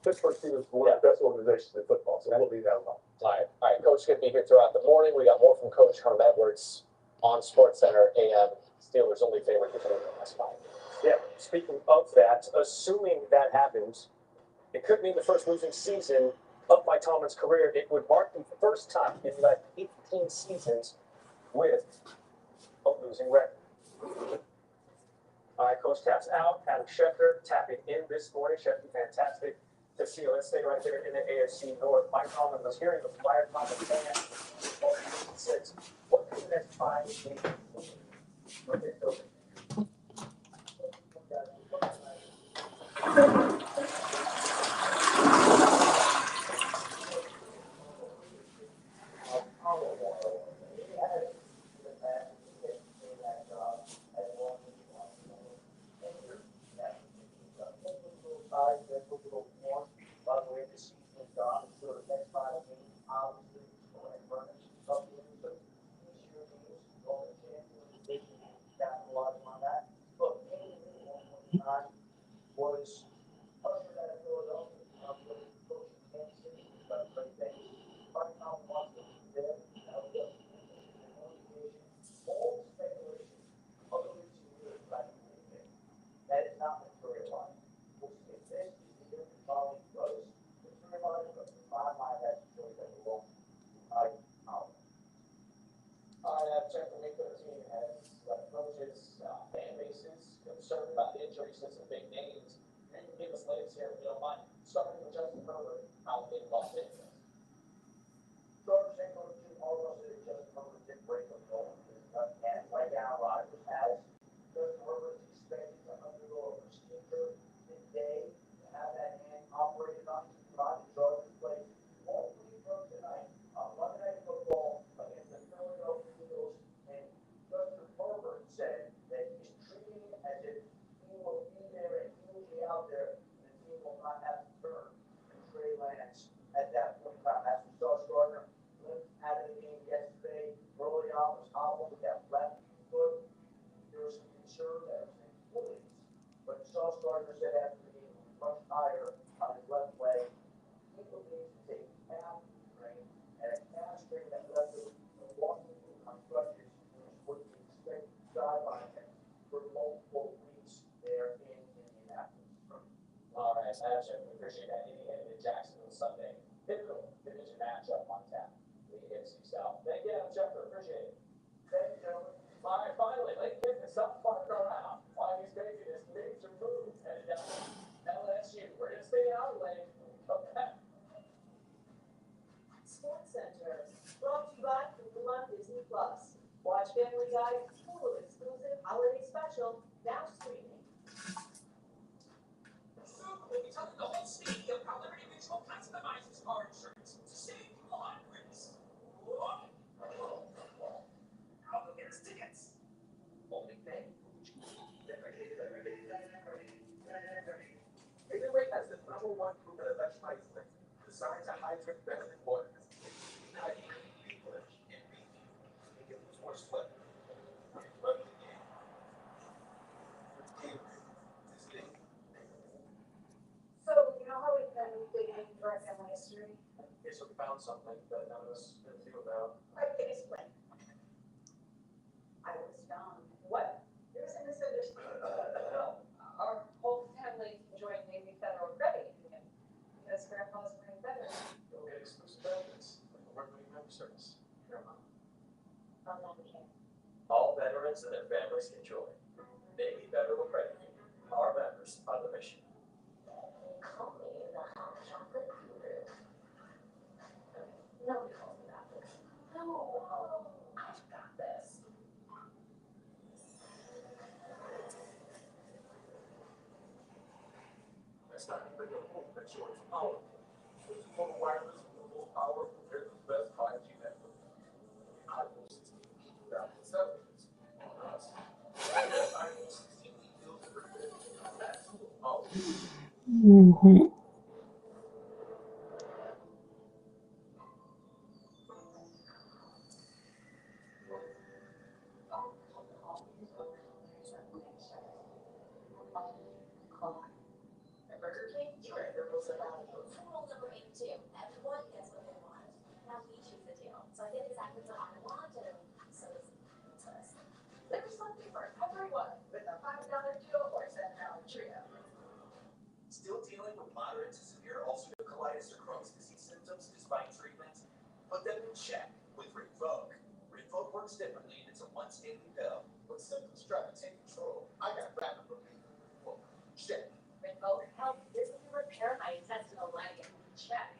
Pittsburgh Steelers is one of the best organizations in football, so we'll leave that alone. All right. Coach going to be here throughout the morning. We got more from Coach Herm Edwards on SportsCenter AM. Steelers only favorite to the last 5. Yeah. Speaking of that, assuming that happens, it could mean the first losing season of Mike Tomlin's career. It would mark the first time in like 18 seasons with a losing record. All right, Coach taps out. Adam Schefter tapping in this morning. Schefter, fantastic to see you. Let's stay right there in the AFC North. Mike Tomlin was hearing the fire from the fans. What could the next 5 games be? Was ushered out of Philadelphia, coaching Kansas City, but great things. Mike Tomlin wants to be there. Now we got all speculation of the recent years back in the day. That is not materialized. We'll see if this is the year Tomlin does materialize, but the bottom line has to show that it won't. Mike Tomlin. Jeff, the Week 13 has coaches, fan bases concerned about injuries to some big names. And give us latest here if you don't mind. Starting with Justin Herbert, out in Los Angeles. George St. Louis, all of us that Justin Herbert did break the goal. And like Aaron Rodgers has, Justin Herbert is expected to undergo a procedure midday to have that hand operated on. Rodgers already played all 3 games tonight on Monday Night Football against the Philadelphia Eagles. And Justin Herbert said that he's treating it as if he will be there and he will be out there, and the team will not have to turn to Trey Lance at that point in time. As we saw Gardner limped out of the game yesterday, early on was hobbled with that left foot. There was some concern that it was in Achilles, but Sauce Gardner said after the game he was much higher on his left leg. He believes it's a calf strain, and a calf strain that left him walking on crutches, which would be expected to sideline him for multiple weeks there in Indianapolis. All right, Ashton, we appreciate that. Indiana and Jacksonville Sunday. Pivotal division matchup on tap. The AFC South. Thank you, Adam Schefter. Appreciate it. Thank you, gentlemen. All right, finally, Lake Kiffin, South Park around. Why he's craziness made some moves. Headed down LSU. We're going to stay out of lane. Come back. SportsCenter, brought to you by Hulu on Disney Plus. Watch Family Guy's Hulu exclusive holiday special, now streaming. Soon we'll be telling the whole stadium how Liberty Mutual customizes car insurance to save people hundreds. In case we found something that none of us knew about. I was found. What? There's a misunderstanding. Our whole family joined Navy Federal Credit Union because Grandpa's wearing feathers. Go get exclusive benefits, like a workplace member service. All veterans and their families can join. Navy Federal Credit Union. Our members on the mission. Call me the hot chocolate guru. Nobody calls me that. No, I've got this. That's not even the whole picture of power. This is one wireless mobile power compared to the best 5G network. iPhone 16 2007 on us. iPhone 16 feels pretty good. That's power. Mm-hmm. Burger King, you are the rules about it. Rule number 82. Everyone gets what they want. Now we choose the deal. So I get exactly what I want, and so it's us. There's something for everyone with a $5 deal or $7 trio. Still dealing with moderate to severe ulcerative colitis or Crohn's disease symptoms despite treatment? Put them in check with Rinvoq. Rinvoq works differently, and it's a once daily pill. When symptoms try to take control, I got backup for me. Well, check. Rinvoq helps visibly repair my intestinal lining. Check.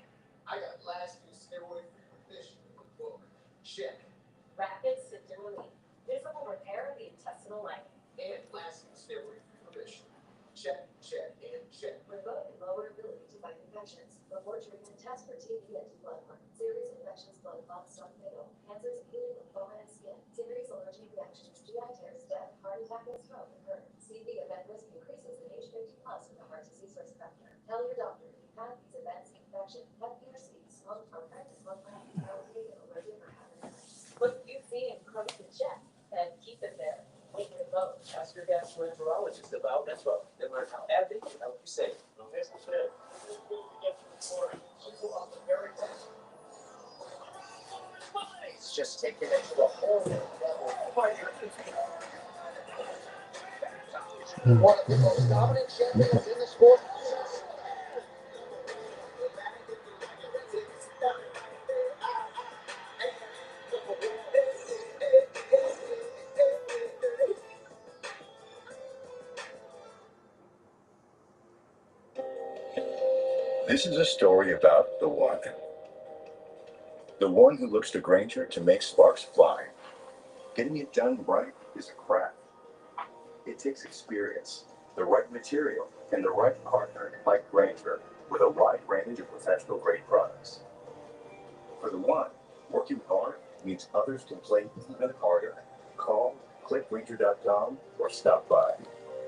I got lasting steroid-free remission with book. Check. Rapid symptom relief. Visible repair of the intestinal lining. And lasting steroid-free remission. Check, check, and check. Rinvoq can lower ability to fight infections. Before treatment, test for TB and blood work. Serious infections, blood clots, start fatal. Cancers, healing, lymphoma, and skin. Serious allergic reactions, GI tears, death, heart attack, and stroke occur. CV event risk increases in age 50 plus with a heart disease risk factor. Tell your doctor if you've had these events, infection, Hep B or C, smoke, or practice smoke plants, allergy, allergic, or hepatitis. Put UC and Crohn's in check and keep it there. With Rinvoq. Ask your gastroenterologist about Rinvoq and learn how adding can help you save. This is it. This is good to get to the story. It's just taking it to a whole new level. One of the most dominant champions in the sport. This is a story about the one. The one who looks to Granger to make sparks fly. Getting it done right is a craft. It takes experience, the right material, and the right partner like Granger with a wide range of professional-grade products. For the one, working hard means others can play even harder. Call, click Granger.com, or stop by.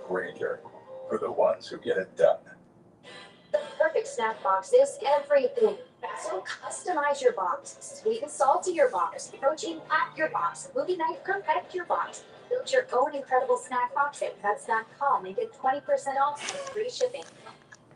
Granger, for the ones who get it done. The perfect snack box is everything. So customize your box. Sweet and salty your box. Protein pack your box. Movie night perfect your box. Build your own incredible snack box at pets.com and get 20% off with free shipping.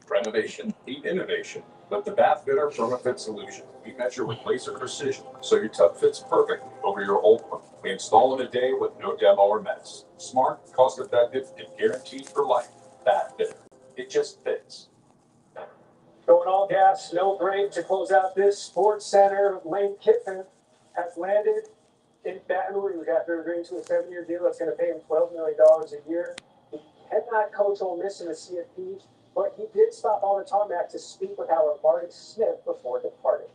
Renovation, the innovation. With the Bath Fitter PermaFit solution, we measure with laser precision so your tub fits perfectly over your old one. We install in a day with no demo or mess. Smart, cost-effective, and guaranteed for life. Bath Fitter. It just fits. Going all gas, no brake to close out this Sports Center. Lane Kiffin has landed in Baton Rouge after agreeing to a 7-year deal that's going to pay him $12 million a year. He cannot coach Ole Miss in the CFP, but he did stop on the tarmac to speak with our Marty Smith before departing.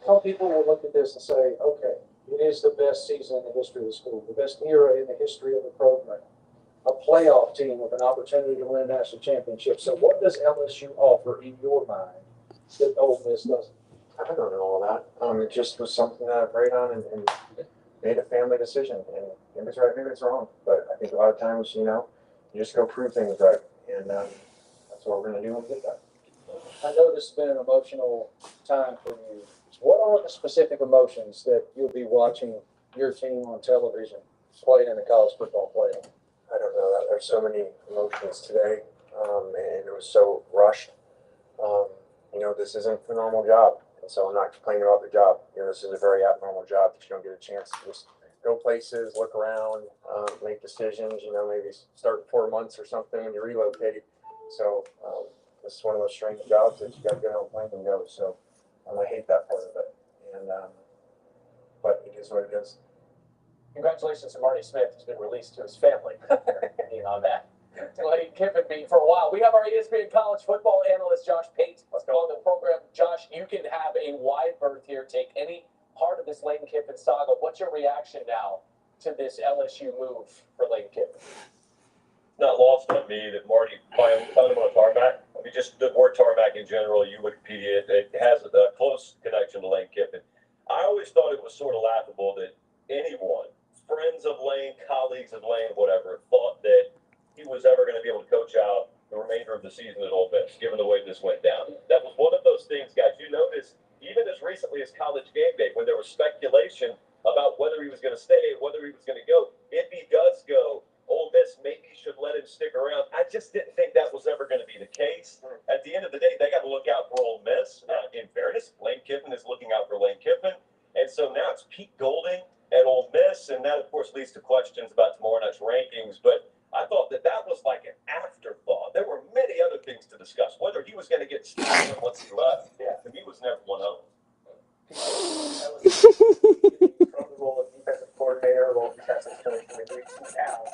Some people will look at this and say, okay, it is the best season in the history of the school, the best era in the history of the program, a playoff team with an opportunity to win a national championship. So what does LSU offer in your mind that Ole Miss doesn't? I don't know all that. It just was something that I prayed on and made a family decision. And maybe it's right, maybe it's wrong. But I think a lot of times, you just go prove things right. And that's what we're going to do when we get that. I know this has been an emotional time for you. What are the specific emotions that you'll be watching your team on television playing in the college football playoff? I don't know. There's so many emotions today, and it was so rushed. this isn't a normal job. And so I'm not complaining about the job. This is a very abnormal job that you don't get a chance to just go places, look around, make decisions, maybe start 4 months or something when you relocate. So this is one of those strange jobs that you got to get on a plane and go. So I hate that part of it. And but it is what it is. Congratulations to Marty Smith, who's been released to his family. On that. Lane Kiffin being for a while. We have our ESPN college football analyst, Josh Pate, on the program. Josh, you can have a wide berth here. Take any part of this Lane Kiffin saga. What's your reaction now to this LSU move for Lane Kiffin? Not lost on me that Marty found him on a tarmac. I mean, just the word tarmac in general, you Wikipedia, it has a close connection to Lane Kiffin. I always thought it was sort of laughable that anyone, friends of Lane, colleagues of Lane, whatever, thought that he was ever going to be able to coach out the remainder of the season at Ole Miss, given the way this went down. That was one of those things, guys, you noticed, even as recently as College Game Day, when there was speculation about whether he was going to stay, whether he was going to go. If he does go, Ole Miss maybe should let him stick around. I just didn't think that was ever going to be the case. At the end of the day, they got to look out for Ole Miss. In fairness, Lane Kiffin is looking out for Lane Kiffin. And so now it's Pete Golding at Ole Miss, and that, of course, leads to questions about tomorrow night's rankings. But I thought that was like an afterthought. There were many other things to discuss. Whether he was going to get stuck once he left, to me, was never one of them. From the role of defensive coordinator, role of defensive coach, now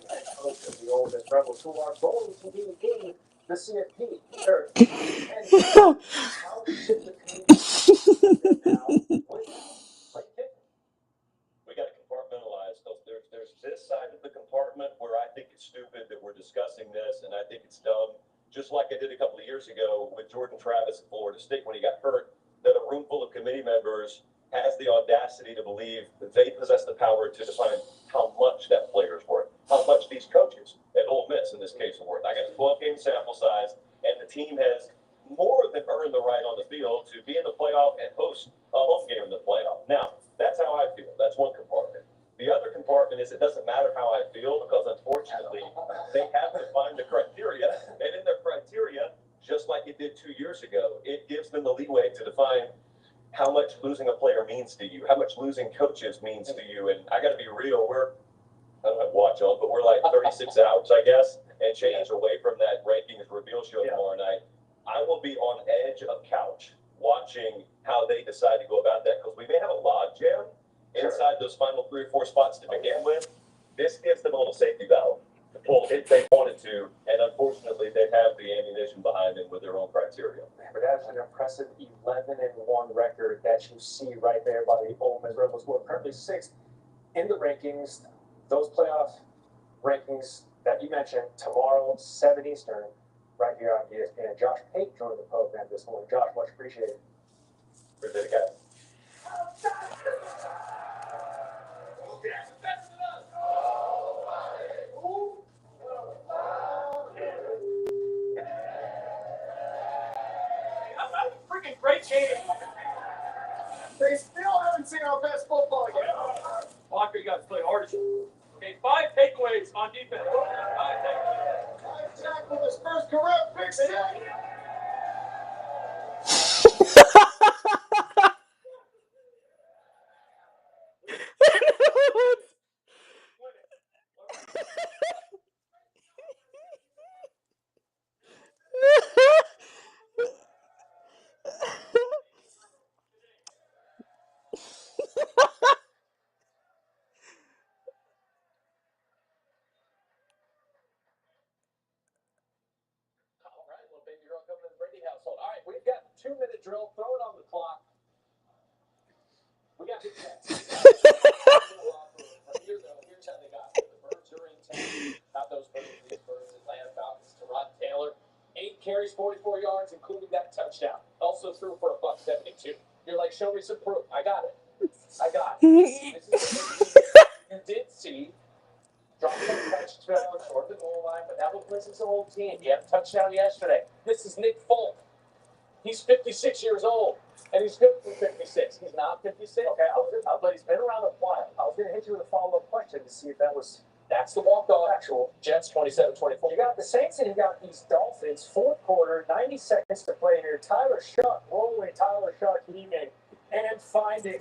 head coach of the Ole Miss Rebels, who are going to be in the CFP. Third, and how should the community now with Lane Kiffin? We got to compartmentalize. There's this side of the compartment where I think it's stupid that we're discussing this, and I think it's dumb. Just like I did a couple of years ago with Jordan Travis at Florida State when he got hurt, that a room full of committee members has the audacity to believe that they possess the power to define how much that player is worth, how much these coaches at Ole Miss in this case are worth. I got a 12-game sample size, and the team has more than earned the right on the field to be in the playoff and host a home game in the playoff. Now, that's how I feel. That's one compartment. The other compartment is it doesn't matter how I feel because, unfortunately, they have to find the criteria. And in their criteria, just like it did 2 years ago, it gives them the leeway to define how much losing a player means to you, how much losing coaches means to you. And I got to be real, I don't have watch on, but we're like 36 hours, I guess, and change away from that rankings reveal show tomorrow night. I will be on edge of couch watching how they decide to go about that because we may have a log jam inside those final 3 or 4 spots to begin with. This gives them a little safety valve to pull if they wanted to, and unfortunately they have the ammunition behind them with their own criteria. But that's an impressive 11-1 record that you see right there by the Ole Miss Rebels, who are currently 6th in the rankings. Those playoff rankings that you mentioned tomorrow, 7 Eastern, right here on ESPN. Josh Pate joined the program this morning. Josh, much appreciated. Appreciate it, guys. Freaking great game. They still haven't seen our best football yet. Walker, you guys play hard. Okay, 5 takeaways on defense. 5 takeaways. Jack with his first career pick six. All right, well, baby girl coming to the Brady household. All right, we've got 2-minute drill. Throw it on the clock. We got big checks. Here's how they got it. The Birds are in town. Not those Birds, these Birds. Atlanta Falcons. Terod Taylor, 8 carries, 44 yards, including that touchdown. Also threw for $172. You're like, show me some proof. I got it. This is you did see. Dropped a touchdown short of the goal line, but that was Miss's old team. He had a touchdown yesterday. This is Nick Folk. He's 56 years old, and he's good for 56. He's not 56. Okay, but he's been around a while. I was going to hit you with a follow-up question to see if that was That's the walk-off. Actual Jets 27-24. You got the Saints and you got these Dolphins. Fourth quarter, 90 seconds to play here. Tyler Shuck, rolling Tyler Shuck heaving and finding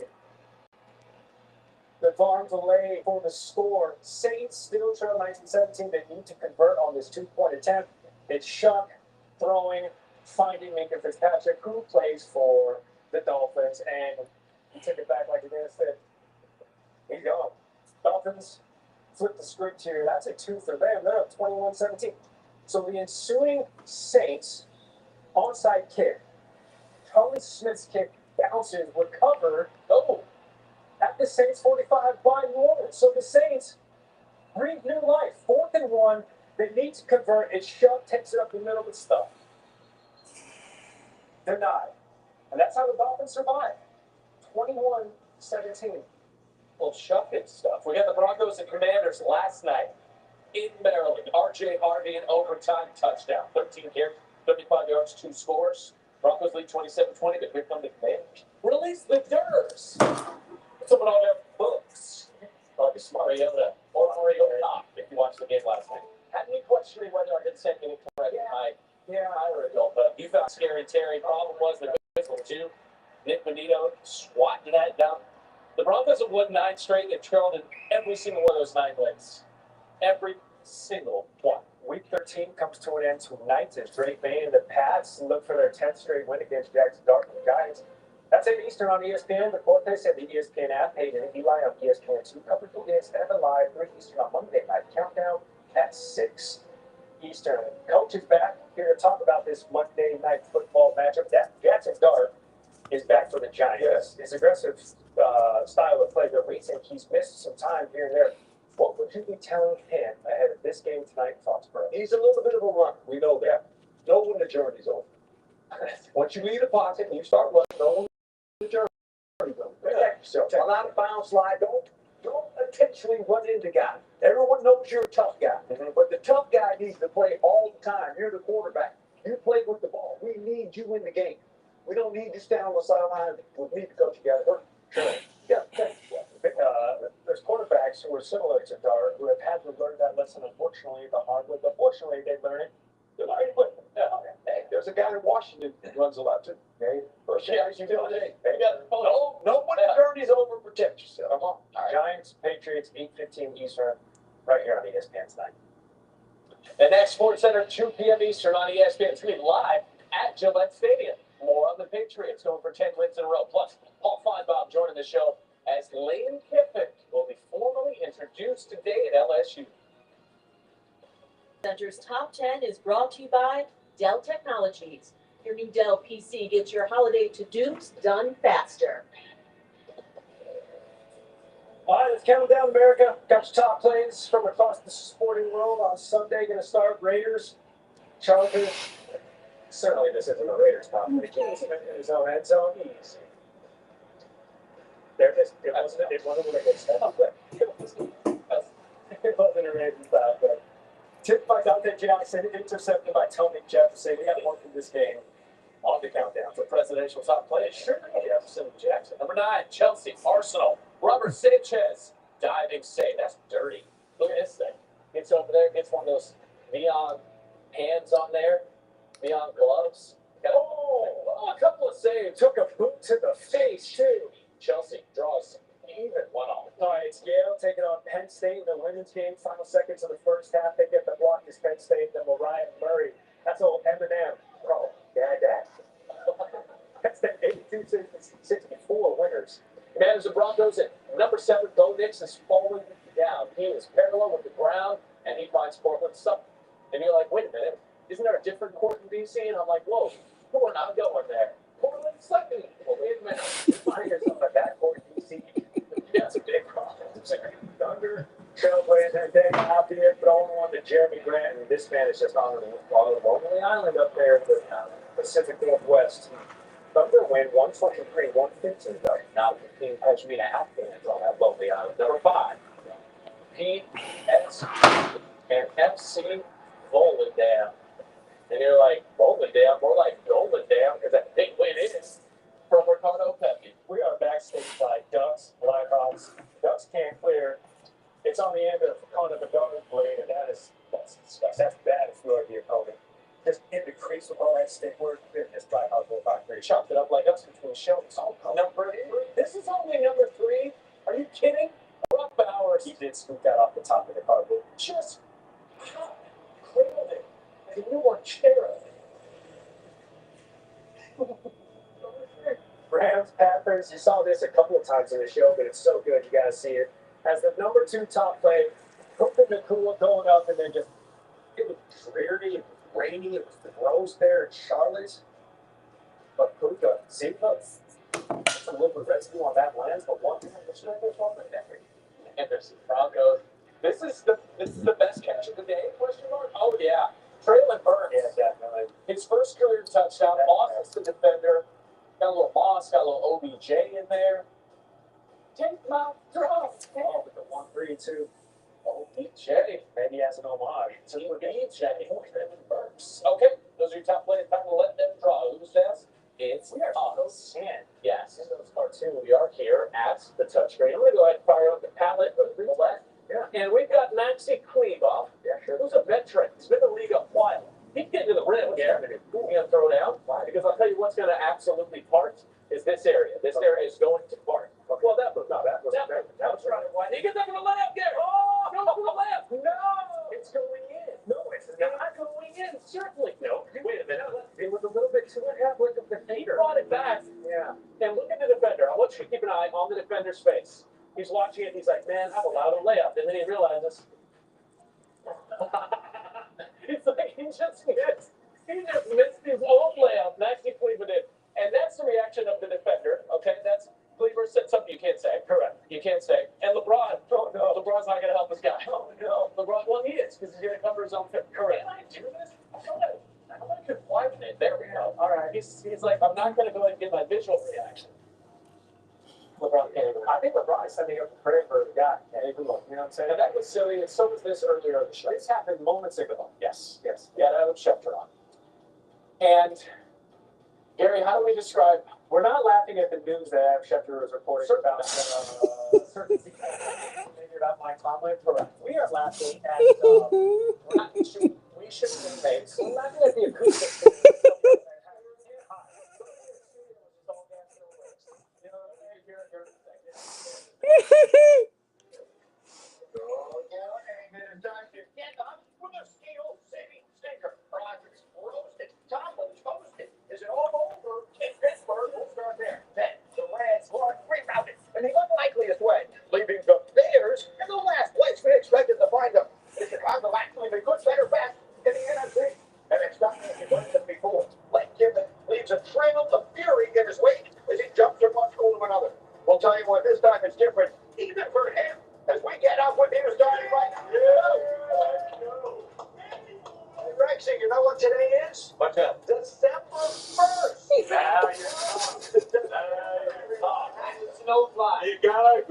the farm delay for the score. Saints still trail 19-17. They need to convert on this 2-point attempt. It's Shuck throwing, finding Minka Fitzpatrick, who plays for the Dolphins, and he took it back like he did. Said, he's gone. Dolphins flip the script here. That's a 2 for them. They're up 21-17. So the ensuing Saints onside kick. Tony Smith's kick bounces, recovered. Oh, at the Saints 45 by New Orleans. So the Saints breathe new life. 4th and 1. They need to convert. It's Shuck takes it up the middle with stuff. Denied. And that's how the Dolphins survive. 21-17. Well, Shuck and stuff. We got the Broncos and Commanders last night in Maryland. R.J. Harvey, an overtime touchdown. 13 carries, 35 yards, 2 scores. Broncos lead 27-20, but here come the Commanders. Release the Durs. Someone on their books. Like a smart Mario Knock, if you watched the game last night. Had me questioning whether I did send any credit my adult, but you found Scary Terry. Problem was the whistle too. Nick Benito swatting that down. The Broncos have won 9 straight. They've trailed in every single one of those 9 wins. Every single one. Week 13 comes to an end tonight as Drake May and the Pats look for their 10th straight win against Jacksonville Giants. That's at Eastern on ESPN. The Cortez and the ESPN app. Hayden and Eli on ESPN2. Coverage will get ever live 3 Eastern on Monday night. Countdown at 6 Eastern. Coach is back here to talk about this Monday night football matchup. Jackson Dart is back for the Giants. Yes. His aggressive style of play, the reason he's missed some time here and there. What would you be telling him ahead of this game tonight in Foxborough? He's a little bit of a runner. We know that. Know when the journey's over. Once you leave the pocket and you start running, know when the journey's over. Protect yourself. An out of bounds slide. Don't intentionally run into guys. Everyone knows you're a tough guy. But the tough guy needs to play all the time. You're the quarterback. You play with the ball. We need you in the game. We don't need you standing on the sideline with me to coach you guys. Sure. Yeah. There's quarterbacks who are similar to Dart who have had to learn that lesson, unfortunately, the hard way. But fortunately, they learn it. Hey, there's a guy in Washington that runs a lot too. Okay? First thing you do today. No, when the journey's over, protect yourself. Come on. Giants, Patriots, 8:15 Eastern, right here on ESPN tonight. The next Sports Center, 2 p.m. Eastern on ESPN. It's going to be live at Gillette Stadium. More on the Patriots going for 10 wins in a row. Plus, Paul Feinbaum joining the show as Lane Kiffin will be formally introduced today at LSU. Center's Top 10 is brought to you by Dell Technologies. Your new Dell PC gets your holiday to-dos done faster. All right, let's count down, America. Got your top plays from across the sporting world on Sunday. Going to start Raiders, Chargers. Certainly, this isn't a Raiders top, but King Smith in his own end zone. Easy. There it is. It wasn't a Raiders stop, but it wasn't a Raiders stop, but tipped by Dante Jackson, intercepted by Tony Jefferson. We got one from this game. On the countdown for presidential top plays. Sure, Jefferson and Jackson. Number 9, Chelsea, Arsenal. Robert Sanchez, diving save. That's dirty. Look at this thing. Gets over there, gets one of those neon hands on there, neon gloves. A couple of saves. Took a boot to the face, too. Chelsea draws even 1-1. All right, it's Yale taking on Penn State in the women's game. Final seconds of the first half. They get the block as Penn State. Then Mariah Murray. That's old Eminem. Oh, yeah, that. Penn State 82-64 winners. Commanders and Broncos at number 7. Bo Nix is falling down. He is parallel with the ground, and he finds Portland something. And you're like, wait a minute, isn't there a different court in D.C.? And I'm like, whoa, we're not going there. Portland second. Well, wait a minute. Here's something like that court in D.C. That's a big problem. Thunder Trailblazers, they out there throwing one to Jeremy Grant, and this man is just on the lonely island up there in the Pacific Northwest. Thunder win 123-115, though. Now 15 Pashmina Afghans on that lonely island. Number 5, P.S. and F.C. Volendam. And you're like, Volendam? More like Golendam, because that big win is from Ricardo Pepe. We are backstage by Ducks, Blackhawks. Ducks can't clear. It's on the end of Conor McDonald. State word fitness dry household factory. Chopped it up like us between shows. Number 3. This is only number 3. Are you kidding? Rock Bauer, he did scoop that off the top of the cardboard. Just cradled it as a newborn cherub. Rams, Packers, you saw this a couple of times in the show, but it's so good, you gotta see it. As the number 2 top play, Puka Nakua going up, and then just, it was dreary, it was rainy, it was gross there in Charlotte. But Puka, see, folks, it's a little bit residue on that lens, but one thing I'm sure there's one like that. And there's the Broncos. This is the best catch of the day, question mark? Oh, yeah. Traylon Burns. Yeah, definitely. His first career touchdown, Moss is the defender. Got a little Moss, got a little OBJ in there. Take my draw. Oh, with the 1-3-2. OBJ. Maybe as an homage to OBJ. Traylon Burns. Okay, those are your top players. Time to let them draw. Who's this? It's us. Yes, in those cartoon, we are here at the touchscreen. I'm going to go ahead and fire up the palette of the left. Yeah. And we've got Maxi Kleber. Yeah, sure. Who's a veteran. He's been in the league a while. He can get to the rim. Yeah. He's going to throw down. Why? Because I'll tell you what's going to absolutely part is this area. This area is going to part. Well, that was right. Why? He gets over the layup there. Oh, go for the layup. No. It's going in. No, it's not going in. Certainly. No. Wait a minute. It was a little bit too athletic of the defender. Brought it back. Yeah. And look at the defender. I want you to keep an eye on the defender's face. He's watching it. He's like, man, I've allowed a layup. And then he realizes. It's like he just missed his own layup. Maxi Kleber did. And that's the reaction of the defender. Okay, that's Kleber said something you can't say. Correct. You can't say. And LeBron. Oh, no. LeBron's not going to help this guy. Oh, no. LeBron, well, he is, because he's going to cover his own fit. Correct. Can I do this? I'm going to comply with it. There we go. All right. He's like, I'm not going to go ahead and get my visual reaction. LeBron can't even. I think LeBron is sending up a prayer for the guy. Can't even look. You know what I'm saying? And that was silly, and so was this earlier in the show. This happened moments ago. Yes. Yes. Yeah, that was Schefter on. And Gary, how do we describe? We're not laughing at the news that Schefter was reporting about certain figured out Mike Tomlin. Correct. We are laughing at. We should be mates. We're laughing at the acoustic. Is it all over in Pittsburgh? We'll start there. Then the Reds were rerouted in the unlikeliest way, leaving the Bears in the last place we expected to find them. The Chicago actually the good better back in the NFC, and it's not as it was before. Blake Gibbon leaves a trail of fury in his wake as he jumps from one school to another. We'll tell you what, this time it's different, even for him, as we get up with him starting right now. Hey, Rexy, you know what today is? What's that? December 1st. Snowfly. You gotta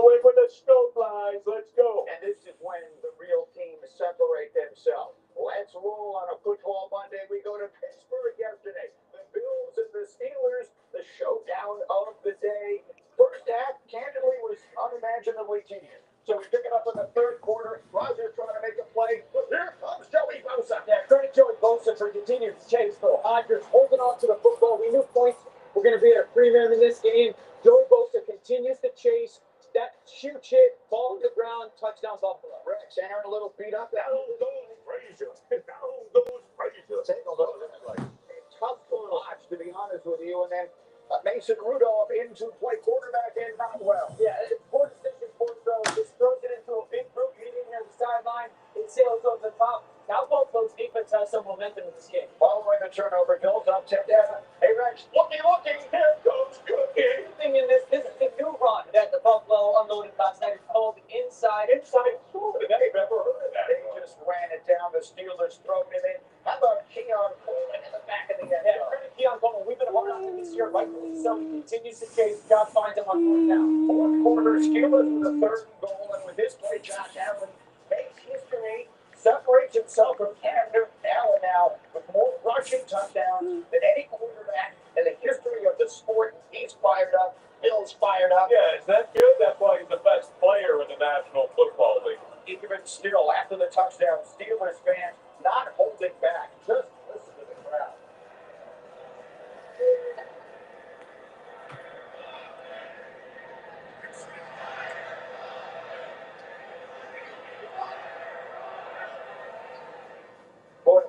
win with the snowflies. Let's go. And this is when the real teams separate themselves. Let's roll on a football Monday. We go to Pittsburgh yesterday. The Bills and the Steelers, the showdown of the day. First half, candidly, was unimaginably tedious. So we pick it up in the third quarter. Rodgers trying to make a play. But here comes Joey Bosa. Yeah, credit Joey Bosa for continuing to chase the Rodgers, holding on to the football. We knew points were going to be at a premium in this game. Joey Bosa continues to chase. That huge hit, ball on the ground, touchdown Buffalo. Rex Aaron a little beat up. Down goes Frazier. Down goes Frazier. Take a look at it. Like, tough to watch, to be honest with you. And then Mason Rudolph in to play quarterback and not well. Yeah, it's poor decision, poor throw. Just throws it into a big group hitting on the sideline. It sails over the top. Now both those defense has some momentum in this game. Following the turnover, Bills up 10-0. Hey, Rex, looking. Here goes Cookie. Thing in this is the new run that the Buffalo unloaded last night. It's called inside. They've never heard of that. They just ran it down. The Steelers thrown him in. How about Keon Coleman in the back of the end zone? Yeah, credit Keon Coleman. We've been hard on him this year, rightfully so. He continues to chase. God finds him on fourth down. Fourth quarter, Steelers with a third and goal, and with this play, Josh Allen makes history. Separates himself from Allen now with more rushing touchdowns than any quarterback in the history of the sport. He's fired up. Bill's fired up. Yeah, is that good? That's why he's the best player in the National Football League. Even still, after the touchdown, Steelers fans not holding back. Just listen to the crowd.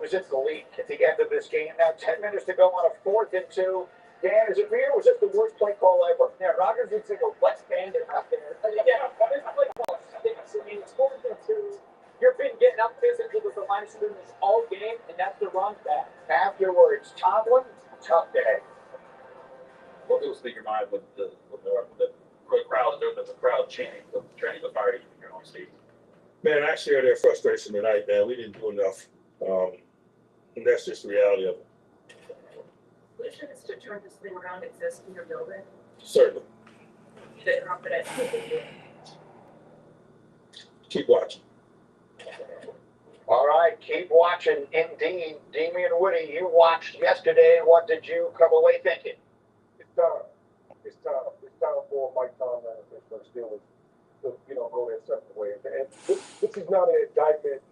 was in the lead at the end of this game. Now 10 minutes to go on a 4th and 2. Dan, is it me or was this the worst play call ever? Yeah, Rodgers looks like a left-handed out there. Yeah, this play call stinks. I mean, it's 4th and 2. You've been getting up physical with the line of scrimmage all game, and that's the run back. Afterwards, Tomlin, tough day. What goes through your mind with the crowd doing the crowd chanting, the training, the party, you know, Steve? Man, I share their frustration tonight, man. We didn't do enough. And that's just the reality of it. Solutions to turn this thing around exist in your building? Certainly. You didn't drop it. Keep watching. All right, keep watching. Indeed, Damian Woody, you watched yesterday. What did you come away thinking? It's time. It's time. It's time for Mike Tomlin and the Pittsburgh Steelers to, go their separate ways. And this is not an indictment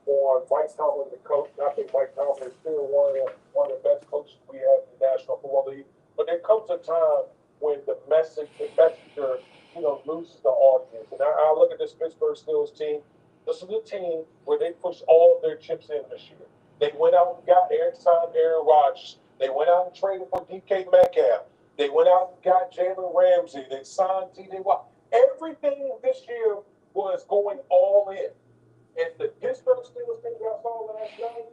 on Mike Tomlin, the coach. I think Mike Tomlin is still one of the best coaches we have in the National Football League. But there comes a time when the messenger, loses the audience. And I look at this Pittsburgh Steelers team. This is a team where they pushed all of their chips in this year. They went out and got Aaron Rodgers. They went out and traded for DK Metcalf. They went out and got Jalen Ramsey. They signed TJ Watt. Everything this year was going all in. And the Pittsburgh Steelers thing I saw last night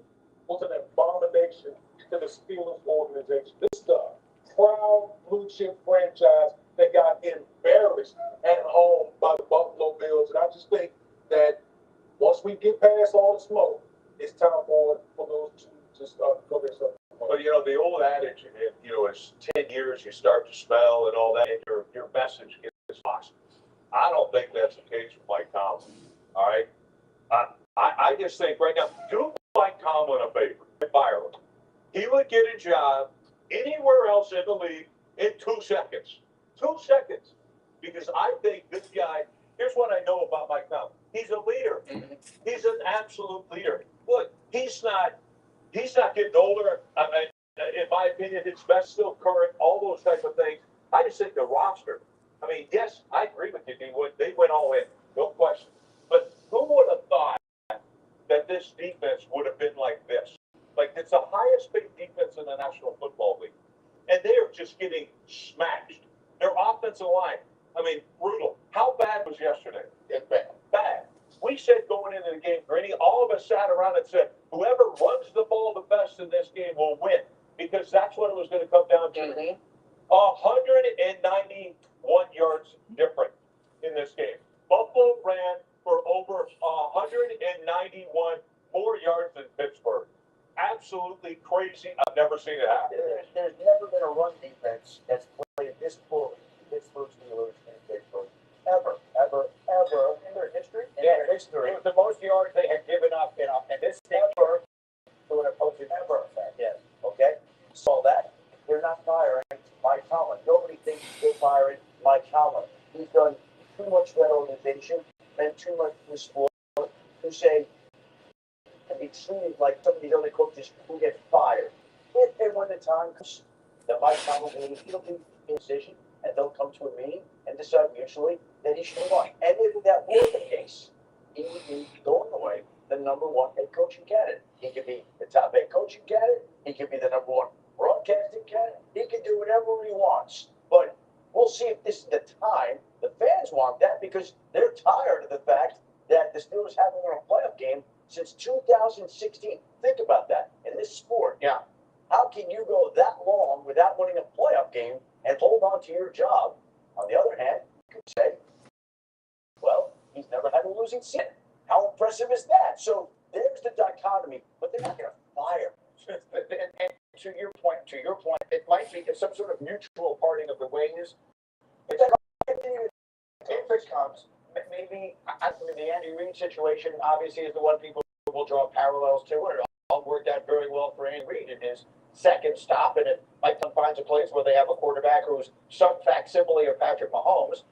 was an abomination to the Steelers organization. This is a proud blue chip franchise that got embarrassed at home by the Buffalo Bills. And I just think that once we get past all the smoke, it's time for those two to start go their stuff. Well, the old adage, is 10 years you start to smell and all that, and your message gets lost. I don't think that's the case with Mike Tomlin. All right? I just think right now, do Mike Tomlin a favor and fire him. He would get a job anywhere else in the league in 2 seconds. 2 seconds. Because I think this guy, here's what I know about Mike Tomlin. He's a leader. He's an absolute leader. Look, he's not getting older. I mean, in my opinion, his best still current, all those type of things. I just think the roster. I mean, yes, I agree with you. They went all in, no question. But who would have thought that this defense would have been like this? Like, it's the highest paid defense in the National Football League. And they're just getting smashed. Their offensive line, I mean, brutal. How bad was yesterday? It's bad. Bad. We said going into the game, Granny, all of us sat around and said, whoever runs the ball the best in this game will win. Because that's what it was going to come down to. 191 yards different in this game. Buffalo ran for over 191 more yards than Pittsburgh. Absolutely crazy. I've never seen it happen. There's never been a run defense that's played this poorly. Pittsburgh Steelers in Pittsburgh. Ever in their history? In their history. It was the most yards they had given up in this ever to an opposing ever. Yes. Okay? Saw that. They're not firing Mike Tomlin. Nobody thinks they're firing Mike Tomlin. He's done too much for that organization and too much for sport to say and be treated like some of these other coaches who get fired. If and when the time comes that Mike Tomlin will be a decision and they'll come to a meeting and decide mutually that he should move on. And if that were the case, he would be going away the #1 head coaching candidate. He could be the top head coaching candidate. He could be the #1 broadcasting candidate. He can do whatever he wants. But we'll see if this is the time. The fans want that because they're tired of the fact that the Steelers haven't won a playoff game since 2016. Think about that in this sport. Yeah. How can you go that long without winning a playoff game and hold on to your job? On the other hand, you could say, well, he's never had a losing season. How impressive is that? So there's the dichotomy, but they're not going to fire. And to your point, it might be some sort of mutual parting of the ways. If it comes, maybe the Andy Reid situation obviously is the one people will draw parallels to. It all worked out very well for Andy Reid in his second stop, and it might find a place where they have a quarterback who's some facsimile of Patrick Mahomes.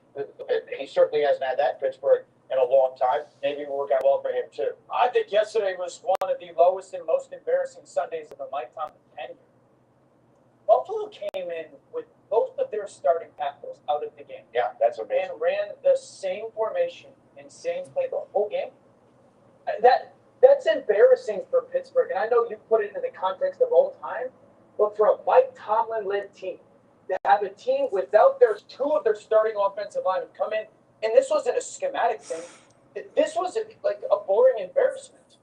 He certainly hasn't had that in Pittsburgh in a long time. Maybe it will work out well for him too. I think yesterday was one of the lowest and most embarrassing Sundays of the Mike Tomlin tenure. Buffalo came in with both of their starting tackles out of the game. Yeah, that's amazing. And ran the same formation and same play the whole game. That That's embarrassing for Pittsburgh, and I know you put it in the context of all time, but for a Mike Tomlin-led team, to have a team without two of their starting offensive linemen come in, and this wasn't a schematic thing. This was like a boring embarrassment.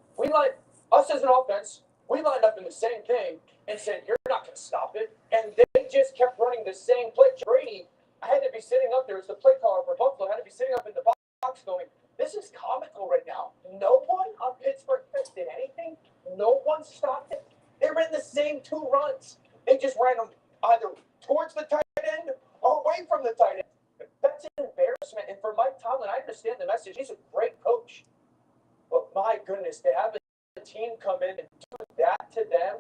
Us as an offense, we lined up in the same thing and said, "You're not going to stop it," and they just kept running the same play. Brady, I had to be sitting up there as the play caller for Buffalo. I had to be sitting up in the box going, "This is comical right now." No one on Pittsburgh did anything. No one stopped it. They ran the same two runs. They just ran them either towards the tight end or away from the tight end. That's an embarrassment. And for Mike Tomlin, I understand the message. He's a great coach. But my goodness, to have a team come in and do that to them,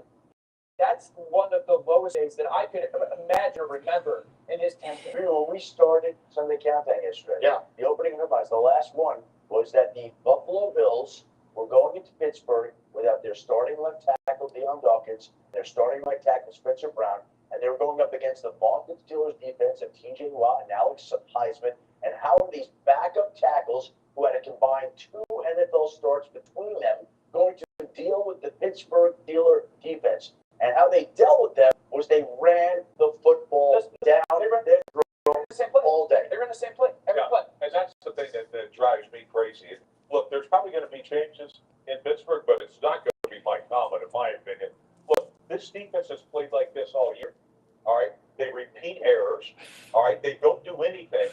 that's one of the lowest days that I could imagine or remember in his tenure. When we started Sunday Countdown yesterday, the opening headlines, the last one was that the Buffalo Bills were going into Pittsburgh without their starting left tackle, Deion Dawkins, their starting right tackle, Spencer Brown, and they were going up against the vaunted Steelers defense of T.J. Watt and Alex Heisman. And how are these backup tackles who had a combined 2 NFL starts between them going to deal with the Pittsburgh Steelers defense? And how they dealt with them was they ran the football down their throat all day. They ran the same play every play. And that's the thing that drives me crazy. Look, there's probably going to be changes in Pittsburgh, but it's not going to be Mike Tomlin, in my opinion. Look, this defense has played like this all year. All right, they repeat errors. All right, they don't do anything.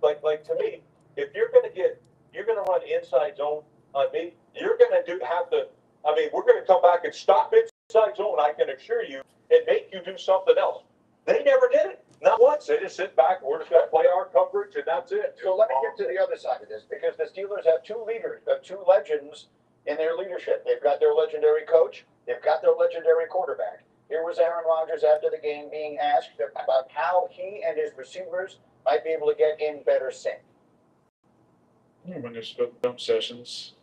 Like to me, if you're going to run inside zone on me, you're going to have to. I mean, we're going to come back and stop inside zone. I can assure you, and make you do something else. They never did it. Not once. They just sit back. We're just going to play our coverage, and that's it. So let me get to the other side of this, because the Steelers have two legends in their leadership. They've got their legendary coach. They've got their legendary quarterback. Here was Aaron Rodgers after the game being asked about how he and his receivers might be able to get in better sync. When there's film sessions,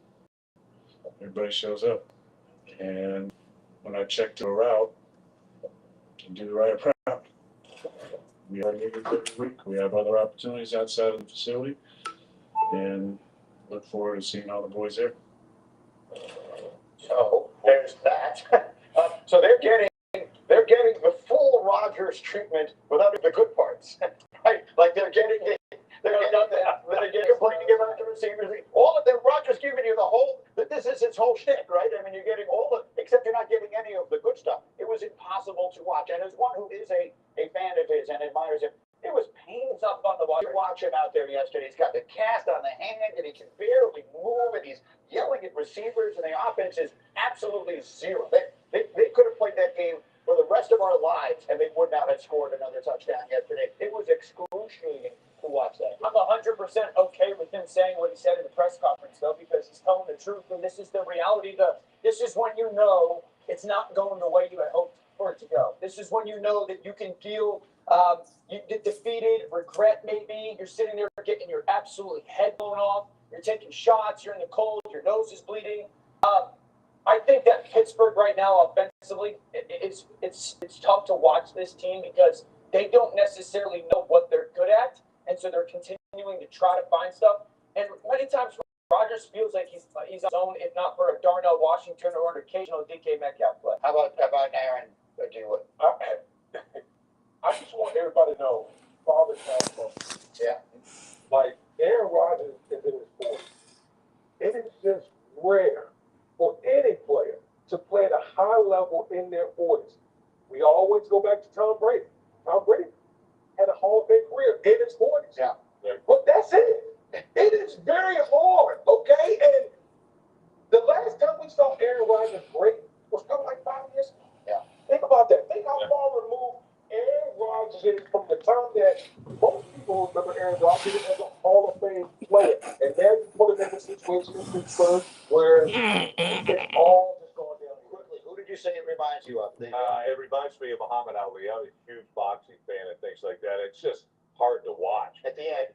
everybody shows up. And when I check to a route, and do the right route. We are meetings every week. We have other opportunities outside of the facility, and look forward to seeing all the boys there. So there's that. So they're getting the full Rodgers treatment without the good parts, right? Like they're getting complaining about the receivers. All of them, Rodgers giving you the whole. This is his whole shtick, right? I mean, you're getting all the, except you're not getting any of the good stuff. It was impossible to watch, and as one who is a fan of his and admires him, it was pains up on the watch. You watch him out there yesterday. He's got the cast on the hand, and he can barely move, and he's yelling at receivers, and the offense is absolutely zero. They could have played that game for the rest of our lives, and they would not have scored another touchdown yesterday. It was excruciating to watch that. I'm 100% okay with him saying what he said in the press conference, though, because he's telling the truth, and this is the reality. This is when you know it's not going the way you had hoped for it to go. This is when you know that you can feel you get defeated, regret maybe. You're sitting there getting your absolutely head blown off. You're taking shots. You're in the cold. Your nose is bleeding. I think that Pittsburgh right now offensively, it's tough to watch this team because they don't necessarily know what they're good at, and so they're continuing to try to find stuff. And many times Rodgers feels like he's on his own, if not for a Darnell Washington or an occasional DK Metcalf play. How about Aaron? I just want everybody to know, Father time. Yeah. Like Aaron Rodgers is in his 40s. It is just rare for any player to play at a high level in their 40s. We always go back to Tom Brady. Tom Brady had a Hall of Fame career in his 40s. Yeah. But that's it. It is very hard, okay? And the last time we saw Aaron Rodgers break was probably like 5 years ago. Yeah. Think about that. Think how far removed Aaron Rodgers is from the time that most people remember Aaron Rodgers as a Hall of Fame player. And now you put him in a situation in Pittsburgh where it's all just going down quickly. Who did you say it reminds you of? It reminds me of Muhammad Ali. I'm a huge boxing fan and things like that. It's just hard to watch At the end.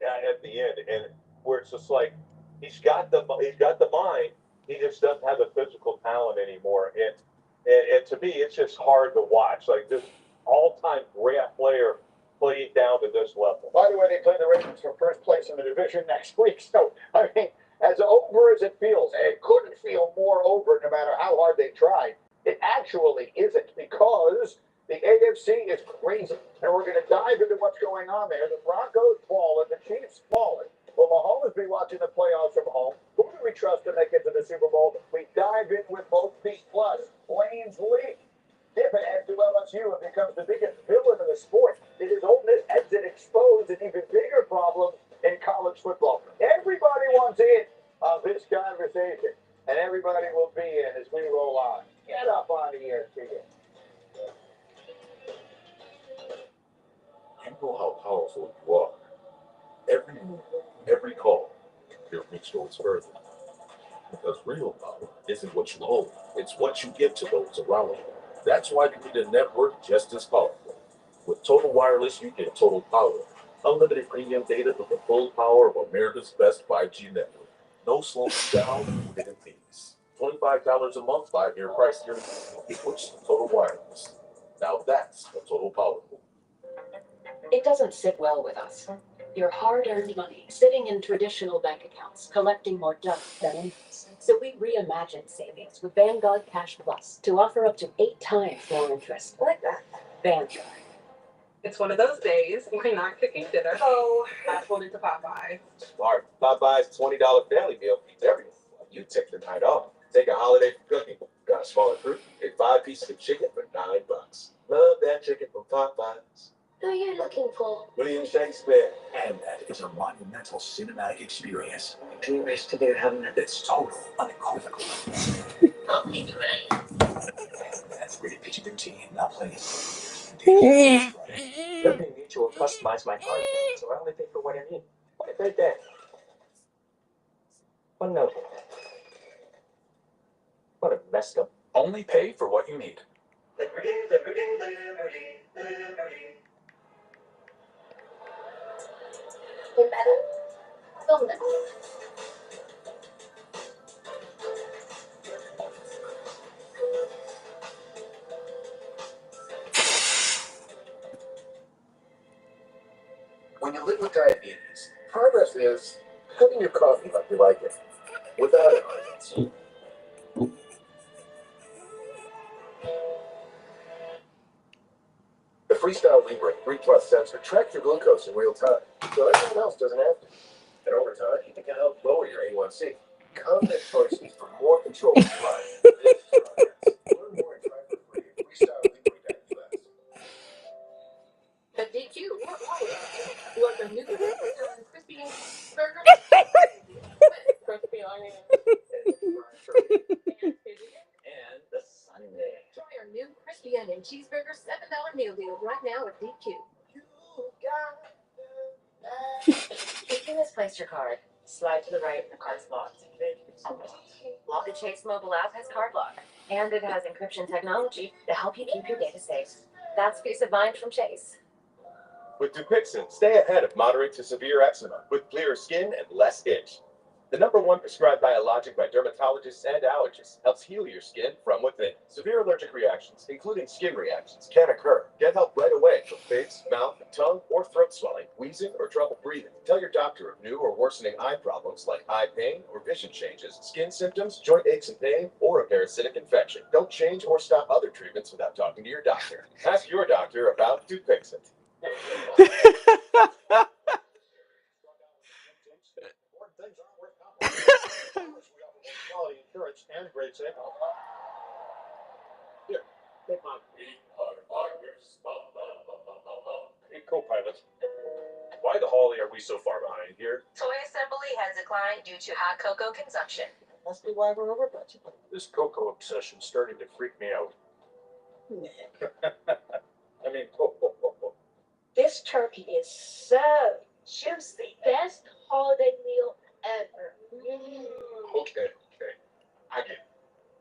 and where it's just like he's got the mind. He just doesn't have the physical talent anymore. And to me, it's just hard to watch. Like this all-time great player played down to this level. By the way, they play the Ravens for first place in the division next week. So, I mean, as As over as it feels, and it couldn't feel more over no matter how hard they tried, it actually isn't, because the AFC is crazy. And we're going to dive into what's going on there. The Broncos fallen, the Chiefs fallen. Will Mahomes be watching the playoffs from home? Who do we trust to make it to the Super Bowl? We dive in with both feet plus Lane's League. If it heads to LSU and becomes the biggest villain of the sport, it is Ole Miss exit exposed an even bigger problem in college football. Everybody wants in on this conversation, and everybody will be in as we roll on. Get up on ESPN. You know how powerful you are. Every move, every call, your reach goes further. Because real power isn't what you hold, it's what you give to those around you. That's why you need a network just as powerful. With Total Wireless, you get total power. Unlimited premium data with the full power of America's best 5G network. No slowing down, hidden fees. $25 a month, 5-year price guarantee equals Total Wireless. Now that's a total power move. It doesn't sit well with us. Your hard-earned money sitting in traditional bank accounts, collecting more dust than interest. So we reimagined savings with Vanguard Cash Plus to offer up to 8 times more interest. I like that. Vanguard. It's one of those days we're not cooking dinner. Oh, I pulled into Popeye. Smart. Popeye's $20 family meal feeds everyone. You take the night off. Take a holiday for cooking. Got a smaller group? Get 5 pieces of chicken for $9. Love that chicken from Popeyes. Who are you looking for? William Shakespeare. And that is a monumental cinematic experience. Any wish to do heaven that's total, unequivocal. That's rated PG-13, not please. Nothing mutual customize my card, so I only pay for what I need. Right there. One note. What a messed up. Only pay for what you need. You better film it. When you live with diabetes, progress is having your coffee like you like it, without it. The Freestyle Libre 3 Plus sensor tracks your glucose in real time, so everyone else doesn't have to. And over time, it can help lower your A1C. Confident choices for more control of your life. This is progress. Learn more and try for free at freestylelibre.us. The DQ. You want the new crispy burger? Crispy onion. And the Sunday. Try our new crispy onion cheeseburger $7 meal deal right now at DQ. If you misplaced your card, slide to the right and the card's locked. The Chase mobile app has card lock, and it has encryption technology to help you keep your data safe. That's peace of mind from Chase. With Dupixent, stay ahead of moderate to severe eczema with clearer skin and less itch. The #1 prescribed biologic by dermatologists and allergists helps heal your skin from within. Severe allergic reactions, including skin reactions, can occur. Get help right away for face, mouth, tongue, or throat swelling, wheezing, or trouble breathing. Tell your doctor of new or worsening eye problems like eye pain or vision changes, skin symptoms, joint aches and pain, or a parasitic infection. Don't change or stop other treatments without talking to your doctor. Ask your doctor about Dupixent. Quality insurance and great savings. Here, take mine. Hey, co-pilot. Why the Holly are we so far behind here? Toy assembly has declined due to hot cocoa consumption. Must be why we're over budget. This cocoa obsession's starting to freak me out. I mean, This turkey is so juicy. Best holiday meal ever. Okay. I get it.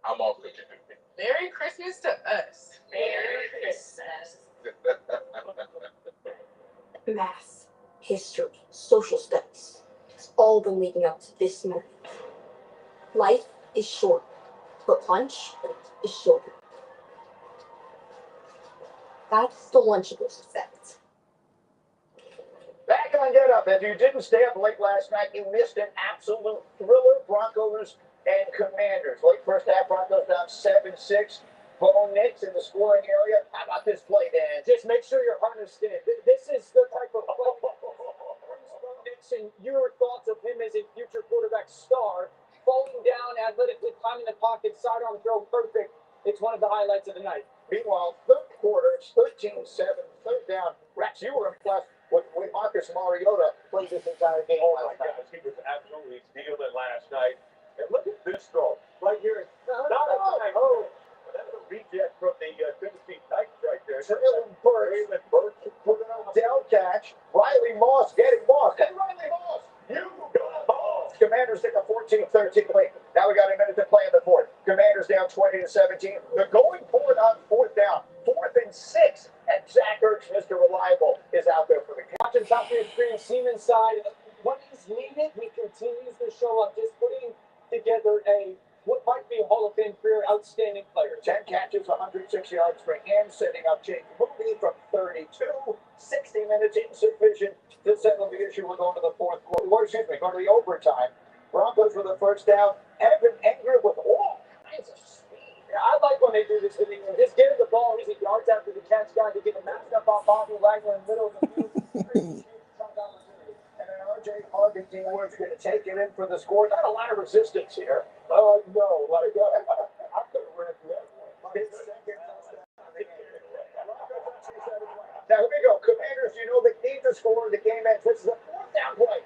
I'm all good. Merry Christmas to us. Merry Christmas. Math, history, social studies. It's all been leading up to this moment. Life is short, but lunch is shorter. That's the Lunchables effect. Back on, get up. If you didn't stay up late last night, you missed an absolute thriller. Broncos and Commanders. Late first half, Broncos down 7-6. Bo Nix in the scoring area. How about this play, Dan? Just make sure you're understand. This is the type of and your thoughts of him as a future quarterback star, falling down athletically, climbing the pocket, sidearm throw, perfect. It's one of the highlights of the night. Meanwhile, third quarter, it's 13-7, third down. Rex, you were impressed with Marcus Mariota played this entire game. Oh my gosh, he was absolutely stealing last night. And look at this throw right here. Not a time. Oh, that's a reject from the Tennessee Titans right there. Traylon Burks put it on down catch. Riley Moss getting Moss. Hey, Riley Moss, you got Moss. Commanders take a 14-13 lead. Now we got a minute to play in the fourth. Commanders down 20-17. They're going for it on fourth down. 4th and 6. And Zach Ertz, Mr. Reliable, is out there for the catch. Watching top of the screen, Seaman side. When he's needed, he continues to show up, just putting together what might be a Hall of Fame career outstanding player. 10 catches, 106 yards for him, setting up Jake Moody from 32. 60 minutes insufficient to settle the issue. We're going to the fourth quarter. Or excuse me, going to the overtime. Broncos with the first down. Evan Engram with all kinds of speed. Yeah, I like when they do this. Just get him the ball, he's yards after the catch guy to get him matched up on Bobby Wagner in the middle of the field. And then RJ Argentine Woods going to take it in for the score. Not a lot of resistance here. No, like I could have ran through that one. His second touchdown. Now here we go. Commanders, you know they need to score. The game ends. This is a fourth down play.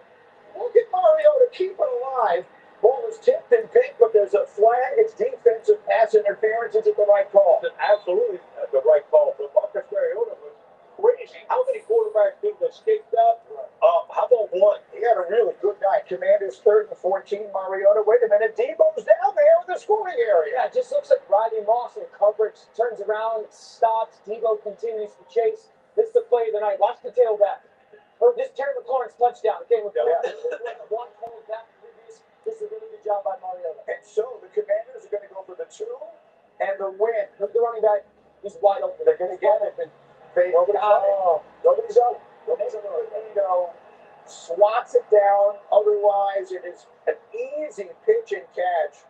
Look at Mario to keep it alive. Ball is tipped and picked, but there's a flag. It's defensive pass interference. Is it the right call? Absolutely the right call. But Marcus Mariota was crazy. How many quarterbacks didn't escape that? How about one? He had a really good night. Commanders 3rd and 14. Mariota. Wait a minute. Debo's down there in the scoring area. Yeah, it just looks like Riley Moss in coverage. Turns around, stops. Debo continues to chase. This is the play of the night. Watch the tailback. Or this Terry McLaurin's touchdown. Okay, with one hold back. This is a really good job by Mariota. And so the Commanders are going to go for the 2 and the win. Look, the running back. He's wide open. They're going to get it. Nobody's up. Nobody's up. Benito swats it down. Otherwise, it is an easy pitch and catch.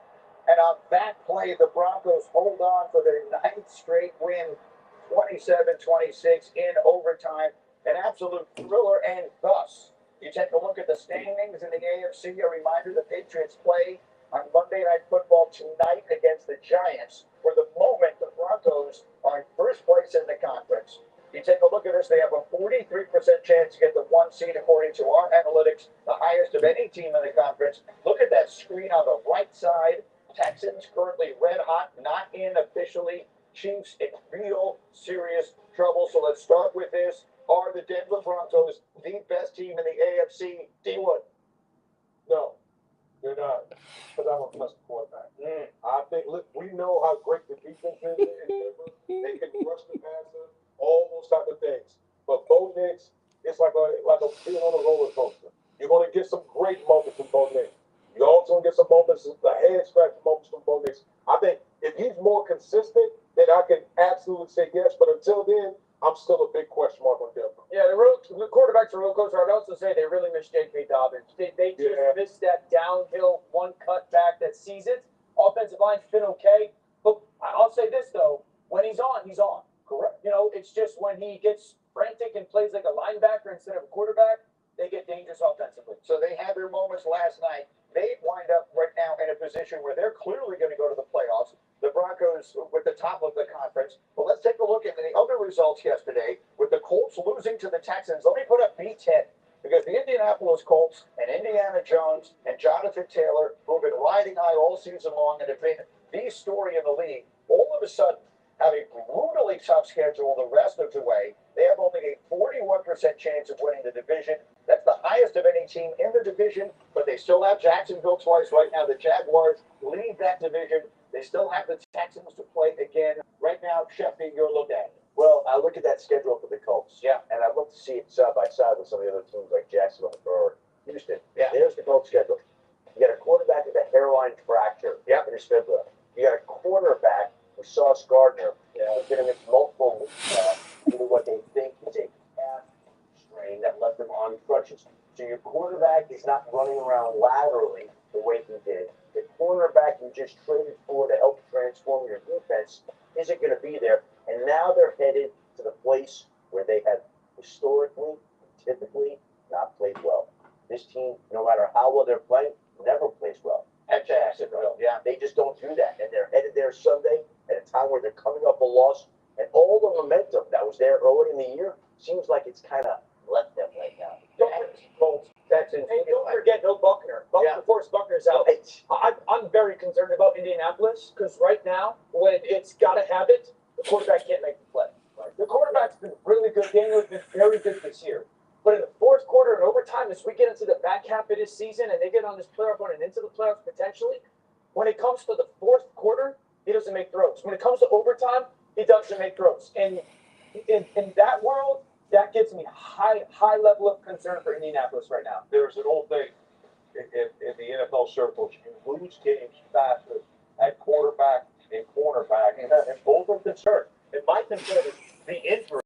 And on that play, the Broncos hold on for their 9th straight win, 27-26 in overtime. An absolute thriller, and thus, you take a look at the standings in the AFC. A reminder, the Patriots play on Monday Night Football tonight against the Giants. For the moment, the Broncos are in first place in the conference. You take a look at this, they have a 43% chance to get the 1 seed according to our analytics, the highest of any team in the conference. Look at that screen on the right side. Texans currently red hot, not in officially. Chiefs in real serious trouble. So let's start with this. Are the Denver Broncos the best team in the AFC? D-Wood? No, they're not. Because I'm a plus quarterback. I think, look, we know how great the defense is in Denver. They can rush the passer, all those type of things. But Bo Nix, it's like a being on a roller coaster. You're going to get some great moments from Bo Nix. You're also going to get some moments, the head-scratching moments from Bo Nix. I think if he's more consistent, then I can absolutely say yes. But until then, I'm still a big question mark on Denver. Yeah, the quarterback's a roller coaster. I'd also say they really miss J.K. Dobbins. They just missed that downhill one cut back that sees it. Offensive line's been okay. But I'll say this, though. When he's on, he's on. Correct. You know, it's just when he gets frantic and plays like a linebacker instead of a quarterback, they get dangerous offensively. So they had their moments last night. They wind up right now in a position where they're clearly going to go to the playoffs. The Broncos with the top of the conference. But let's take a look at the other results yesterday with the Colts losing to the Texans. Let me put up B10 because the Indianapolis Colts and Indiana Jones and Jonathan Taylor, who have been riding high all season long and have been the story in the league, all of a sudden have a brutally tough schedule the rest of the way. They have only a 41% chance of winning the division. That's the highest of any team in the division, but they still have Jacksonville twice right now. The Jaguars lead that division. They still have the Texans to play again. Right now, Sheffy, your look at it. Well, I look at that schedule for the Colts. Yeah. And I look to see it side by side with some of the other teams like Jacksonville or Houston. Yeah. There's the Colts schedule. You got a quarterback with a hairline fracture in his fibula. You got a quarterback who Sauce Gardner getting multiple what they think is a calf strain. game that left them on crutches. So your quarterback is not running around laterally the way he did. The cornerback you just traded for to help transform your defense isn't going to be there. And now they're headed to the place where they have historically, typically not played well. This team, no matter how well they're playing, never plays well. At Jacksonville, yeah, they just don't do that. And they're headed there Sunday at a time where they're coming up a loss. And all the momentum that was there early in the year seems like it's kind of left them right now. Colts, Texans. And don't forget, no Buckner. Forrest Buckner's out. I'm very concerned about Indianapolis because right now, when it's got to have it, the quarterback can't make the play. The quarterback's been really good. Daniel's been very good this year. But in the fourth quarter and overtime, as we get into the back half of this season and they get on this playoff run and into the playoffs potentially, when it comes to the fourth quarter, he doesn't make throws. When it comes to overtime, he doesn't make throws. And in that world, that gives me high level of concern for Indianapolis right now. There's an old thing in the NFL circles. You lose games faster at quarterback and cornerback, and both are concerned. And my concern is the injury.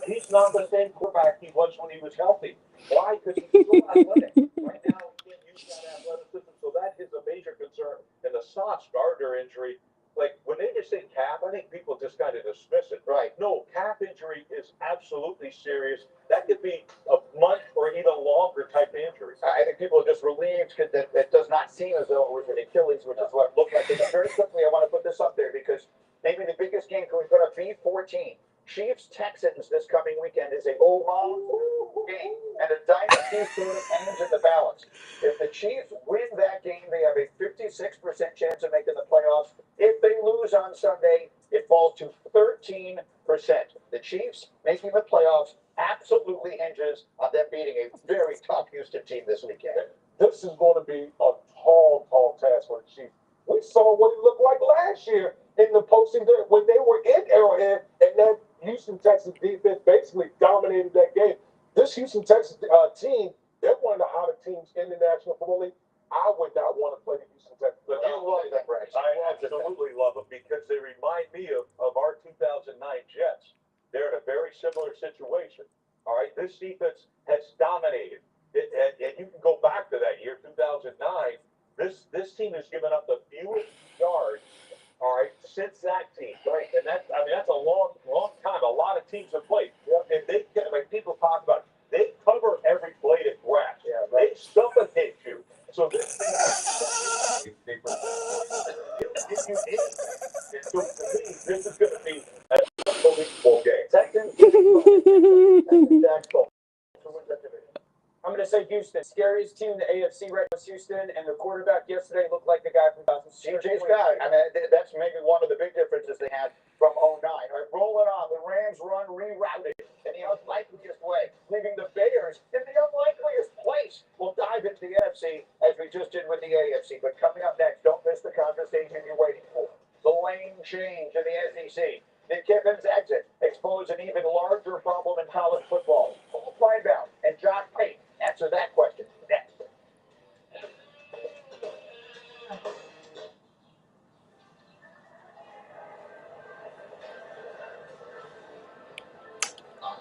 He's not the same quarterback he was when he was healthy. Why? Because he's still athletic. Right now, he can't use that athleticism, so that is a major concern. And the Sauce Gardner injury, like when they just say calf, I think people just kind of dismiss it. Right. No, calf injury is absolutely serious. That could be a month or even longer type of injury. I think people are just relieved because that does not seem as though it was an Achilles, which is what it looked like. And very quickly, I want to put this up there because maybe the biggest game can we put up B14. Chiefs-Texans this coming weekend is a home game, and a dynasty sort of hangs in the balance. If the Chiefs win that game, they have a 56% chance of making the playoffs. If they lose on Sunday, it falls to 13%. The Chiefs making the playoffs absolutely hinges on them beating a very tough Houston team this weekend. This is going to be a tall task for the Chiefs. We saw what it looked like last year in the postseason when they were in Arrowhead, and that Houston Texans defense basically dominated that game. This Houston Texans team, they're one of the hottest teams in the National Football League. I would not want to play the Houston Texans. But you love them, Rex. I absolutely love them because they remind me of our 2009 Jets. They're in a very similar situation. All right, this defense has dominated. And you can go back to that year, 2009. This team has given up the fewest yards, all right, since that team. Right. And that's a long time. A lot of teams have played. Yeah. And they get, like people talk about, they cover every blade of grass. Yeah, right. They suffocate you. So this thing they give you anything. And so to me, this is going to be an unbelievable game. Texans, I'm going to say Houston. Scariest team in the AFC right now is Houston, and the quarterback yesterday looked like the guy from CJ's guy. I mean, that's maybe one of the big differences they had from 09. All right, roll it on. The Rams run rerouted in the unlikeliest way, leaving the Bears in the unlikeliest place. We'll dive into the NFC as we just did with the AFC. But coming up next, don't miss the conversation you're waiting for. The lane change in the SEC. Did Kiffin's exit expose an even larger problem in college football? Paul Kleinbaum and Josh Pate answer that question next.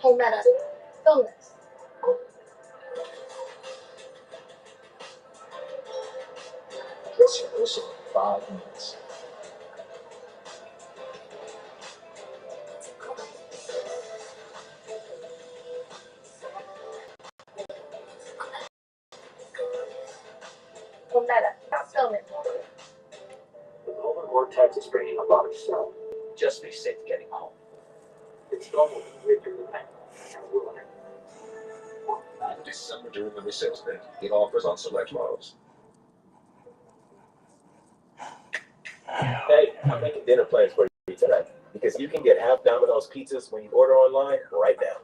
Hey, Meta, film this. This in 5 minutes. Hey, Meta, film it. The polar vortex is bringing a lot of snow. Just be safe getting home. It's normal to live through the night. December during the resales it offers on select models. Hey, I'm making dinner plans for you tonight because you can get half Domino's pizzas when you order online right now.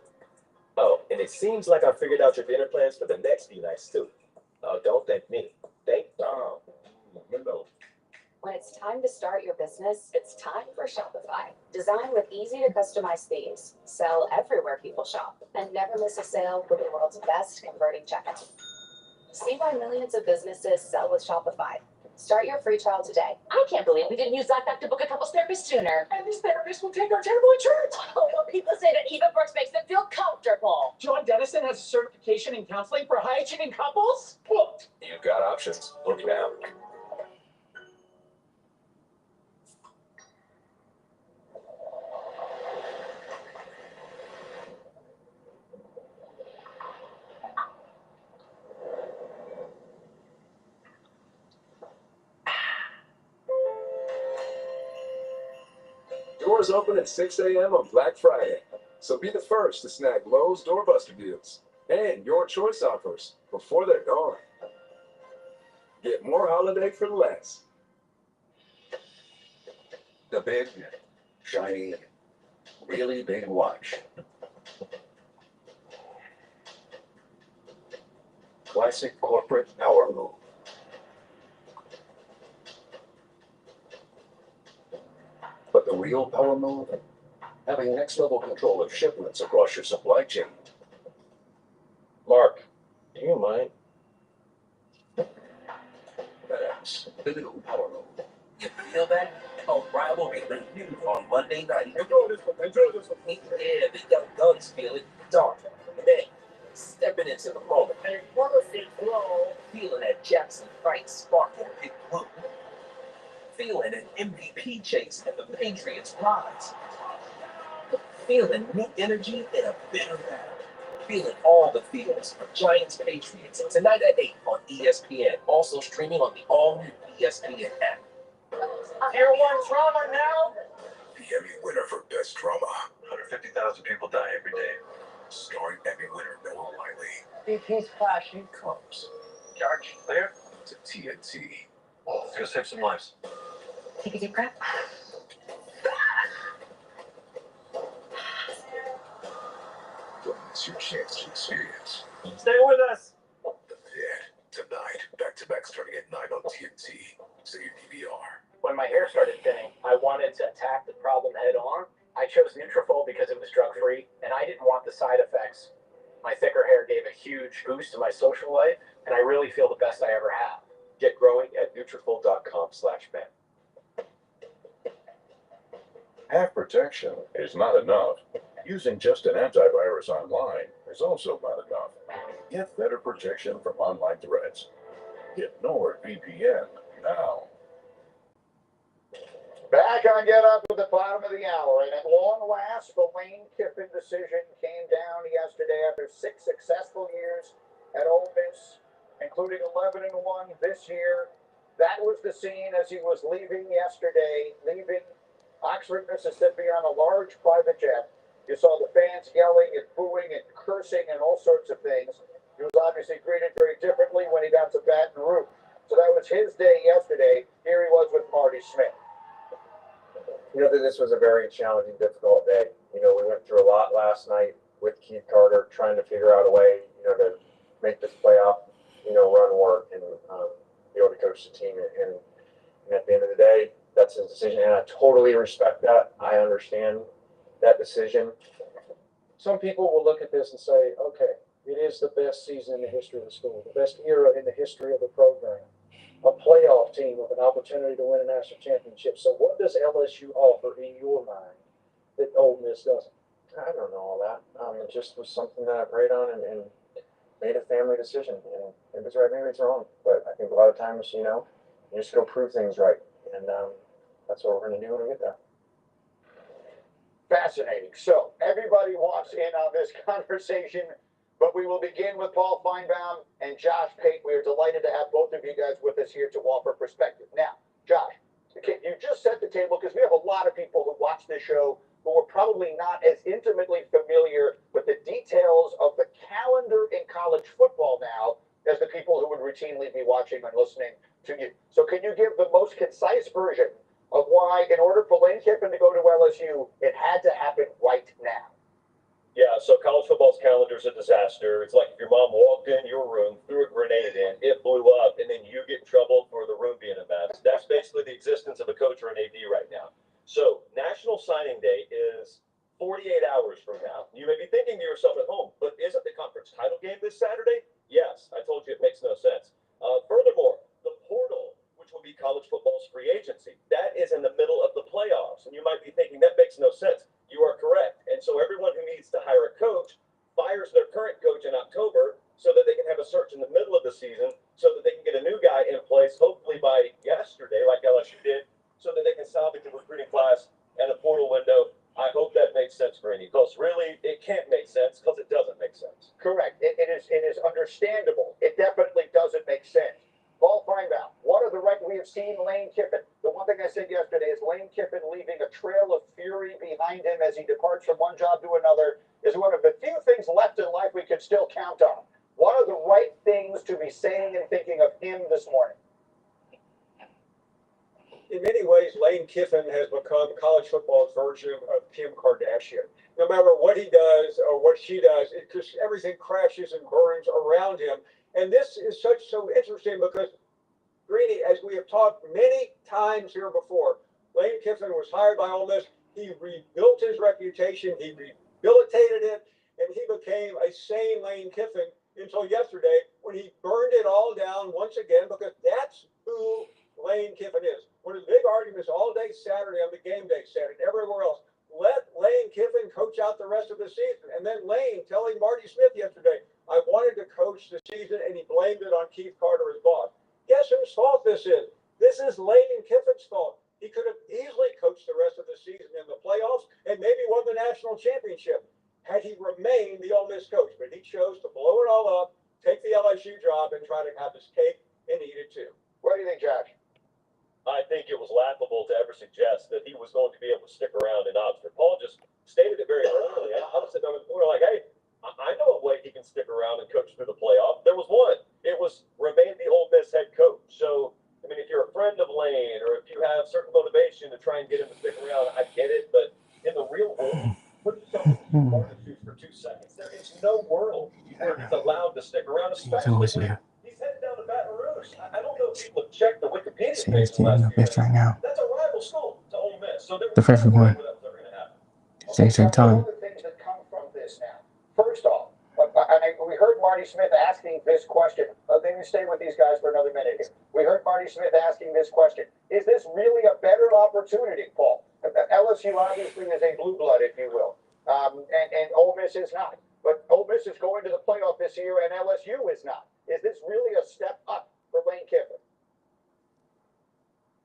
Oh, and it seems like I figured out your dinner plans for the next few nights too. Oh, don't thank me. Thank Dom. When it's time to start your business, it's time for Shopify. Designed with easy to customize themes, sell everywhere people shop, and never miss a sale with the world's best converting checkout. See why millions of businesses sell with Shopify. Start your free trial today. I can't believe we didn't use that fact to book a couples therapist sooner. And this therapist will take our terrible insurance. Oh, well, people say that Eva Brooks makes them feel comfortable. John Dennison has a certification in counseling for high-achieving couples? What? You've got options. Look now. Doors open at 6 a.m. on Black Friday, so be the first to snag Lowe's doorbuster deals and your choice offers before they're gone. Get more holiday for less. The big, shiny, really big watch. Classic corporate power move. But the real power move? Having next level control of shipments across your supply chain. Mark, do you mind? FedEx, the new power move. You feel that? Oh, rivalry renewed on Monday night. Enjoy this one. Enjoy this one. Yeah, the young guns feel it. Dark. Then, stepping into the moment. A perfect blow. Feeling that Jackson Fight spark in Big Blue. Feeling an MVP chase and the Patriots rise. Feeling new energy in a bitter battle. Feeling all the feels of Giants Patriots tonight at 8 on ESPN. Also streaming on the all-new ESPN app. Tier 1 trauma now? The Emmy winner for Best Drama. 150,000 people die every day. Starring Emmy winner Noah Wiley. If he's flashing. Comes. Charge clear to TNT. It's gonna save some lives. Take a deep breath. Don't miss your chance to experience. Stay with us. The Pit. Tonight, back-to-back starting at 9 on TNT. Say your DVR. When my hair started thinning, I wanted to attack the problem head on. I chose Nutrafol because it was drug-free, and I didn't want the side effects. My thicker hair gave a huge boost to my social life, and I really feel the best I ever have. Get growing at Nutrafol.com/men. Half protection is not enough. Using just an antivirus online is also not enough. Get better protection from online threats. Get NordVPN now. Back on Get Up at the bottom of the hour, and at long last, the Lane Kiffin decision came down yesterday after 6 successful years at Ole Miss, including 11-1 this year. That was the scene as he was leaving yesterday, leaving Oxford, Mississippi on a large private jet. You saw the fans yelling and booing and cursing and all sorts of things. He was obviously greeted very differently when he got to Baton Rouge. So that was his day yesterday. Here he was with Marty Smith. You know, this was a very challenging, difficult day. You know, we went through a lot last night with Keith Carter trying to figure out a way, you know, to make this playoff, you know, run work and be able to coach the team. And at the end of the day, that's his decision, and I totally respect that. I understand that decision. Some people will look at this and say, okay, it is the best season in the history of the school, the best era in the history of the program, a playoff team with an opportunity to win a national championship. So what does LSU offer in your mind that Ole Miss doesn't? I don't know all that. It just was something that I prayed on and made a family decision. And maybe it's right, maybe it's wrong. But I think a lot of times, you know, you just go prove things right. And that's what we're going to do when we get there. Fascinating. So everybody wants in on this conversation, but we will begin with Paul Feinbaum and Josh Pate. We are delighted to have both of you guys with us here to offer perspective. Now, Josh, you just set the table because we have a lot of people who watch this show who are probably not as intimately familiar with the details of the calendar in college football now as the people who would routinely be watching and listening to you. So can you give the most concise version of why, in order for Lane Kiffin to go to LSU, it had to happen right now? Yeah, so college football's calendar is a disaster. It's like if your mom walked in your room, threw a grenade in, it blew up, and then you get in trouble for the room being a mess. That's basically the existence of a coach or an AD right now. So National Signing Day is 48 hours from now. You may be thinking to yourself at home, but isn't the conference title game this Saturday? Yes, I told you it makes no sense. Furthermore, the portal, which will be no sense. You are correct. And so everyone who needs to hire a coach fires their current coach in October so that they can have a search in the middle of the season so that they can get a new guy in place, hopefully by yesterday, like LSU did, so that they can salvage the recruiting class and the portal window. I hope that makes sense, Greeny, because really it can't make sense because it doesn't make sense. Correct. It is understandable. It definitely doesn't make sense. Paul Feinbaum, what are the right? We have seen Lane Kiffin. The one thing I said yesterday is Lane Kiffin leaving a trail of fury behind him as he departs from one job to another is one of the few things left in life we can still count on. What are the right things to be saying and thinking of him this morning? In many ways, Lane Kiffin has become college football's version of Kim Kardashian. No matter what he does or what she does, it just everything crashes and burns around him. And this is so interesting because, Greeny, as we have talked many times here before, Lane Kiffin was hired by Ole Miss. He rebuilt his reputation. He rehabilitated it, and he became a sane Lane Kiffin until yesterday when he burned it all down once again, because that's who Lane Kiffin is. One of the big arguments all day Saturday on the game day set and everywhere else, let Lane Kiffin coach out the rest of the season. And then Lane telling Marty Smith yesterday, I wanted to coach the season, and he blamed it on Keith Carter, his boss. Guess whose fault this is? This is Lane Kiffin's fault. He could have easily coached the rest of the season in the playoffs and maybe won the national championship had he remained the Ole Miss coach. But he chose to blow it all up, take the LSU job, and try to have his cake and eat it too. What do you think, Josh? I think it was laughable to ever suggest that he was going to be able to stick around in Oxford. Paul just stated it very early. I was sitting over the corner like, hey, I know a way he can stick around and coach through the playoff. There was one. It was remain the Ole Miss head coach. So, I mean, if you're a friend of Lane or if you have certain motivation to try and get him to stick around, I get it. But in the real world, put yourself in the shoes for 2 seconds. There is no world where he's allowed to stick around, especially when he's headed down to Baton Rouge. I don't know if people have checked the Wikipedia page in the last few minutes. Right now. That's a rival school to Ole Miss. So there The first one. Same time. The things that come from this now. First off, we heard Marty Smith asking this question. Let me stay with these guys for another minute here. We heard Marty Smith asking this question. Is this really a better opportunity, Paul? LSU obviously is a blue blood, if you will, and Ole Miss is not. But Ole Miss is going to the playoff this year, and LSU is not. Is this really a step up for Lane Kiffin?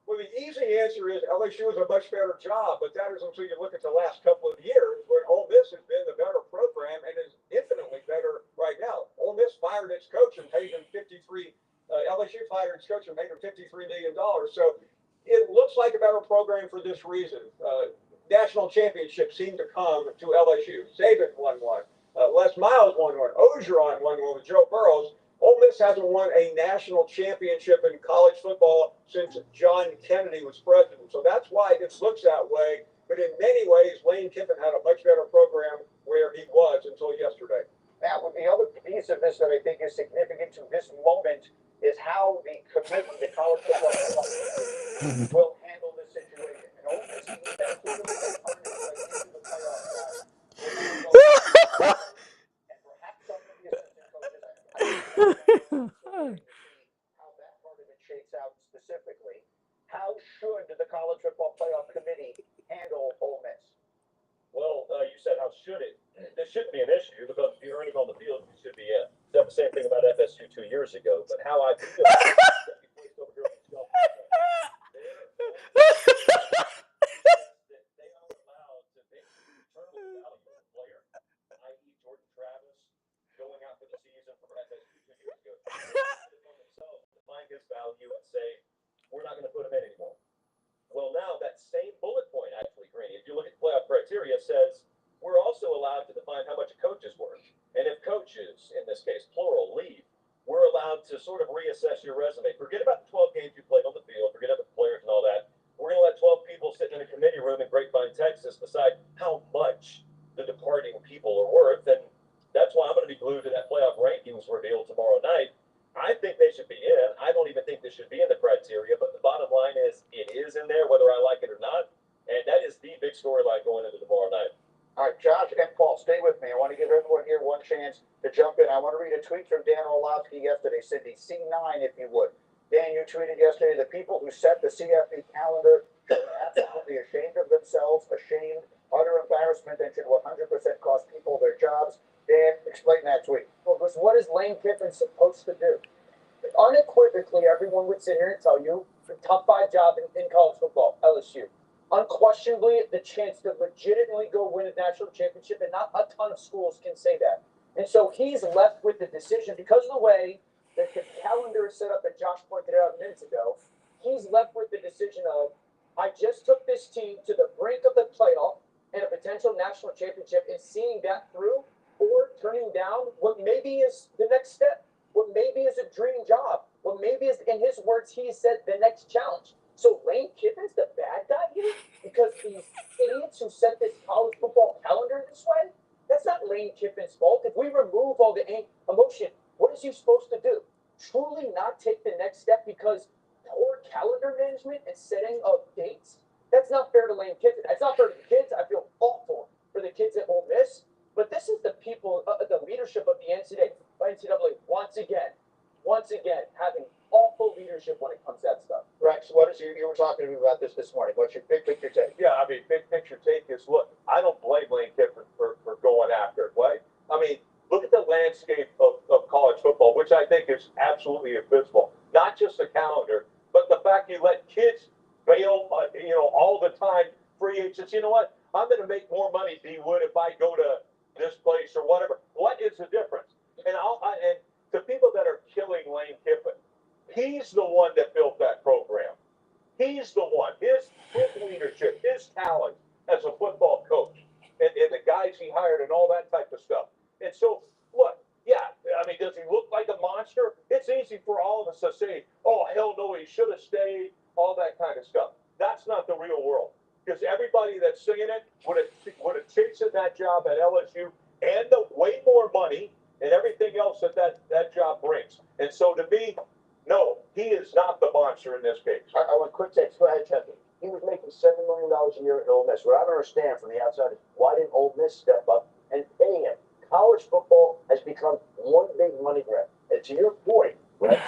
Well, the easy answer is LSU is a much better job, but that is until you look at the last couple of years where Ole Miss has been the better program and is infinitely better right now. Ole Miss fired its coach and paid him LSU fired its coach and paid him $53 million. So it looks like a better program for this reason. National championships seem to come to LSU. Saban won one. Les Miles won one. Ogeron won one with Joe Burrows. Ole Miss hasn't won a national championship in college football since John Kennedy was president. So that's why it looks that way. But in many ways, Lane Kiffin had a much better program where he was until yesterday. Now, the other piece of this that I think is significant to this moment is how the committee, the college football will handle this situation. And Ole Miss team that clearly has turned its way into the playoff. And perhaps some of the assistant coaches how that part of it shakes out specifically. How should the college football playoff committee handle Ole Miss? Well, you said how should it? This shouldn't be an issue because if you're earning on the field, you should be in. Said the same thing about FSU 2 years ago. But how I feel they are allowed to basically determine the value of a player, i.e. Jordan Travis going out for the season for FSU 2 years ago. On themselves to find his value and say, we're not going to put him in anymore. Well, now that same bullet point, actually, Greeny, if you look at playoff criteria, says we're also allowed to define how much a coach is worth. And if coaches, in this case, plural, leave, we're allowed to sort of reassess your resume. Forget about the 12 games you played on the field, forget about the players and all that. We're going to let 12 people sit in a committee room in Grapevine, Texas, decide how much the departing people are worth. And that's why I'm going to be glued to that playoff rankings reveal tomorrow night. I think they should be in. I don't even think this should be in the criteria, but the bottom line is it is in there, whether I like it or not. And that is the big storyline going into tomorrow night. All right, Josh and Paul, stay with me. I want to give everyone here one chance to jump in. I want to read a tweet from Dan Orlovsky yesterday. Cindy, C9, if you would. Dan, you tweeted yesterday, the people who set the CFP calendar should be absolutely ashamed of themselves, ashamed Utter embarrassment that should 100% cost people their jobs. Dan, explain that tweet. Well, because what is Lane Kiffin supposed to do? Unequivocally, everyone would sit here and tell you the top 5 job in college football, LSU. Unquestionably, the chance to legitimately go win a national championship, and not a ton of schools can say that. And so he's left with the decision, because of the way that the calendar is set up, that Josh pointed out minutes ago, he's left with the decision of, I just took this team to the brink of the playoff and a potential national championship, and seeing that through, or turning down what maybe is the next step, what maybe is a dream job, what maybe is, in his words, he said, the next challenge. So Lane Kiffin's the bad guy here because these idiots who set this college football calendar this way? That's not Lane Kiffin's fault. If we remove all the emotion, what is he supposed to do? Truly not take the next step because poor calendar management and setting of dates? That's not fair to Lane Kiffin. That's not fair to the kids. I feel awful for the kids at Ole Miss. But this is the people, the leadership of the NCAA once again, having awful leadership when it comes to that stuff. Rex, what is you were talking to me about this morning. What's your big picture take? Yeah, I mean, big picture take is, look, I don't blame Lane Kiffin for going after it, right? I mean, look at the landscape of college football, which I think is absolutely abysmal. Not just the calendar, but the fact you let kids bail, all the time, free agents. You know what? I'm going to make more money, D. Wood, if I go to this place or whatever. What is the difference? And and the people that are killing Lane Kiffin, he's the one that built that program. He's the one. His leadership, his talent as a football coach, and the guys he hired and all that type of stuff. And so, look, yeah, I mean, does he look like a monster? It's easy for all of us to say, oh, hell no, he should have stayed, all that kind of stuff. That's not the real world. Because everybody that's saying it would have chased that job at LSU and the way more money and everything else that job brings. And so to me, no, he is not the monster in this case. I want quick takes. Go ahead, Chucky. He was making $7 million a year at Ole Miss. What I don't understand from the outside is why didn't Ole Miss step up and pay him? College football has become one big money grab. And to your point, right?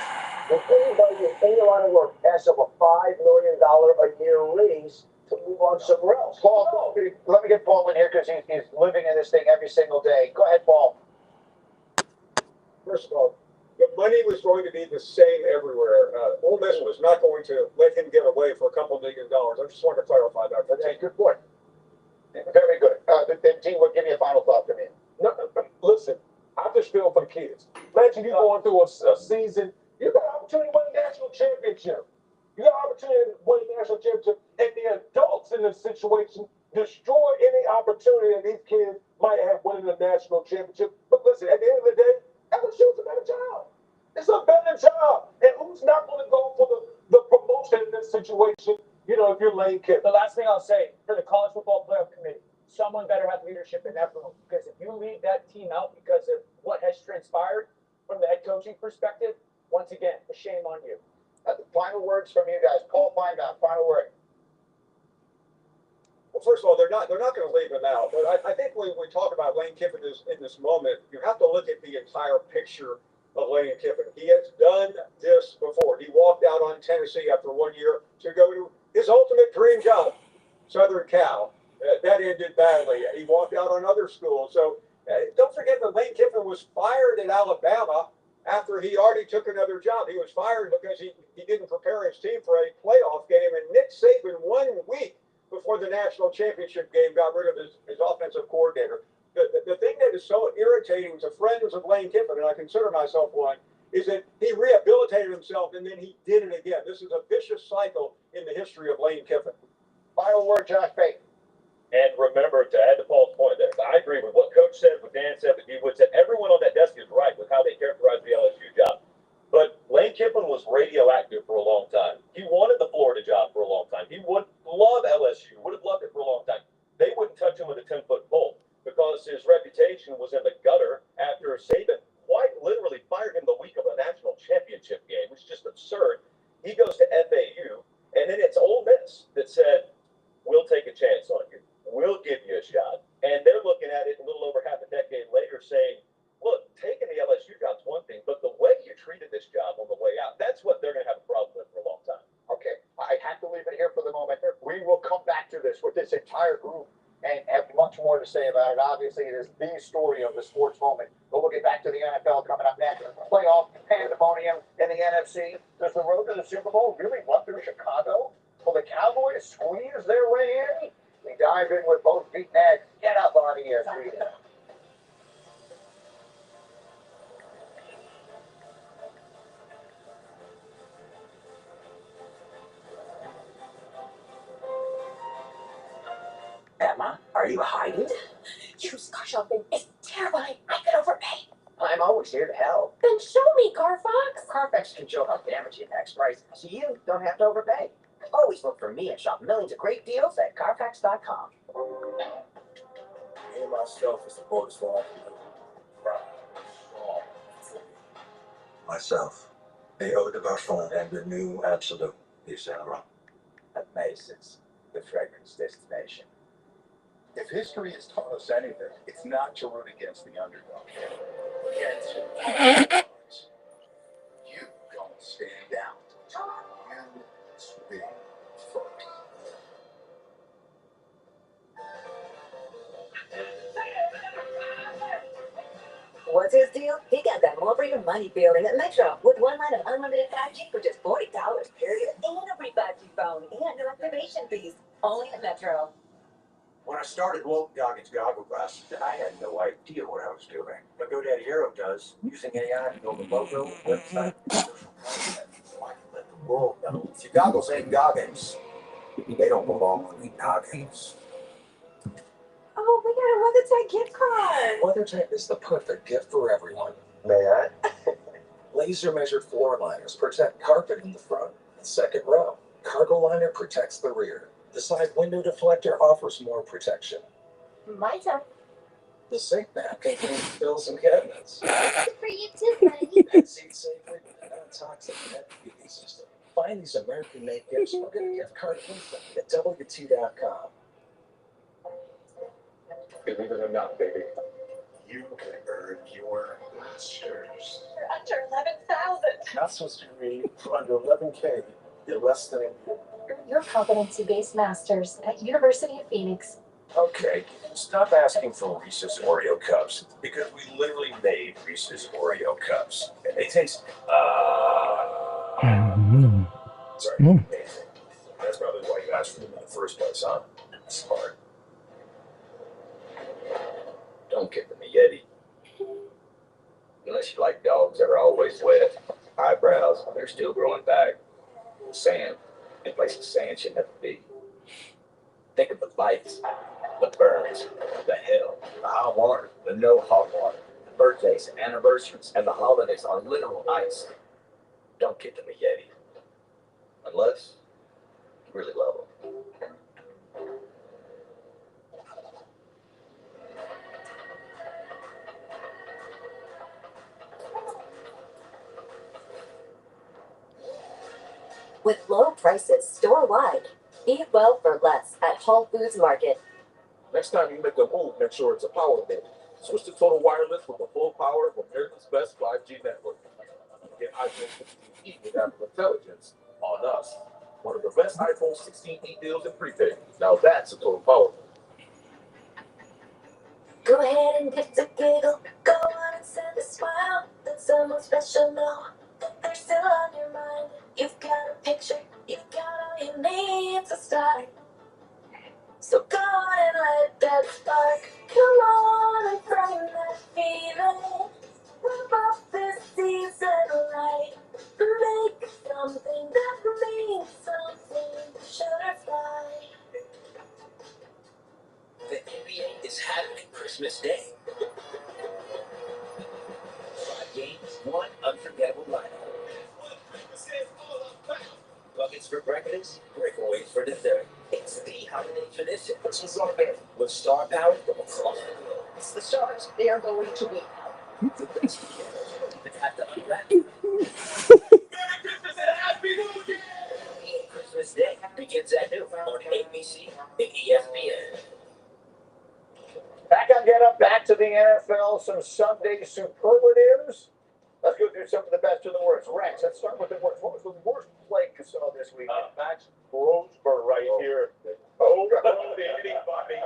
When anybody in any line of work asks of a $5 million a year raise to move on somewhere else. Paul, let me get Paul in here because he's living in this thing every single day. Go ahead, Paul. First of all, the money was going to be the same everywhere. Ole Miss was not going to let him get away for a couple $1 million. I just wanted to clarify that. That's a good point. Very good. Then T, will give you a final thought to me. No, listen, I just feel for the kids. Imagine you going through a season, you got an opportunity to win a national championship. You got an opportunity to win a national championship, and the adults in this situation destroy any opportunity that these kids might have winning a national championship. But listen, at the end of the day, LSU's a better job. It's a better job. And who's not going to go for the promotion in this situation, if you're Lane Kiffin? The last thing I'll say, for the College Football Playoff Committee, someone better have leadership in that room. Because if you leave that team out because of what has transpired from the head coaching perspective, once again, a shame on you. Final words from you guys. Paul Feinbaum, final word. Well, first of all, they're not going to leave him out. But I think when we talk about Lane Kiffin in this moment, you have to look at the entire picture of Lane Kiffin. He has done this before. He walked out on Tennessee after 1 year to go to his ultimate dream job, Southern Cal. That ended badly. He walked out on other schools. So don't forget that Lane Kiffin was fired at Alabama after he already took another job. He was fired because he didn't prepare his team for a playoff game. And Nick Saban, 1 week before the national championship game, got rid of his offensive coordinator. The thing that is so irritating to friends of Lane Kiffin, and I consider myself one, is that he rehabilitated himself and then he did it again. This is a vicious cycle in the history of Lane Kiffin. Final word, Josh Payton. And remember, to add to Paul's point there, I agree with what Coach said, what Dan said, what D. Wood said. Everyone on that desk is right with how they characterize the LSU job. But Lane Kiffin was radioactive for a long time. He wanted the Florida job for a long time. He would love LSU, would have loved it for a long time. They wouldn't touch him with a 10-foot pole because his reputation was in the gutter after Saban quite literally fired him the week of a national championship game, which is just absurd. He goes to FAU, and then it's Ole Miss that said, we'll take a chance on you. We'll give you a shot. And they're looking at it a little over half a decade later saying, look, taking the LSU job's one thing, but the way you treated this job on the way out, that's what they're going to have a problem with for a long time. Okay, I have to leave it here for the moment. We will come back to this with this entire group and have much more to say about it. Obviously, it is the story of the sports moment. But we'll get back to the NFL coming up next. Playoff pandemonium in the NFC. Does the road to the Super Bowl really run through Chicago? Will the Cowboys squeeze their way in? We dive in with both feet next. Get up on ESPN. Emma, are you hiding? Used car shopping is terrifying. I could overpay. I'm always here to help. Then show me, Carfax. Carfax can show how damage you next price, so you don't have to overpay. Always look for me and shop millions of great deals at Carfax.com. Me and myself is the boldest one. Myself, the eau de parfum and the new Absolute Yves Saint Laurent. At Macy's, the fragrance destination. If history has taught us anything, it's not to root against the underdog. You don't stand down. You swing first. What's his deal? He got that more for your money feeling at Metro with one line of unlimited 5G for just $40, period. And a free 5G phone and no activation fees. Only at Metro. When I started Walton Goggins Goggle Glasses, I had no idea what I was doing. But GoDaddy Hero does, using AI to build a logo, website, social content, so I can let the world know. If your goggles ain't Goggins, they don't belong on the Goggins. Oh, we got a WeatherTech gift card. WeatherTech is the perfect gift for everyone. May I? Laser measured floor liners protect carpet in the front and second row. Cargo liner protects the rear. The side window deflector offers more protection. My turn. The sink map contains bills and cabinets. For you too, buddy. Pet seat safely with a non-toxic pet feeding system. Find these American-made gifts or get a gift card instantly at WT.com. Believe it or not, baby, you can earn your masters. You're under 11,000. Not supposed to read for under 11K. You're less than a year. Earn your competency-based masters at University of Phoenix. Okay, stop asking for Reese's Oreo cups because we literally made Reese's Oreo cups. And they taste, sorry, amazing. That's probably why you asked for them in the first place, huh? Smart. Don't give them a Yeti. Unless you like dogs that are always wet. Eyebrows, they're still growing back. Sand, in places sand should never be. Think of the lights, the burns, the hell, the hot water, the no hot water, the birthdays, anniversaries, and the holidays on literal ice. Don't give them a Yeti. Unless you really love them. With low prices store-wide. Eat well for less at Whole Foods Market. Next time you make a move, make sure it's a power move. Switch to Total Wireless with the full power of America's best 5G network. Get iPhone 16e with Apple Intelligence on us. One of the best iPhone 16e deals in prepaid. Now that's a total power move. Go ahead and get the giggle. Go on and send a smile. Let someone special know that they're still on your mind. You've got a picture. You've got all you need to start. So go on and let that spark. Come on and bring that feeling. Rip off this season light. Make something that means something. Sugar fly. The NBA is having Christmas Day. 5 games, one unforgettable lineup. Buckets for breakfast, breakaways for dessert. It's the holiday tradition. Christmas on Bear with star power from across the world. It's the Sharks. They are going to win. The best they have to unwrap. Merry Christmas and Happy New Year! Christmas Day begins at noon on ABC and ESPN. Back on Get Up, back to the NFL, some Sunday superlatives. Let's go through some of the best of the worst. Rex, let's start with the worst. What was the worst play you saw this week? Max Grossberg right here. Oh, the hitting by me.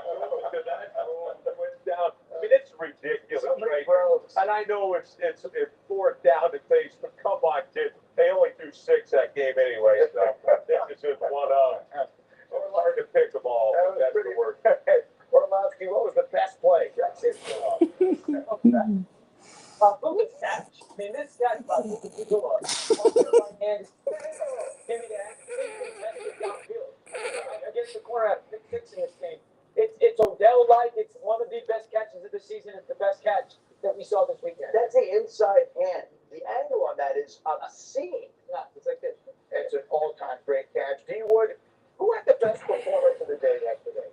I know it's fourth down to face, but come on, kid. They only threw 6 that game anyway, so this is just one of them. It's hard to pick them all, but that's the word. Orlowski, what was the best play? That's it. Look at that. I mean, this guy's about to do a right hand. Give me that. Downfield. Against the corner at 6 in this game. It's Odell-like. It's one of the best catches of the season. It's the best catch that we saw this weekend. That's the inside hand. The angle on that is obscene. Yeah, it's like this. It's an all-time great catch. D. Wood, who had the best performance of the day yesterday?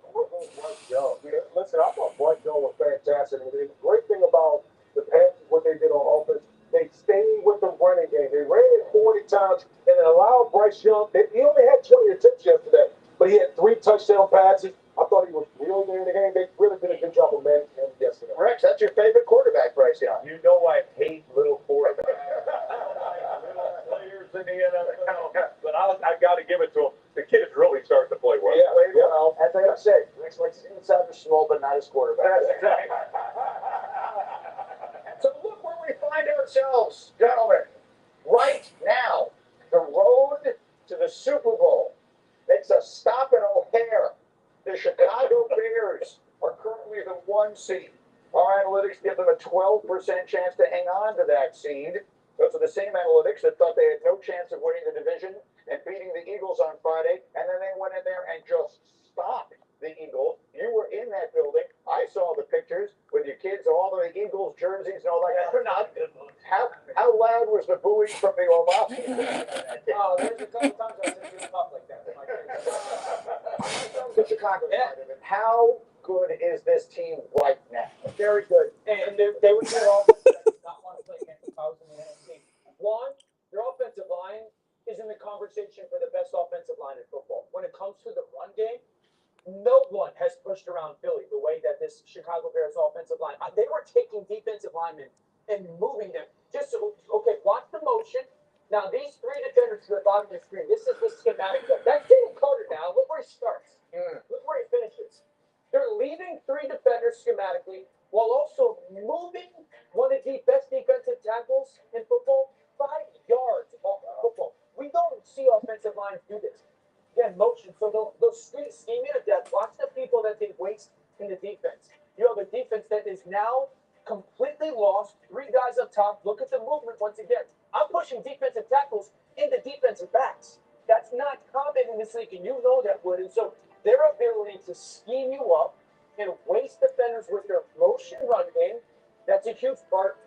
Listen, I thought Bryce Young was fantastic. And the great thing about the Panthers, what they did on offense, they stayed with the running game. They ran it 40 times and it allowed Bryce Young. He only had 20 attempts yesterday, but he had 3 touchdown passes. I thought he was really there in the game. They really did a good job of managing him yesterday. Rex, that's your favorite quarterback, Bryce Young. You know I hate little quarterbacks. Little players in the NFL, but I got to give it to him. The kid is really starting to play well. Yeah, well, as I said, Rex likes inside the small, but not his quarterback. That's exactly. So look where we find ourselves, gentlemen. Right now, the road to the Super Bowl makes a stop in O'Hare. The Chicago Bears are currently the 1 seed. Our analytics give them a 12% chance to hang on to that seed. Those are the same analytics that thought they had no chance of winning the division and beating the Eagles on Friday, and then they went in there and just stopped the Eagles. You were in that building. I saw the pictures with your kids, all of the Eagles jerseys and all that. They're not good. How loud was the booing from the Orlowski? Oh, there's a couple times I said you're up like that. The Chicago side of it. How good is this team right now? Very good. And they were good offense. I did not want to play against the Cowboys in the NFC. One, their offensive line is in the conversation for the best offensive line in football. When it comes to the run game, no one has pushed around Philly the way that this Chicago Bears offensive line. They were taking defensive linemen and moving them. Just so, okay, watch the motion. Now, these 3 defenders to the bottom of the screen, this is the schematic. That's Jalen Carter now. Look where he starts. Look where he finishes. They're leaving 3 defenders schematically while also moving one of the best defensive tackles in football 5 yards off the football. We don't see offensive lines do this. Again, motion. So they'll scheme you to death. Watch the people that they waste in the defense. You have a defense that is now completely lost. 3 guys up top. Look at the movement once again. I'm pushing defensive tackles into defensive backs. That's not common in this league, and you know that, Wood. And so their ability to scheme you up and waste defenders with their motion run game, that's a huge part.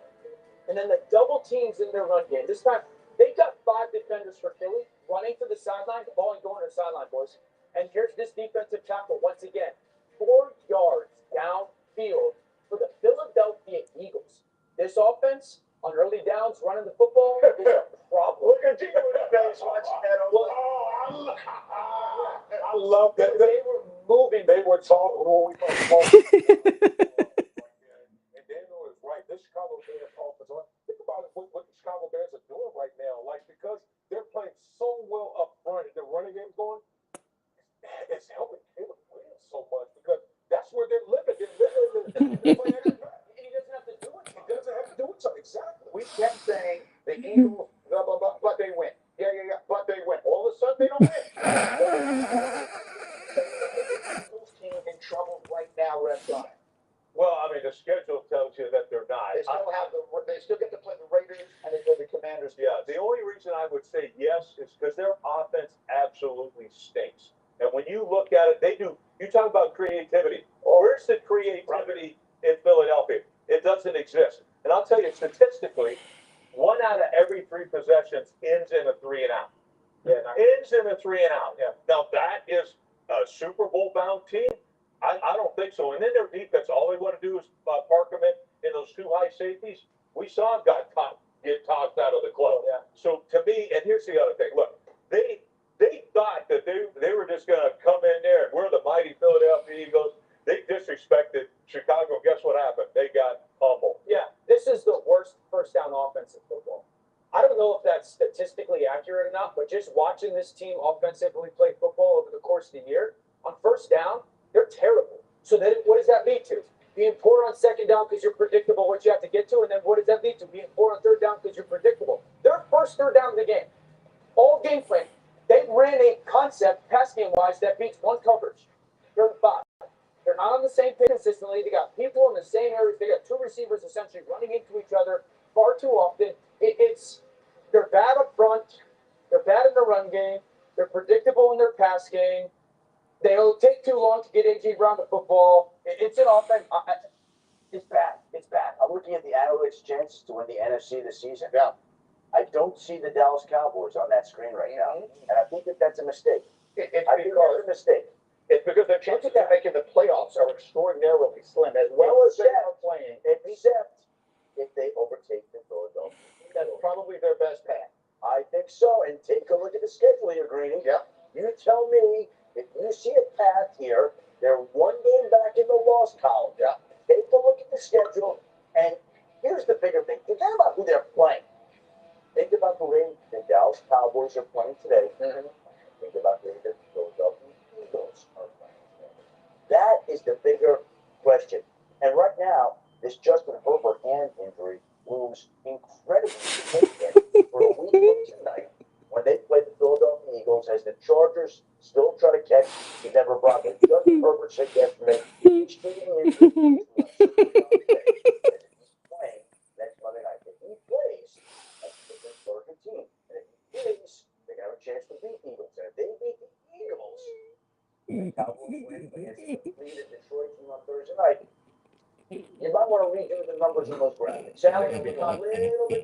And then the double teams in their run game. This time, they got 5 defenders for Philly running to the sideline. The ball ain't going to the sideline, boys. And here's this defensive tackle once again. 4 yards downfield for the Philadelphia Eagles. This offense on early downs, running the football, is a problem. Look at you in the face watching that. I love that. They were moving. They were talking. And Daniel is right. This Chicago Bears offense. Think about it, what the Chicago Bears are doing right now. Like, because they're playing so well up front and the running game's going, it's helping Caleb Williams so much because that's where they're living. They're playing extra back. He doesn't have to do it. He doesn't have to do it. Exactly. We kept saying the Eagles, blah, blah, blah, but they win. Yeah, but they win. All of a sudden, they don't win. Eagles team in trouble right now, Red Sox. Well, I mean, the schedule tells you that they're not. They still get to play the Raiders and they play the Commanders. Yeah, the only reason I would say yes is because their offense absolutely stinks. And when you look at it, you talk about creativity. Where's the creativity in Philadelphia? It doesn't exist. And I'll tell you, statistically, 1 out of every 3 possessions ends in a 3 and out. Yeah, Ends in a 3 and out. Yeah. Now, that is a Super Bowl bound team. I don't think so. And then their defense, all they want to do is park them in those 2 high safeties. We saw them get tossed out of the club. Yeah. So to me, and here's the other thing. Look, they thought that they were just going to come in there and we're the mighty Philadelphia Eagles. They disrespected Chicago. Guess what happened? They got humbled. Yeah, this is the worst first down offense in football. I don't know if that's statistically accurate or not, but just watching this team offensively play football over the course of the year, on first down, they're terrible. So then what does that lead to? Being poor on second down because you're predictable what you have to get to, and then what does that lead to? Being poor on third down because you're predictable. Their first third down of the game, all game plan, they ran a concept, pass game wise, that beats one coverage. Third and 5. They're not on the same page consistently. They got people in the same areas. They got two receivers essentially running into each other far too often. They're bad up front. They're bad in the run game. They're predictable in their pass game. They'll take too long to get AJ Brown the football. It's an offense. It's bad. It's bad. I'm looking at the analytics' chances to win the NFC this season. Yeah. I don't see the Dallas Cowboys on that screen right now, and I think that that's a mistake. I think that's a mistake. It's because their chances of making the playoffs are extraordinarily slim, as well as they are playing. Except if they overtake the Philadelphia. That's probably their best path. I think so, and take a look at the schedule here, Greeny. Yeah. You tell me if you see a path here. They're one game back in the loss column. Yeah. Take a look at the schedule, and here's the bigger thing. Forget about who they're playing. Think about the way the Dallas Cowboys are playing today. Mm-hmm. Think about the way the Philadelphia Eagles are playing today. That is the bigger question. And right now, this Justin Herbert hand injury looms incredibly significant for a week from tonight when they play the Philadelphia Eagles as the Chargers still try to catch the Denver Broncos. Justin Herbert said yesterday he's treating the injury playing next Monday night. If he plays, that's a different Florida team. And if he plays, they have a chance to beat the Eagles. And if they beat the Eagles, the Cowboys win against the Detroit team on Thursday night. You might want to redo the numbers in those graphics. Sounds a little bit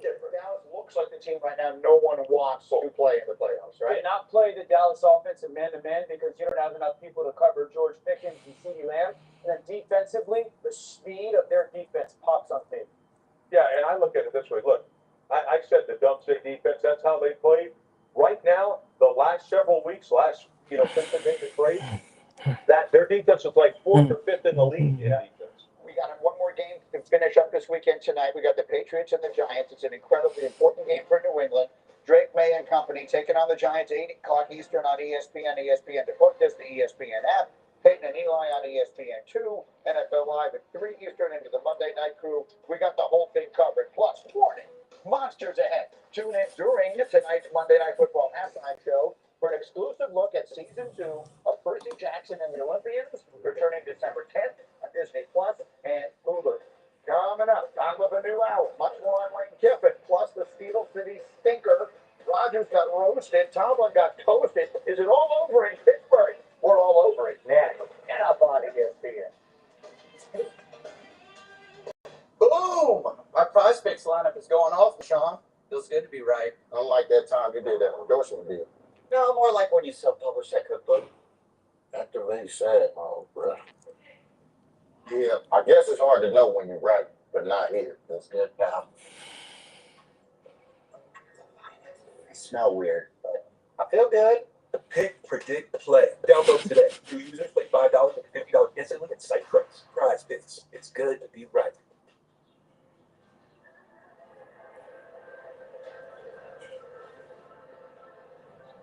different. Dallas looks like the team right now no one wants to play in the playoffs, right? Do not play the Dallas offense in man-to-man because you don't have enough people to cover George Pickens and CeeDee Lamb. And then defensively, the speed of their defense pops on tape. Yeah, and I look at it this way. Look, I said the dump state defense, that's how they played. Right now, the last several weeks, since they made the trade, that their defense is like 4th or 5th in the league in defense. We got one more game to finish up this weekend tonight. We got the Patriots and the Giants. It's an incredibly important game for New England. Drake May and company taking on the Giants 8 o'clock Eastern on ESPN Deportes, the ESPN app. Peyton and Eli on ESPN2, NFL Live at 3 Eastern into the Monday Night Crew. We got the whole thing covered. Plus, warning, monsters ahead. Tune in during tonight's Monday Night Football halftime show for an exclusive look at Season 2 of Percy Jackson and the Olympians, returning December 10th on Disney Plus and Hulu. Coming up, top of a new hour, much more on Lane Kiffin, plus the Steel City stinker. Rodgers got roasted, Tomlin got toasted. Is it all over in Pittsburgh? We're all over it now. Get up on ESPN. Boom! My prospects lineup is going off, Sean. Feels good to be right. I don't like that time you did that endorsement deal. No, more like when you self-publish that cookbook. That's the way you said it, my old bro. Yeah, I guess it's hard to know when you're right, but not here. That's good, pal. I smell weird, but I feel good. Pick, predict, play. Download today. New users pay $5 and $50 instantly at site price. Prize Picks. It's good to be right.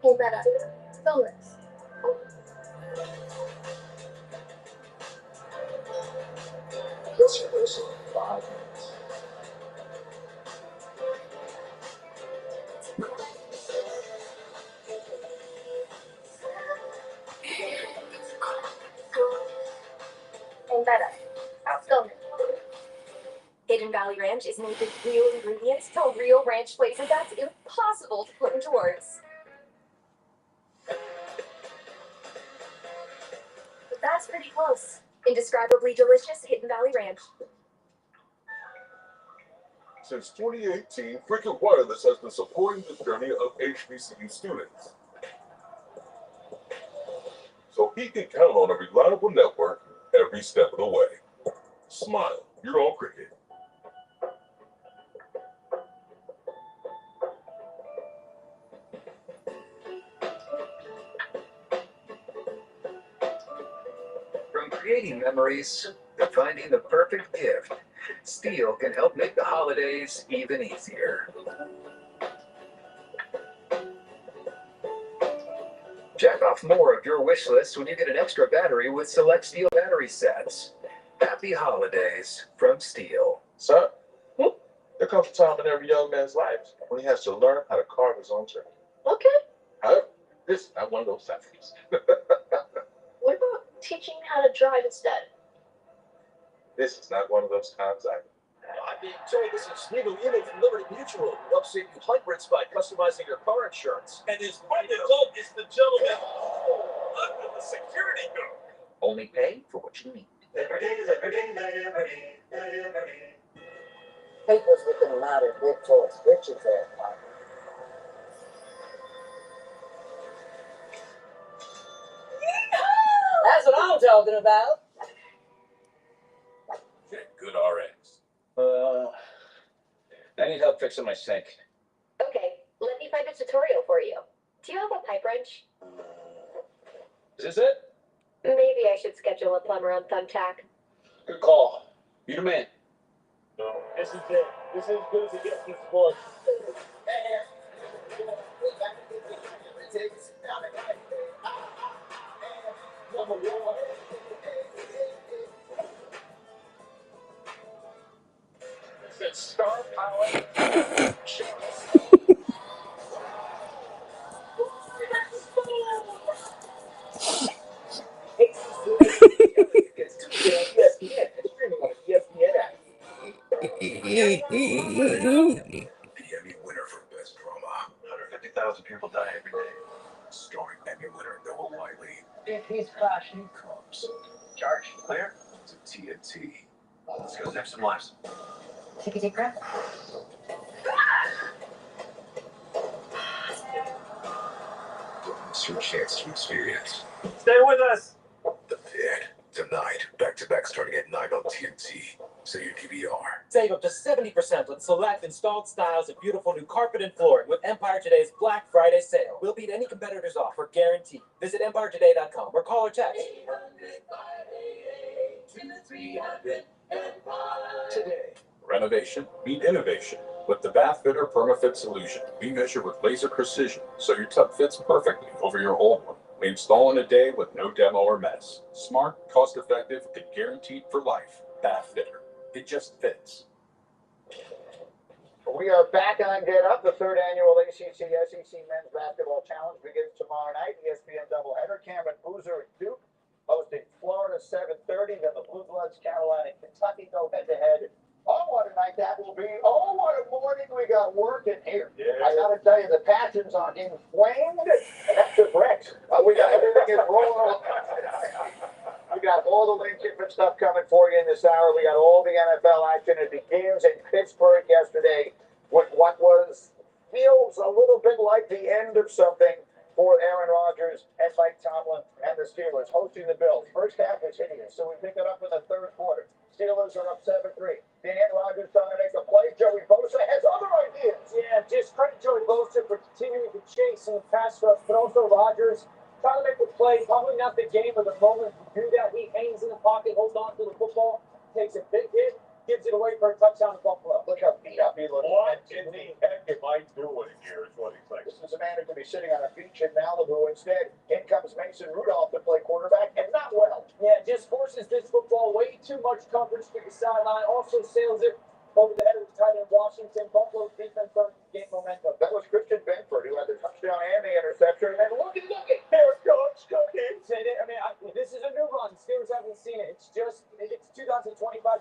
Hey, Betta, film this. Distribution 5 minutes. Hey, Betta, film it. Hidden Valley Ranch is made with real ingredients to real ranch flavor that's impossible to put into words. But that's pretty close. Indescribably delicious Hidden Valley Ranch. Since 2018, Frequent Wireless has been supporting the journey of HBCU students, so he can count on a reliable network every step of the way. Smile, you're on Cricket. From creating memories to finding the perfect gift, Steel can help make the holidays even easier. Check off more of your wish list when you get an extra battery with select Steel battery sets. Happy holidays from Steel. Son, there comes a time in every young man's life when he has to learn how to carve his own turkey. Okay. However, this is not one of those times. What about teaching me how to drive instead? This is not one of those times either. I'm being told this is Smeagol Unit from Liberty Mutual, who helps save you hundreds by customizing your car insurance. And his result is the gentleman under the security guard. Only pay for what you need. Papers with a lot of big towards riches there, Mike. That's what I'm talking about. Good RX. I need help fixing my sink. Okay, let me find a tutorial for you. Do you have a pipe wrench? Is this it? Maybe I should schedule a plumber on Thumbtack. Good call. You the man. No, this is it. This is as good as it gets in sports. It's star power. The Emmy winner for Best Drama. 150,000 people die every day. Starring Emmy winner Noah Wiley. He's flashing. Comes. Charge clear to TNT. Let's go save some lives. Take a deep breath. Don't miss your chance to experience Stay with us. The Pit tonight. Back to back starting at 9 on TNT. So your DVR. Save up to 70% on select installed styles of beautiful new carpet and flooring with Empire Today's Black Friday sale. We'll beat any competitor's offer, guaranteed. Visit EmpireToday.com or call or text. Today. Renovation, meet innovation. With the Bath Fitter PermaFit solution, we measure with laser precision so your tub fits perfectly over your old one. We install in a day with no demo or mess. Smart, cost-effective, and guaranteed for life. Bath Fitter. It just fits. We are back on Get Up. The third annual ACC SEC Men's Basketball Challenge begins tomorrow night. ESPN doubleheader. Cameron Boozer at Duke hosting Florida 7:30. Then the Blue Bloods, Carolina, and Kentucky go head-to-head. Oh, what a night that will be. Oh, what a morning we got working here. Yeah. I got to tell you, the passions are inflamed. And that's the Rex. We got everything is rolling. We got all the Lane Kiffin stuff coming for you in this hour. We got all the NFL action. It begins in Pittsburgh yesterday with what feels a little bit like the end of something for Aaron Rodgers and Mike Tomlin and the Steelers hosting the Bills. First half was hideous, so we pick it up in the third quarter. Steelers are up 7-3. Dan Rodgers trying to make a play. Joey Bosa has other ideas. Yeah, just credit Joey Bosa for continuing to chase in the pass rush, but also Rodgers trying to make a play. Probably not the game or the moment to do that. He hangs in the pocket, holds on to the football, takes a big hit, gives it away for a touchdown to Buffalo. Look how beat up he looks. What in the heck am I doing here is what he's like. This is a man who could be sitting on a beach in Malibu. Instead, in comes Mason Rudolph to play quarterback, and not well. Yeah, just forces this football way too much coverage to the sideline. Also sails it over the head of the tight end Washington. Buffalo's defense starting to gain momentum. That was Christian Benford who had the touchdown and the interception. And look at there it goes, cooking. This is a new run. Steelers haven't seen it. It's 2025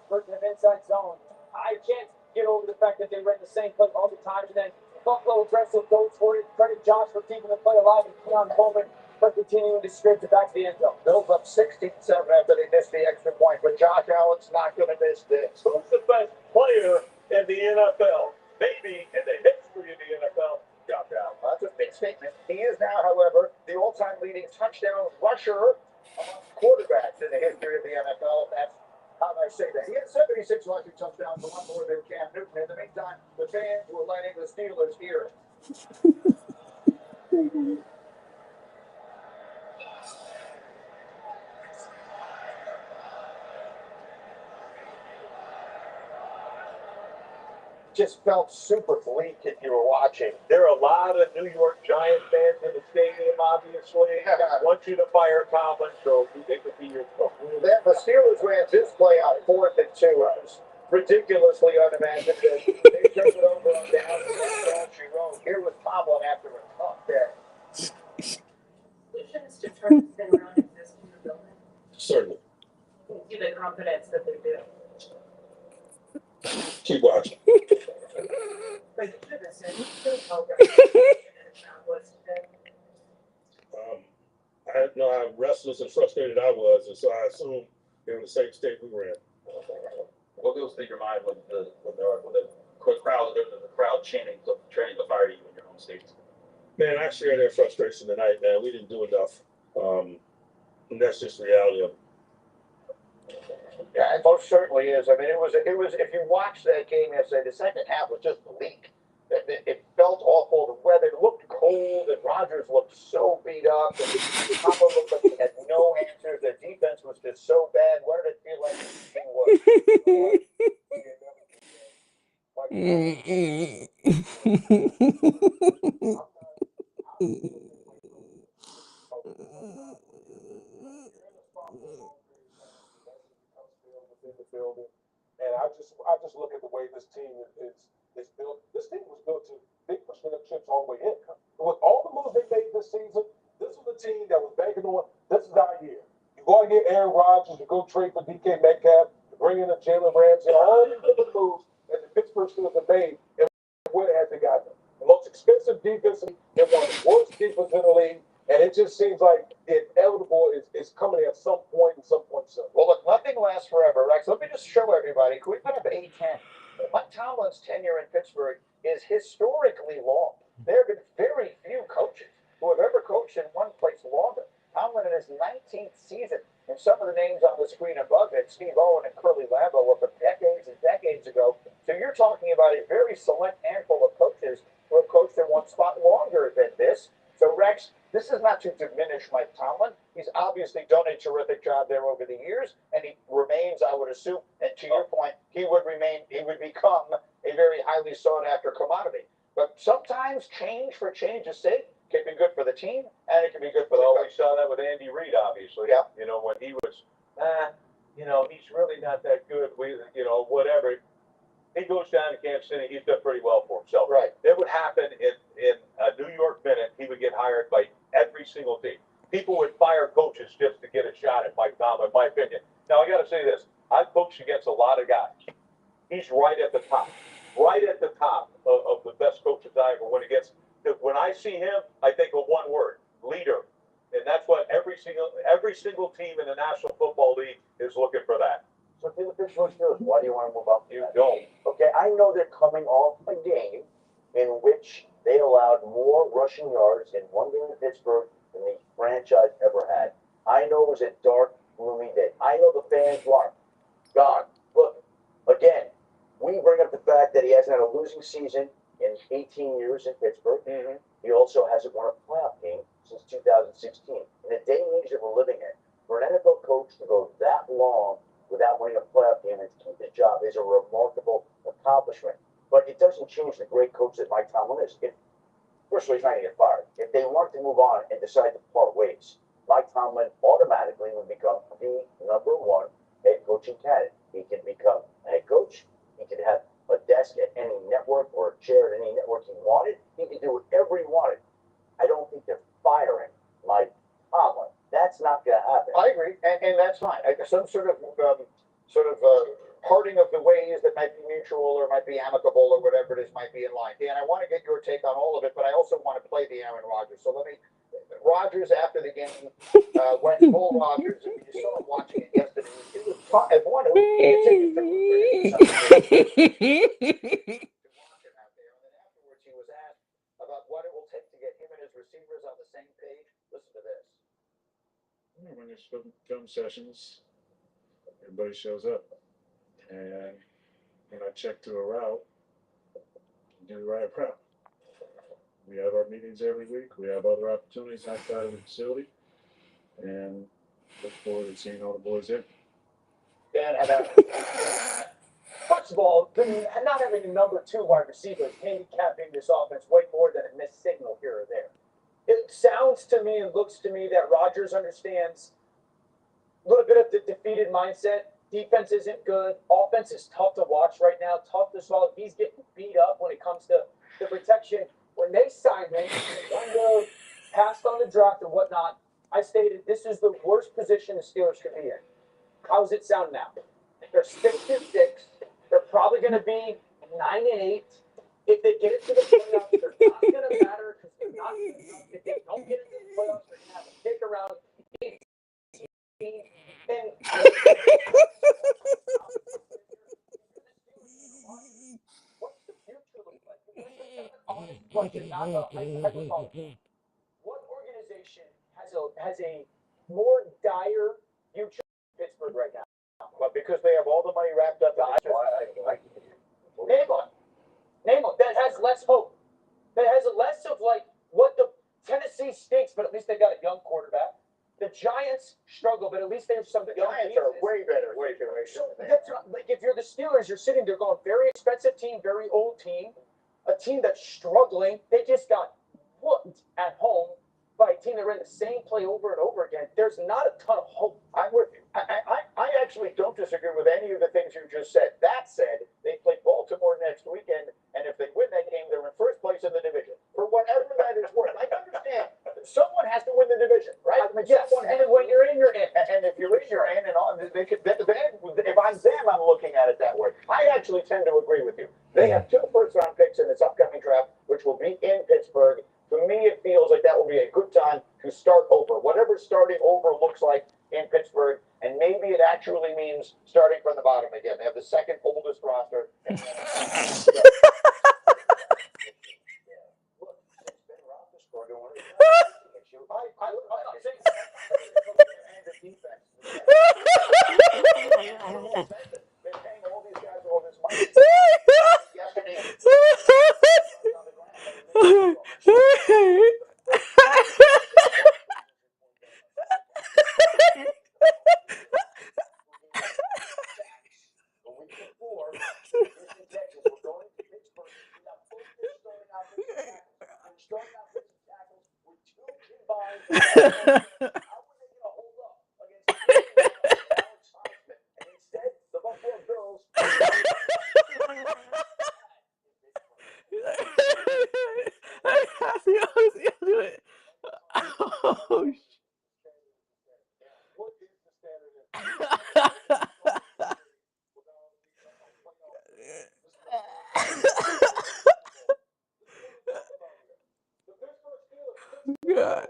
version of inside zone. I can't get over the fact that they ran the same play all the time, and then Buffalo aggressive goes for it. Credit Josh for keeping the play alive and Keon Coleman for continuing to script it back to the end zone. Bills up 16-7 after they missed the extra point, but Josh Allen's not going to miss this. Who's the best player in the NFL? Maybe in the history of the NFL. Josh Allen. That's a big statement. He is now, however, the all-time leading touchdown rusher among quarterbacks in the history of the NFL. That's how I say that. He had 76 rushing touchdowns, a lot more than Cam Newton. In the meantime, the fans were letting the Steelers hear it. Just felt super bleak if you were watching. There are a lot of New York Giant fans in the stadium, obviously. I want you to fire Tomlin so they could be your coach. Then the Steelers ran this play on 4th and 2. It was ridiculously unimaginative. They turned it over on downs, and that's all she wrote. Here was Tomlin after a tough day. Solutions to turn this thing around exist in the building. Certainly. You the confidence that they do. Keep watching. Like, goodness, and you still help How restless and frustrated I was, and so I assumed they were in the same state we were in. What goes through your mind when the crowd chanting, training to fire you in your home state? Man, I share their frustration tonight, man. We didn't do enough. And that's just the reality of it. Yeah, it most certainly is. I mean, it was. If you watch that game yesterday, the second half was just bleak. It felt awful. The weather looked cold, and Rodgers looked so beat up. And Tomlin looked like he had no answers. Their defense was just so bad. What did it feel like in the building. And I just look at the way this team is built. This team was built to big percent of chips all the way in. With all the moves they made this season, this was a team that was banking on this is our year. You go to get Aaron Rodgers, you go trade for DK Metcalf, you bring in a Jalen Ramsey, all these different moves that the Pittsburgh Steelers have made, and what has they got them? The most expensive defense, and one of the worst defense in the league. And it just seems like the inevitable is coming at some point and some point soon. Well, look, nothing lasts forever, Rex. Let me just show everybody. Can we put up A10? Mike Tomlin's tenure in Pittsburgh is historically long. There have been very few coaches who have ever coached in one place longer. Tomlin in his 19th season, and some of the names on the screen above it, Steve Owen and Curly Lambeau, were from decades and decades ago. So you're talking about a very select handful of coaches who have coached in one spot longer than this. So, Rex, this is not to diminish Mike Tomlin. He's obviously done a terrific job there over the years, and he remains, I would assume, and to your point, he would become a very highly sought-after commodity. But sometimes change for change's sake can be good for the team, and it can be good for the Well, we saw that with Andy Reid, obviously. Yeah. You know, when he was, he's really not that good. Whatever. He goes down to Kansas City. He's done pretty well for himself. Right. It would happen in a New York minute. He would get hired by every single team. People would fire coaches just to get a shot at Mike Tomlin, in my opinion. Now, I got to say this. I've coached against a lot of guys. He's right at the top of the best coaches I ever went against. When I see him, I think of one word: leader. And that's what every single team in the National Football League is looking for that. So if the Pittsburgh Steelers, why do you want to move up? You don't. Okay, I know they're coming off a game in which they allowed more rushing yards in one game in Pittsburgh than the franchise ever had. I know it was a dark, gloomy day. I know the fans want gone. Look, again, we bring up the fact that he hasn't had a losing season in 18 years in Pittsburgh. Mm-hmm. He also hasn't won a playoff game since 2016. In the day and age that we're living in, for an NFL coach to go that long without winning a playoff game and to keep his job is a remarkable accomplishment. But it doesn't change the great coach that Mike Tomlin is. First of all, he's not going to get fired. If they want to move on and decide to part ways, Mike Tomlin automatically would become the number one head coaching candidate. He can become a head coach. He can have a desk at any network or a chair at any network he wanted. He can do whatever he wanted. I don't think they're firing Mike Tomlin. That's not going to happen. I agree, and that's fine. Some sort of parting of the ways that might be mutual or might be amicable or whatever it is might be in line. Dan, I want to get your take on all of it, but I also want to play the Aaron Rodgers. So Rodgers after the game went full Rodgers. And you saw him watching it yesterday. It was fun. As one who continues to afterwards, he was asked about what it will take to get him and his receivers on the same page. Listen to this. When there's film sessions, everybody shows up. And when I check through a route, do the right route. We have our meetings every week. We have other opportunities outside of the facility. And look forward to seeing all the boys there. Dan, first of all, not having a number 2 wide receiver is handicapping this offense way more than a missed signal here or there. It sounds to me and looks to me that Rodgers understands a little bit of the defeated mindset Defense isn't good. Offense is tough to watch right now, tough to swallow. He's getting beat up when it comes to the protection. When they signed him, passed on the draft and whatnot, I stated this is the worst position the Steelers could be in. How's it sound now? They're 6-6. They're probably going to be 9-8. If they get into the playoffs, they're not going to matter because they're not good enough. If they don't get into the playoffs, they're going to have a kick around 18. And what's the future look like? This is an honest question, not a hypothetical. What organization has a more dire future than Pittsburgh right now? But because they have all the money wrapped up in Name one. Name one that has less hope. That has less of like what the Tennessee stinks, but at least they got a young quarterback. The Giants struggle, but at least they have some. The Giants are way better. So that's like if you're the Steelers, you're sitting there going, very expensive team, very old team, a team that's struggling. They just got whooped at home by a team that ran the same play over and over again. There's not a ton of hope. I actually don't disagree with any of the things you just said. That said, they play Baltimore next weekend, and if they win that game, they're in first place in the division. For whatever that is worth, I understand. Someone has to win the division, right? Yes, and when you're in, you're in. And if you're in, you're in, and on, they could. Then, if I'm them, I'm looking at it that way. I actually tend to agree with you. They have 2 first-round picks in this upcoming draft, which will be in Pittsburgh. To me, it feels like that will be a good time to start over. Whatever starting over looks like in Pittsburgh, and maybe it actually means starting from the bottom again. They have the second oldest roster. God.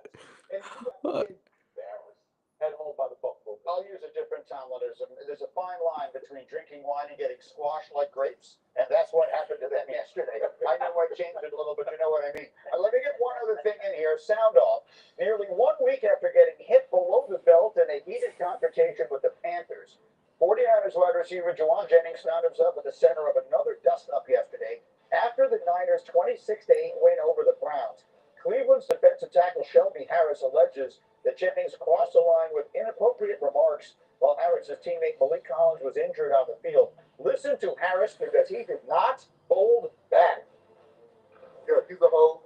At home by the Buffalo. I'll use a different terminology. There's a fine line between drinking wine and getting squashed like grapes, and that's what happened to them yesterday. I know I changed it a little, but you know what I mean. Let me get one other thing in here. Sound off. Nearly 1 week after getting hit below the belt in a heated confrontation with the Panthers, 49ers wide receiver Juwan Jennings found himself at the center of another dust-up yesterday after the Niners' 26-8 win over the Browns. Cleveland's defensive tackle Shelby Harris alleges that Jennings crossed the line with inappropriate remarks while Harris's teammate Malik Collins was injured on the field. Listen to Harris because he did not hold back. Yeah, he's a hoe.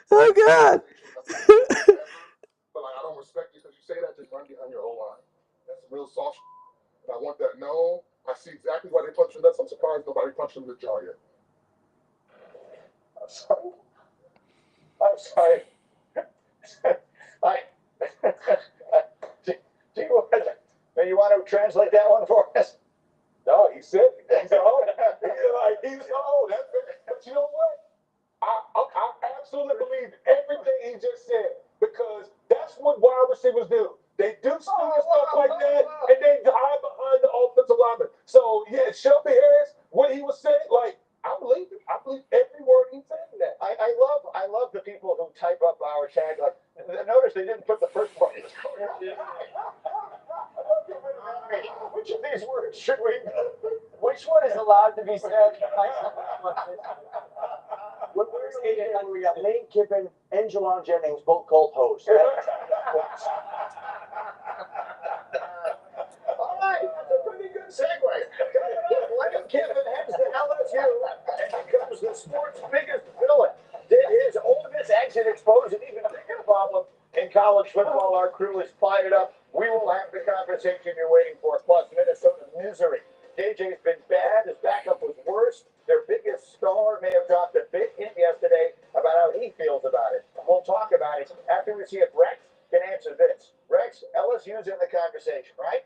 Oh God. But like, I don't respect you because you say that just run behind your whole line. That's real soft. And I want that known. I see exactly why they punched him. That's I'm surprised nobody punched him in the jaw yet. I'm sorry. I'm sorry. Do you want to translate that one for us? No, he said he's a hoe. He's a hoe. That's it. But you know what? I absolutely believe everything he just said because that's what wide receivers do. They do stupid stuff like that, and they hide behind the offensive lineman. So yeah, Shelby Harris, what he was saying, like I believe it. I believe every word he said in that. I love the people who type up our tag. Like, notice they didn't put the first part. Which of these words should we? Which one is allowed to be said? We got Lane Kiffin and Juwan Jennings, both cult hosts. All right, that's a pretty good segue. Lane Kiffin heads to LSU and becomes the sport's biggest villain. Did his Ole Miss exit expose an even bigger problem in college football, our crew is fired up. We will have the conversation you're waiting for, plus Minnesota misery. JJ's been bad. His backup was worse. Their biggest star may have dropped a big hint yesterday about how he feels about it. We'll talk about it after we see if Rex can answer this. Rex, LSU's in the conversation, right?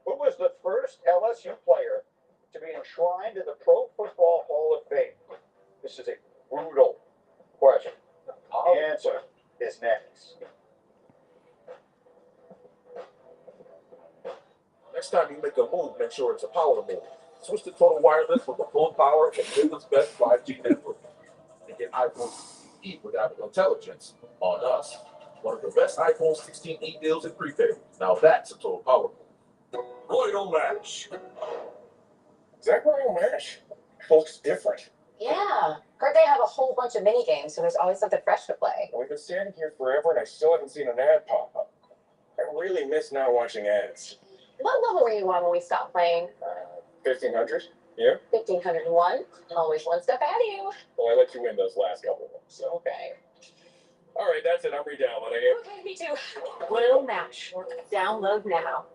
Who was the first LSU player to be enshrined in the Pro Football Hall of Fame? This is a brutal question. The answer is next. Next time you make a move, make sure it's a power move. Switch to Total Wireless with the full power of Midland's best 5G network. And get iPhone 16e with Apple Intelligence on us. One of the best iPhone 16e deals in prepaid. Now that's a total power move. Royal Match. Is that Royal Mash? Looks different. Yeah. Heard they have a whole bunch of mini games, so there's always something fresh to play. We've been standing here forever and I still haven't seen an ad pop up. I really miss not watching ads. What level were you on when we stopped playing? 1500? Yeah? 1501. Always one step ahead of you. Well, I let you win those last couple ones, so. Okay. All right, that's it. I'm re-downloading it. Okay, me too. Royal Match. Download now.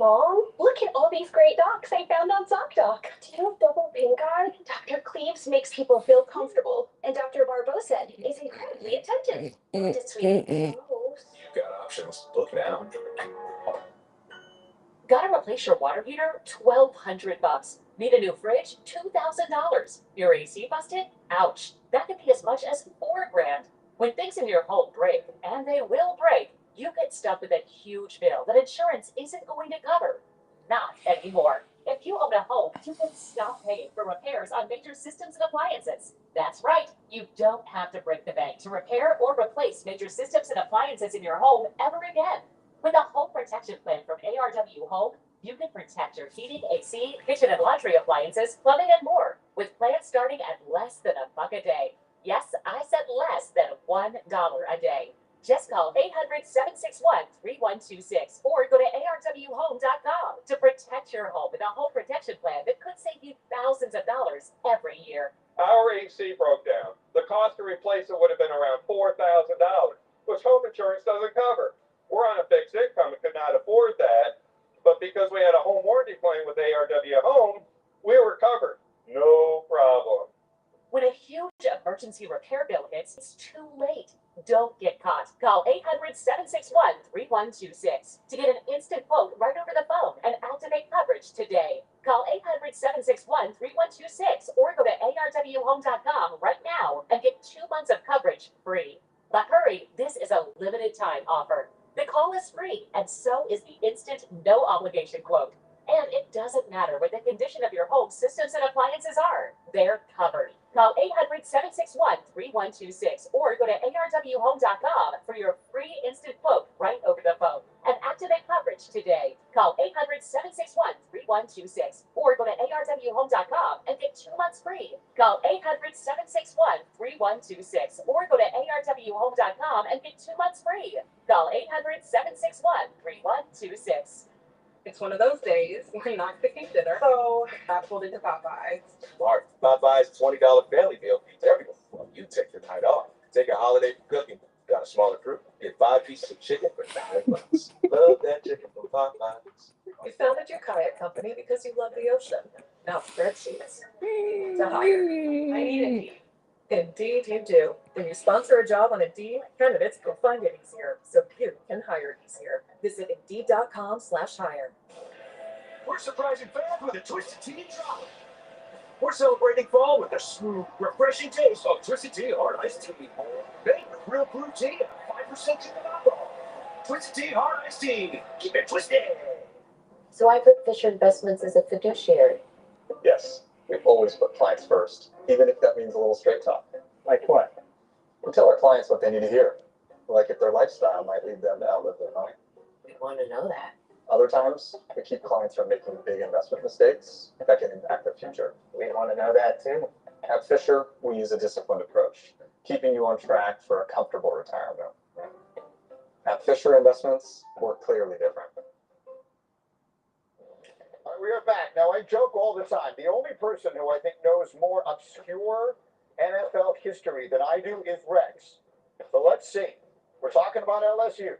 Mom, look at all these great docs I found on ZocDoc. Do you have double pink eye? Dr. Cleaves makes people feel comfortable, and Dr. Barbosa is incredibly attentive. To sweet gross. You've got options. Look now. Gotta replace your water heater? $1,200. Need a new fridge? $2,000. Your AC busted? Ouch. That could be as much as $4,000. When things in your home break, and they will break, you get stuck with a huge bill that insurance isn't going to cover. Not anymore. If you own a home, you can stop paying for repairs on major systems and appliances. That's right. You don't have to break the bank to repair or replace major systems and appliances in your home ever again. With a home protection plan from ARW Home, you can protect your heating, AC, kitchen and laundry appliances, plumbing, and more, with plans starting at less than $1 a day. Yes, I said less than $1 a day. Just call 800-761-3126 or go to arwhome.com to protect your home with a home protection plan that could save you thousands of dollars every year. Our AC broke down. The cost to replace it would have been around $4,000, which home insurance doesn't cover. We're on a fixed income and could not afford that, but because we had a home warranty plan with ARW Home, we were covered. No problem. When a huge emergency repair bill hits, it's too late. Don't get caught. Call 800-761-3126 to get an instant quote right over the phone and activate coverage today. Call 800-761-3126 or go to arwhome.com right now and get 2 months of coverage free. But hurry, this is a limited time offer. The call is free, and so is the instant, no obligation quote. And it doesn't matter what the condition of your home systems and appliances are. They're covered. Call 800-761-3126 or go to arwhome.com for your free instant quote right over the phone and activate coverage today. Call 800-761-3126 or go to arwhome.com and get 2 months free. Call 800-761-3126 or go to arwhome.com and get 2 months free. Call 800-761-3126. It's one of those days. We're not cooking dinner, so I pulled into Popeyes. Smart. Popeye's $20 family meal feeds everyone. Well, you take the night off. Take a holiday for cooking. Got a smaller crew. Get 5 pieces of chicken for $9. Love that chicken from Popeyes. You founded your kayak company because you love the ocean. Now spreadsheets. To hire. I need Indeed. Indeed you do. When you sponsor a job on Indeed, candidates can find it easier, so you can hire easier. Visit Indeed.com/hire. We're surprising fans with a Twisted Tea drop. We're celebrating fall with a smooth, refreshing taste of Twisted Tea Hard Iced Tea. Made with real brewed tea and 5% sugar alcohol. Twisted Tea Hard Iced Tea. Keep it twisted. So I put Fisher Investments as a fiduciary. Yes, we've always put clients first, even if that means a little straight talk. Like what? We tell our clients what they need to hear, like if their lifestyle might lead them to outlive their money. We want to know that. Other times, we keep clients from making big investment mistakes that can impact their future. We want to know that too. At Fisher, we use a disciplined approach, keeping you on track for a comfortable retirement. At Fisher Investments, we're clearly different. All right, we are back. Now, I joke all the time. The only person who I think knows more obscure NFL history than I do is Rex. So let's see. We're talking about LSU.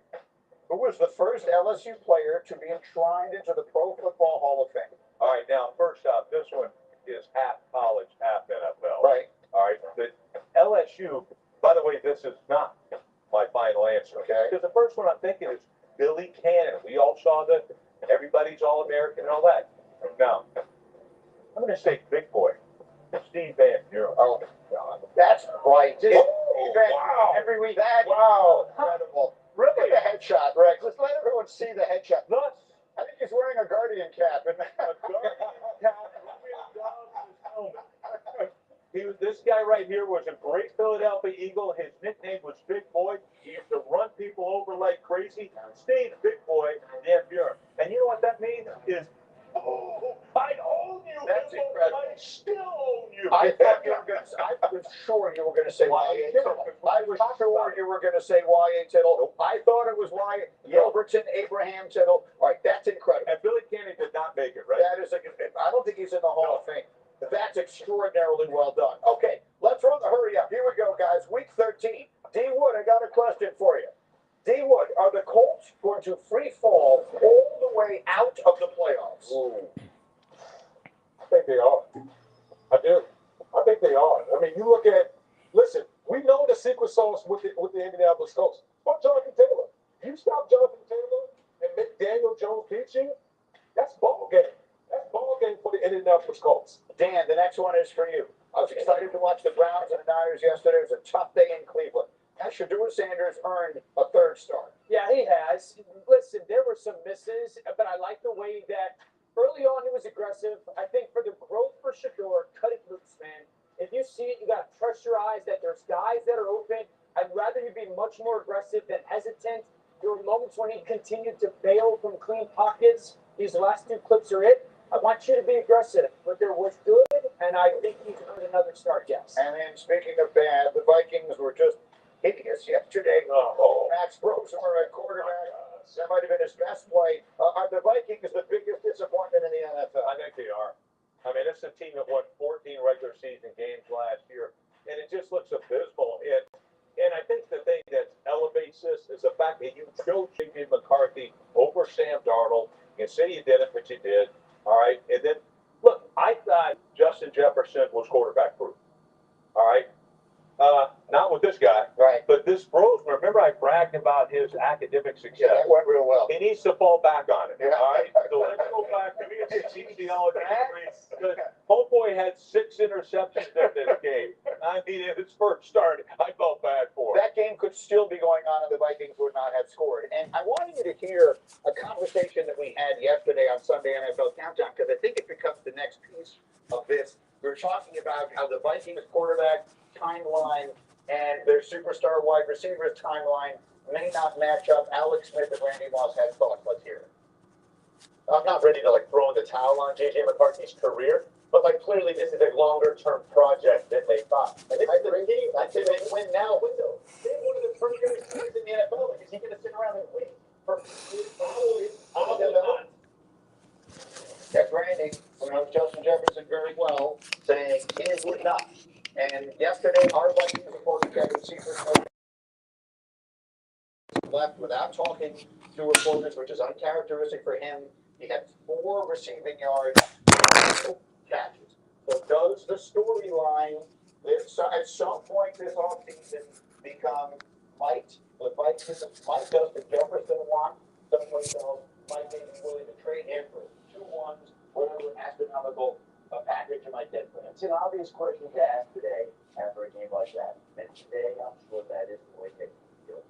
Who was the first LSU player to be enshrined into the Pro Football Hall of Fame? All right, now, first off, this one is half college, half NFL. Right. All right, the LSU, by the way, this is not my final answer. Okay. Because the first one I'm thinking is Billy Cannon. We all saw that everybody's All-American and all that. Now, I'm going to say big boy, Steve Van Buren. Oh, God. That's right. Wow. Every week. Wow. Incredible. Really? Look at the headshot, Rex. Let's let everyone see the headshot. Nuts. I think he's wearing a Guardian cap. A Guardian cap down his helmet. This guy right here was a great Philadelphia Eagle. His nickname was Big Boy. He used to run people over like crazy. Steve Big Boy Van Buren. And you know what that means? Is, oh, I own you. That's incredible. I still own you. I thought you were going to. I was sure you were going to say Y.A. Tittle. I was sure you were going to say Y.A. Tittle. I thought it was Y.A. Gilbertson, Abraham Tittle. All right, that's incredible. And Billy Cannon did not make it, right? That is. I don't think he's in the Hall of Fame. That's extraordinarily well done. Okay, let's run the hurry up. Here we go, guys. Week 13. D. Wood, I got a question for you. D. Wood, are the Colts going to free fall all the way out of the playoffs? I think they are. I do. I think they are. I mean, you look at, listen, we know the secret sauce with the Indianapolis Colts. Fuck Jonathan Taylor. You stop Jonathan Taylor and make Daniel Jones beat you, that's ball game. That's ball game for the Indianapolis Colts. Dan, the next one is for you. I was excited to watch the Browns and the Niners yesterday. It was a tough day in Cleveland. Now, Shedeur Sanders earned a 3rd star. Yeah, he has. Listen, there were some misses, but I like the way that early on he was aggressive. I think for the growth for Shedeur, cut it loose, man. If you see it, you got to trust your eyes that there's guys that are open. I'd rather you be much more aggressive than hesitant. There were moments when he continued to bail from clean pockets. These last 2 clips are it. I want you to be aggressive, but there was good, and I think he's earned another start, yes. And then, speaking of bad, the Vikings were just hideous yesterday. Max Rosenberg at quarterback. That might have been his best play. Are the Vikings the biggest disappointment in the NFL? I think they are. I mean, it's a team that won 14 regular season games last year, and it just looks abysmal. And I think the thing that elevates this is the fact that you chose J.J. McCarthy over Sam Darnold. You say you did it, but you did. All right. And then, look, I thought Justin Jefferson was quarterback proof. All right. Not with this guy. Right. But this Brosman, remember I bragged about his academic success. Yeah, that went real well. He needs to fall back on it. Yeah. All right. So let's go back to me. It's sociology. Homeboy had 6 interceptions in this game. I mean, in his first start, I felt bad for him. That game could still be going on and the Vikings would not have scored. And I wanted you to hear a conversation that we had yesterday on Sunday NFL Countdown, because I think it becomes the next piece of this. We were talking about how the Vikings quarterback timeline and their superstar wide receivers timeline may not match up. Alex Smith and Randy Moss had thoughts. Let's hear it. I'm not ready to throw in the towel on J.J. McCarthy's career, but clearly this is a longer-term project than they thought. And this is the key. I say they win now window. They have one of the first teams in the NFL. Is he going to sit around and wait for That's Randy, who knows Justin Jefferson very well, saying he would not. And yesterday, our Vikings reporter Kevin Seifert left without talking to reporters, which is uncharacteristic for him. He had 4 receiving yards, 2 catches. So does the storyline at some point this offseason become might Justin Jefferson want someplace else? Might they be willing to trade him for 2 ones, whatever astronomical package you might get for him? It's an obvious question to ask today after a game like that. And today, I'm sure that is the way they feel.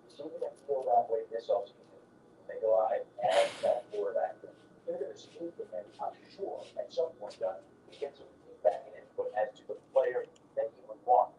Assuming they feel that way this offseason, they go out and add that quarterback. They're going to speak with him, I'm sure, at some point, to get some feedback and input as to the player that he would want.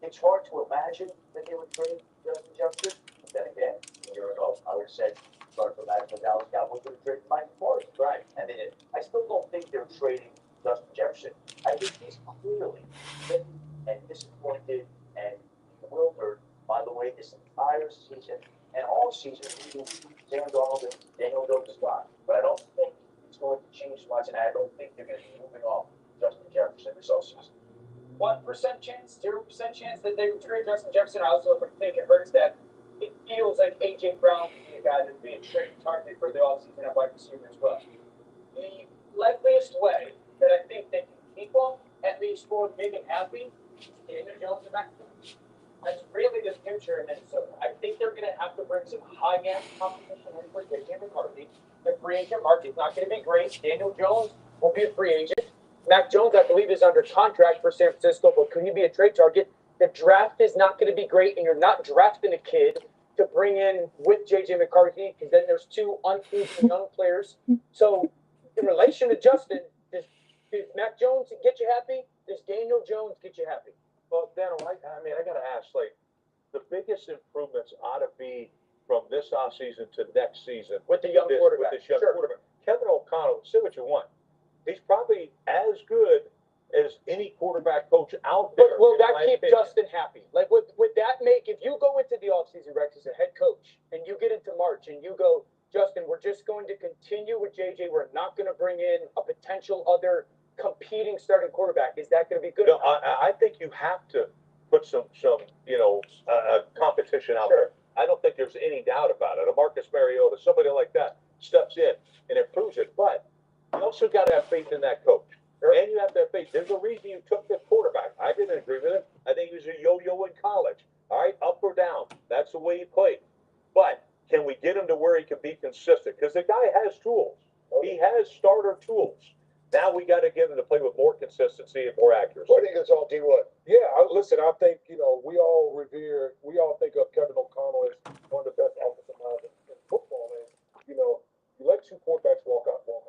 It's hard to imagine that they would trade Justin Jefferson. But then again, a year ago, I would have said, start from that, the Dallas Cowboys would have traded Mike Forrest. Right. And then I still don't think they're trading Justin Jefferson. I think he's clearly bitten and disappointed and bewildered by the way this entire season and all season Sam Darnold and Daniel Jones' spot. But I don't think it's going to change much, and I don't think they're going to be moving off Justin Jefferson this offseason. 1% chance, 0% chance that they would trade Justin Jefferson. I also think it hurts that it feels like A.J. Brown could be a guy that'd be a trade target for the offseason at wide receiver as well. The likeliest way that I think they can keep him, at least for big and happy, is Daniel Jones in back. That's really the future in Minnesota. I think they're going to have to bring some high-end competition in for J.J. McCarthy. The free agent market's not going to be great. Daniel Jones will be a free agent. Mac Jones, I believe, is under contract for San Francisco, but could he be a trade target? The draft is not going to be great, and you're not drafting a kid to bring in with J.J. McCarthy, because then there's two unproven young players. So in relation to Justin, does Mac Jones get you happy? Does Daniel Jones get you happy? Well, Dan, I got to ask, like, the biggest improvements ought to be from this offseason to next season. With the young quarterback. With this young quarterback. Kevin O'Connell, say what you want. He's probably as good as any quarterback coach out there. But will that keep Justin happy? Like, would that make, if you go into the offseason, Rex, as a head coach, and you get into March, and you go, Justin, we're just going to continue with JJ. We're not going to bring in a potential other competing starting quarterback. Is that going to be good? No, I think you have to put some competition out there. I don't think there's any doubt about it. A Marcus Mariota, somebody like that, steps in and improves it. But you also got to have faith in that coach. And you have to have faith. There's a reason you took this quarterback. I didn't agree with him. I think he was a yo-yo in college. All right, up or down. That's the way he played. But can we get him to where he can be consistent? Because the guy has tools. He has starter tools. Now we got to get him to play with more consistency and more accuracy. What do you think it's all D1? Yeah, listen, I think, we all think of Kevin O'Connell as one of the best offensive minds in football. And, you let two quarterbacks walk out the door.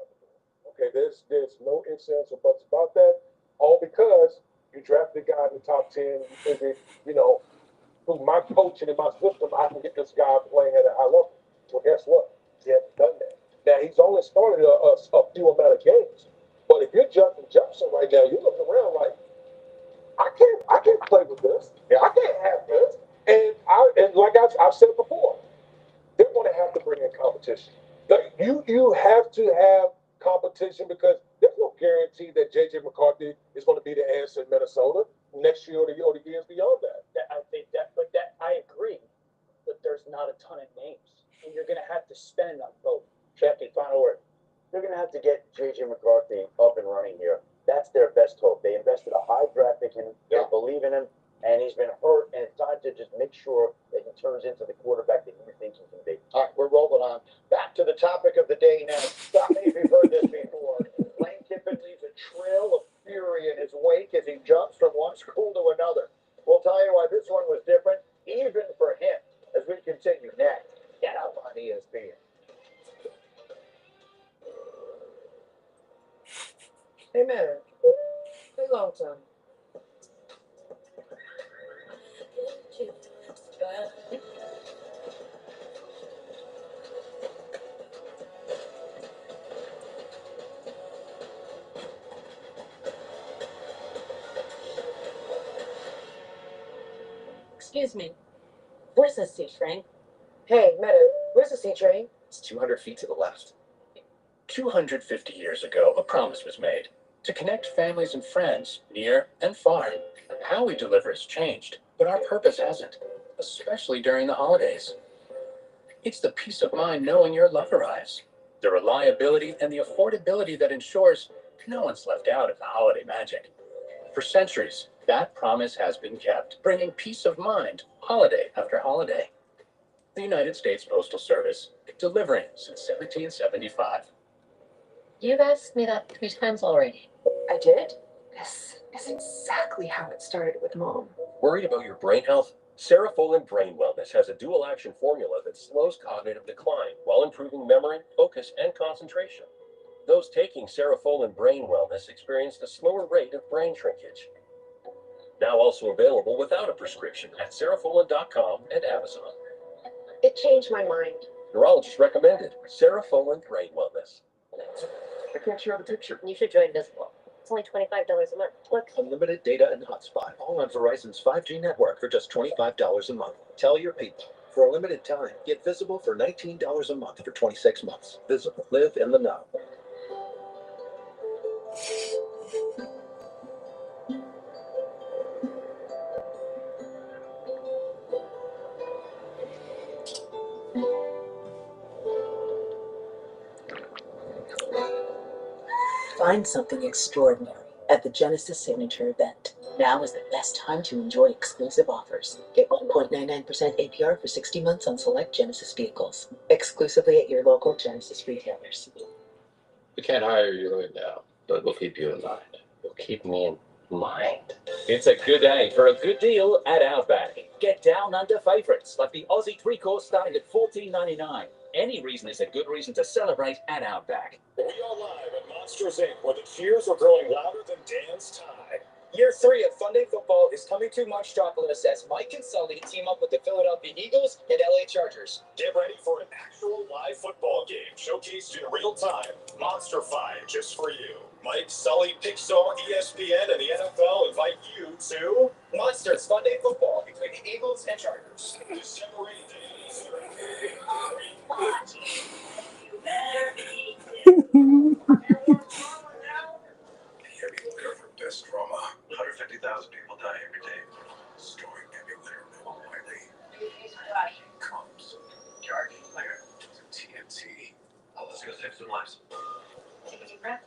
Okay, there's no ifs, ands, or buts about that. All because you drafted a guy in the top 10, you figured, through my coaching and my system, I can get this guy playing at a high level. Well, guess what? He hasn't done that. Now, he's only started a few amount of games. But if you're Justin Jefferson right now, you're looking around like, I can't play with this. I can't have this. And like I've said before, they're going to have to bring in competition. Like you have to have competition because there's no guarantee that J.J. McCarthy is going to be the answer in Minnesota next year or the years beyond that. I agree, but there's not a ton of names, and you're going to have to spend on both. Jackie, final word. They're going to have to get J.J. McCarthy up and running here. That's their best hope. They invested a high draft pick in him. They believe in him, and he's been hurt, and it's time to just make sure that he turns into the quarterback that you think he can be. All right, we're rolling on. Back to the topic of the day now. Stop me if you've heard this before. Lane Kiffin leaves a trail of fury in his wake as he jumps from one school to another. We'll tell you why this one was different, even for him, as we continue next. Get up on ESPN. Hey, man. Hey, long time. Excuse me. Where's the C train? Hey, Meadow, where's the C train? It's 200 feet to the left. 250 years ago, a promise was made to connect families and friends near and far. How we deliver has changed, but our purpose hasn't, especially during the holidays. It's the peace of mind knowing your love arrives, the reliability and the affordability that ensures no one's left out of the holiday magic. For centuries, that promise has been kept, bringing peace of mind holiday after holiday. The United States Postal Service, delivering since 1775. You've asked me that 3 times already. I did? This is exactly how it started with Mom. Worried about your brain health? Cerefolin Brain Wellness has a dual-action formula that slows cognitive decline while improving memory, focus, and concentration. Those taking Cerefolin Brain Wellness experienced a slower rate of brain shrinkage. Now also available without a prescription at cerefolin.com and Amazon. It changed my mind. Neurologist recommended Cerefolin Brain Wellness. I can't share the picture. You should join Visible. It's only $25 a month. Look. Unlimited data and hotspot, all on Verizon's 5G network for just $25 a month. Tell your people. For a limited time, get Visible for $19 a month for 26 months. Visible. Live in the know. Find something extraordinary at the Genesis Signature event. Now is the best time to enjoy exclusive offers. Get 1.99% APR for 60 months on select Genesis vehicles. Exclusively at your local Genesis retailers. We can't hire you right now, but we'll keep you in mind. We'll keep me in mind. It's a good day for a good deal at Outback. Get down under favorites like the Aussie 3-course starting at $14.99. Any reason is a good reason to celebrate at Outback. We are live at Monsters Inc., where the cheers are growing louder than Dan's tie. Year 3 of Fun Day Football is coming to Munch Chocolate as Mike and Sully team up with the Philadelphia Eagles and LA Chargers. Get ready for an actual live football game showcased in real time. Monster Fight just for you. Mike, Sully, Pixar, ESPN, and the NFL invite you to Monsters Fun Day Football between the Eagles and Chargers. December 8th. Heavy litter from Best Drama. 150,000 people die every day. Storing heavy litter more widely. Comes. Charging litter to TNT. Let's go save some lives. Take a deep breath.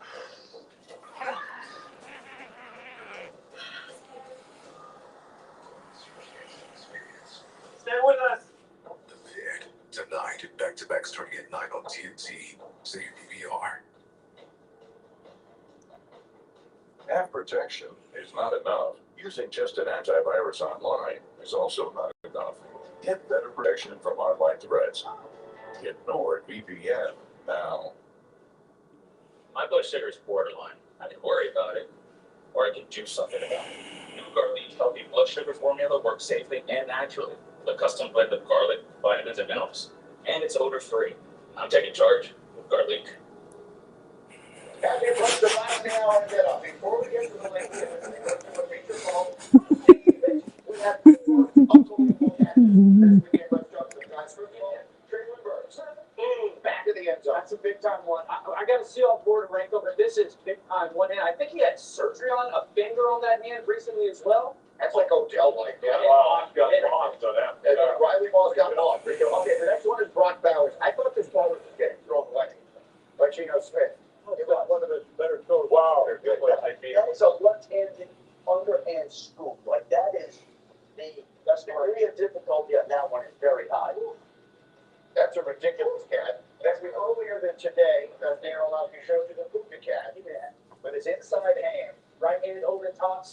Stay with us. The Pit. Tonight, back-to-back starting at 9 on TNT. Save DVR. App protection is not enough. Using just an antivirus online is also not enough. Get better protection from online threats. Get NordVPN now. My blood sugar is borderline. I can worry about it, or I can do something about it. New Garlic healthy blood sugar formula works safely and naturally with a custom blend of garlic, vitamins, and minerals. And it's odor-free. I'm taking charge with Garlic. Happy birthday, last thing I want to get up. Before we get to the link, the feature phone, we have unbelievable catches this weekend. Let's jump to the guys. First of all, Traylon Burks. Back to the end zone. That's a big time one. I got to see off board and rank over. This is big time one hand. I think he had surgery on a finger on that hand recently as well. That's like Odell, like that. Got lost on that. Riley Ball's got lost. Okay, the next one is Brock Bowers. I thought this ball was getting thrown away by Geno Smith. He was one of his better throws. Wow. That was a left-handed underhand scoop. Like that is the degree of difficulty on that one is very high. That's a ridiculous cat. That's earlier than today. Darryl Lowry showed you the Puka cat with his inside hand. Right hand over the top.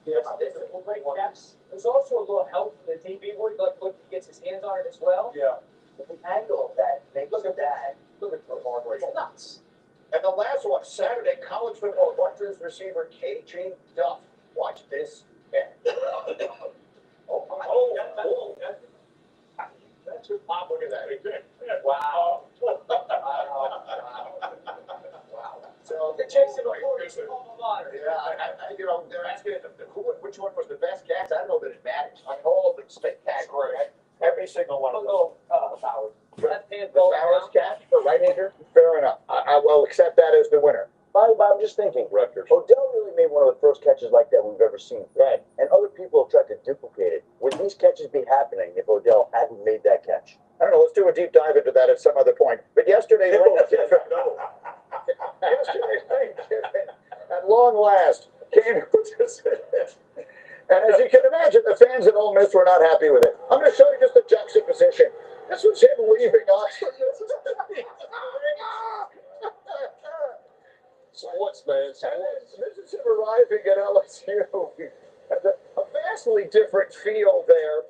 There's also a little help from the DB where he gets his hands on it as well. Yeah. The angle of that. Look at that. Look at the ball. It's nuts. And the last one, Saturday, college football Rutgers receiver KJ Duff. Watch this. That's good pop. Look at that. Wow. So They're chasing the they're asking which one was the best catch. I don't know that it matters. I mean, all of them spectacular. Every single one of them. Bowers. Left hand The Bowers catch for right-hander. Fair enough. I will accept that as the winner. I'm just thinking, Rutgers. Odell really made one of the first catches like that we've ever seen. Right. And other people have tried to duplicate it. Would these catches be happening if Odell hadn't made that catch? I don't know. Let's do a deep dive into that at some other point. But yesterday, at long last, came to a decision. And as you can imagine, the fans at Ole Miss were not happy with it. I'm going to show you just the juxtaposition. This was him leaving us. Sports, man. This is him arriving at LSU. A vastly different feel there,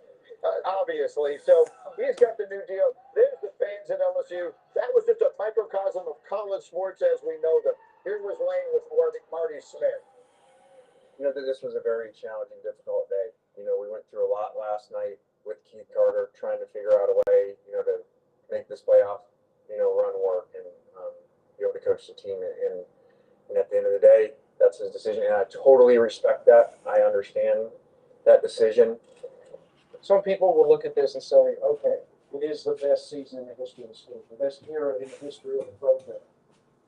obviously. So he's got the new deal. There's the fans at LSU. That was just a microcosm of college sports as we know them. Here was Lane with Marty Smith. You know, this was a very challenging, difficult day. You know, we went through a lot last night with Keith Carter trying to figure out a way, you know, to make this playoff, you know, run work and be able to coach the team. And at the end of the day, that's his decision. And I totally respect that. I understand that decision. Some people will look at this and say, okay, it is the best season in the history of the school, the best era in the history of the program.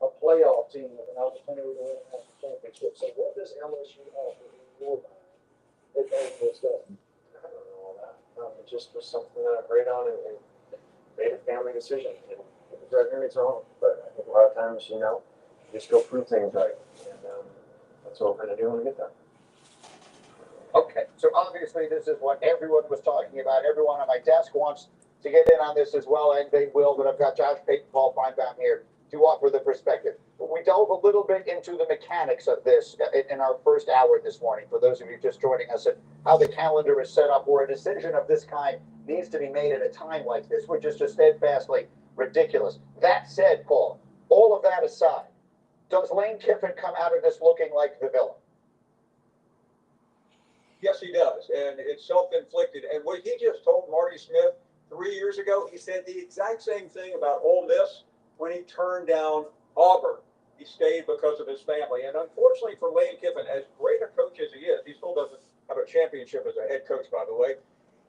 A playoff team with an opportunity to win a national championship. So what does LSU offer in your mind that was done? I don't know all that. It just was something that I prayed on and made a family decision. And it was right here, it's wrong. But I think a lot of times, you know, just go prove things right. And that's what we're going to do when we get there. Okay, so obviously this is what everyone was talking about. Everyone on my desk wants to get in on this as well, and they will. But I've got Josh Payton, Paul Feinbaum here to offer the perspective. We dove a little bit into the mechanics of this in our first hour this morning. For those of you just joining us, and how the calendar is set up, where a decision of this kind needs to be made at a time like this, which is just steadfastly ridiculous. That said, Paul, all of that aside, does Lane Kiffin come out of this looking like the villain? Yes, he does, and it's self-inflicted. And what he just told Marty Smith 3 years ago, he said the exact same thing about Ole Miss when he turned down Auburn. He stayed because of his family. And unfortunately for Lane Kiffin, as great a coach as he is, he still doesn't have a championship as a head coach, by the way.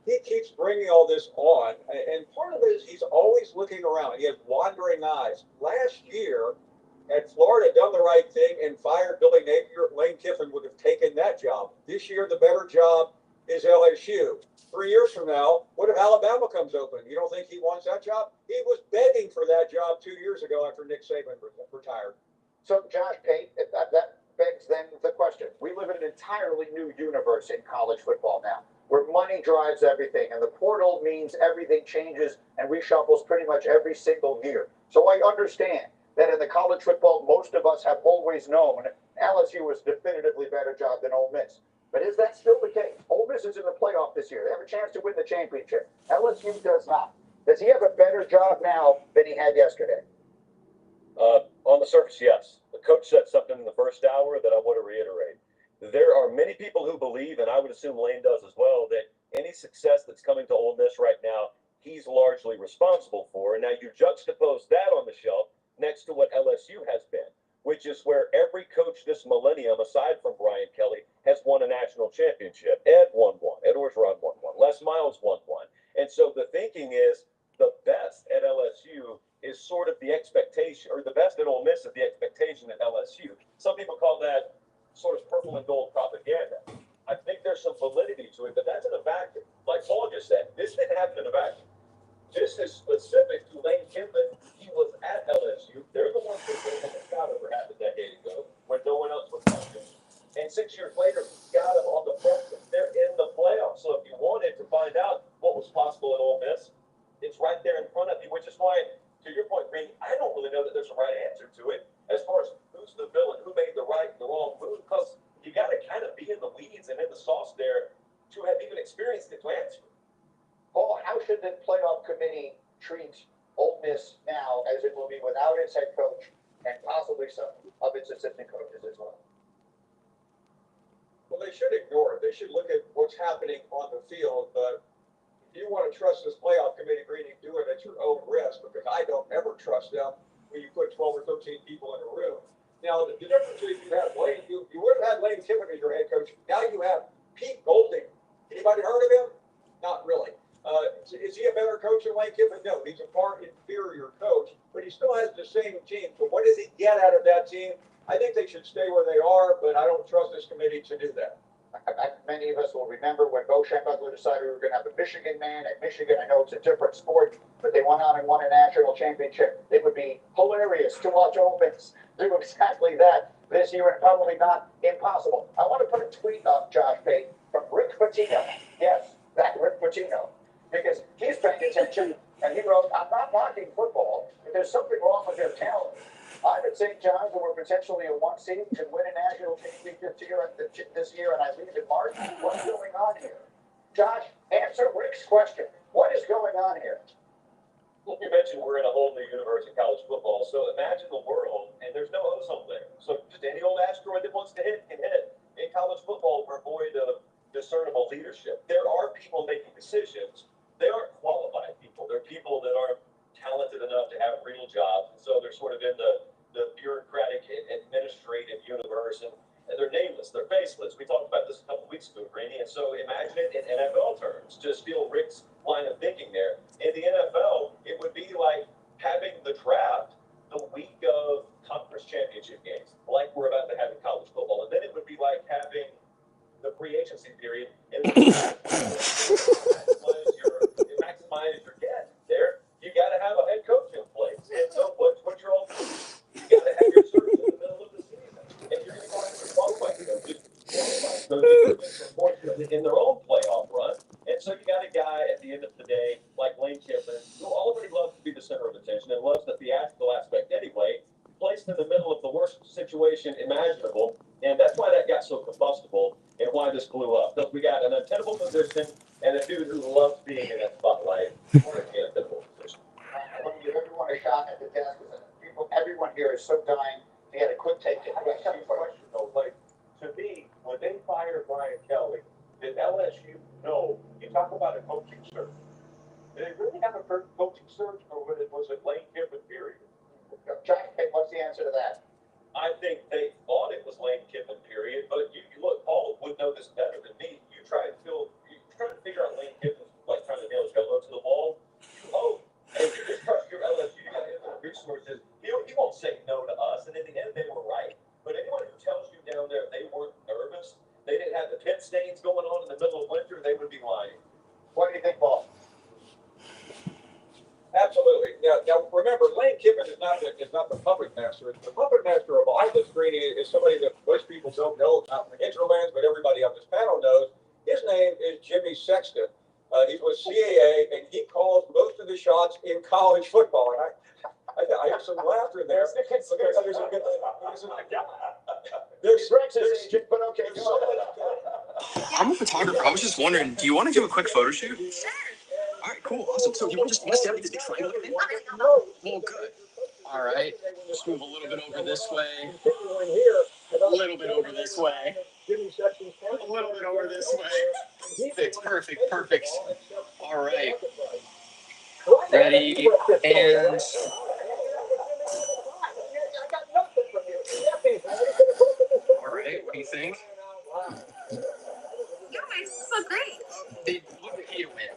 He keeps bringing all this on, and part of it is he's always looking around. He has wandering eyes. Last year, had Florida done the right thing and fired Billy Napier, Lane Kiffin would have taken that job. This year, the better job is LSU. 3 years from now, what if Alabama comes open? You don't think he wants that job? He was begging for that job 2 years ago after Nick Saban retired. So, Josh Pate, that begs then the question. We live in an entirely new universe in college football now, where money drives everything, and the portal means everything changes and reshuffles pretty much every single year. So I understand that in the college football, most of us have always known LSU was definitively better job than Ole Miss. But is that still the case? Ole Miss is in the playoff this year. They have a chance to win the championship. LSU does not. Does he have a better job now than he had yesterday? On the surface, yes. The coach said something in the first hour that I want to reiterate. There are many people who believe, and I would assume Lane does as well, that any success that's coming to Ole Miss right now, he's largely responsible for. And now you juxtapose that on the shelf next to what LSU has been, which is where every coach this millennium, aside from Brian Kelly, has won a national championship. Ed won one. Ed Orgeron won one. Les Miles won one. And so the thinking is the best at LSU is sort of the expectation, or the best at Ole Miss is the expectation at LSU. Some people call that sort of purple and gold propaganda. I think there's some validity to it, but that's in a vacuum. Like Paul just said, this didn't happen in a vacuum. This is specific to Lane Kiffin. He was at LSU. They're the ones who gave him a shot over half a decade ago when no one else was touching. And 6 years later, he got him on the front. They're in the playoffs. So if you wanted to find out what was possible at Ole Miss, it's right there in front of you, which is why, to your point, Green, I don't really know that there's a right answer to it as far as who's the villain, who made the right and the wrong move, because you got to kind of be in the weeds and in the sauce there to have even experienced it to answer. Paul, how should the playoff committee treat Ole Miss now, as it will be without its head coach and possibly some of its assistant coaches as well? Well, they should ignore it. They should look at what's happening on the field, but if you want to trust this playoff committee, Green, you do it at your own risk, because I don't ever trust them when you put 12 or 13 people in a room. Now, the difference is you have Lane, you would have had Lane Kiffin as your head coach. Now you have Pete Golding. Anybody heard of him? Not really. Is he a better coach than Lane Kiffin? No, he's a far inferior coach, but he still has the same team. So what does he get out of that team? I think they should stay where they are, but I don't trust this committee to do that. Many of us will remember when Bo Schembechler decided we were going to have a Michigan man at Michigan. I know it's a different sport, but they went on and won a national championship. It would be hilarious to watch Ole Miss do exactly that this year, and probably not impossible. I want to put a tweet up, Josh Pate, from Rick Pitino. Yes, that Rick Pitino, because he's paying attention, and he wrote, "I'm not knocking football, but there's something wrong with their talent. I'm at St. John's, and we're potentially a one seed, can win a national championship this year, and I leave in March. What's going on here?" Josh, answer Rick's question. What is going on here? Well, you mentioned we're in a whole new universe in college football, so imagine the world, and there's no ozone layer. So just any old asteroid that wants to hit can hit. In college football, we're void of discernible leadership. There are people making decisions. They aren't qualified people. They're people that aren't talented enough to have real jobs. And so they're sort of in the bureaucratic administrative universe, and they're nameless, they're faceless. We talked about this a couple of weeks ago, Rainey, and so imagine it in NFL terms. Just steal Rick's line of thinking there. In the NFL, it would be like having the draft the week of conference championship games, like we're about to have in college football. And then it would be like having the free agency period and maximize your get there. You got to have a head coach in place. And so what's your ultimate? You got to have your surgeon in the unfortunately, in their own playoff run. And so you got a guy at the end of the day, like Lane Kiffin, who already loves to be the center of attention and loves the theatrical aspect anyway, placed in the middle of the worst situation imaginable. And that's why that got so combustible and why this blew up. Because we got an untenable position and a dude who loves being in that spotlight. What an untenable position. I want to give everyone a shot at the desk. Everyone here is so dying to get a quick take. I have a question though, like, to me, when they fired Brian Kelly, did LSU know, you talk about a coaching search, did they really have a coaching search, or was it Lane Kiffin period? Jack, what's the answer to that? I think they thought it was Lane Kiffin period, but you look, Paul would know this better than me. You try to figure out Lane Kiffin's like trying to nail his elbow to the wall. You hope, and you just trust your LSU, you got infinite resources. He won't say no to us, and in the end, they were right. But anyone who tells you down there they weren't nervous, they didn't have the pit stains going on in the middle of winter, they would be lying. What do you think, Paul? Absolutely. Now remember, Lane Kiffin is not the puppet master. The puppet master of Ida Screening is somebody that most people don't know, not in the hinterlands, but everybody on this panel knows. His name is Jimmy Sexton. He's with CAA, and he calls most of the shots in college football. And I hear some laughter there. I'm a photographer. I was just wondering, do you want to do a quick photo shoot? Sure. All right, cool, awesome. So you want to stand like this big triangle? Well, good. All right. Just move a little bit over this way. A little bit over this way. A little bit over this way. Perfect. All right. Ready, and... All right, what do you think? Your races look great. They look pay to win.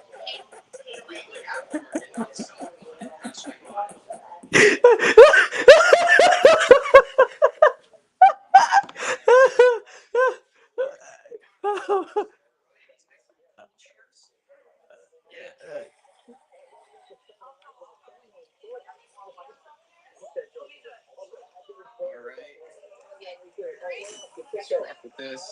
With this.